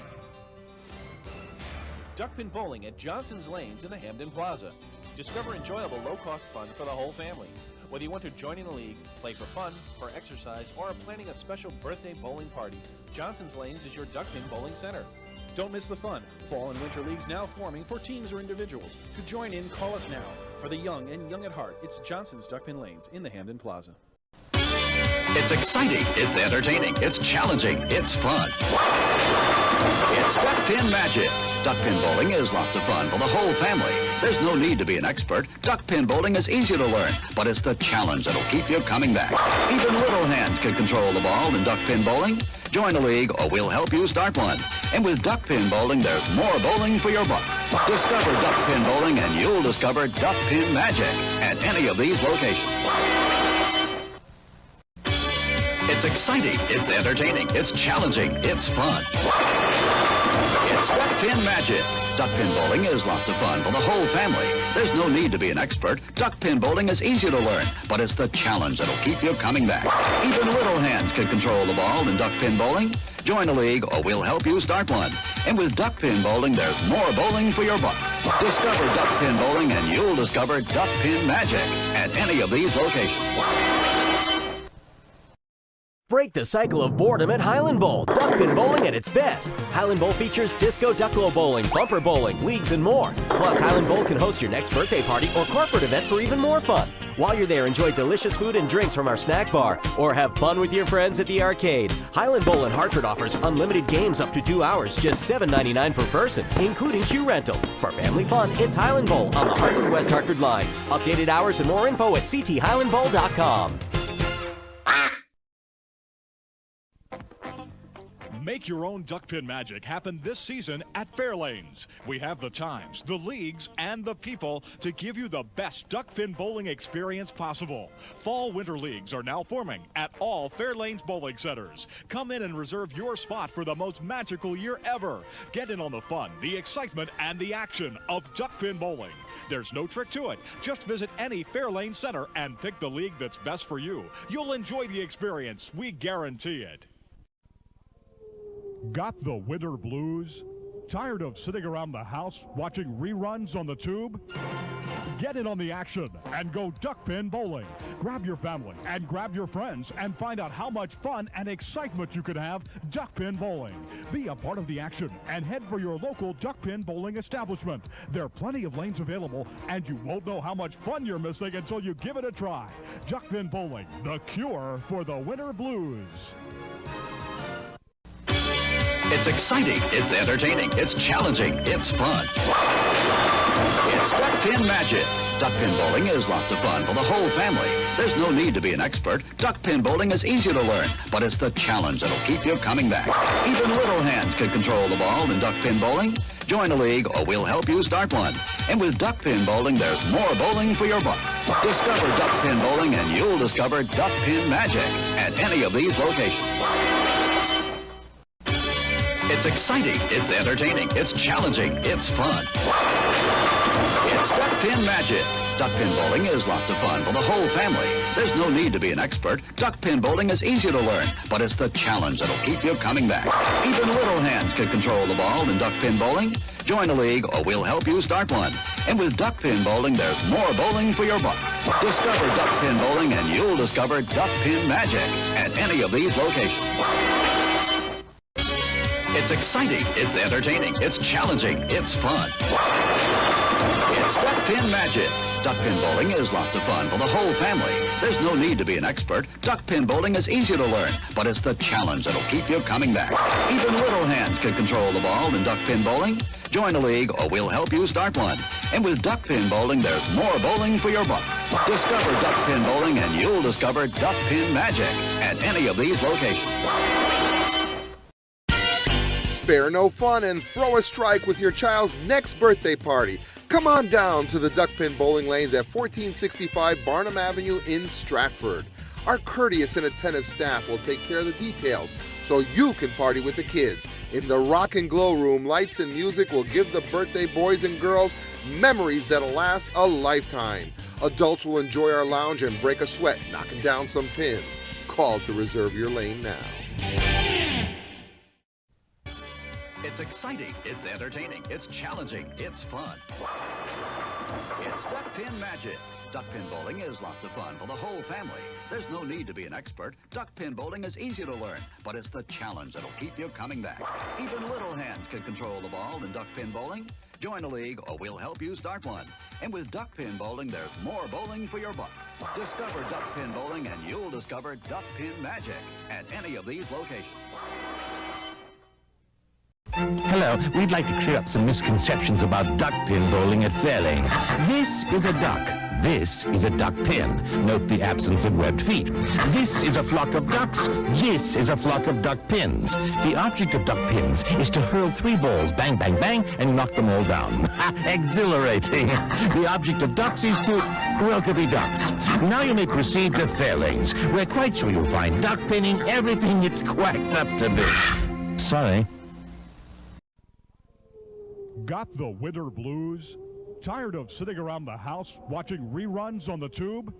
Duck pin bowling at Johnson's Lanes in the Hamden Plaza. Discover enjoyable low-cost fun for the whole family. Whether you want to join in a league, play for fun, for exercise, or are planning a special birthday bowling party, Johnson's Lanes is your duck pin bowling center. Don't miss the fun. Fall and winter leagues now forming for teams or individuals. To join in, call us now. For the young and young at heart, it's Johnson's Duck Pin Lanes in the Hamden Plaza. It's exciting, it's entertaining, it's challenging, it's fun. It's Duck Pin Magic. Duck pin bowling is lots of fun for the whole family. There's no need to be an expert. Duck pin bowling is easy to learn, but it's the challenge that'll keep you coming back. Even little hands can control the ball in duck pin bowling. Join a league or we'll help you start one. And with duck pin bowling, there's more bowling for your buck. Discover duck pin bowling and you'll discover duck pin magic at any of these locations. It's exciting, it's entertaining, it's challenging, it's fun. It's Duck Pin Magic. Duck pin bowling is lots of fun for the whole family. There's no need to be an expert. Duck pin bowling is easy to learn, but it's the challenge that'll keep you coming back. Even little hands can control the ball in duck pin bowling. Join a league or we'll help you start one. And with duck pin bowling, there's more bowling for your buck. Discover duck pin bowling and you'll discover duck pin magic at any of these locations. Break the cycle of boredom at Highland Bowl. Duck pin bowling at its best. Highland Bowl features disco ducklo bowling, bumper bowling, leagues, and more. Plus, Highland Bowl can host your next birthday party or corporate event for even more fun. While you're there, enjoy delicious food and drinks from our snack bar, or have fun with your friends at the arcade. Highland Bowl in Hartford offers unlimited games up to 2 hours, just $7.99 per person, including shoe rental. For family fun, it's Highland Bowl on the Hartford-West Hartford line. Updated hours and more info at cthighlandbowl.com. Make your own duck pin magic happen this season at Fairlanes. We have the times, the leagues, and the people to give you the best duck pin bowling experience possible. Fall-winter leagues are now forming at all Fairlanes bowling centers. Come in and reserve your spot for the most magical year ever. Get in on the fun, the excitement, and the action of duck pin bowling. There's no trick to it. Just visit any Fairlane center and pick the league that's best for you. You'll enjoy the experience. We guarantee it. Got the winter blues? Tired of sitting around the house watching reruns on the tube? Get in on the action and go duck pin bowling. Grab your family and grab your friends and find out how much fun and excitement you could have duck pin bowling. Be a part of the action and head for your local duck pin bowling establishment. There are plenty of lanes available and you won't know how much fun you're missing until you give it a try. Duck pin bowling, the cure for the winter blues. It's exciting, it's entertaining, it's challenging, it's fun. It's Duck Pin Magic. Duck pin bowling is lots of fun for the whole family. There's no need to be an expert. Duck pin bowling is easy to learn, but it's the challenge that'll keep you coming back. Even little hands can control the ball in duck pin bowling. Join a league or we'll help you start one. And with duck pin bowling, there's more bowling for your buck. Discover duck pin bowling and you'll discover duck pin magic at any of these locations. It's exciting, it's entertaining, it's challenging, it's fun. It's Duck Pin Magic. Duck pin bowling is lots of fun for the whole family. There's no need to be an expert. Duck pin bowling is easy to learn, but it's the challenge that'll keep you coming back. Even little hands can control the ball in duck pin bowling. Join a league or we'll help you start one. And with duck pin bowling, there's more bowling for your buck. Discover duck pin bowling and you'll discover duck pin magic at any of these locations. It's exciting, it's entertaining, it's challenging, it's fun. It's Duck Pin Magic. Duck pin bowling is lots of fun for the whole family. There's no need to be an expert. Duck pin bowling is easy to learn, but it's the challenge that'll keep you coming back. Even little hands can control the ball in duck pin bowling. Join a league or we'll help you start one. And with duck pin bowling, there's more bowling for your buck. Discover duck pin bowling and you'll discover duck pin magic at any of these locations. Spare no fun and throw a strike with your child's next birthday party. Come on down to the Duck Pin Bowling Lanes at 1465 Barnum Avenue in Stratford. Our courteous and attentive staff will take care of the details so you can party with the kids. In the Rock and Glow Room, lights and music will give the birthday boys and girls memories that'll last a lifetime. Adults will enjoy our lounge and break a sweat knocking down some pins. Call to reserve your lane now. It's exciting, it's entertaining, it's challenging, it's fun. It's Duck Pin Magic. Duck pin bowling is lots of fun for the whole family. There's no need to be an expert. Duck pin bowling is easy to learn, but it's the challenge that'll keep you coming back. Even little hands can control the ball in duck pin bowling. Join a league or we'll help you start one. And with duck pin bowling, there's more bowling for your buck. Discover duck pin bowling and you'll discover duck pin magic at any of these locations. Hello, we'd like to clear up some misconceptions about duck pin bowling at Fairlanes. This is a duck. This is a duck pin. Note the absence of webbed feet. This is a flock of ducks. This is a flock of duck pins. The object of duck pins is to hurl 3 balls, bang, bang, bang, and knock them all down. Exhilarating. The object of ducks is to be ducks. Now you may proceed to Fairlanes. We're quite sure you'll find duck pinning everything it's quacked up to be. Sorry. Got the winter blues? Tired of sitting around the house watching reruns on the tube?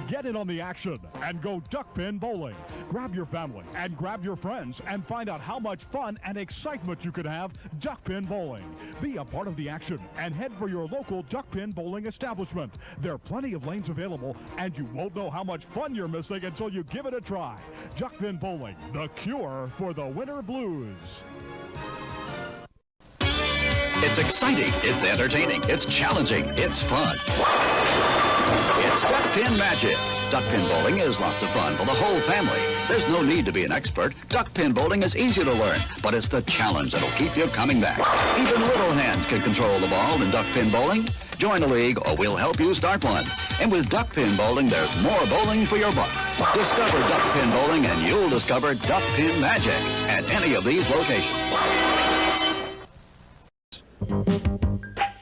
Get in on the action and go duck pin bowling. Grab your family and grab your friends and find out how much fun and excitement you can have duck pin bowling. Be a part of the action and head for your local duck pin bowling establishment. There are plenty of lanes available and you won't know how much fun you're missing until you give it a try. Duck pin bowling, the cure for the winter blues. It's exciting, it's entertaining, it's challenging, it's fun. It's Duck Pin Magic. Duck pin bowling is lots of fun for the whole family. There's no need to be an expert. Duck pin bowling is easy to learn, but it's the challenge that'll keep you coming back. Even little hands can control the ball in duck pin bowling. Join a league or we'll help you start one. And with duck pin bowling, there's more bowling for your buck. Discover duck pin bowling and you'll discover duck pin magic at any of these locations.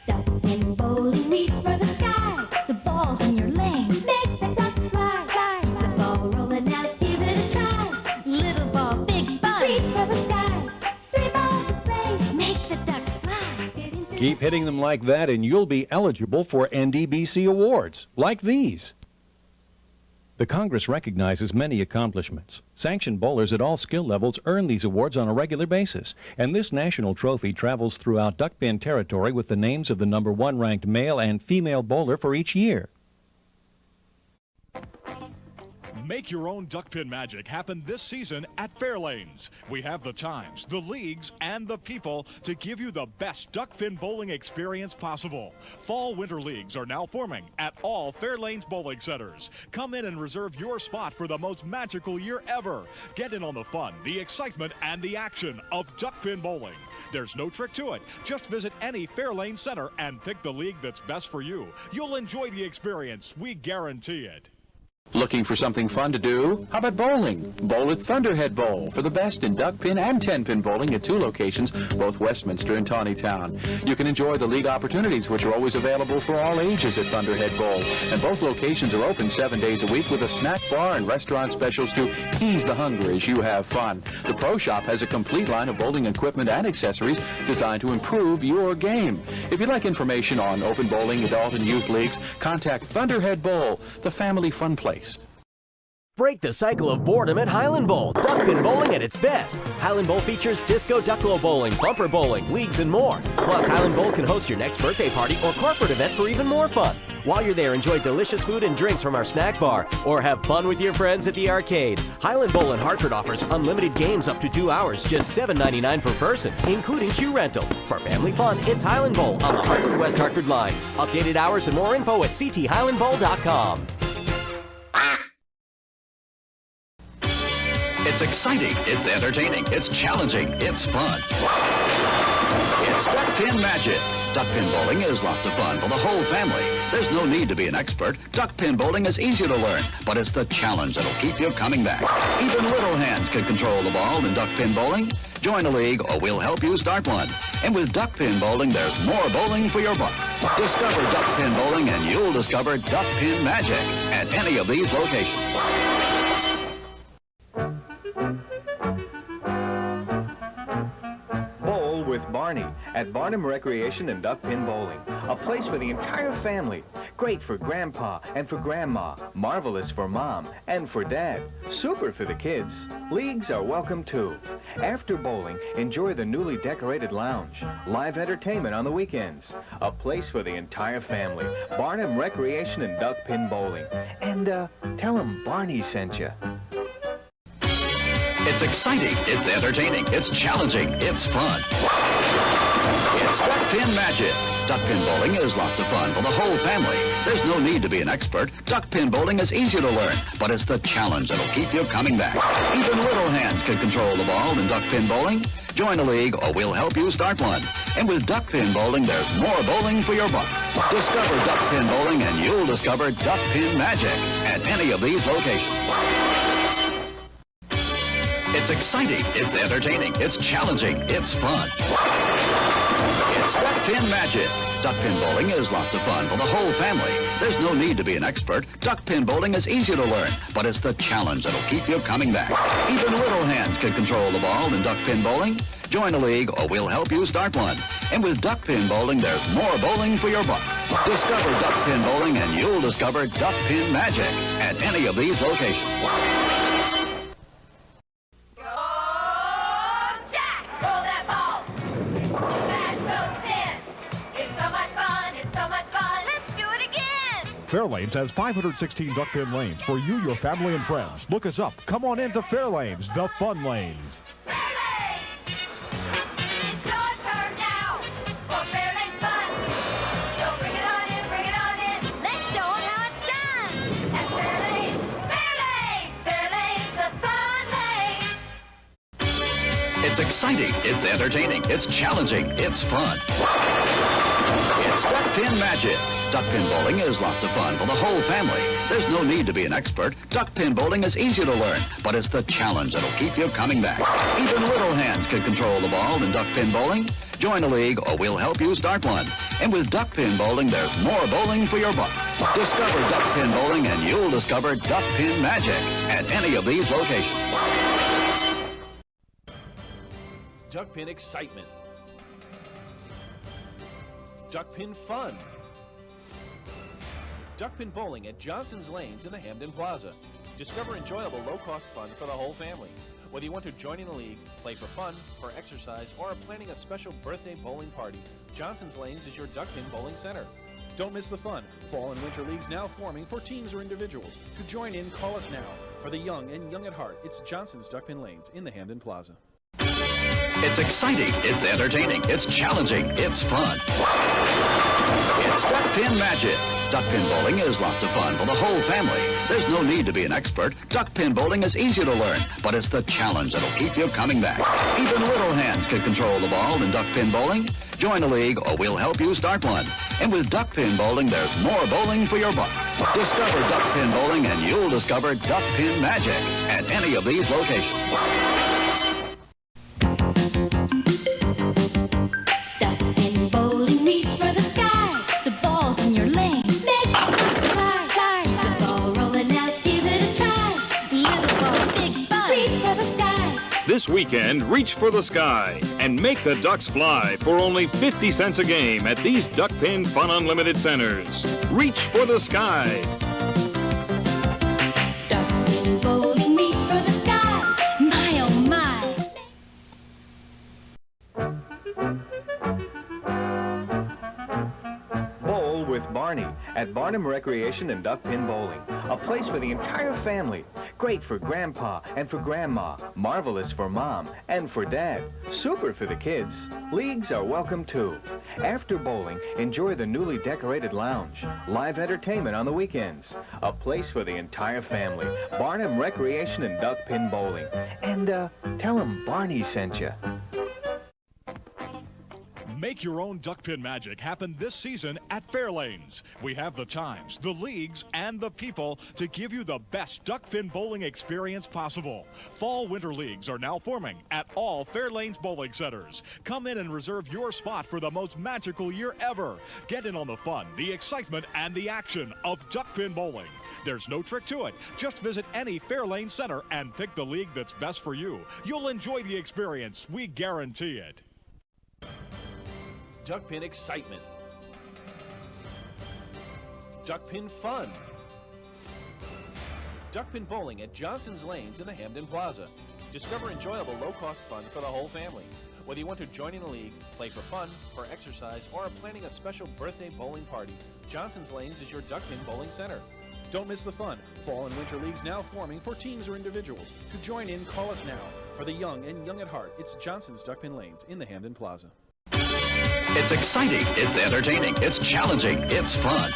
Duck pin bowling, reach for the sky. The ball's in your lane. Make the ducks fly, fly. The ball rolling out, give it a try. Little ball, big ball, reach for the sky. 3 balls to play, make the ducks fly. Keep hitting them like that and you'll be eligible for NDBC awards, like these. The Congress recognizes many accomplishments. Sanctioned bowlers at all skill levels earn these awards on a regular basis, and this national trophy travels throughout duck pin territory with the names of the #1 ranked male and female bowler for each year. Make your own duck pin magic happen this season at Fairlanes. We have the times, the leagues, and the people to give you the best duck pin bowling experience possible. Fall-winter leagues are now forming at all Fairlanes bowling centers. Come in and reserve your spot for the most magical year ever. Get in on the fun, the excitement, and the action of duck pin bowling. There's no trick to it. Just visit any Fairlanes center and pick the league that's best for you. You'll enjoy the experience. We guarantee it. Looking for something fun to do? How about bowling? Bowl at Thunderhead Bowl for the best in duck pin and 10-pin bowling at 2 locations, both Westminster and Tawnytown. You can enjoy the league opportunities, which are always available for all ages at Thunderhead Bowl. And both locations are open 7 days a week with a snack bar and restaurant specials to ease the hunger as you have fun. The Pro Shop has a complete line of bowling equipment and accessories designed to improve your game. If you'd like information on open bowling, adult and youth leagues, contact Thunderhead Bowl, the family fun place. Break the cycle of boredom at Highland Bowl. Duck pin bowling at its best. Highland Bowl features disco ducklo bowling, bumper bowling, leagues, and more. Plus, Highland Bowl can host your next birthday party or corporate event for even more fun. While you're there, enjoy delicious food and drinks from our snack bar or have fun with your friends at the arcade. Highland Bowl in Hartford offers unlimited games up to 2 hours, just $7.99 per person, including shoe rental. For family fun, it's Highland Bowl on the Hartford-West Hartford line. Updated hours and more info at cthighlandbowl.com. It's exciting, it's entertaining, it's challenging, it's fun. It's Duck Pin Magic. Duck pin bowling is lots of fun for the whole family. There's no need to be an expert. Duck pin bowling is easy to learn, but it's the challenge that'll keep you coming back. Even little hands can control the ball in duck pin bowling. Join a league or we'll help you start one. And with duck pin bowling, there's more bowling for your buck. Discover duck pin bowling and you'll discover duck pin magic at any of these locations. Bowl with Barney at Barnum Recreation and Duck Pin Bowling. A place for the entire family. Great for Grandpa and for Grandma. Marvelous for Mom and for Dad. Super for the kids. Leagues are welcome too. After bowling, enjoy the newly decorated lounge. Live entertainment on the weekends. A place for the entire family. Barnum Recreation and Duck Pin Bowling. And tell them Barney sent you. It's exciting, it's entertaining, it's challenging, it's fun. It's Duck Pin Magic. Duck pin bowling is lots of fun for the whole family. There's no need to be an expert. Duck pin bowling is easy to learn, but it's the challenge that'll keep you coming back. Even little hands can control the ball in duck pin bowling. Join a league or we'll help you start one. And with duck pin bowling, there's more bowling for your buck. Discover duck pin bowling and you'll discover duck pin magic at any of these locations. It's exciting, it's entertaining, it's challenging, it's fun. It's Duck Pin Magic. Duck pin bowling is lots of fun for the whole family. There's no need to be an expert. Duck pin bowling is easy to learn, but it's the challenge that'll keep you coming back. Even little hands can control the ball in duck pin bowling. Join a league or we'll help you start one. And with duck pin bowling, there's more bowling for your buck. Discover duck pin bowling and you'll discover duck pin magic at any of these locations. Fairlanes has 516 duck pin lanes for you, your family, and friends. Look us up. Come on into Fairlanes, the fun lanes. Fairlanes! It's your turn now for Fairlanes fun. So bring it on in. Let's show them how it's done. At Fairlanes, Fairlanes, the fun lane. It's exciting, it's entertaining, it's challenging, it's fun. It's Duck Pin Magic. Duck pin bowling is lots of fun for the whole family. There's no need to be an expert. Duck pin bowling is easy to learn, but it's the challenge that'll keep you coming back. Even little hands can control the ball in duck pin bowling. Join a league or we'll help you start one. And with duck pin bowling, there's more bowling for your buck. Discover duck pin bowling and you'll discover duck pin magic at any of these locations. Duck pin excitement. Duck pin fun. Duck pin bowling at Johnson's Lanes in the Hamden Plaza. Discover enjoyable low-cost fun for the whole family. Whether you want to join in a league, play for fun, for exercise, or are planning a special birthday bowling party, Johnson's Lanes is your duck pin bowling center. Don't miss the fun. Fall and winter leagues now forming for teams or individuals. To join in, call us now. For the young and young at heart, it's Johnson's Duck Pin Lanes in the Hamden Plaza. It's exciting, it's entertaining, it's challenging, it's fun. It's Duck Pin Magic. Duck pin bowling is lots of fun for the whole family. There's no need to be an expert. Duck pin bowling is easy to learn, but it's the challenge that'll keep you coming back. Even little hands can control the ball in duck pin bowling. Join a league or we'll help you start one. And with duck pin bowling, there's more bowling for your buck. Discover duck pin bowling and you'll discover duck pin magic at any of these locations. Duck pin bowling, reach for the sky. The ball's in your lane. Make the fly. Keep the ball rolling out, give it a try. Little ball, big ball, reach for the sky. This weekend, reach for the sky and make the Ducks fly for only 50 cents a game at these Duck Pin Fun Unlimited centers. Reach for the sky. Duck pin bowling, reach for the sky. My oh my. Bowl with Barney at Barnum Recreation and Duck Pin Bowling. A place for the entire family. Great for Grandpa and for Grandma. Marvelous for Mom and for Dad. Super for the kids. Leagues are welcome too. After bowling, enjoy the newly decorated lounge. Live entertainment on the weekends. A place for the entire family. Barnum Recreation and Duck Pin Bowling. And tell them Barney sent you. Make Make your own duck pin magic happen this season at Fairlanes. We have the times, the leagues, and the people to give you the best duck pin bowling experience possible. Fall-winter leagues are now forming at all Fairlanes bowling centers. Come in and reserve your spot for the most magical year ever. Get in on the fun, the excitement, and the action of duck pin bowling. There's no trick to it. Just visit any Fairlane center and pick the league that's best for you. You'll enjoy the experience. We guarantee it. Duck pin excitement. Duck pin fun. Duck pin bowling at Johnson's Lanes in the Hamden Plaza. Discover enjoyable low-cost fun for the whole family. Whether you want to join in a league, play for fun, for exercise, or are planning a special birthday bowling party, Johnson's Lanes is your duck pin bowling center. Don't miss the fun. Fall and winter leagues now forming for teams or individuals. To join in, call us now. For the young and young at heart, it's Johnson's Duck Pin Lanes in the Hamden Plaza. It's exciting, it's entertaining, it's challenging, it's fun.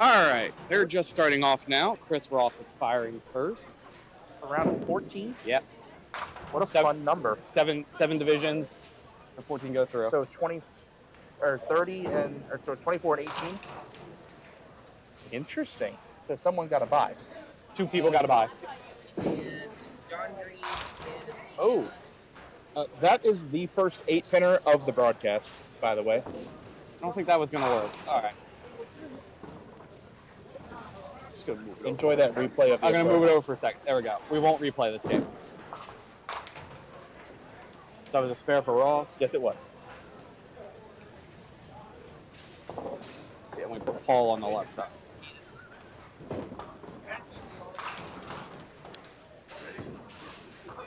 All right, they're just starting off now. Chris Roth is firing first. Around 14? Yep. What a fun number. Seven divisions. The 14 go through. So it's 20 or 30 and or so 24 and 18. Interesting. So someone got a bye. 2 people got a bye. Oh, that is the first 8-pinner of the broadcast, by the way. I don't think that was going to work. All right. Just gonna move it over. Enjoy that replay of. I'm going to move it over for a second. There we go. We won't replay this game. So that was a spare for Ross? Yes, it was. Let's see, I'm going to put Paul on the left side.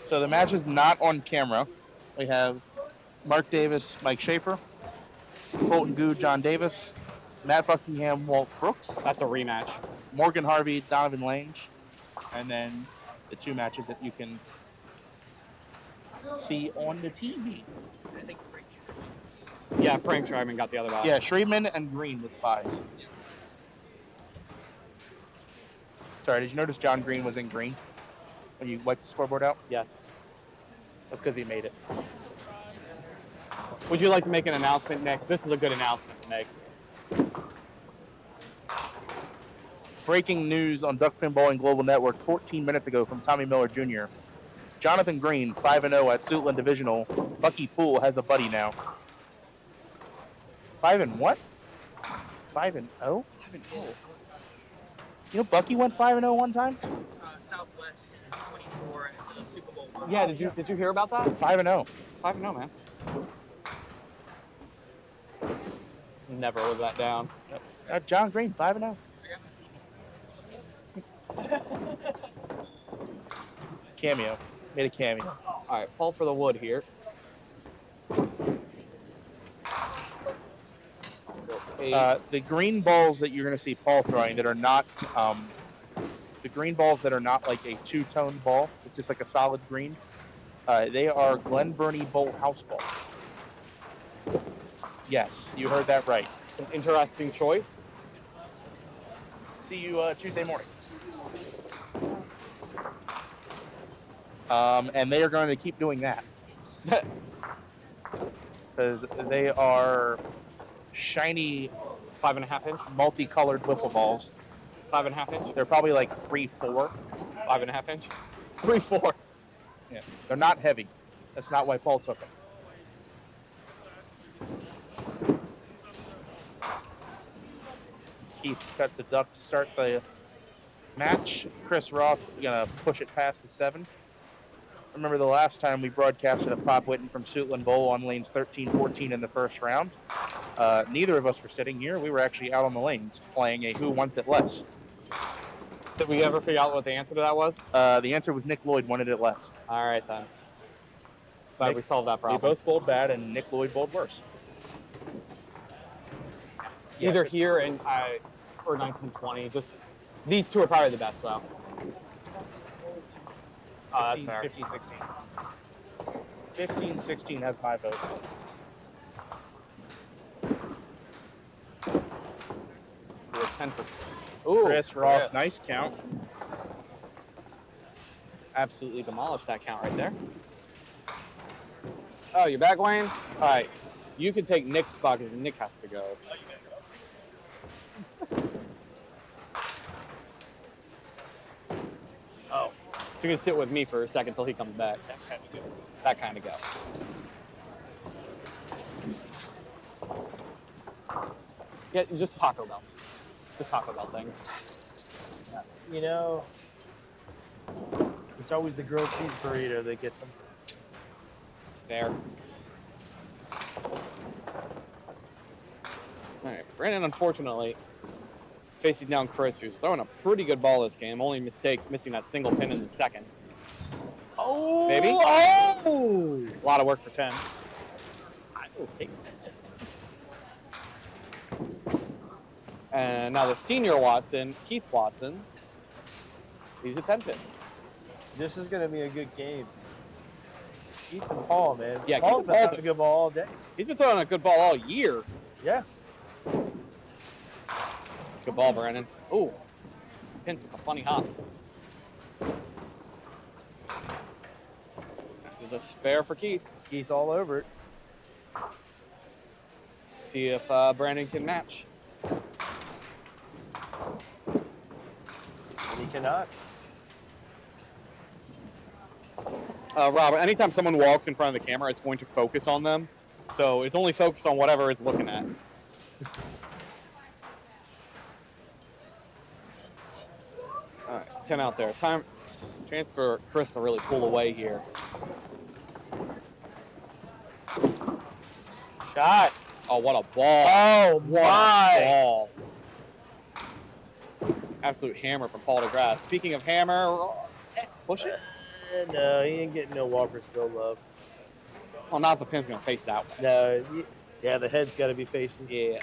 So the match is not on camera. We have Mark Davis, Mike Schaefer, Fulton Goo, John Davis, Matt Buckingham, Walt Brooks. That's a rematch. Morgan Harvey, Donovan Lange, and then the 2 matches that you can see on the TV. Yeah, Frank Schreiman got the other bye. Yeah, Schreiman and Green with buys. Sorry, did you notice John Green was in green when you wiped the scoreboard out? Yes. That's because he made it. Would you like to make an announcement, Nick? This is a good announcement to make. Breaking news on Duck Pin Bowling Global Network 14 minutes ago from Tommy Miller Jr. Jonathan Green, 5-0 at Suitland Divisional. Bucky Poole has a buddy now. 5 and what? 5-0? 5-0. You know Bucky went 5-0 one time? Southwest in 24 at the Super Bowl. Yeah, did you hear about that? 5-0. 5-0, man. Never live that down. John Green, 5-0. Cameo. Made a cameo. All right, Paul for the wood here. The green balls that you're going to see Paul throwing that are not the green balls that are not like a 2-tone ball. It's just like a solid green. They are Glen Burnie Bowl house balls. Yes, you heard that right. An interesting choice. See you Tuesday morning. And they are going to keep doing that. Because they are shiny 5.5 inch multicolored wiffle balls. 5.5 inch? They're probably like 3-4. 5.5 inch? 3-4. Yeah. They're not heavy. That's not why Paul took them. Keith cuts the duck to start the match. Chris Roth gonna push it past the 7. Remember the last time we broadcasted a Pop Whitten from Suitland Bowl on lanes 13-14 in the first round? Neither of us were sitting here. We were actually out on the lanes playing a Who Wants It Less. Did we ever figure out what the answer to that was? The answer was Nick Lloyd wanted it less. All right, then. Glad we solved that problem. We both bowled bad, and Nick Lloyd bowled worse. Yeah. Either here and or 1920. Just these two are probably the best though. Oh, that's 15, fair. 15, 16. 15, 16 has my vote. We're 10 for. Ooh, Chris Roth, Chris. nice count. Absolutely demolished that count right there. Oh, you're back, Wayne? All right. You can take Nick's spot because Nick has to go. Oh. So you're going to sit with me for a second until he comes back. That kind of go. Yeah, just Taco Bell. Just Taco Bell things. You know, it's always the grilled cheese burrito that gets them. It's fair. All right, Brandon, unfortunately, facing down Chris, who's throwing a pretty good ball this game. Only mistake missing that single pin in the second. Oh, Baby. Oh! A lot of work for 10. I will take that 10. And now the senior Watson, Keith Watson, he's a 10 pin. This is going to be a good game. Keith and Paul, man. Yeah, Paul's Keith been and having a good ball all day. He's been throwing a good ball all year. Yeah. It's a good ball, Brandon. Ooh, pin took a funny hop. There's a spare for Keith. Keith all over it. See if Brandon can match. He cannot. Robert, anytime someone walks in front of the camera, it's going to focus on them. So it's only focused on whatever it's looking at. All right, 10 out there. Chance for Chris to really pull away here. Shot. Oh, what a ball. Oh, What my. a ball. Absolute hammer from Paul DeGrasse. Speaking of hammer, push it. No, he ain't getting no Walkersville love. Well, not if the pin's going to face that way. No, yeah, the head's got to be facing. Yeah.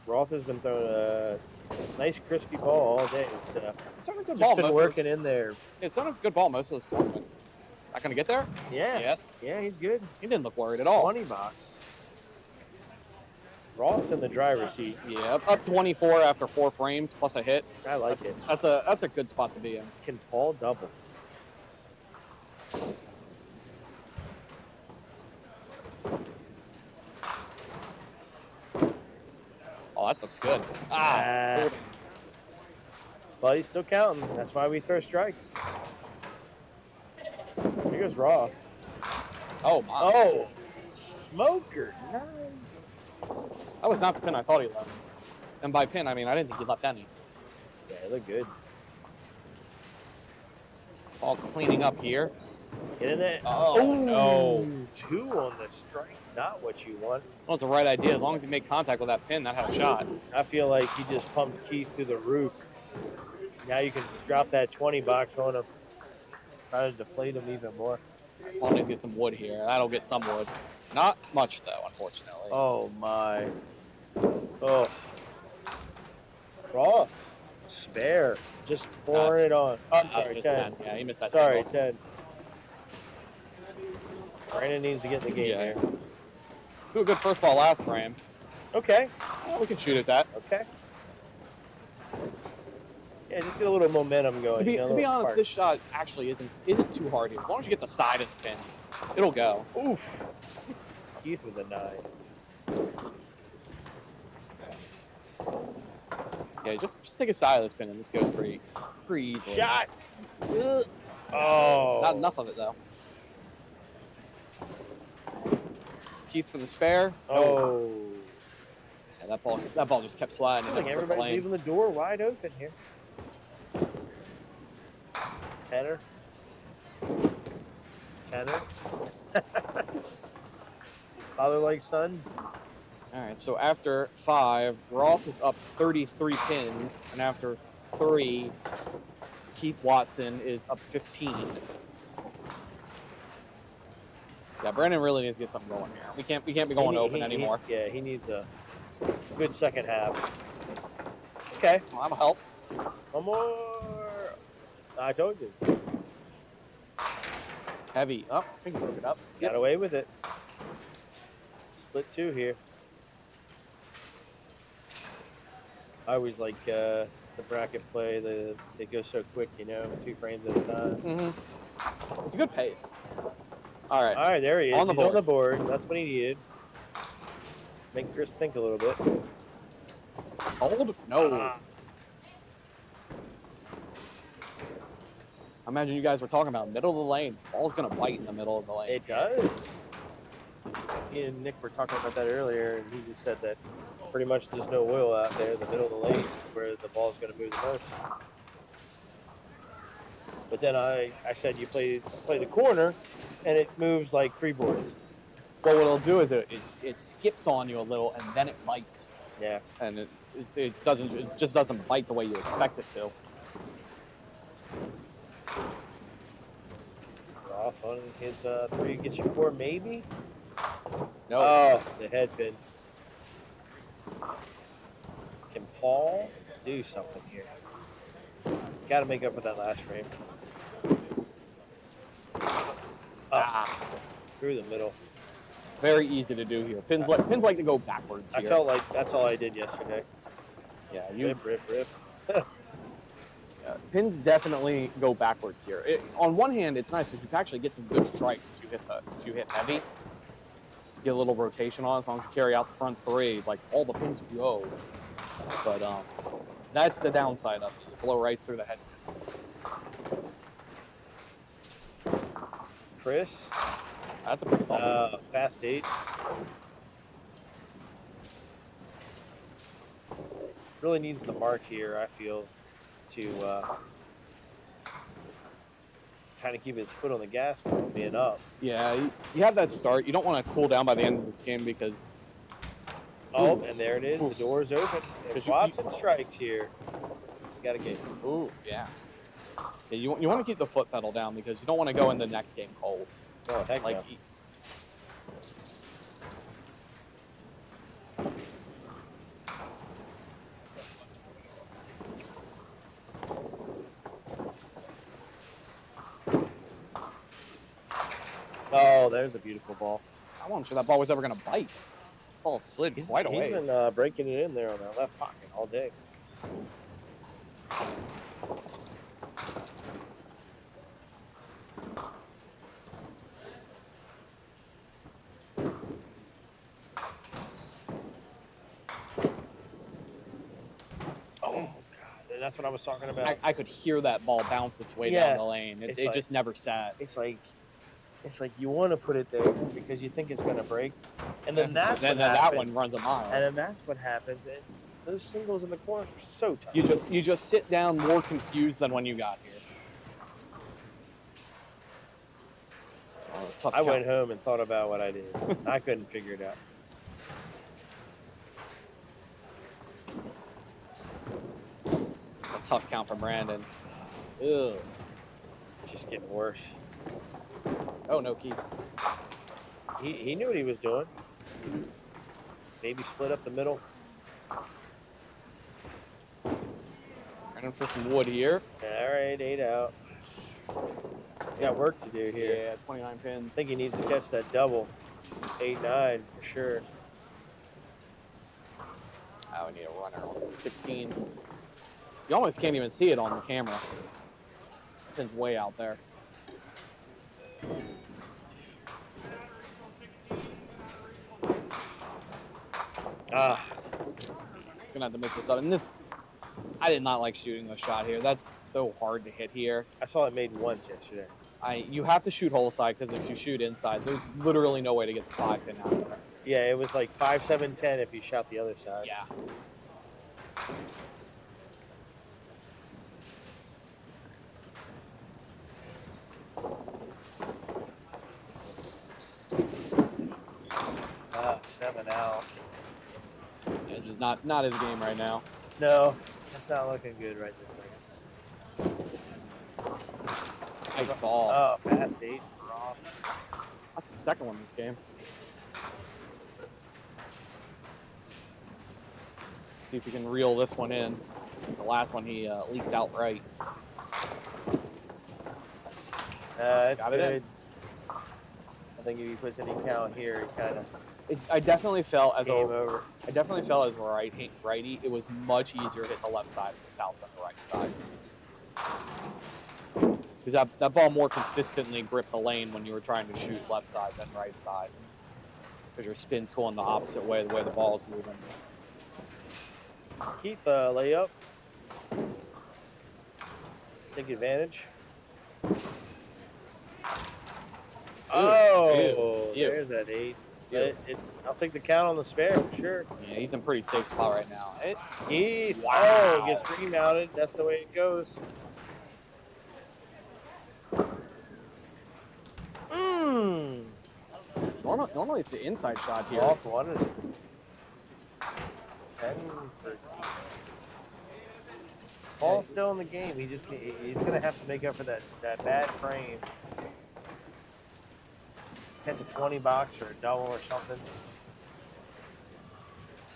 Roth has been throwing a nice crispy ball all day. It's on a good just ball been most working in there. It's on a good ball most of this tournament. Not going to get there? Yeah. Yes. Yeah, he's good. He didn't look worried at all. 20 box. Roth's in the driver's seat. Yeah, up 24 after 4 frames plus a hit. I like it. That's a good spot to be in. Can Paul double? Oh, that looks good. Ah. Well, he's still counting. That's why we throw strikes. Here goes Roth. Oh, my. Oh, smoker. Nice. That was not the pin I thought he left. And by pin, I mean, I didn't think he left any. Yeah, it looked good. All cleaning up here. Get in there. Oh, no. 2 on the strike. Not what you want. That was the right idea. As long as he made contact with that pin, that had a shot. I feel like he just pumped Keith through the roof. Now you can just drop that 20 box on him. Try to deflate him even more. As long as he gets some wood here. That'll get some wood. Not much, though, unfortunately. Oh, my. Oh. Roth. Spare. Just pouring it on. I'm sorry, 10. Yeah, he missed that. Sorry, single. 10. Brandon needs to get in the game Yeah. here. Threw a good first ball last frame. Okay. Yeah, we can shoot at that. Okay. Yeah, just get a little momentum going. To be, you know, a to be little honest, spark. this shot actually isn't too hard here. As long as you get the side of the pin, it'll go. Oof. Keith with a 9. Yeah, just take a side of this pin and this goes pretty easily. Shot. Oh. Not enough of it though. Keith for the spare. Oh. Yeah, that ball just kept sliding. I think everybody's leaving the door wide open here. Tenor. Father like son. All right, so after 5, Roth is up 33 pins, and after 3, Keith Watson is up 15. Yeah, Brandon really needs to get something going here. We can't be going open anymore. Yeah, he needs a good second half. Okay, well, that'll help. One more. I told you. Heavy up. I think he broke it up. Got away with it. Split 2 here. I always like the bracket play. They go so quick, 2 frames at a time. It's a good pace. All right. All right, there he is. On the He's board. on the board. That's what he needed. Make Chris think a little bit. Hold? No. I imagine you guys were talking about middle of the lane. Ball's going to bite in the middle of the lane. It does. Me and Nick were talking about that earlier, and he just said that pretty much there's no oil out there. The middle of the lane is where the ball's going to move the most. But then I said you play the corner, and it moves like 3 boards. Well, what it'll do is it skips on you a little, and then it bites. Yeah. And it just doesn't bite the way you expect it to. Off on his 3 gets you 4, maybe? No. Oh, the head pin. Can Paul do something here? Got to make up for that last frame. Through the middle. Very easy to do here. Pins like to go backwards here. I felt like that's all I did yesterday. Yeah, rip. Yeah, pins definitely go backwards here. On one hand, it's nice because you can actually get some good strikes if you hit heavy. Get a little rotation on as long as you carry out the front 3. Like all the pins go. But that's the downside of it. You blow right through the head. Chris. That's a pretty ball. Fast 8. Really needs the mark here, I feel, to kind of keep his foot on the gas from being up. Yeah, you have that start. You don't want to cool down by the end of this game because... Oh, and there it is. The door's open. There's Watson strikes here. You got to get... Ooh, yeah. You want to keep the foot pedal down because you don't want to go in the next game cold. Oh, heck like, no. Oh, there's a beautiful ball. I wasn't sure that ball was ever going to bite. Ball slid quite a ways. He's been breaking it in there on that left pocket all day. Oh, God. And that's what I was talking about. I could hear that ball bounce its way down the lane. It like, just never sat. It's like you want to put it there because you think it's going to break. And then that's what happens. That one runs a mile. And then that's what happens. And those singles in the corners are so tough. You just sit down more confused than when you got here. Oh, tough I count. went home and thought about what I did. I couldn't figure it out. A tough count from Brandon. Ugh. Just getting worse. Oh, no keys. He knew what he was doing. Maybe split up the middle. Brandon for some wood here. All right, 8 out. He's got work to do here. Yeah, 29 pins. I think he needs to catch that double. 8-9 for sure. Oh, we need a runner on 16. You almost can't even see it on the camera. Pin's way out there. Gonna have to mix this up. And this, I did not like shooting the shot here. That's so hard to hit here. I saw it made once yesterday. You have to shoot hole side because if you shoot inside, there's literally no way to get the 5 pin out of there. Yeah, it was like 5, 7, 10 if you shot the other side. Yeah. Ah, 7 out. Yeah, just not his game right now. No, that's not looking good right this second. Nice ball. Oh, fast 8 for Ross. That's the second one this game. See if we can reel this one in. The last one he leaked out right. It's Got it good. in. I think if he puts any count here, he kind of I definitely felt as game a over. I definitely felt as a righty, it was much easier to hit the left side of the south than the right side. Because that ball more consistently gripped the lane when you were trying to shoot left side than right side. Because your spin's going the opposite way, the way the ball is moving. Keith, layup. Take advantage. Oh, Ew. there's that 8. Ew. I'll take the count on the spare for sure. Yeah, he's in a pretty safe spot right now. Keith, Wow. oh, gets remounted. That's the way it goes. Normally it's the inside shot here. Off one. 10 for Ball's still in the game. He's gonna have to make up for that bad frame. Catch a 20 box or a double or something.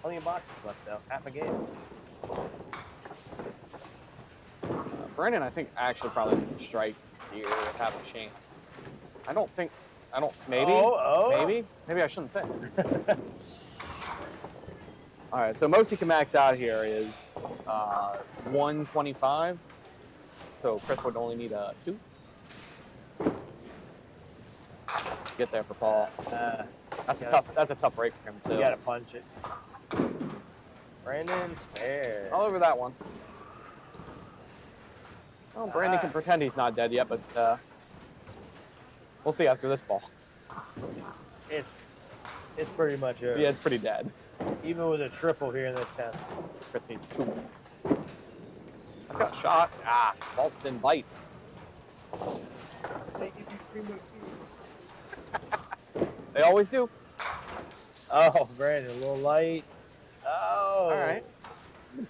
Plenty of boxes left though. Half a game. Brandon, I think actually probably could strike here and have a chance. Maybe I shouldn't think. All right, so most he can max out here is 125. So Chris would only need a 2. Get there for Paul. That's a tough break for him too. You gotta punch it. Brandon spare. All over that one. Well, Brandon can pretend he's not dead yet, but we'll see after this ball. It's pretty much over. Yeah, it's pretty dead. Even with a triple here in the 10th. Chris needs 2. That's got a shot. Ball just didn't bite. They always do. Oh, Brandon, a little light. Oh. All right.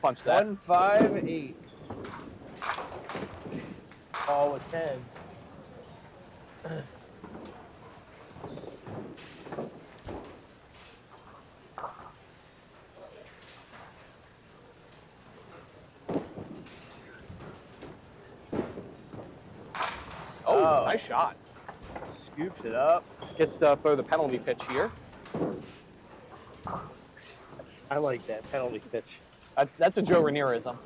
Punch that. 1-5-8. Paul with 10. Oh, nice shot. Scoops it up. Gets to throw the penalty pitch here. I like that penalty pitch. That's a Joe Ranierism.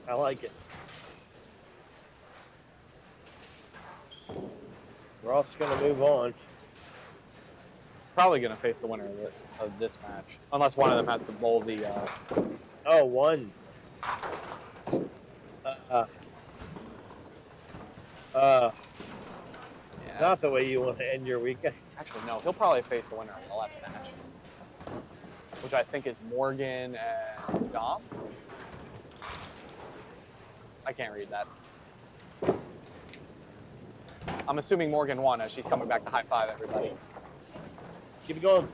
I like it. Roth's going to move on. He's probably going to face the winner of this match, unless one of them has to bowl the. Oh, one. Not the way you want to end your weekend. Actually, no. He'll probably face the winner of the left match, which I think is Morgan and Dom. I can't read that. I'm assuming Morgan won as she's coming back to high five everybody. Keep it going.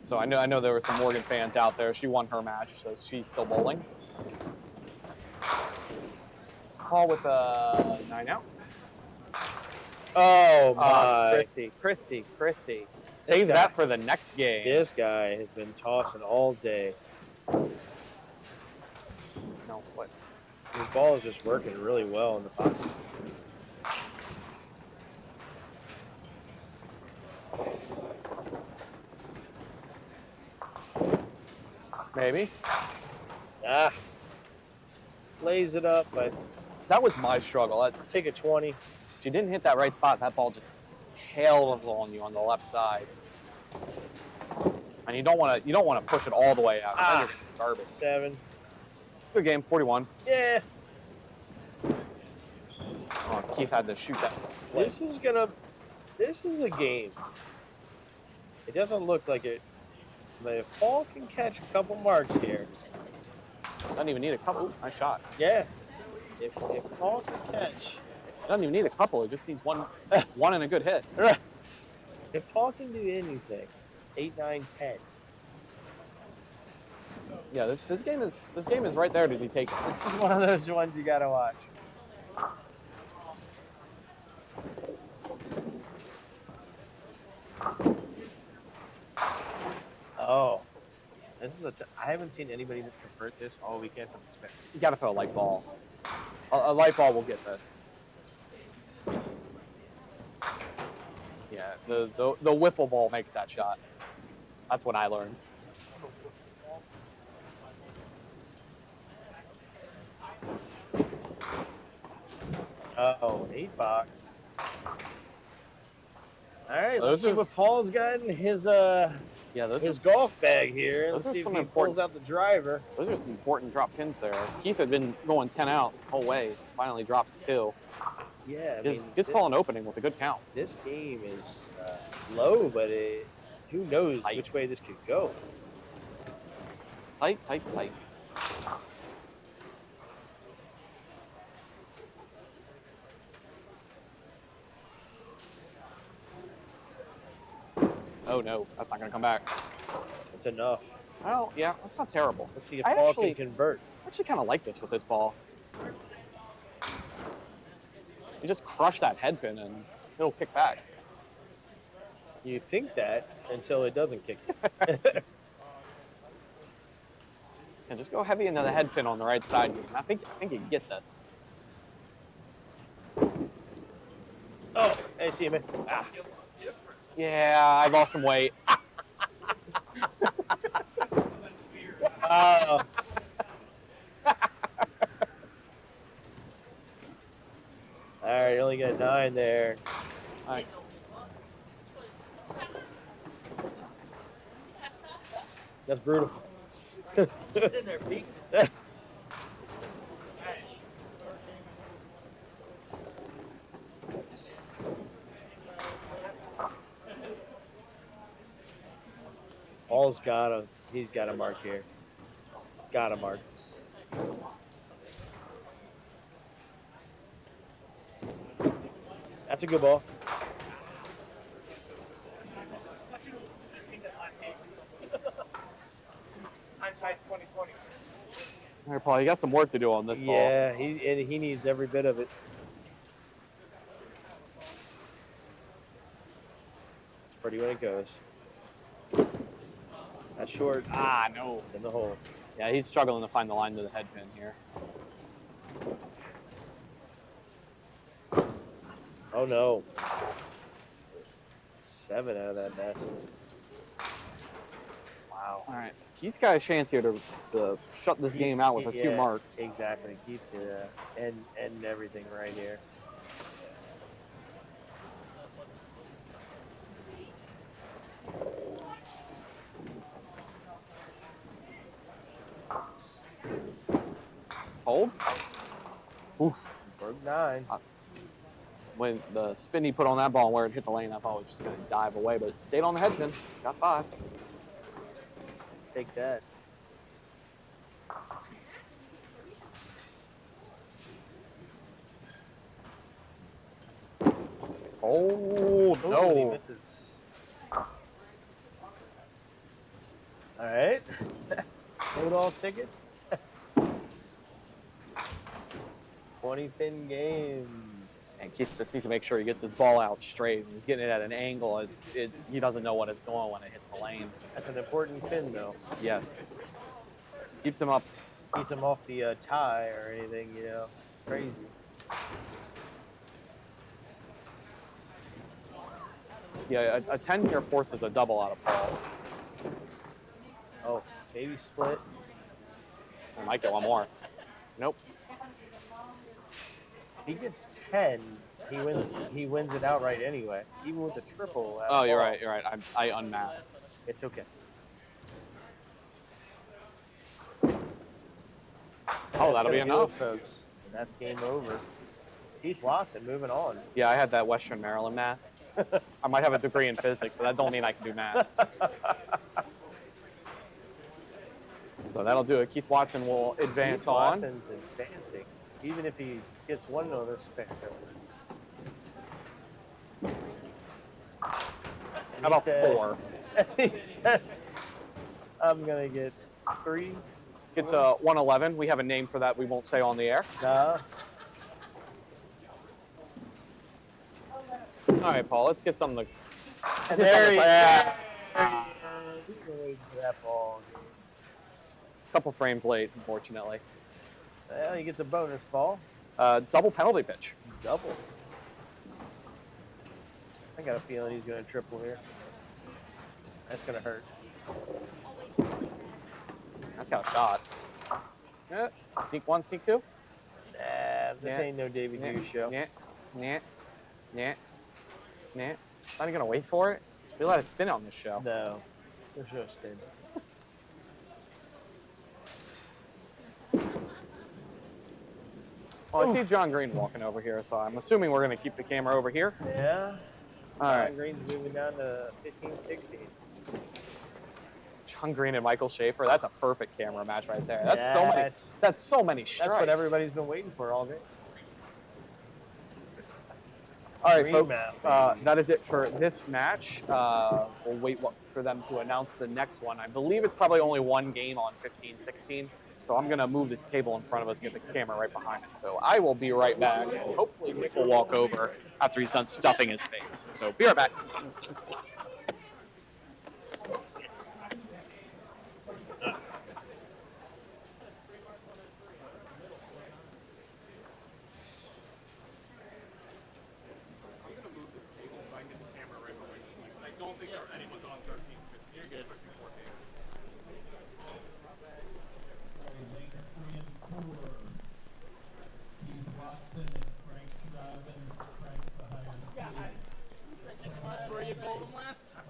So I know there were some Morgan fans out there. She won her match, so she's still bowling. Paul with a 9 out. Oh my! Chrissy. Save that for the next game. This guy has been tossing all day. No, what? His ball is just working really well in the pocket. Maybe. Lays it up, but that was my struggle. Let's take a 20. If you didn't hit that right spot, that ball just tails on you on the left side. And you don't want to push it all the way out. Then you're garbage. 7. Good game, 41. Yeah. Oh, Keith had to shoot that. This is a game. It doesn't look like it. But if Paul can catch a couple marks here. Doesn't even need a couple. Nice shot. Yeah. If Paul can catch. Doesn't even need a couple. It just needs one and a good hit. If Paul can do anything, 8, 9, 10. Yeah, this game is right there to be taken. This is one of those ones you gotta watch. Oh, this is I haven't seen anybody that convert this all weekend from the spin. You got to throw a light ball. A light ball will get this. Yeah, the wiffle ball makes that shot. That's what I learned. Oh, 8-box. All right, Those let's see are- what Paul's got in his his golf bag here. those Let's are see if some he important- pulls out the driver. Those are some important drop pins there. Keith had been going 10 out the whole way. Finally drops 2. Yeah, I Gives mean, Paul an opening with a good count. this game is low, but who knows which way this could go. Tight, tight, tight. Oh no, that's not gonna come back. That's enough. Well, yeah, that's not terrible. Let's see if I Paul actually- can convert. I actually kind of like this with this ball. You just crush that head pin and it'll kick back. You think that until it doesn't kick. And just go heavy into the head pin on the right side. I think you can get this. Oh, hey, see you, man. Ah. Yeah, I lost some weight. Oh. All right, you only got 9 there. All right. That's brutal. She's in there peeking. Paul's he's got a mark here. He's got a mark. That's a good ball. Hindsight's 2020. All right, Paul, you got some work to do on this ball. Yeah, he needs every bit of it. It's pretty when it goes. That's short. Ah, no. It's in the hole. Yeah, he's struggling to find the line to the head pin here. Oh no. 7 out of that mess. Wow. All right, Keith's got a chance here to shut this game out with the 2 marks. Exactly. Keith could end everything right here. Hold. Oof. Broke 9. When the spin he put on that ball and where it hit the lane, that ball was just going to dive away, but it stayed on the head pin. Got 5. Take that. Oh, He no. misses. All right. Load all tickets. 20-pin game. And Keith just needs to make sure he gets his ball out straight. He's getting it at an angle. He doesn't know when it's going when it hits the lane. That's an important pin, though. Yes. Keeps him up. Keeps him off the tie or anything, you know. Crazy. Yeah, a 10 here forces a double out of Paul. Oh, maybe split. I might get one more. Nope. If he gets 10, he wins it outright anyway. Even with the triple. Oh, you're right. You're right. I unmasked. It's okay. Oh, that'll be enough, folks. And that's game over. Keith Watson moving on. Yeah, I had that Western Maryland math. I might have a degree in physics, but that don't mean I can do math. So that'll do it. Keith Watson will advance Keith on. Watson's advancing, even if he gets one on this spin. How about 4? He says, I'm going to get 3. gets a 111. We have a name for that we won't say on the air. No. All right, Paul, let's get something to... And there he is. We've been waiting for that ball. Couple frames late, unfortunately. Well, he gets a bonus ball. Double penalty pitch. Double. I got a feeling he's going to triple here. That's going to hurt. That's got a shot. Yeah. Sneak one, sneak two. Nah, this ain't no David Hughes show. Not even gonna wait for it. We let it spin on this show. No, there's no spin. Well, I see John Green walking over here, so I'm assuming we're gonna keep the camera over here. Yeah. All John right. Green's moving down to 15-16. John Green and Michael Schaefer. That's a perfect camera match right there. That's so many strikes. That's what everybody's been waiting for all day. All right, Green folks. map, That is it for this match. We'll wait for them to announce the next one. I believe it's probably only one game on 15-16. So I'm gonna move this table in front of us and get the camera right behind it. So I will be right back. And hopefully Nick will walk over after he's done stuffing his face. So be right back. That's where you bowled him last time.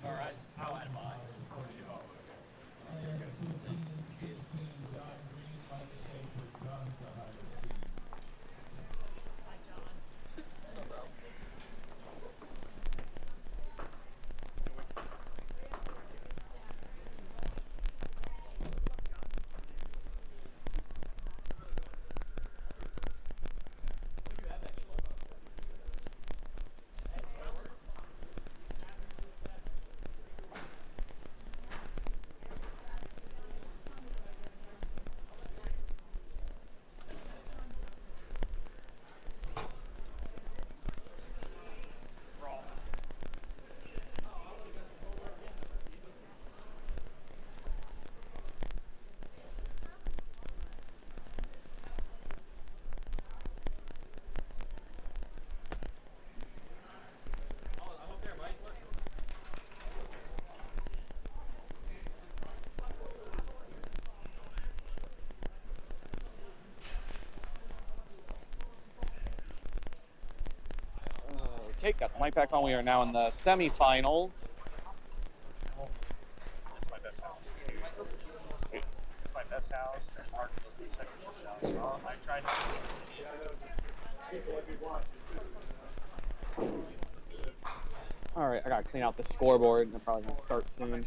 All right, I'll add mine. Okay, got the mic back on. We are now in the semifinals. That's my best house. It's my best house. And Mark was the second best house. So I tried to. All right, I gotta clean out the scoreboard. I'm probably gonna start soon.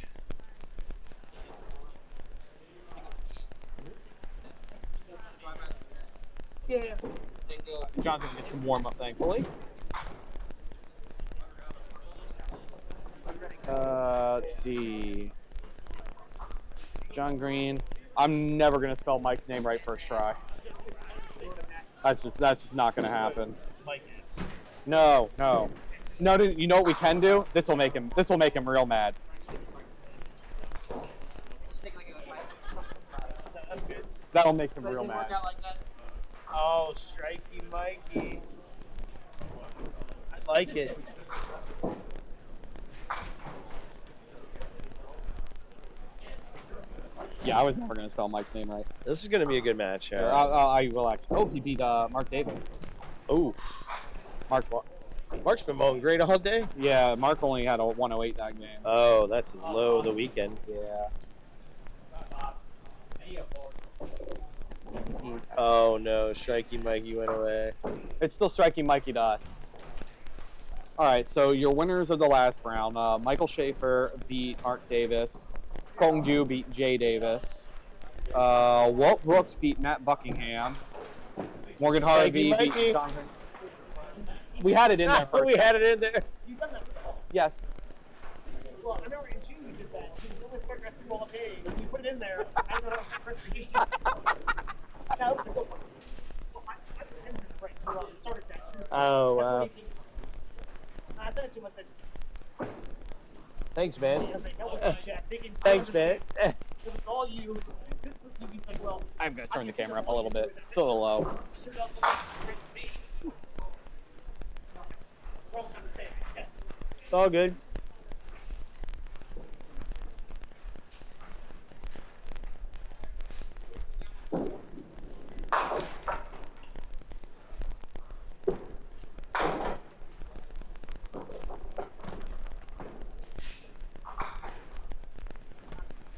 Yeah. Jonathan gets some warm up, thankfully. Let's see. John Green. I'm never gonna spell Mike's name right first try. That's just not gonna happen. No. You know what we can do? This will make him real mad. That'll make him real mad. Oh, strikey Mikey. I like it. Yeah, I was never gonna spell Mike's name right. This is gonna be a good match. I relax. Oh, he beat Mark Davis. Ooh. Mark's been mowing great all day. Yeah, Mark only had a 108 that game. Oh, that's his low of the weekend. Yeah. Oh no, strikey Mikey went away. It's still striking Mikey to us. All right, so your winners of the last round. Michael Schaefer beat Mark Davis. Colton Gu beat Jay Davis. Walt Brooks beat Matt Buckingham. Morgan Harvey beat Jonathan. We had it in there. We had it in there. You've done that before. Yes. Well, I remember in June you did that. You always start at the ball up here, and you put it in there. I don't know how to press the game. Now it's like, I pretended to break. Hold on, started that. Oh, That's wow. what he- I sent it to him. I said, Thanks, man. I was like, no one can chat. Thinking, Thanks, man. It was all you. This was you. He's like, well, I'm gonna turn the camera up a little bit. It's a little low. shut up. Straight to me. We're all trying to say, yes. It's all good.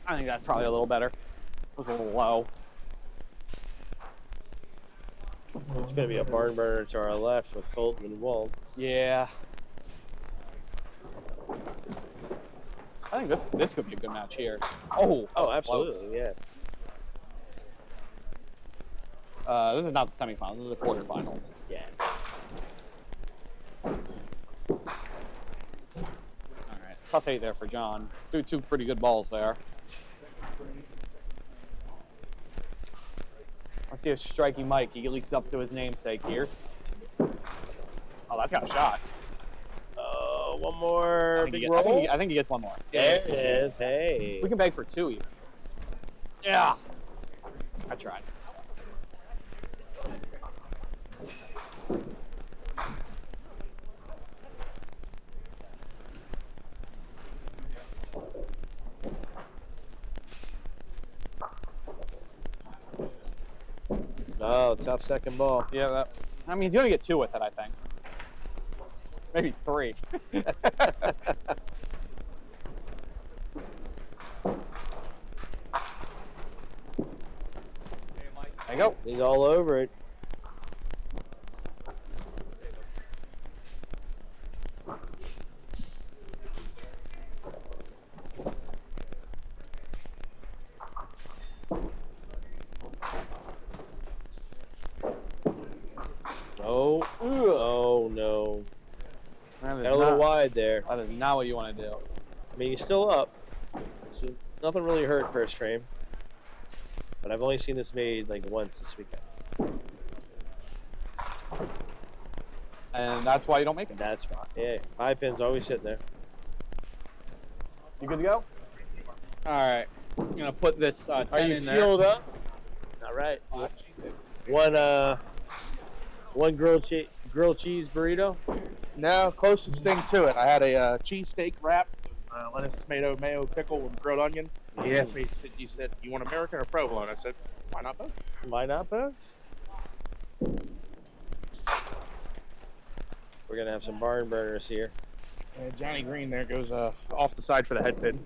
I think that's probably a little better. It was a little low. It's going to be a barn burner to our left with Colton and Walt. Yeah. I think this could be a good match here. Oh, that was absolutely, close. yeah. This is not the semifinals. This is the quarterfinals. Yeah. All right, tough 8 there for John. Threw 2 pretty good balls there. Let's see if Strikey Mike, he leaks up to his namesake here. Oh, that's got a shot. One more big roll. I think he gets one more. There it is. Hey. We can beg for 2 even. Yeah. I tried. Oh, tough second ball. Yeah, I mean, he's going to get 2 with it, I think. Maybe 3. There you go. He's all over it. Oh, oh no. That is Got a little not- wide there. That is not what you want to do. I mean, he's still up. So nothing really hurt first frame. But I've only seen this made like once this weekend. And that's why you don't make it. That's why. Yeah, 5 pins always sitting there. You good to go? All right. I'm going to put this 10 Are you in there. fueled up? All right. One grilled cheese burrito. No, closest thing to it. I had a cheesesteak wrap, lettuce, tomato, mayo, pickle, and grilled onion. He asked me, you said, you want American or provolone? I said, why not both? Why not both? We're gonna have some barn burners here. Johnny Green there goes off the side for the head pin.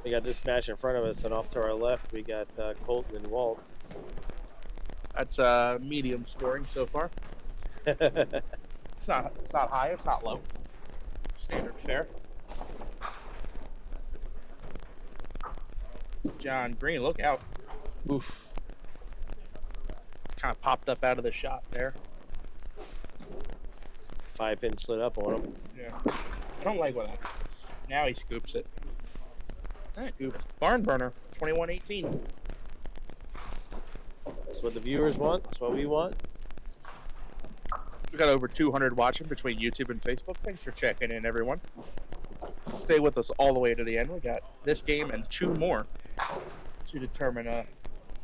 We got this match in front of us, and off to our left, we got Colton and Walt. That's medium scoring so far. It's not high, it's not low. Standard fare. John Green, look out. Oof. Kind of popped up out of the shot there. 5 pin slid up on him. Yeah. I don't like what that happens. Now he scoops it. Scoops. Barn burner, 21-18. That's what the viewers want. That's what we want. We got over 200 watching between YouTube and Facebook. Thanks for checking in, everyone. Stay with us all the way to the end. We got this game and 2 more to determine a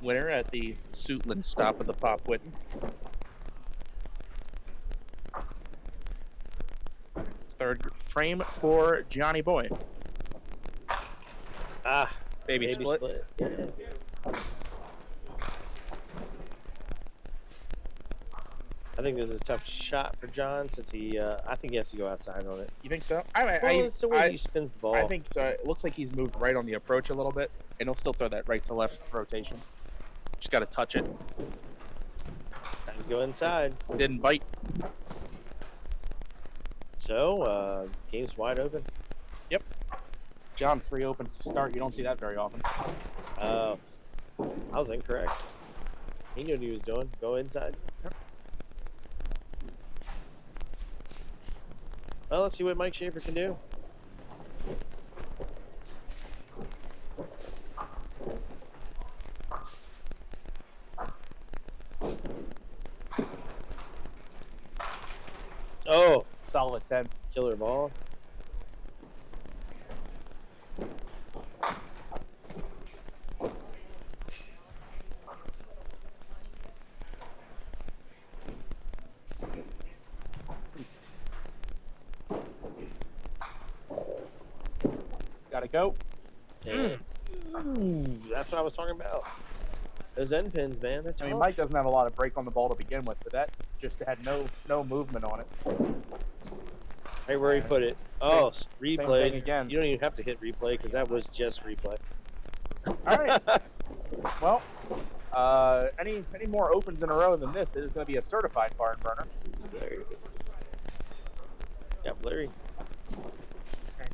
winner at the Suitland stop of the Pop Whitten. Third frame for Johnny Boy. Ah, baby split. Yeah. I think this is a tough shot for John since he, I think he has to go outside on it. You think so? It's the way he spins the ball. I think so. It looks like he's moved right on the approach a little bit, and he'll still throw that right to left rotation. Just got to touch it. Time to go inside. Didn't bite. So, game's wide open. Yep. John 3 opens to start. You don't see that very often. I was incorrect. He knew what he was doing. Go inside. Yep. Well, let's see what Mike Schaefer can do. Oh, solid 10. Killer ball. Gotta go. Yeah. Ooh, that's what I was talking about. Those end pins, man. They're I mean, tough. Mike doesn't have a lot of break on the ball to begin with, but that just had no movement on it. Right where he put it. Oh, Same replay. thing again. You don't even have to hit replay because that was just replay. All right. Well, any more opens in a row than this, it is going to be a certified barn burner. Larry. Yep, Larry.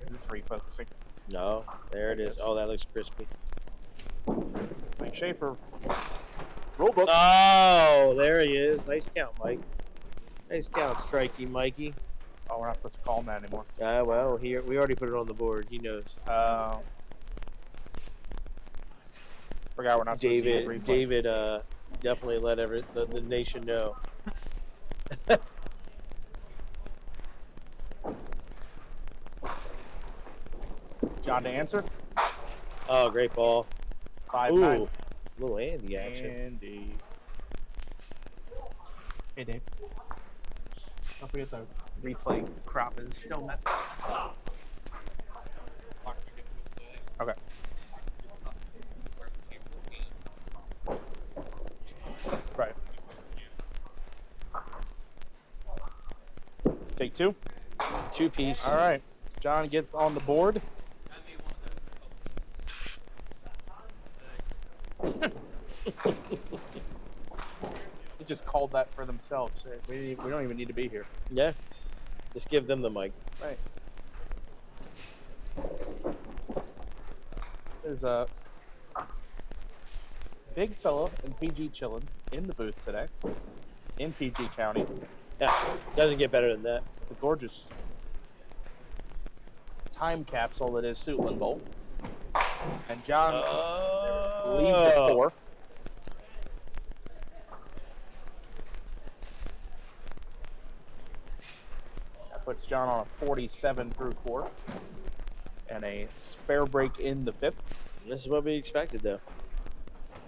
This is refocusing. No, there it is. Oh, that looks crispy. Mike Schaefer. Rulebook. Oh, there he is. Nice count, Mike. Nice count, strikey, Mikey. Oh, we're not supposed to call him that anymore. Well, here we already put it on the board. He knows. Forgot we're not supposed to use replay. David definitely let the nation know. John to answer. Oh, great ball. 5-9. Ooh, little Andy action. Andy. Hey, Dave. Don't forget the replay crop is still messing up. Okay. Right. Take two. 2-piece. All right. John gets on the board. They just called that for themselves. We don't even need to be here. Yeah. Just give them the mic. Right. There's a big fella in PG chilling in the booth today in PG County. Yeah, doesn't get better than that. The gorgeous time capsule that is Suitland Bowl. And John leaves at 4. That puts John on a 47 through 4. And a spare break in the 5th. This is what we expected, though.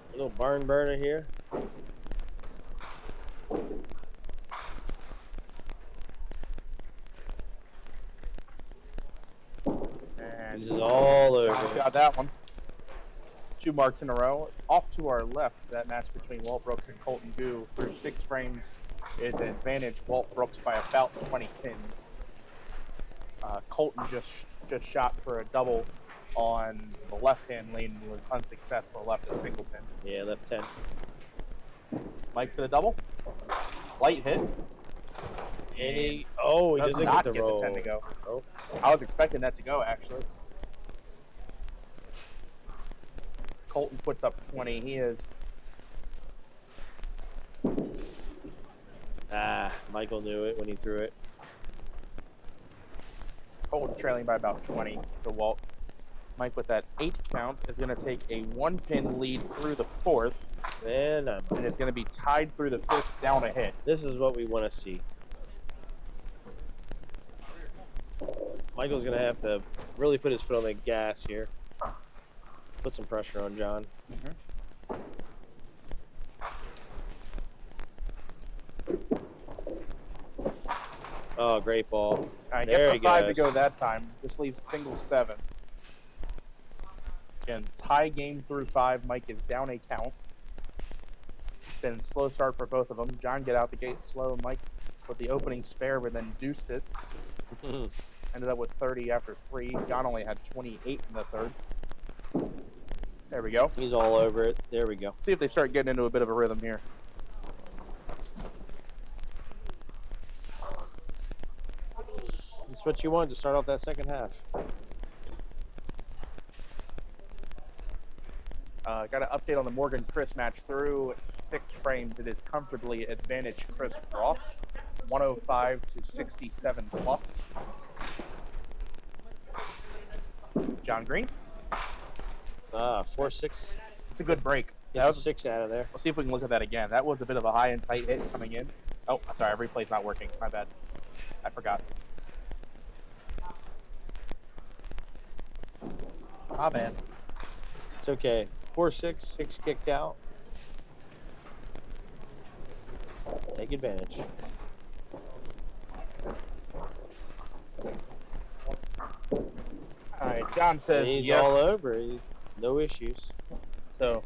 A little barn burner here. And this is all over. John's got that one. 2 marks in a row. Off to our left, that match between Walt Brooks and Colton Goo through 6 frames is an advantage Walt Brooks by about 20 pins. Colton just shot for a double on the left-hand lane and was unsuccessful, left a single pin. Yeah, left 10. Mike for the double. Light hit. And he doesn't not get the get roll. the 10 to go. Oh. I was expecting that to go, actually. Colton puts up 20. He is... Michael knew it when he threw it. Colton trailing by about 20 to Walt. Mike with that 8 count is going to take a 1-pin lead through the 4th. And is going to be tied through the 5th down a hit. This is what we want to see. Michael's going to have to really put his foot on the gas here. Put some pressure on John. Oh, great ball. All right, there gets he the 5 to goes. go that time. Just leaves a single 7. Again, tie game through 5. Mike is down a count. Been a slow start for both of them. John get out the gate slow. Mike with the opening spare, but then deuced it. Ended up with 30 after 3. John only had 28 in the 3rd. There we go. He's all over it. There we go. See if they start getting into a bit of a rhythm here. That's what you want to start off that second half. Got an update on the Morgan Chris match through 6 frames. It is comfortably advantage Chris Frost. 105 to 67 plus. John Green. 4-6. It's a good break. That was a 6 out of there. We'll see if we can look at that again. That was a bit of a high and tight hit coming in. Oh, sorry, replay's not working. My bad. I forgot. Ah, man. It's okay. 4-6, 6 kicked out. Take advantage. All right, John says he's yep. all over. No issues. So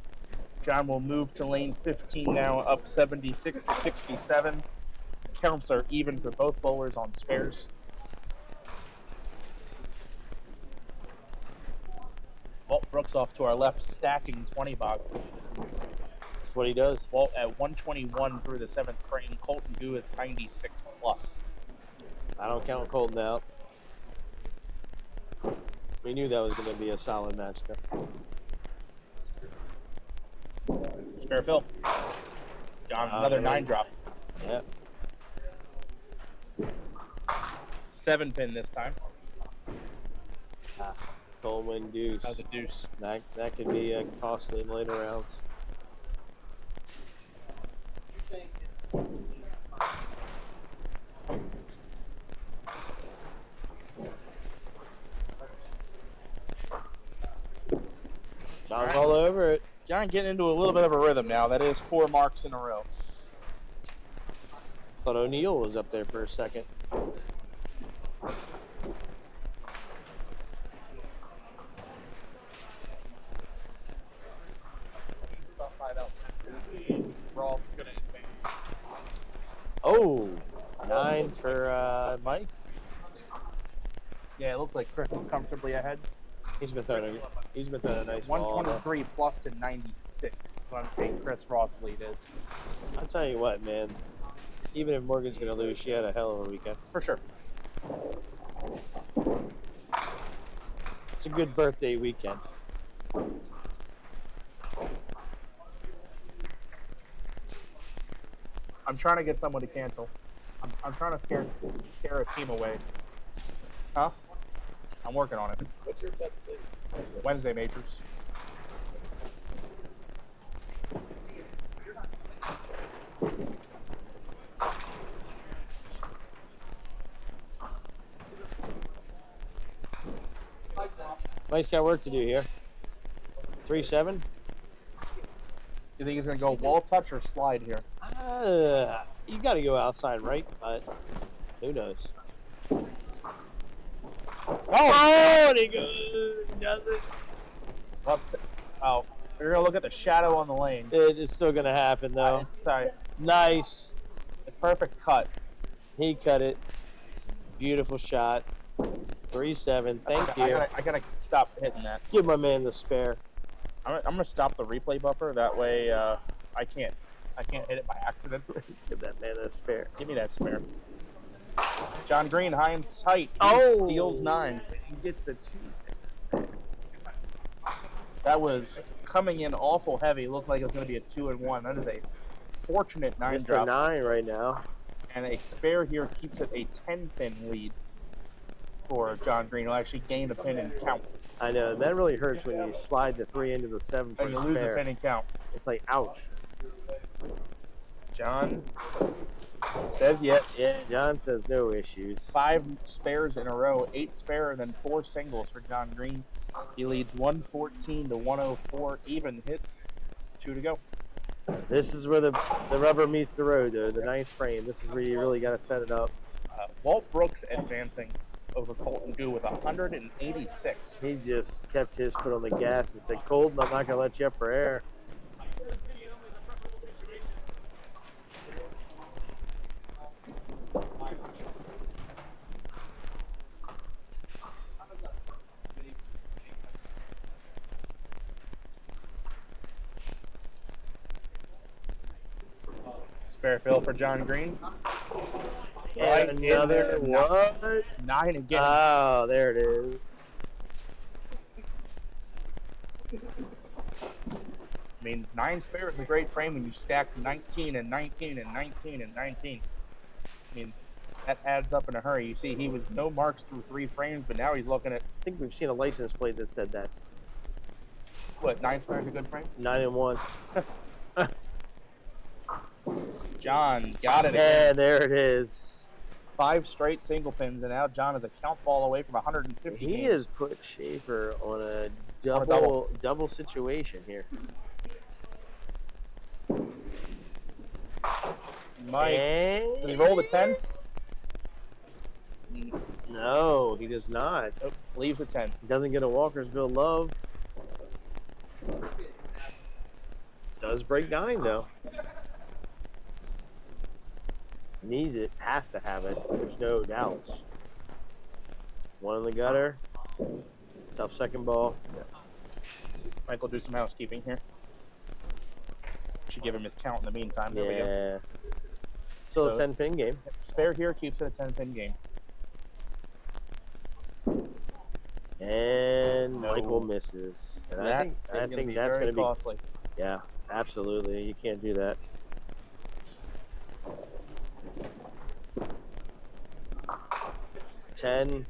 John will move to lane 15 now, up 76 to 67. Counts are even for both bowlers on spares. Walt Brooks off to our left, stacking 20 boxes. That's what he does. Walt at 121 through the 7th frame. Colton Gu is 96 plus. I don't count Colton out. We knew that was going to be a solid match there. Spare fill. John, another 9 drop. Yep. 7 pin this time. Coleman deuce. That was a deuce. That could be costly in later rounds. John's all over it. John getting into a little bit of a rhythm now. That is 4 marks in a row. Thought O'Neal was up there for a second. Oh, 9 for Mike. Yeah, it looked like Chris was comfortably ahead. He's been throwing a nice ball. 123 plus to 96. What I'm saying Chris Ross lead is. I'll tell you what, man. Even if Morgan's going to lose, she had a hell of a weekend. For sure. It's a good birthday weekend. I'm trying to get someone to cancel. I'm trying to scare a team away. Huh? I'm working on it. What's your best day? Wednesday majors. Mike's got work to do here. 3-7. You think he's gonna go wall touch or slide here? You got to go outside, right? But who knows? Oh, and he goes. He does it. Oh, we're gonna look at the shadow on the lane. It's still gonna happen though. Sorry. Nice. A perfect cut. He cut it. Beautiful shot. 3-7. Thank you. I gotta stop hitting that. Give my man the spare. I'm gonna stop the replay buffer. That way, I can't hit it by accident. Give that man a spare. Give me that spare. John Green, high and tight. He steals 9. He gets a 2. That was coming in awful heavy. Looked like it was going to be a 2 and 1. That is a fortunate 9 Mr. drop. 9 right now. And a spare here keeps it a 10-pin lead for John Green. He'll actually gain a pin and count. I know. That really hurts when you slide the 3 into the 7 for And you a lose a spare. pin and count. It's like, ouch. John says yes. Yeah, John says no issues. 5 spares in a row. 8 spare and then 4 singles for John Green. He leads 114 to 104. Even hits. 2 to go. This is where the rubber meets the road, though. The 9th frame. This is where you really got to set it up. Walt Brooks advancing over Colton Gu with 186. He just kept his foot on the gas and said, Colton, I'm not going to let you up for air. Spare fill for John Green. And another what? 9 again. Oh, there it is. I mean, 9 spare is a great frame when you stack 19 and 19 and 19 and 19. I mean, that adds up in a hurry. You see, he was no marks through 3 frames, but now he's looking at, I think we've seen a license plate that said that. what, 9 squares a good frame? 9 and 1. John got it again. And there it is. 5 straight single pins, and now John is a count ball away from 150 He games. has put Schaefer on a double situation here. Mike, And does he roll the 10? no, he does not. Nope, leaves the 10. He doesn't get a Walkersville love. Does break 9 though. Needs it, has to have it. There's no doubts. 1 in the gutter. Tough second ball. Michael do some housekeeping here. Should give him his count in the meantime. There we go. Yeah. Still a 10-pin game. Spare here keeps it a 10-pin game. And No. Michael misses. And That I think is gonna be that's very going to be costly. Yeah, absolutely. You can't do that. $10.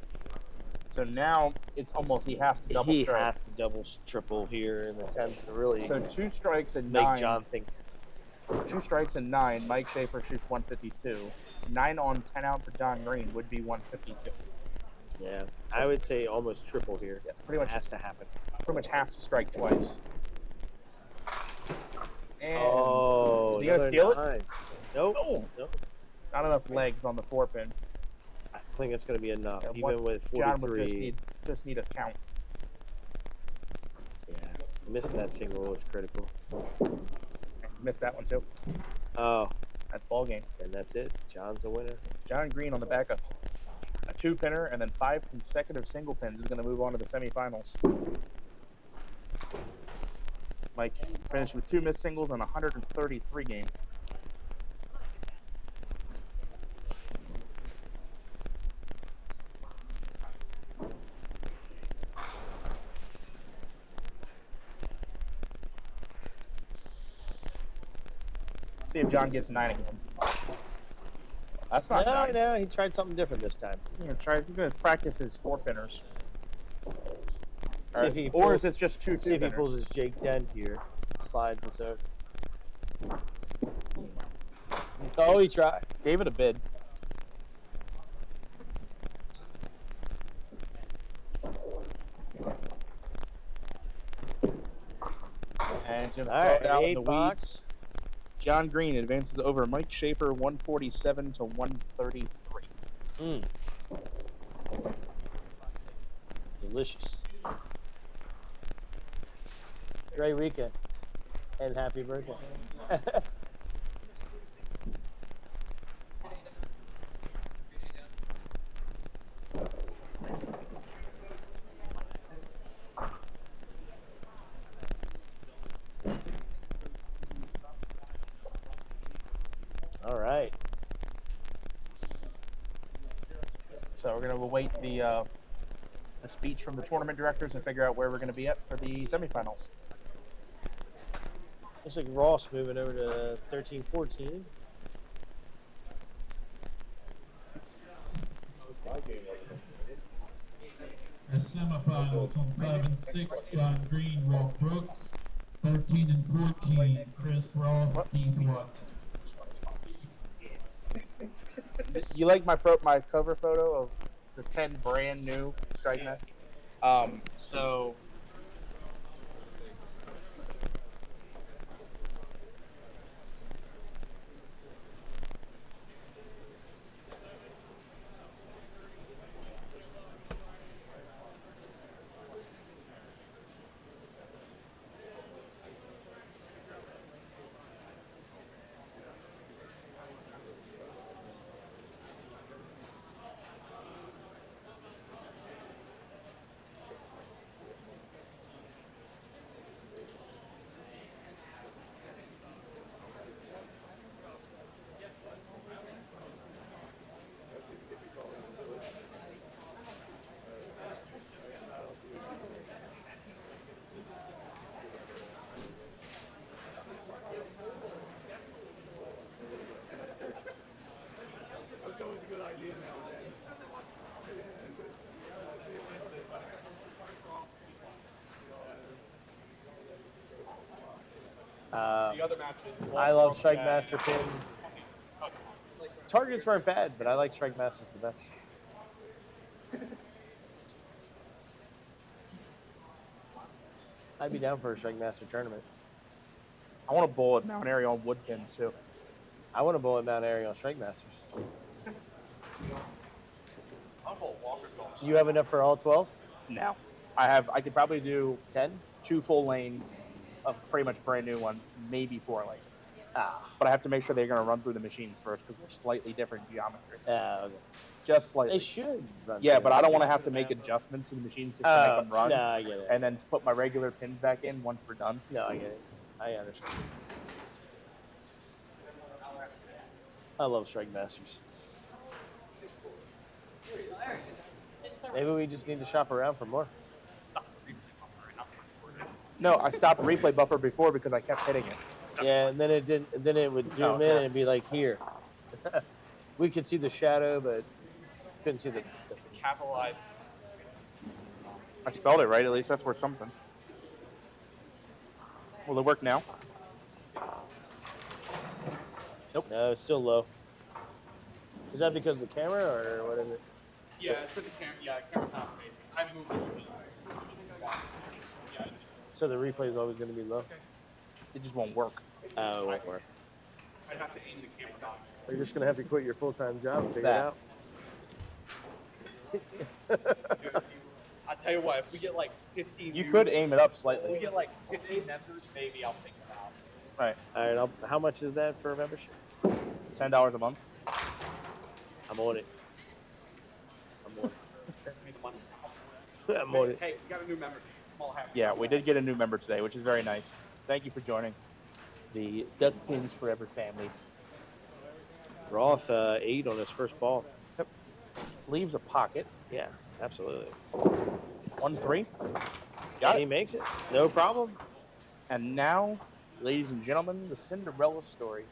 So now it's almost he has to double He strike. has to double triple here in the 10th to really So 2 strikes and make 9. John think. 2 strikes and 9. Mike Schaefer shoots 152. 9 on 10 out for John Green would be 152. Yeah, I would say almost triple here. Yeah, pretty much has to happen. Pretty much has to strike twice. And Oh, is he gonna another steal it? 9. Nope. No. Nope. Not enough legs on the 4-pin. I think it's going to be enough, Yeah, even with 43. John would just need a count. Yeah, missing that single was critical. Missed that one too. Oh, That's ball game. and that's it. John's a winner. John Green on the back of a 2-pinner and then 5 consecutive single pins is going to move on to the semifinals. Mike finished with 2 missed singles and 133 game. See if John gets 9 again. That's not No, 9. no, he tried something different this time. He's going to practice his 4-pinners. See if he Or pulls- is this just 2 See if he 2-pinners? pulls his Jake Dent here. Slides this over. Oh, he tried. Gave it a bid. And he's going to All throw right, it out in 8 the box. weeds. John Green advances over Mike Schaefer 147 to 133. Delicious. Great weekend. And happy birthday. All right. So we're going to await the speech from the tournament directors and figure out where we're going to be at for the semifinals. Looks like Ross moving over to 13-14. The semifinals on 5 and 6, John Green, Rolf Brooks. 13 and 14, Chris Rolf, Keith Watson. You like my cover photo of the 10 brand new strike net? So The other matches. I love Strike Master pins. Targets weren't bad, but I like Strike Masters the best. I'd be down for a Strike Master tournament. I want to bowl at Mount Airy on wood pins too. I want to bowl at Mount Airy on Strike Masters. You have enough for all 12? No. I could probably do 10? 2 full lanes of pretty much brand new ones, maybe 4 lanes. But I have to make sure they're going to run through the machines first because they're slightly different geometry. Okay. Just slightly. They should run Yeah, through but it. I don't want to have to make adjustments to the machines just to make them run. No, I get it. And then to put my regular pins back in once we're done. No, I get it. I understand. I love Strike Masters. Maybe we just need to shop around for more. No, I stopped replay buffer before because I kept hitting it. Yeah, and then it didn't. And then it would zoom in and be like here. We could see the shadow, but couldn't see the. Capitalize. I spelled it right. At least that's worth something. Will it work now? Nope. No, it's still low. Is that because of the camera or what is it? Yeah, it's for the camera. Yeah, camera's not amazing. I moved it. Yeah, it's just. So the replay is always going to be low. It just won't work. Oh, it won't work. I'd have to aim the camera down. You're just going to have to quit your full-time job and figure That. it out. I tell you what, if we get like 15, You could aim it up If slightly. we get like 15 members, maybe I'll think about it. Right. All right. How much is that for a membership? $10 a month. I'm on it. I'm on Make money. it. I'm on it. Hey, we got a new member. I'm all happy. Yeah, we did get a new member today, which is very nice. Thank you for joining the Duck Pins Forever family. Roth 8 on his first ball. Yep. Leaves a pocket. Yeah, absolutely. 1-3. Got He makes it. No problem. And now, ladies and gentlemen, the Cinderella story.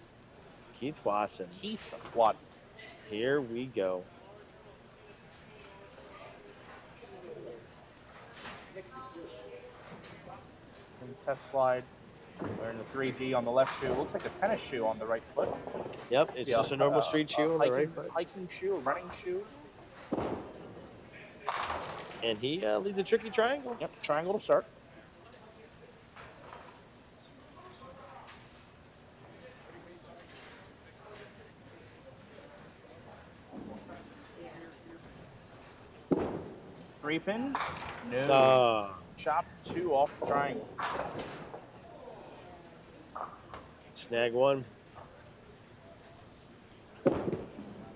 Keith Watson. Keith Watson. Here we go. And test slide. Wearing the 3D on the left shoe. Looks like a tennis shoe on the right foot. Yep, it's just a normal street shoe on the right hiking, foot. hiking shoe, a running shoe. And he leads a tricky triangle. Yep, triangle to start. Three pins? No. Chops 2 off the triangle. Snag one.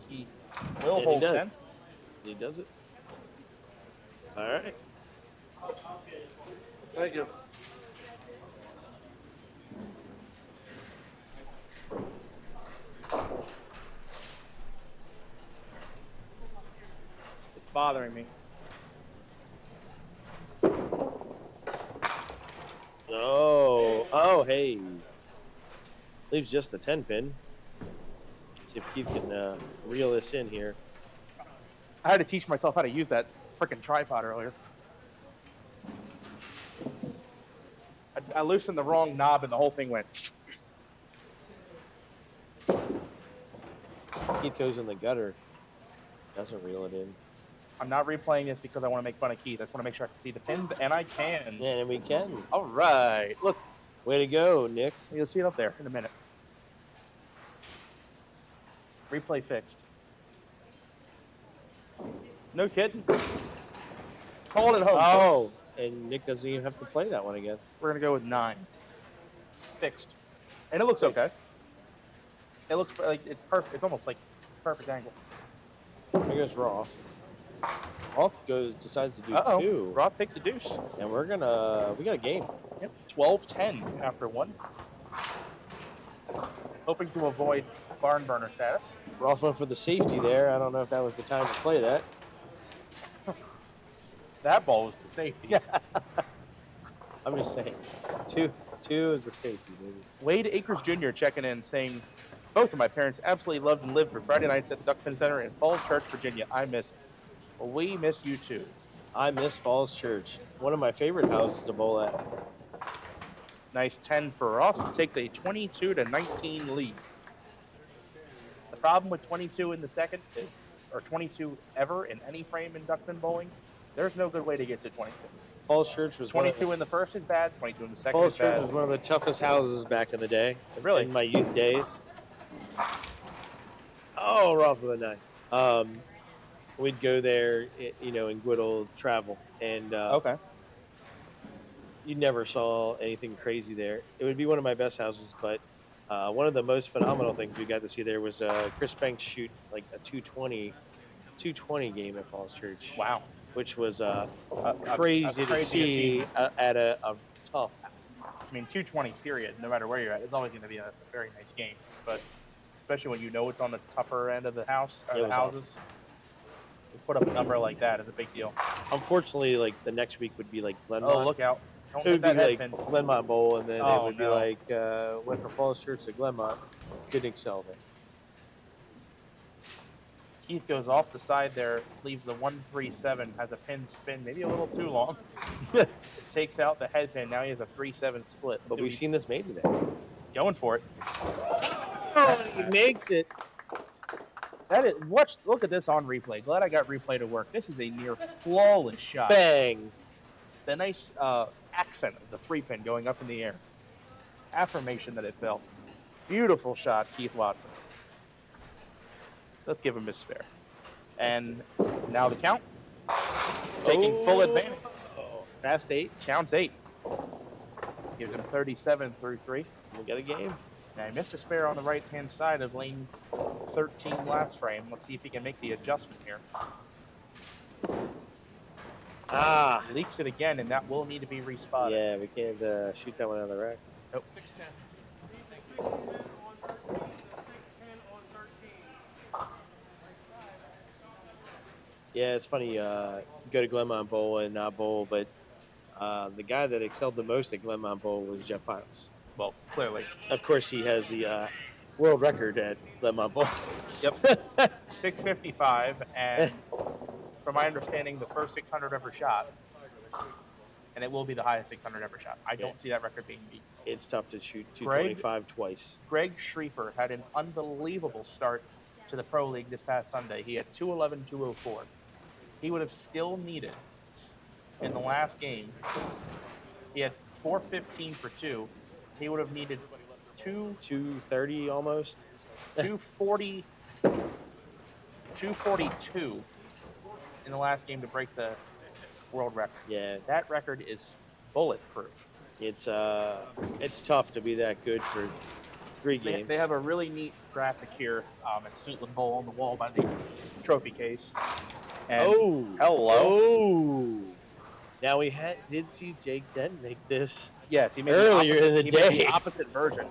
Keith will And hold he does. 10. He does it. All right. Thank you. It's bothering me. Oh, hey. Leaves just a 10 pin. See if Keith can reel this in here. I had to teach myself how to use that frickin' tripod earlier. I loosened the wrong knob and the whole thing went. Keith goes in the gutter. Doesn't reel it in. I'm not replaying this because I want to make fun of Keith. I just want to make sure I can see the pins, and I can. Yeah, and we can. All right. Look, Way to go, Nick. you'll see it up there in a minute. Replay fixed. No kidding. Call it home. Oh, and Nick doesn't even have to play that one again. We're going to go with 9. Fixed. And it looks okay. It looks like it's perfect. It's almost like perfect angle. Here goes Roth. Roth decides to do Uh-oh. 2. Roth takes a deuce. And we got a game. Yep. 12-10 after 1. Hoping to avoid barn burner status. Roth went for the safety there. I don't know if that was the time to play that. That ball was the safety. I'm just saying. 2 is the safety, baby. Wade Akers Jr. checking in saying, both of my parents absolutely loved and lived for Friday nights at the Duckpin Center in Falls Church, Virginia. I miss it. Well, we miss you too. I miss Falls Church. One of my favorite houses to bowl at. Nice 10 for Roth. Takes a 22-19 lead. The problem with 22 in the second is, or 22 ever in any frame in duck pin bowling, there's no good way to get to 22. Falls Church was 22 in the first is bad. 22 in the second Falls is Church bad. was one of the toughest houses back in the day. Really? In my youth days. Oh, Roth with a 9. We'd go there, in good old travel, and Okay. you never saw anything crazy there. It would be one of my best houses, but one of the most phenomenal things we got to see there was Chris Banks shoot like a 220 game at Falls Church. Wow. Which was crazy to see at a tough house. I mean, 220 period, no matter where you're at, it's always going to be a very nice game. But especially when you know it's on the tougher end of the house, or the houses, to put up a number like that is a big deal. Unfortunately, like the next week would be like Glenmont. Oh, look out. Don't It would be hit that like head pin. Glenmont Bowl, and then it Oh, would be no. like went from Falls Church to Glenmont. Didn't excel there. Keith goes off the side there, leaves the 137, has a pin spin, maybe a little too long. Takes out the head pin. Now he has a 3-7 split. But we've seen this made today. Going for it. Oh, he makes it. That is, look at this on replay. Glad I got replay to work. This is a near flawless shot. Bang. The nice accent of the 3-pin going up in the air. Affirmation that it fell. Beautiful shot, Keith Watson. Let's give him his spare. And now the count. Taking full advantage. Fast 8. Counts 8. Gives him 37 through 3. We'll get a game. Now he missed a spare on the right-hand side of lane 13 last frame. Let's see if he can make the adjustment here. Leaks it again, and that will need to be respotted. Yeah, we can't shoot that one out of the rack. Nope. 610. Yeah, it's funny. Go to Glenmont Bowl and not bowl, but the guy that excelled the most at Glenmont Bowl was Jeff Piles. Well, clearly. Of course, he has the world record at Glenmont Bowl. Yep. 655, and from my understanding, the first 600 ever shot, and it will be the highest 600 ever shot. I don't see that record being beat. It's tough to shoot 225 twice. Greg Schriefer had an unbelievable start to the Pro League this past Sunday. He had 211, 204. He would have still needed, in the last game, he had 415 for 2. He would have needed 230 almost. 240, 242 in the last game to break the world record. Yeah, that record is bulletproof. It's tough to be that good for 3 games. They have a really neat graphic here at Suitland Bowl on the wall by the trophy case. And hello. Now we did see Jake Dent make this. Yes, he made earlier in the he day. made the opposite version.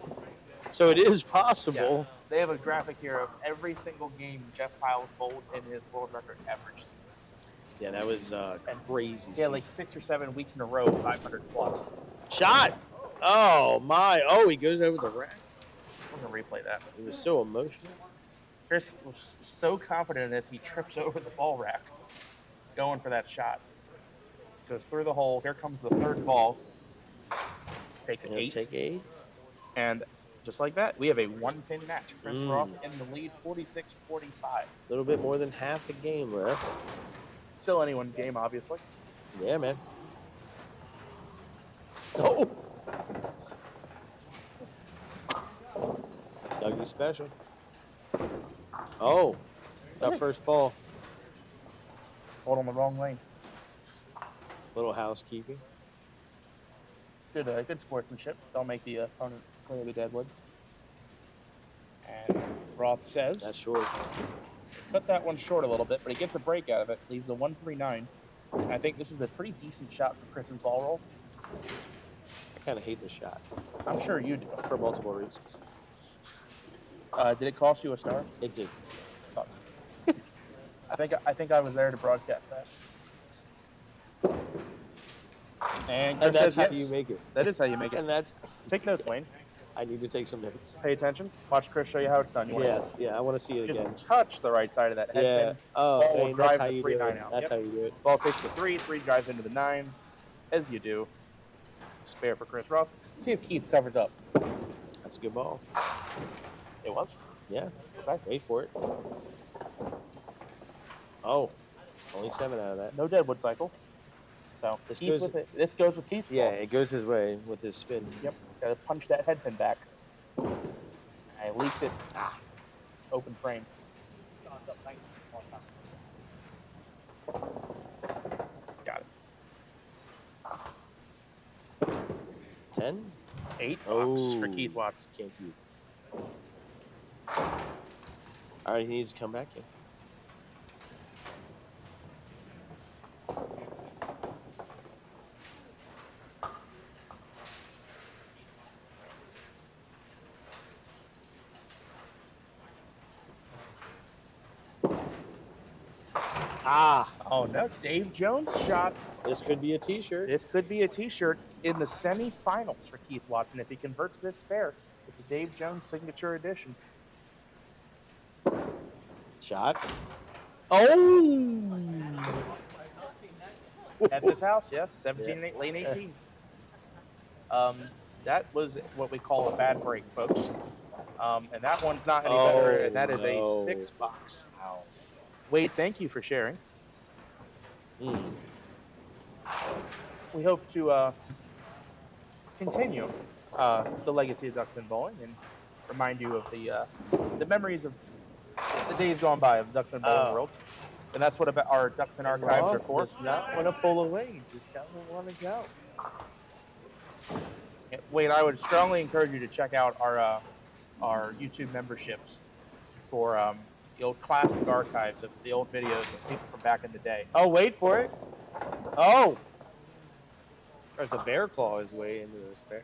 So it is possible. Yeah. They have a graphic here of every single game Jeff Piles bowled in his world record average season. Yeah, that was crazy. Yeah, like 6 or 7 weeks in a row, 500 plus. Shot. Oh my! Oh, he goes over the rack. I'm gonna replay that. He was so emotional. Chris was so confident in this, he trips over the ball rack, going for that shot. Goes through the hole. Here comes the third ball. Takes 8. Take 8. And just like that, we have a 1-pin match. Chris Mm. Roth in the lead, 46-45. A little bit more than half a game left. Still anyone's game, obviously. Yeah, man. Oh! Dougie special. Oh, that first ball. Hold on the wrong lane. Little housekeeping. It's good, good sportsmanship. Don't make the opponent clear the deadwood. And Roth says, That's short. Cut that one short a little bit, but he gets a break out of it. Leaves a 139. And I think this is a pretty decent shot for Chris's ball roll. I kind of hate this shot. I'm sure you do. For multiple reasons. Did it cost you a star? It did. Thought so. I think I was there to broadcast that. And Chris that's says how yes. you make it. That is how you make it. And that's. Take notes, Wayne. I need to take some notes. Pay attention. Watch Chris show you how it's done. You wanna Yes, yeah, I want to see it just again. touch the right side of that head Yeah. pin. Oh, Ball will Wayne, drive that's how the you 3-9 do it. out. That's Yep. how you do it. Ball takes the 3, 3 drives into the 9, as you do. Spare for Chris Ross. See if Keith covers up. That's a good ball. It was. Yeah. Okay. Wait for it. Oh, only 7 out of that. No deadwood cycle. So This Keith goes. with it. This goes with Keith's Yeah, ball. it goes his way with his spin. Yep. Gotta punch that head pin back. I leaked it. Open frame. Got it. 10? 8 Oh. box for Keith Watts. Can't use. All right, he needs to come back in. Oh no, Dave Jones shot. This could be a T-shirt. This could be a T-shirt in the semifinals for Keith Watson. If he converts this spare, it's a Dave Jones signature edition. Shot. Oh! At this house, yes, 17, lane 18. That was what we call a bad break, folks. And that one's not any better, and that is a 6 box. Wow. Wade, thank you for sharing. We hope to continue the legacy of duckpin bowling and remind you of the memories of the days gone by of the duckpin bowling world. And that's what about our duckpin archives are for. Does not want to pull away. He just doesn't want to go. Wade, I would strongly encourage you to check out our YouTube memberships for the old classic archives of the old videos of people from back in the day. Oh, wait for it. Oh! There's a bear claw his way into this bear.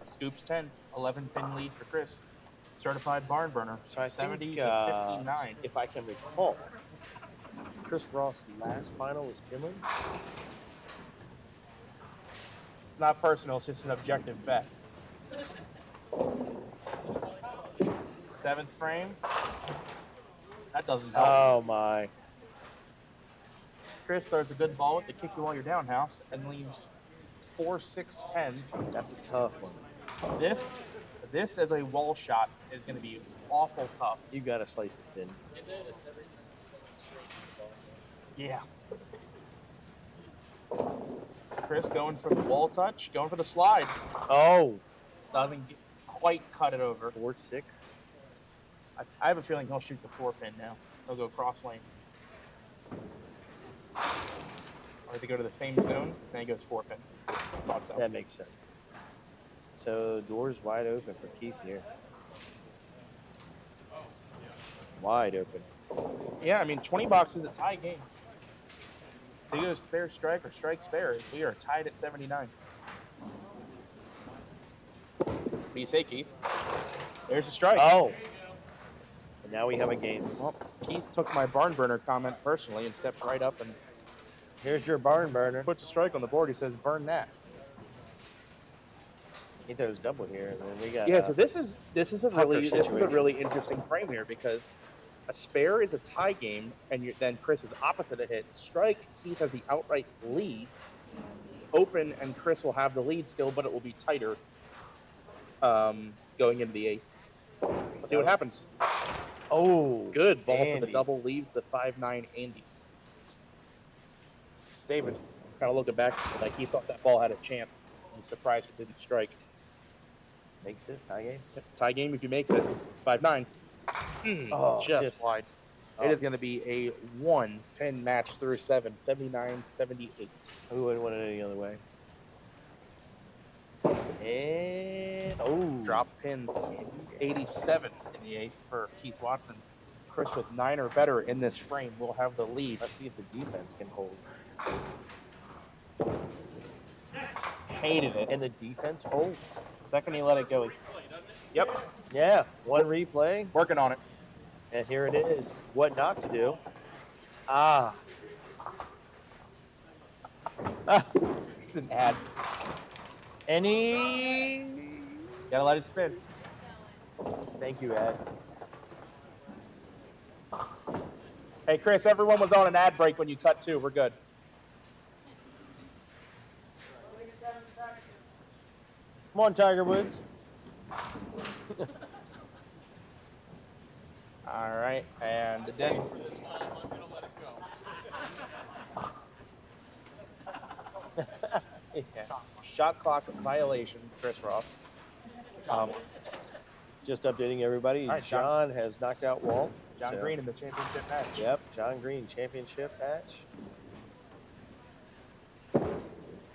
Scoops 10, 11 pin lead for Chris. Certified barn burner. So I 70 think, to 59. if I can recall, Chris Ross' last final was Pinley. Not personal, it's just an objective fact. 7th frame. That doesn't help. Oh my. Chris throws a good ball with the kick you while you're down house and leaves 4, 6, 10. That's a tough one. This as a wall shot is going to be awful tough. You got to slice it thin. Yeah. Chris going for the wall touch, going for the slide. Oh. Doesn't quite cut it over. 4, 6. I have a feeling he'll shoot the 4 pin now. He'll go cross lane. Or they go to the same zone, then he goes 4 pin. Thought so. That makes sense. So doors wide open for Keith here. Wide open. Yeah, I mean 20 box is a tie game. They go spare strike or strike spare. We are tied at 79. What do you say, Keith? There's a strike. Oh. And now we have a game. Well, Keith took my barn burner comment personally and stepped right up and here's your barn burner. Puts a strike on the board. He says, "Burn that." He throws double here, and then we got. Yeah, so this is a situation. really interesting frame here because a spare is a tie game, and then Chris is opposite a hit. Strike, Keith has the outright lead. Open, and Chris will have the lead still, but it will be tighter going into the 8th. Let's see what happens. Oh, good ball for Andy. the double. Leaves the 5-9 Andy. David kind of looking back like he thought that ball had a chance. He's surprised it didn't strike. Makes this tie game. Tie game if he makes it. 5-9. Oh, just wide. It is going to be a 1 pin match through 7. 79-78. We wouldn't want it any other way. And drop pin 87 in the 8th for Keith Watson. Chris with 9 or better in this frame will have the lead. Let's see if the defense can hold. Hated it. And the defense holds. Second he let it go. Yep. Yeah. One replay. Working on it. And here it is. What not to do. Ah. It's an ad. Gotta let it spin. Thank you, Ed. Hey, Chris, everyone was on an ad break when you cut too. We're good. Come on, Tiger Woods. All right, and the dead. Yeah. Shot clock violation, Chris Roth. Just updating everybody. All right, John has knocked out Walt. John so- Green in the championship match. Yep, John Green championship match.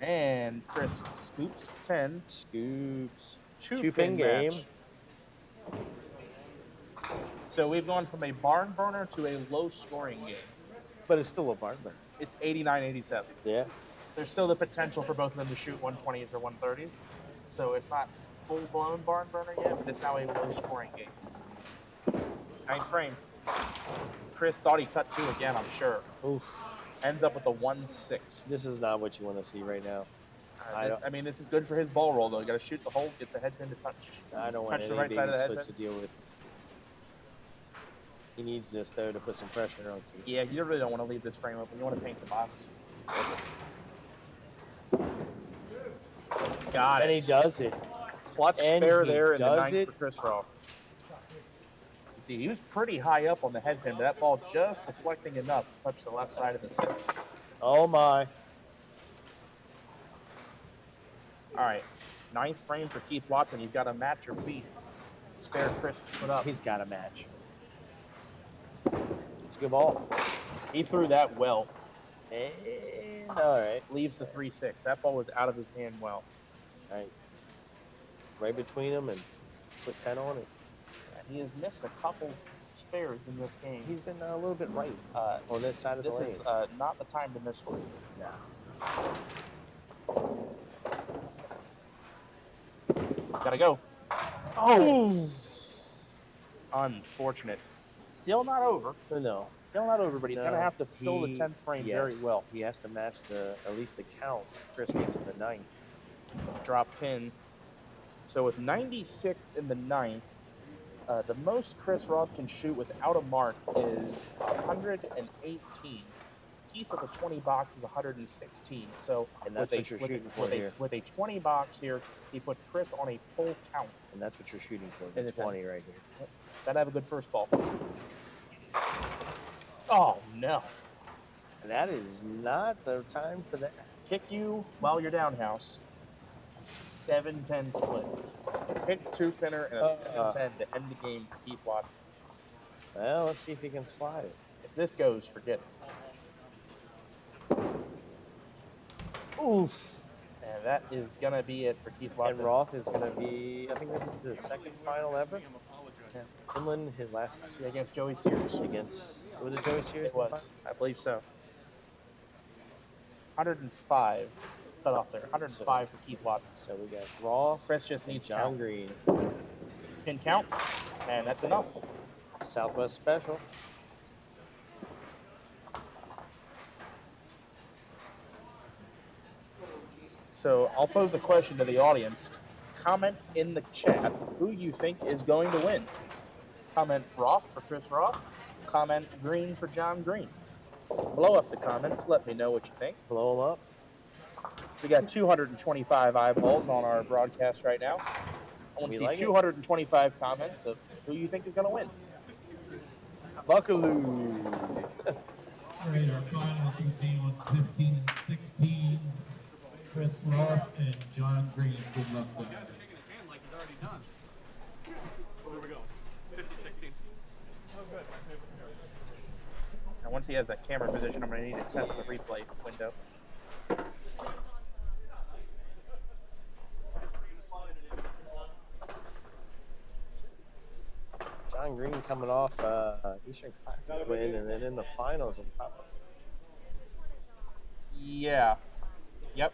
And Chris scoops 10. Scoops. Two-pin game. match. So we've gone from a barn burner to a low-scoring game. But it's still a barn burner. It's 89-87. Yeah. There's still the potential for both of them to shoot 120s or 130s. So it's not full-blown barn burner yet, but it's now a low-scoring game. 9th frame. Chris thought he cut 2 again, I'm sure. Oof. Ends up with a 1-6. This is not what you want to see right now. This is good for his ball roll, though. You got to shoot the hole, get the head pin to touch. I don't want touch any the right side of the head supposed pin. to deal with. He needs this though to put some pressure on Keith. Yeah, you really don't want to leave this frame open. You want to paint the box. Got it. And he does it. Clutch And spare he there in the does 9th it. for Chris Roth. See, he was pretty high up on the head pin, but that ball just deflecting enough to touch the left side of the 6. Oh my. All right, 9th frame for Keith Watson. He's got a match or beat. Spare Chris to put up. He's got a match. It's a good ball. He threw that well. And all right. Leaves the 3-6. That ball was out of his hand well. All right. Right between them and put 10 on it. He has missed a couple spares in this game. He's been a little bit right on this side of the lane. This is not the time to miss one. Gotta go. Oh! Unfortunate. Still not over. No. Still not over, but he's going to No, have to fill the he- 10th frame yes, very well. He has to match at least the count Chris gets in the 9th. Drop pin. So with 96 in the 9th, the most Chris Roth can shoot without a mark is 118. Keith with a 20 box is 116. So And that's what you're shooting for here. With a 20 box here, he puts Chris on a full count. And that's what you're shooting for. In The the 20 right here. Gotta have a good first ball. Oh, no. And that is not the time for that. Kick you while you're down house. 7-10 split. Pick 2-pinner and a 7-10 to end the game for Keith Watson. Well, let's see if he can slide it. If this goes, forget it. Oof. And that is going to be it for Keith Watson. And Roth is going to be, I think this is his second final ever. Yeah. Finland, his last Yeah, against Joey Sears. was it Joey Sears? It was. I believe so. 105. It's cut off there. 105 for Keith Watson. So we got Roth. Chris just needs John count. Green. Pin count. And that's enough. Southwest Special. So I'll pose a question to the audience. Comment in the chat who you think is going to win. Comment Roth for Chris Roth. Comment Green for John Green. Blow up the comments. Let me know what you think. Blow them up. We got 225 eyeballs on our broadcast right now. I want to We see like it. 225 comments of who you think is going to win. Buckaloo. All right, our finals will be on 15 and 16. Chris Roth and John Green. Good luck, guys. And once he has that camera position, I'm going to need to test the replay window. John Green coming off Eastern Classic win, and then in the finals on top of it. Yeah. Yep.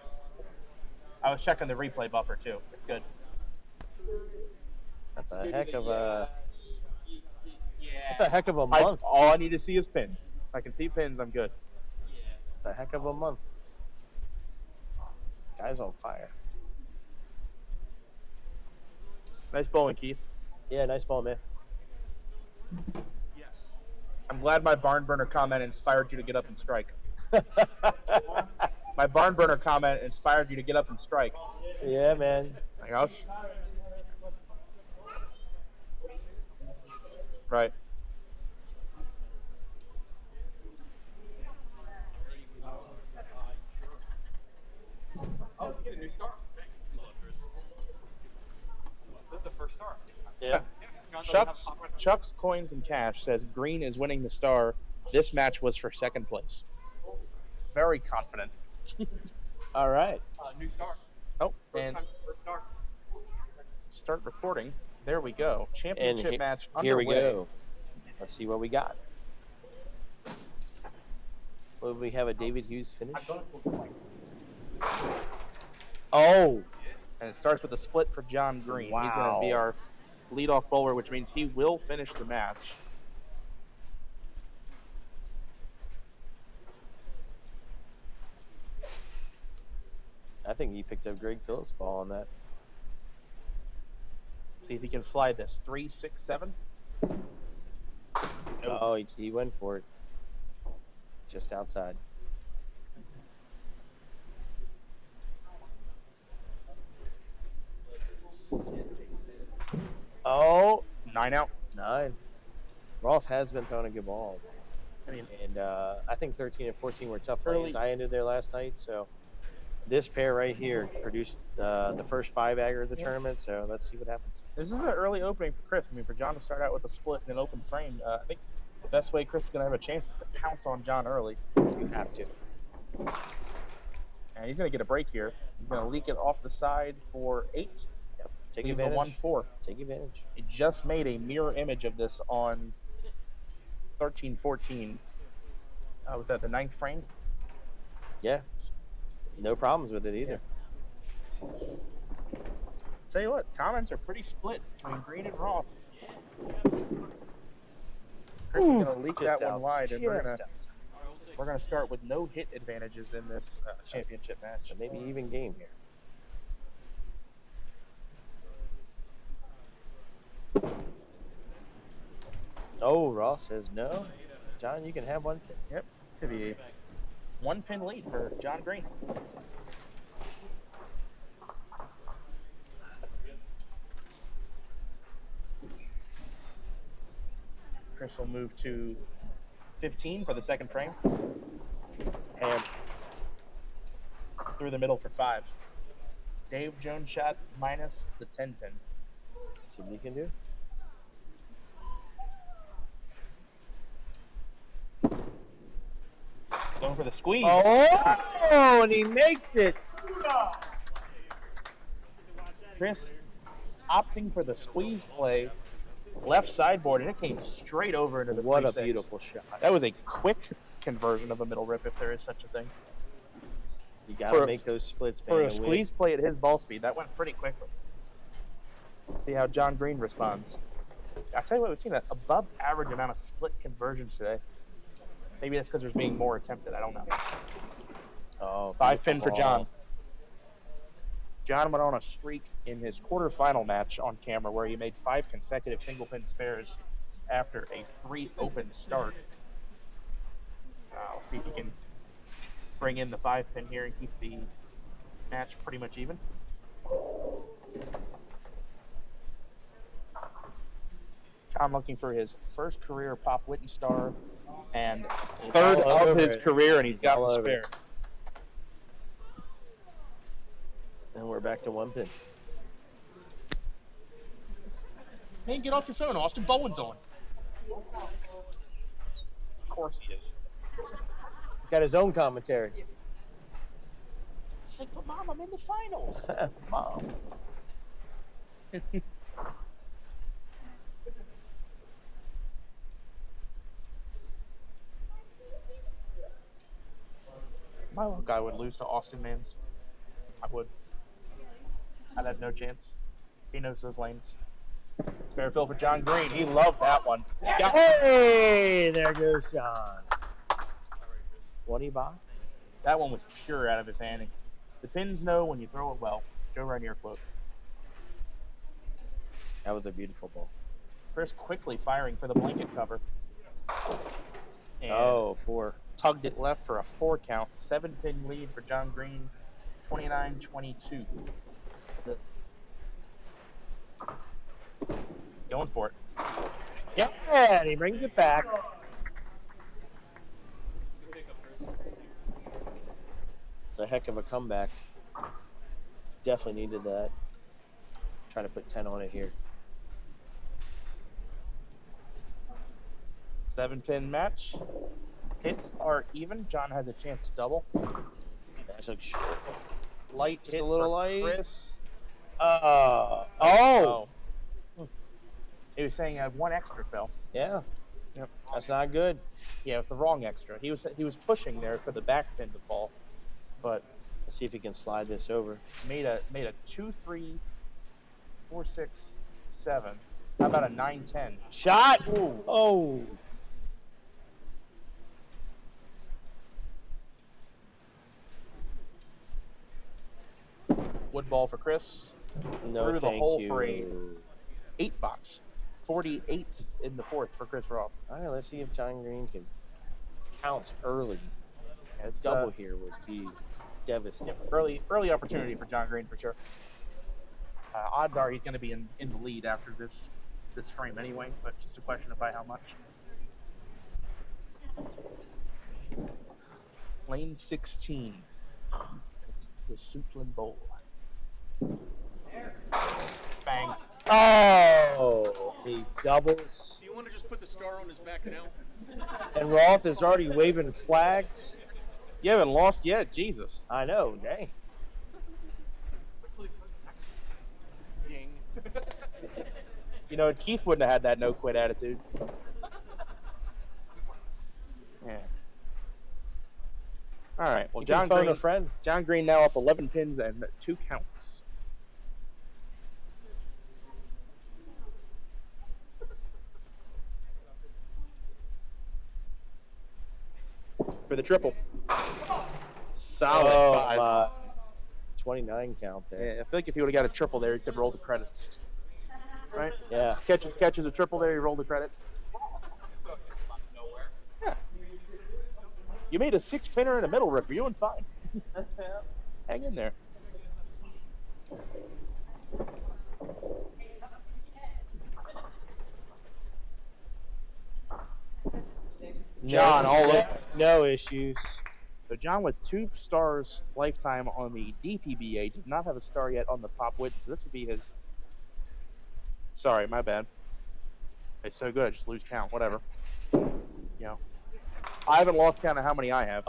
I was checking the replay buffer too. It's good. That's a heck of a. That's a heck of a month. All I need to see is pins. If I can see pins, I'm good. It's a heck of a month. Guy's on fire. Nice bowling, Keith. Yeah, nice ball, man. I'm glad my barn burner comment inspired you to get up and strike. My barn burner comment inspired you to get up and strike. Yeah, man. Like, right. Oh, get a new star. That's the first star. Yeah. Chuck's Coins and Cash says Green is winning the star. This match was for second place. Very confident. All right. New star. Oh, First and time, first star. start recording. There we go. Championship And match here underway. we go. Let's see what we got. Will we have a David Hughes finish? Oh, And it starts with a split for John Green. He's going to be Wow. our leadoff bowler, which means he will finish the match. I think he picked up Greg Phillips' ball on that. See if he can slide this. 3, 6, 7. Oh, he went for it. Just outside. Oh, 9 out. 9. Ross has been throwing a good ball. I mean, And I think 13 and 14 were tough Early- lanes. I ended there last night, so this pair right here produced the first 5 agger of the tournament. So let's see what happens. this is an early opening for Chris. I mean, for John to start out with a split and an open frame, I think the best way Chris is going to have a chance is to pounce on John early. You have to. And he's going to get a break here. He's going to leak it off the side for 8. Yep. Take Leave the advantage. 1-4. Take advantage. He just made a mirror image of this on 13-14. Was that the 9th frame? Yeah. No problems with it either. Tell you what, comments are pretty split between Green and Roth. Chris is going to leak that one wide, and we're gonna start with no hit advantages in this championship match. So maybe even game here. Oh, Ross says no. John, you can have one pin. Yep. This will be a 1-pin lead for John Green. Chris will move to 15 for the second frame. And through the middle for 5. Dave Jones shot minus the 10 pin. See what he can do. Going for the squeeze. Oh, and he makes it. Chris opting for the squeeze play, left sideboard, and it came straight over into the What a 3-6. beautiful shot. That was a quick conversion of a middle rip, if there is such a thing. You got to make those splits. For a squeeze play at his ball speed, that went pretty quickly. See how John Green responds. I tell you what, we've seen an above average amount of split conversions today. Maybe that's because there's being more attempted. I don't know. Oh, 5 pin for ball. John. John went on a streak in his quarterfinal match on camera where he made 5 consecutive single pin spares after a 3 open start. I'll see if he can bring in the 5 pin here and keep the match pretty much even. John looking for his first career Pop Whitten star and third of his career, and he's got the spare. And we're back to 1 pin. Man, get off your phone, Austin. Bowen's on. Of course he is. Got his own commentary. He's like, but Mom, I'm in the finals. Mom. My luck, I would lose to Austin Mans. I would. I'd have no chance. He knows those lanes. Spare fill for John Green. He loved that one. Hey, there goes John. 20 box. That one was pure out of his hand. The pins know when you throw it well. Joe Rainier quote. That was a beautiful ball. Chris quickly firing for the blanket cover. And Oh, 4. tugged it left for a 4 count. 7-pin lead for John Green, 29-22. Going for it. Yeah, and he brings it back. It's a heck of a comeback. Definitely needed that. Trying to put 10 on it here. 7-pin match. Hits are even. John has a chance to double. That looks short. Light Just hit a little for light. Chris. Oh. He was saying I have 1 extra, Phil. Yeah. Yep. That's not good. Yeah, it's the wrong extra. He was pushing there for the back pin to fall, but let's see if he can slide this over. Made a 2, 3, 4, 6, 7. How about a 9, 10? Shot. Ooh. Oh. Wood ball for Chris. No, Through the thank hole you. for a 8 box. 48 in the 4th for Chris Roth. All right, let's see if John Green can pounce early. A It's, double here would be devastating. Early opportunity for John Green for sure. Odds are he's going to be in the lead after this frame anyway, but just a question of by how much. Lane 16. The Suitland Bowl. Bang. Oh, he doubles. Do you want to just put the star on his back now? And Roth is already waving flags. You haven't lost yet, Jesus. I know, dang. Ding. You know, Keith wouldn't have had that no quit attitude. Yeah. All right. Well, You can John phone Green, a friend. John Green now up 11 pins and 2 counts. For the triple. Solid 5. 29 count there. Yeah, I feel like if he would have got a triple there, he could roll the credits. Right? Yeah. Catches a triple there, you roll the credits. Yeah. You made a 6-pinner in the middle, Rick. You're doing fine. Hang in there. John, all over. No issues. So John with 2 stars lifetime on the DPBA does not have a star yet on the Pop Whitten, so this would be his. Sorry, my bad. It's so good, I just lose count. Whatever. You know, I haven't lost count of how many I have.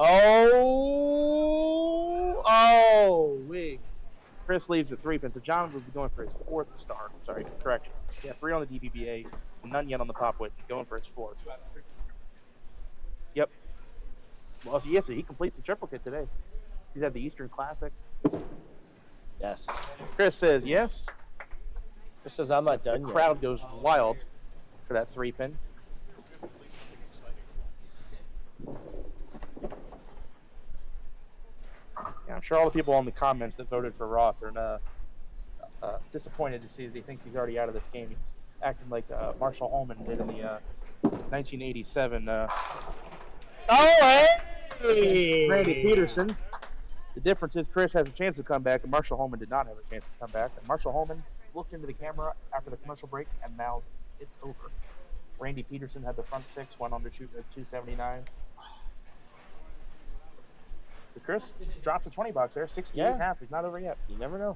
Wait. Chris leaves with 3 pins, so John will be going for his 4th star. Sorry, correction. Yeah, 3 on the DPBA, none yet on the Pop Whitten. Going for his 4th. Yep. Well, yes, so he completes the triplicate today. He's at the Eastern Classic. Yes. Chris says yes. Chris says I'm not done The yet. crowd goes wild for that 3-pin. Yeah, I'm sure all the people in the comments that voted for Roth are disappointed to see that he thinks he's already out of this game. He's acting like Marshall Holman did in the 1987. Hey! Randy Peterson. The difference is Chris has a chance to come back, and Marshall Holman did not have a chance to come back. And Marshall Holman looked into the camera after the commercial break and mouthed, "It's over." Randy Peterson had the front 6, went on to shoot at 279. But Chris drops a 20 bucks there, 68.5. He's not over yet. You never know.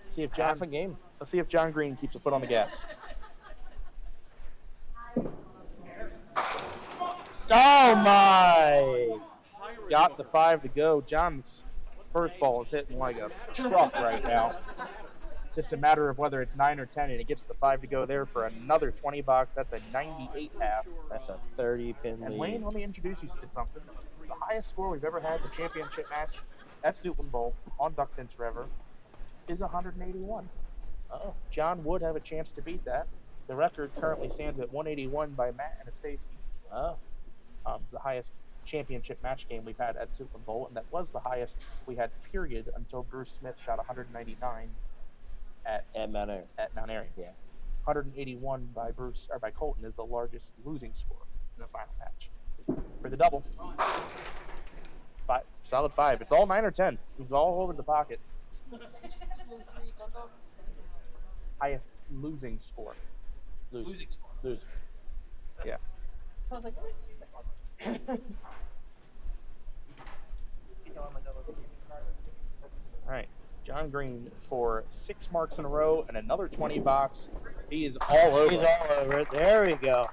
See if John, Half a game. Let's see if John Green keeps a foot on the gas. Oh my! Got the 5 to go. John's first ball is hitting like a truck right now. It's just a matter of whether it's 9 or 10, and he gets the 5 to go there for another 20 bucks. That's a 98 half. That's a 30-pin And lead. Wayne, let me introduce you to something. The highest score we've ever had in the championship match at Suitland Bowl on duck pins forever is 181. Oh. John would have a chance to beat that. The record currently stands at 181 by Matt and Stacy. Oh. It's the highest championship match game we've had at Suitland Bowl, and that was the highest we had, period, until Bruce Smith shot 199 at Mount Airy. At Mount Airy, yeah. 181 by Colton is the largest losing score in the final match. For the double, solid 5. It's all 9 or 10. It's all over the pocket. Highest losing score. Losing score. Losing. Yeah. I was like, what's All right. John Green for 6 marks in a row and another 20 box. He is all over. He's all over it. There we go.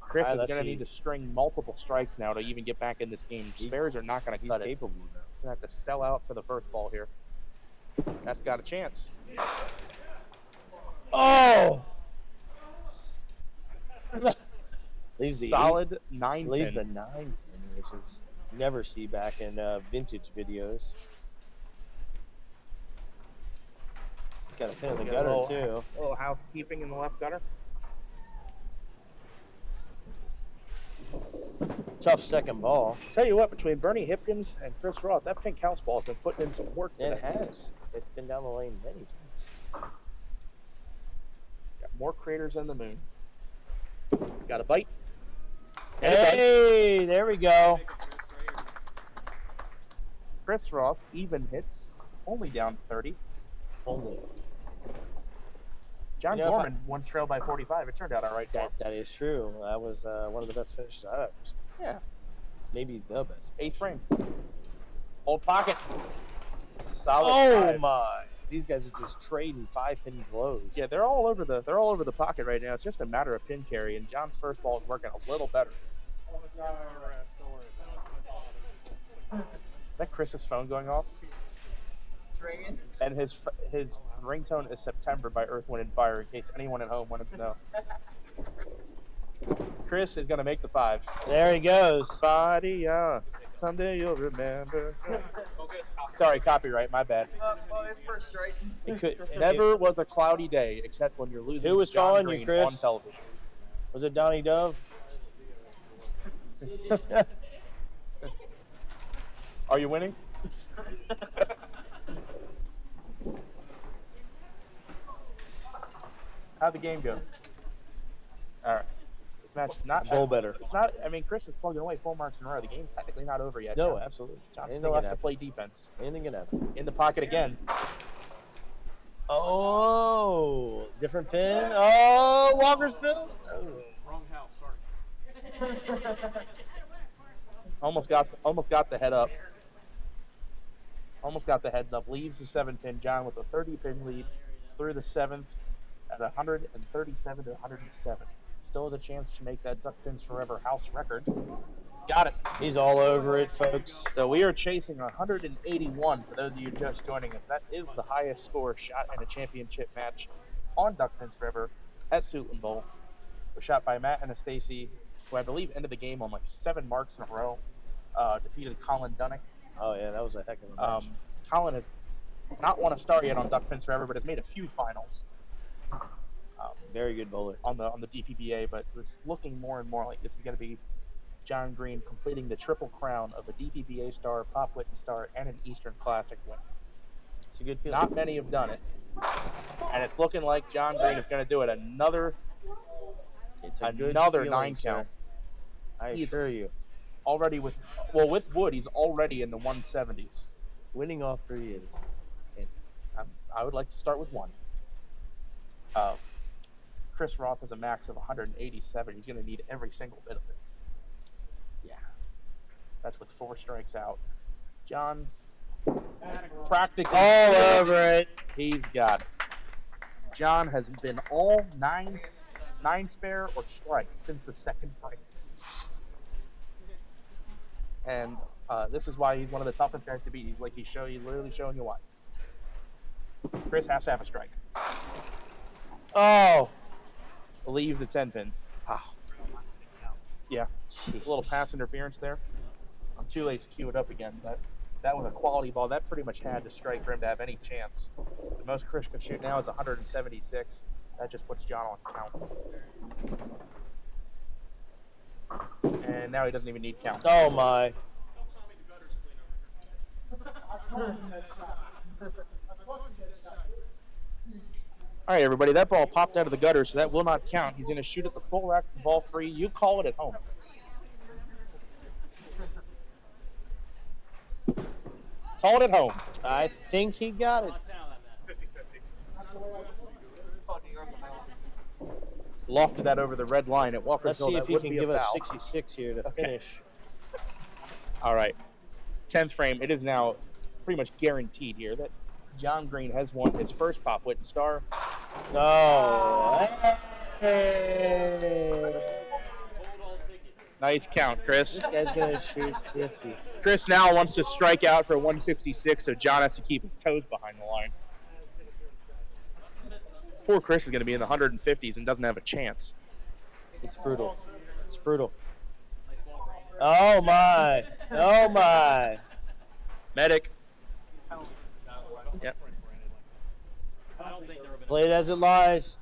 Chris All is right, going to let's need to string multiple strikes now to even get back in this game. Spares are not going to cut it. He's capable. Going to have to sell out for the first ball here. That's got a chance. Oh! Leaves the solid 9 leaves pin. the 9 pin, which is never see back in vintage videos. It's got a pin in the gutter too. A little housekeeping in the left gutter. Tough second ball. Tell you what, between Bernie Hipkins and Chris Roth, that pink house ball has been putting in some work today. It has. It's been down the lane many times. Got more craters than the moon. Got a bite. Hey, there we go. Chris Roth, even hits, only down 30. Only. John You know, Gorman once trailed by 45. It turned out all right. That is true. That was one of the best finishes I've ever seen. Yeah. Maybe the best. 8th frame. Old pocket. Solid. Oh 5. my! These guys are just trading 5-pin blows. Yeah, they're all over the pocket right now. It's just a matter of pin carry, and John's first ball is working a little better. Is that Chris's phone going off? It's ringing. And his ringtone is September by Earth, Wind, and Fire, in case anyone at home wanted to know. Chris is going to make the 5. There he goes. Body, someday you'll remember. Sorry, copyright, my bad. Well, it's first strike. It never was a cloudy day, except when you're losing Who was John calling Green you, Chris? on television. Was it Donnie Dove? Are you winning? How'd the game go? All right. This match is not Bowl better. It's not. I mean, Chris is plugging away 4 marks in a row. The game's technically not over yet. No, John. absolutely. John Anything still can has to happen. play defense. Anything can happen. In the pocket again. Oh, different pin. Oh, Walkersville. Oh. Wrong house, sorry. Almost got the head up. Almost got the heads up. Leaves the 7-pin. John with a 30-pin lead through the 7th at 137 to 107. Still has a chance to make that Duck Pins Forever house record. Got it. He's all over it, folks. So we are chasing 181 for those of you just joining us. That is the highest score shot in a championship match on Duck Pins Forever at Suitland Bowl. Was shot by Matt and Stacey, who I believe ended the game on like 7 marks in a row. Defeated Colin Dunnick. Oh yeah, that was a heck of a match. Colin has not won a star yet on Duck Pins Forever, but has made a few finals. Very good bowler on the DPBA, but it's looking more and more like this is going to be John Green completing the triple crown of a DPBA star, Pop Whitten star, and an Eastern Classic win. It's a good feeling. Not many have done it, and it's looking like John Green is going to do it another 9 count. I assure you. Already with Wood, he's already in the 170s. Winning all 3 is. I would like to start with 1. Chris Roth has a max of 187. He's going to need every single bit of it. Yeah. That's with 4 strikes out. John, practically all over it. He's got it. John has been all 9 spare or strike since the 2nd frame. And this is why he's one of the toughest guys to beat. He's literally showing you why. Chris has to have a strike. Oh. Leaves a 10-pin. Oh. Yeah. Jesus. A little pass interference there. I'm too late to cue it up again, but that was a quality ball. That pretty much had to strike for him to have any chance. The most Chris can shoot now is 176. That just puts John on count. And now he doesn't even need count. Oh, my. All right, everybody, that ball popped out of the gutter, so that will not count. He's going to shoot at the full rack for ball 3. You call it at home. Call it at home. I think he got it. Lofted that over the red line at Walkersville. Let's see if that he would can be a give us foul. 66 here to finish. All right. 10th frame. It is now pretty much guaranteed here that John Green has won his first Pop Whitten Star. No. Nice count, Chris. This guy's going to shoot 50. Chris now wants to strike out for 156, so John has to keep his toes behind the line. Poor Chris is going to be in the 150s and doesn't have a chance. It's brutal. It's brutal. Oh, my. Oh, my. Medic. Yep. Play it as it lies.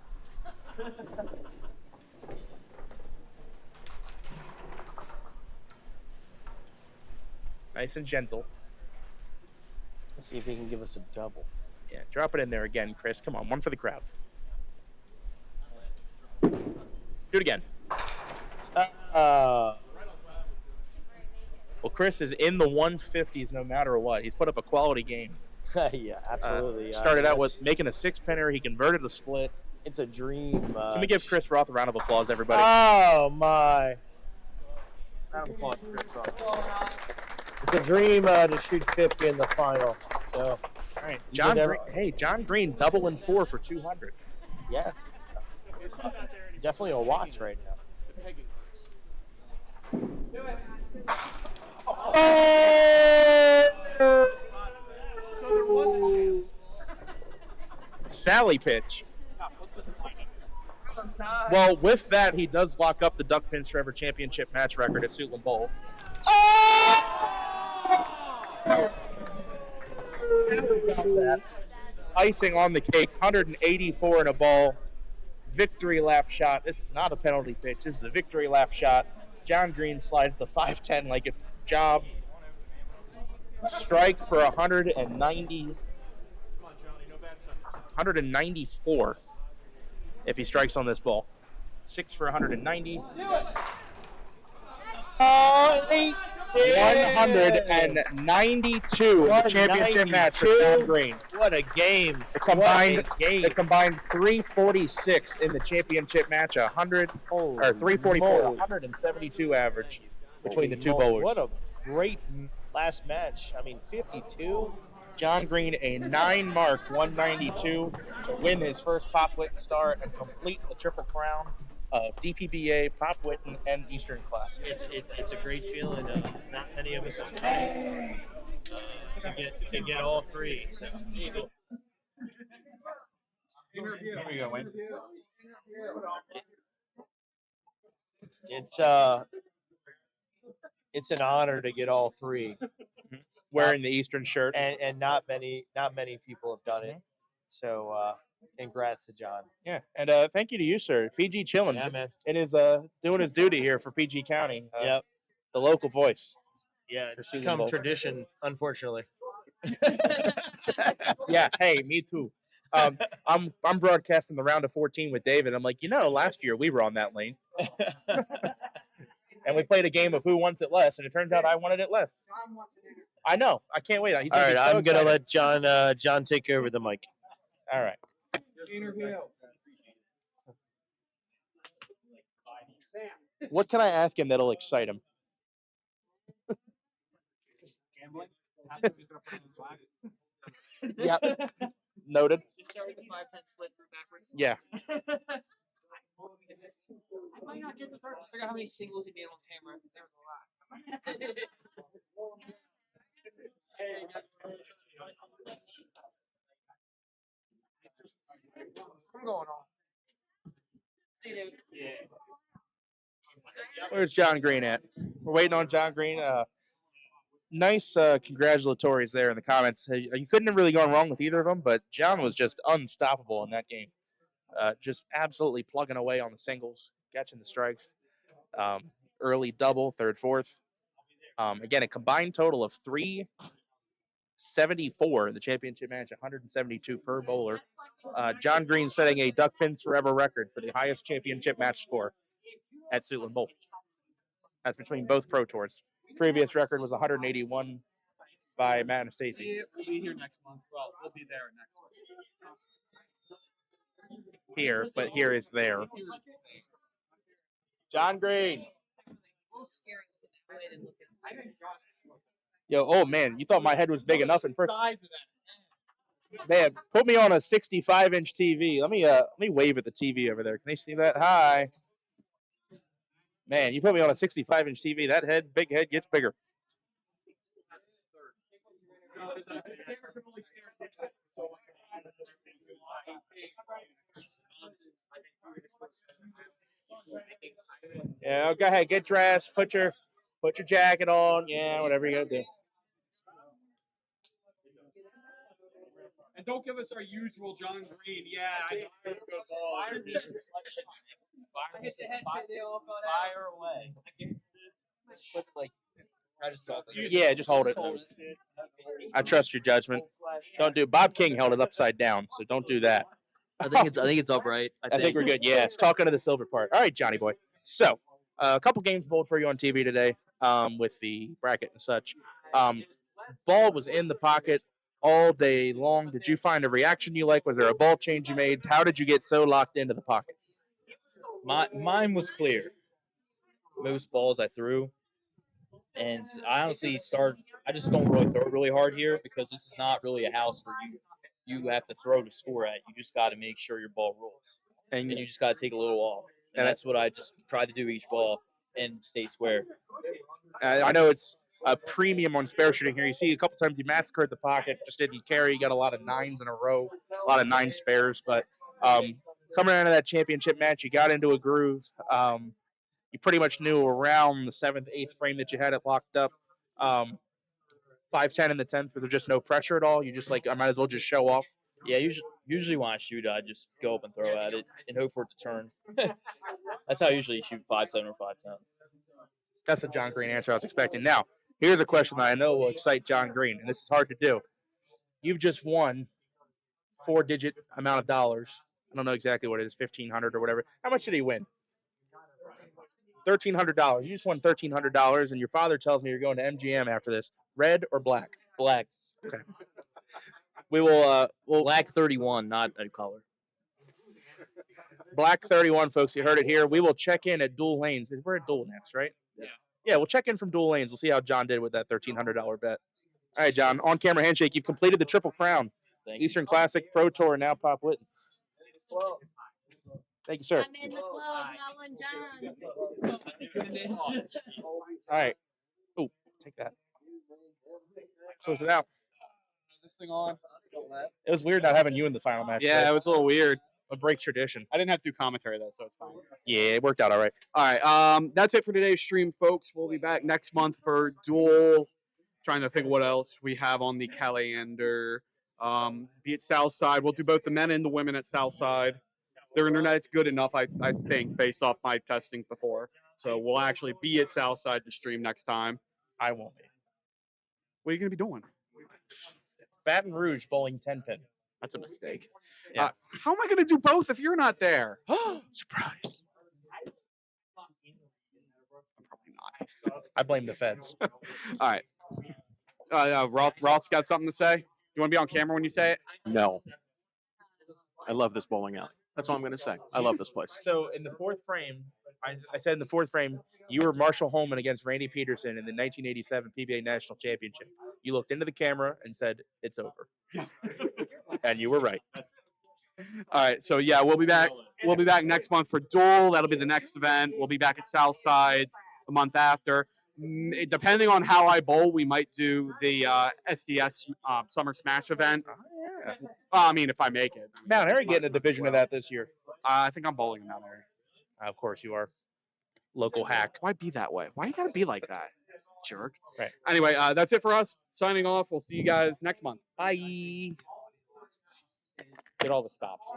Nice and gentle. Let's see if he can give us a double. Yeah, drop it in there again, Chris. Come on, one for the crowd. Do it again. Well, Chris is in the 150s no matter what. He's put up a quality game. Yeah, absolutely. Started out with making a 6-pinner. He converted a split. It's a dream. Can we give Chris Roth a round of applause, everybody? Oh, my. Round of applause for Chris Roth. It's a dream to shoot 50 in the final. So, all right, John Green. Hey, John Green, double and 4 for 200. Yeah. Definitely a watch right now. Oh! So there was a chance. Sally pitch. Well, with that, he does lock up the Duck Pins Forever Championship match record at Suitland Bowl. Icing on the cake, 184 in a ball. Victory lap shot. This is not a penalty pitch. This is a victory lap shot. John Green slides the 510 like it's his job. Strike for 194 if he strikes on this ball. 6 for 190. 192 in the championship match for John Green. What a game. It combined 346 in the championship match, 344, 172 average between the two bowlers. What a great last match. I mean, 52. John Green, a 9-mark 192 to win his first Pop Whitten Star and complete the triple crown of DPBA, Pop Whitten, and Eastern Class. It's a great feeling. Not many of us have tried to get all three. So Here we go, Wayne. It's an honor to get all three. Wearing the Eastern shirt, and not many people have done it. So congrats to John. Yeah, and thank you to you, sir. PG chilling. Yeah, man. And is doing his duty here for PG County. Yep. The local voice. Yeah, it's become tradition, unfortunately. Yeah. Hey, me too. I'm broadcasting the round of 14 with David. I'm like, last year we were on that lane. And we played a game of who wants it less, and it turns out I wanted it less. I know. I can't wait. He's All right, I'm gonna let John take over the mic. All right. What can I ask him that'll excite him? Gambling? Yep. Noted. Just start with the 5-10 split backwards. Yeah. Why not get the first? Just figure out how many singles you made on camera. There was a lot. I'm going on. See you, David. Yeah. Where's John Green at? We're waiting on John Green. Nice congratulatories there in the comments. You couldn't have really gone wrong with either of them, but John was just unstoppable in that game. Just absolutely plugging away on the singles, catching the strikes. early double, third, fourth. Again, a combined total of 374 in the championship match, 172 per bowler. John Green setting a Duck Pins Forever record for the highest championship match score at Suitland Bowl. That's between both Pro Tours. Previous record was 181 by Matt and Stacy. We'll be here next month. Well, we'll be there next month. Here, but here is there. John Green. Yo, oh man, you thought my head was big enough in first. Man, put me on a 65-inch TV. Let me wave at the TV over there. Can they see that? Hi. Man, you put me on a 65-inch TV. That head, big head, gets bigger. Yeah, go ahead, get dressed, put your jacket on. Yeah, whatever you gotta do. And don't give us our usual John Green. Yeah, I know. Good ball. Fire away. I just don't. Yeah, just hold it. I trust your judgment. Don't do. Bob King held it upside down, so don't do that. I think it's upright. I think we're good. Yes, talking to the silver part. All right, Johnny boy. So, a couple games bowled for you on TV today, with the bracket and such. Ball was in the pocket all day long. Did you find a reaction you like? Was there a ball change you made? How did you get so locked into the pocket? Mine was clear. Most balls I threw, and I honestly I just don't really throw really hard here because this is not really a house for you. You have to throw to score at. You just got to make sure your ball rolls, and you just got to take a little off. And that's what I just tried to do each ball and stay square. I know it's a premium on spare shooting here. You see a couple times you massacred the pocket, just didn't carry. You got a lot of 9s in a row, a lot of 9 spares. But coming out of that championship match, you got into a groove. You pretty much knew around the 7th, 8th frame that you had it locked up. 5-10 in the 10th, but there's just no pressure at all. You just I might as well just show off. Yeah, usually when I shoot, I just go up and throw at it and hope for it to turn. That's how I usually shoot 5-7 or 5-10. That's the John Green answer I was expecting. Now, here's a question that I know will excite John Green, and this is hard to do. You've just won 4-digit amount of dollars. I don't know exactly what it is, $1,500 or whatever. How much did he win? $1,300. You just won $1,300, and your father tells me you're going to MGM after this. Red or black? Black. Okay. We will. Black 31, not a color. Black 31, folks. You heard it here. We will check in at Dual Lanes. We're at Dual next, right? Yeah. Yeah, we'll check in from Dual Lanes. We'll see how John did with that $1,300 bet. All right, John. On camera handshake. You've completed the Triple Crown. Eastern Classic, Pro Tour, now Pop Whitten. Thank you, sir. I'm in the club, not one John. All right. Oh, take that. Close it out. This thing on. It was weird not having you in the final match. Yeah, today. it was a little weird. A break tradition. I didn't have to do commentary though, so it's fine. Yeah, it worked out all right. All right. That's it for today's stream, folks. We'll be back next month for Duel. Trying to think what else we have on the calendar. Be it Southside. We'll do both the men and the women at Southside. Their internet's good enough, I think, based off my testing before. So we'll actually be at Southside to stream next time. I won't be. What are you going to be doing? Baton Rouge bowling 10-pin. That's a mistake. Yeah. How am I going to do both if you're not there? Surprise. Probably not. I blame the feds. All right. Roth's got something to say? You want to be on camera when you say it? No. I love this bowling alley. That's all I'm going to say. I love this place. So in the 4th frame, I said in the 4th frame, you were Marshall Holman against Randy Peterson in the 1987 PBA National Championship. You looked into the camera and said, it's over. And you were right. All right. So, yeah, we'll be back. We'll be back next month for Duel. That'll be the next event. We'll be back at Southside the month after. Depending on how I bowl, we might do the SDS Summer Smash event. Yeah. I mean, if I make it. Mount Airy getting a division of that this year. I think I'm bowling in Mount Airy. Of course you are. Local hack. Why be that way? Why you gotta be like that, jerk? Right. Anyway, that's it for us. Signing off. We'll see you guys next month. Bye. Get all the stops.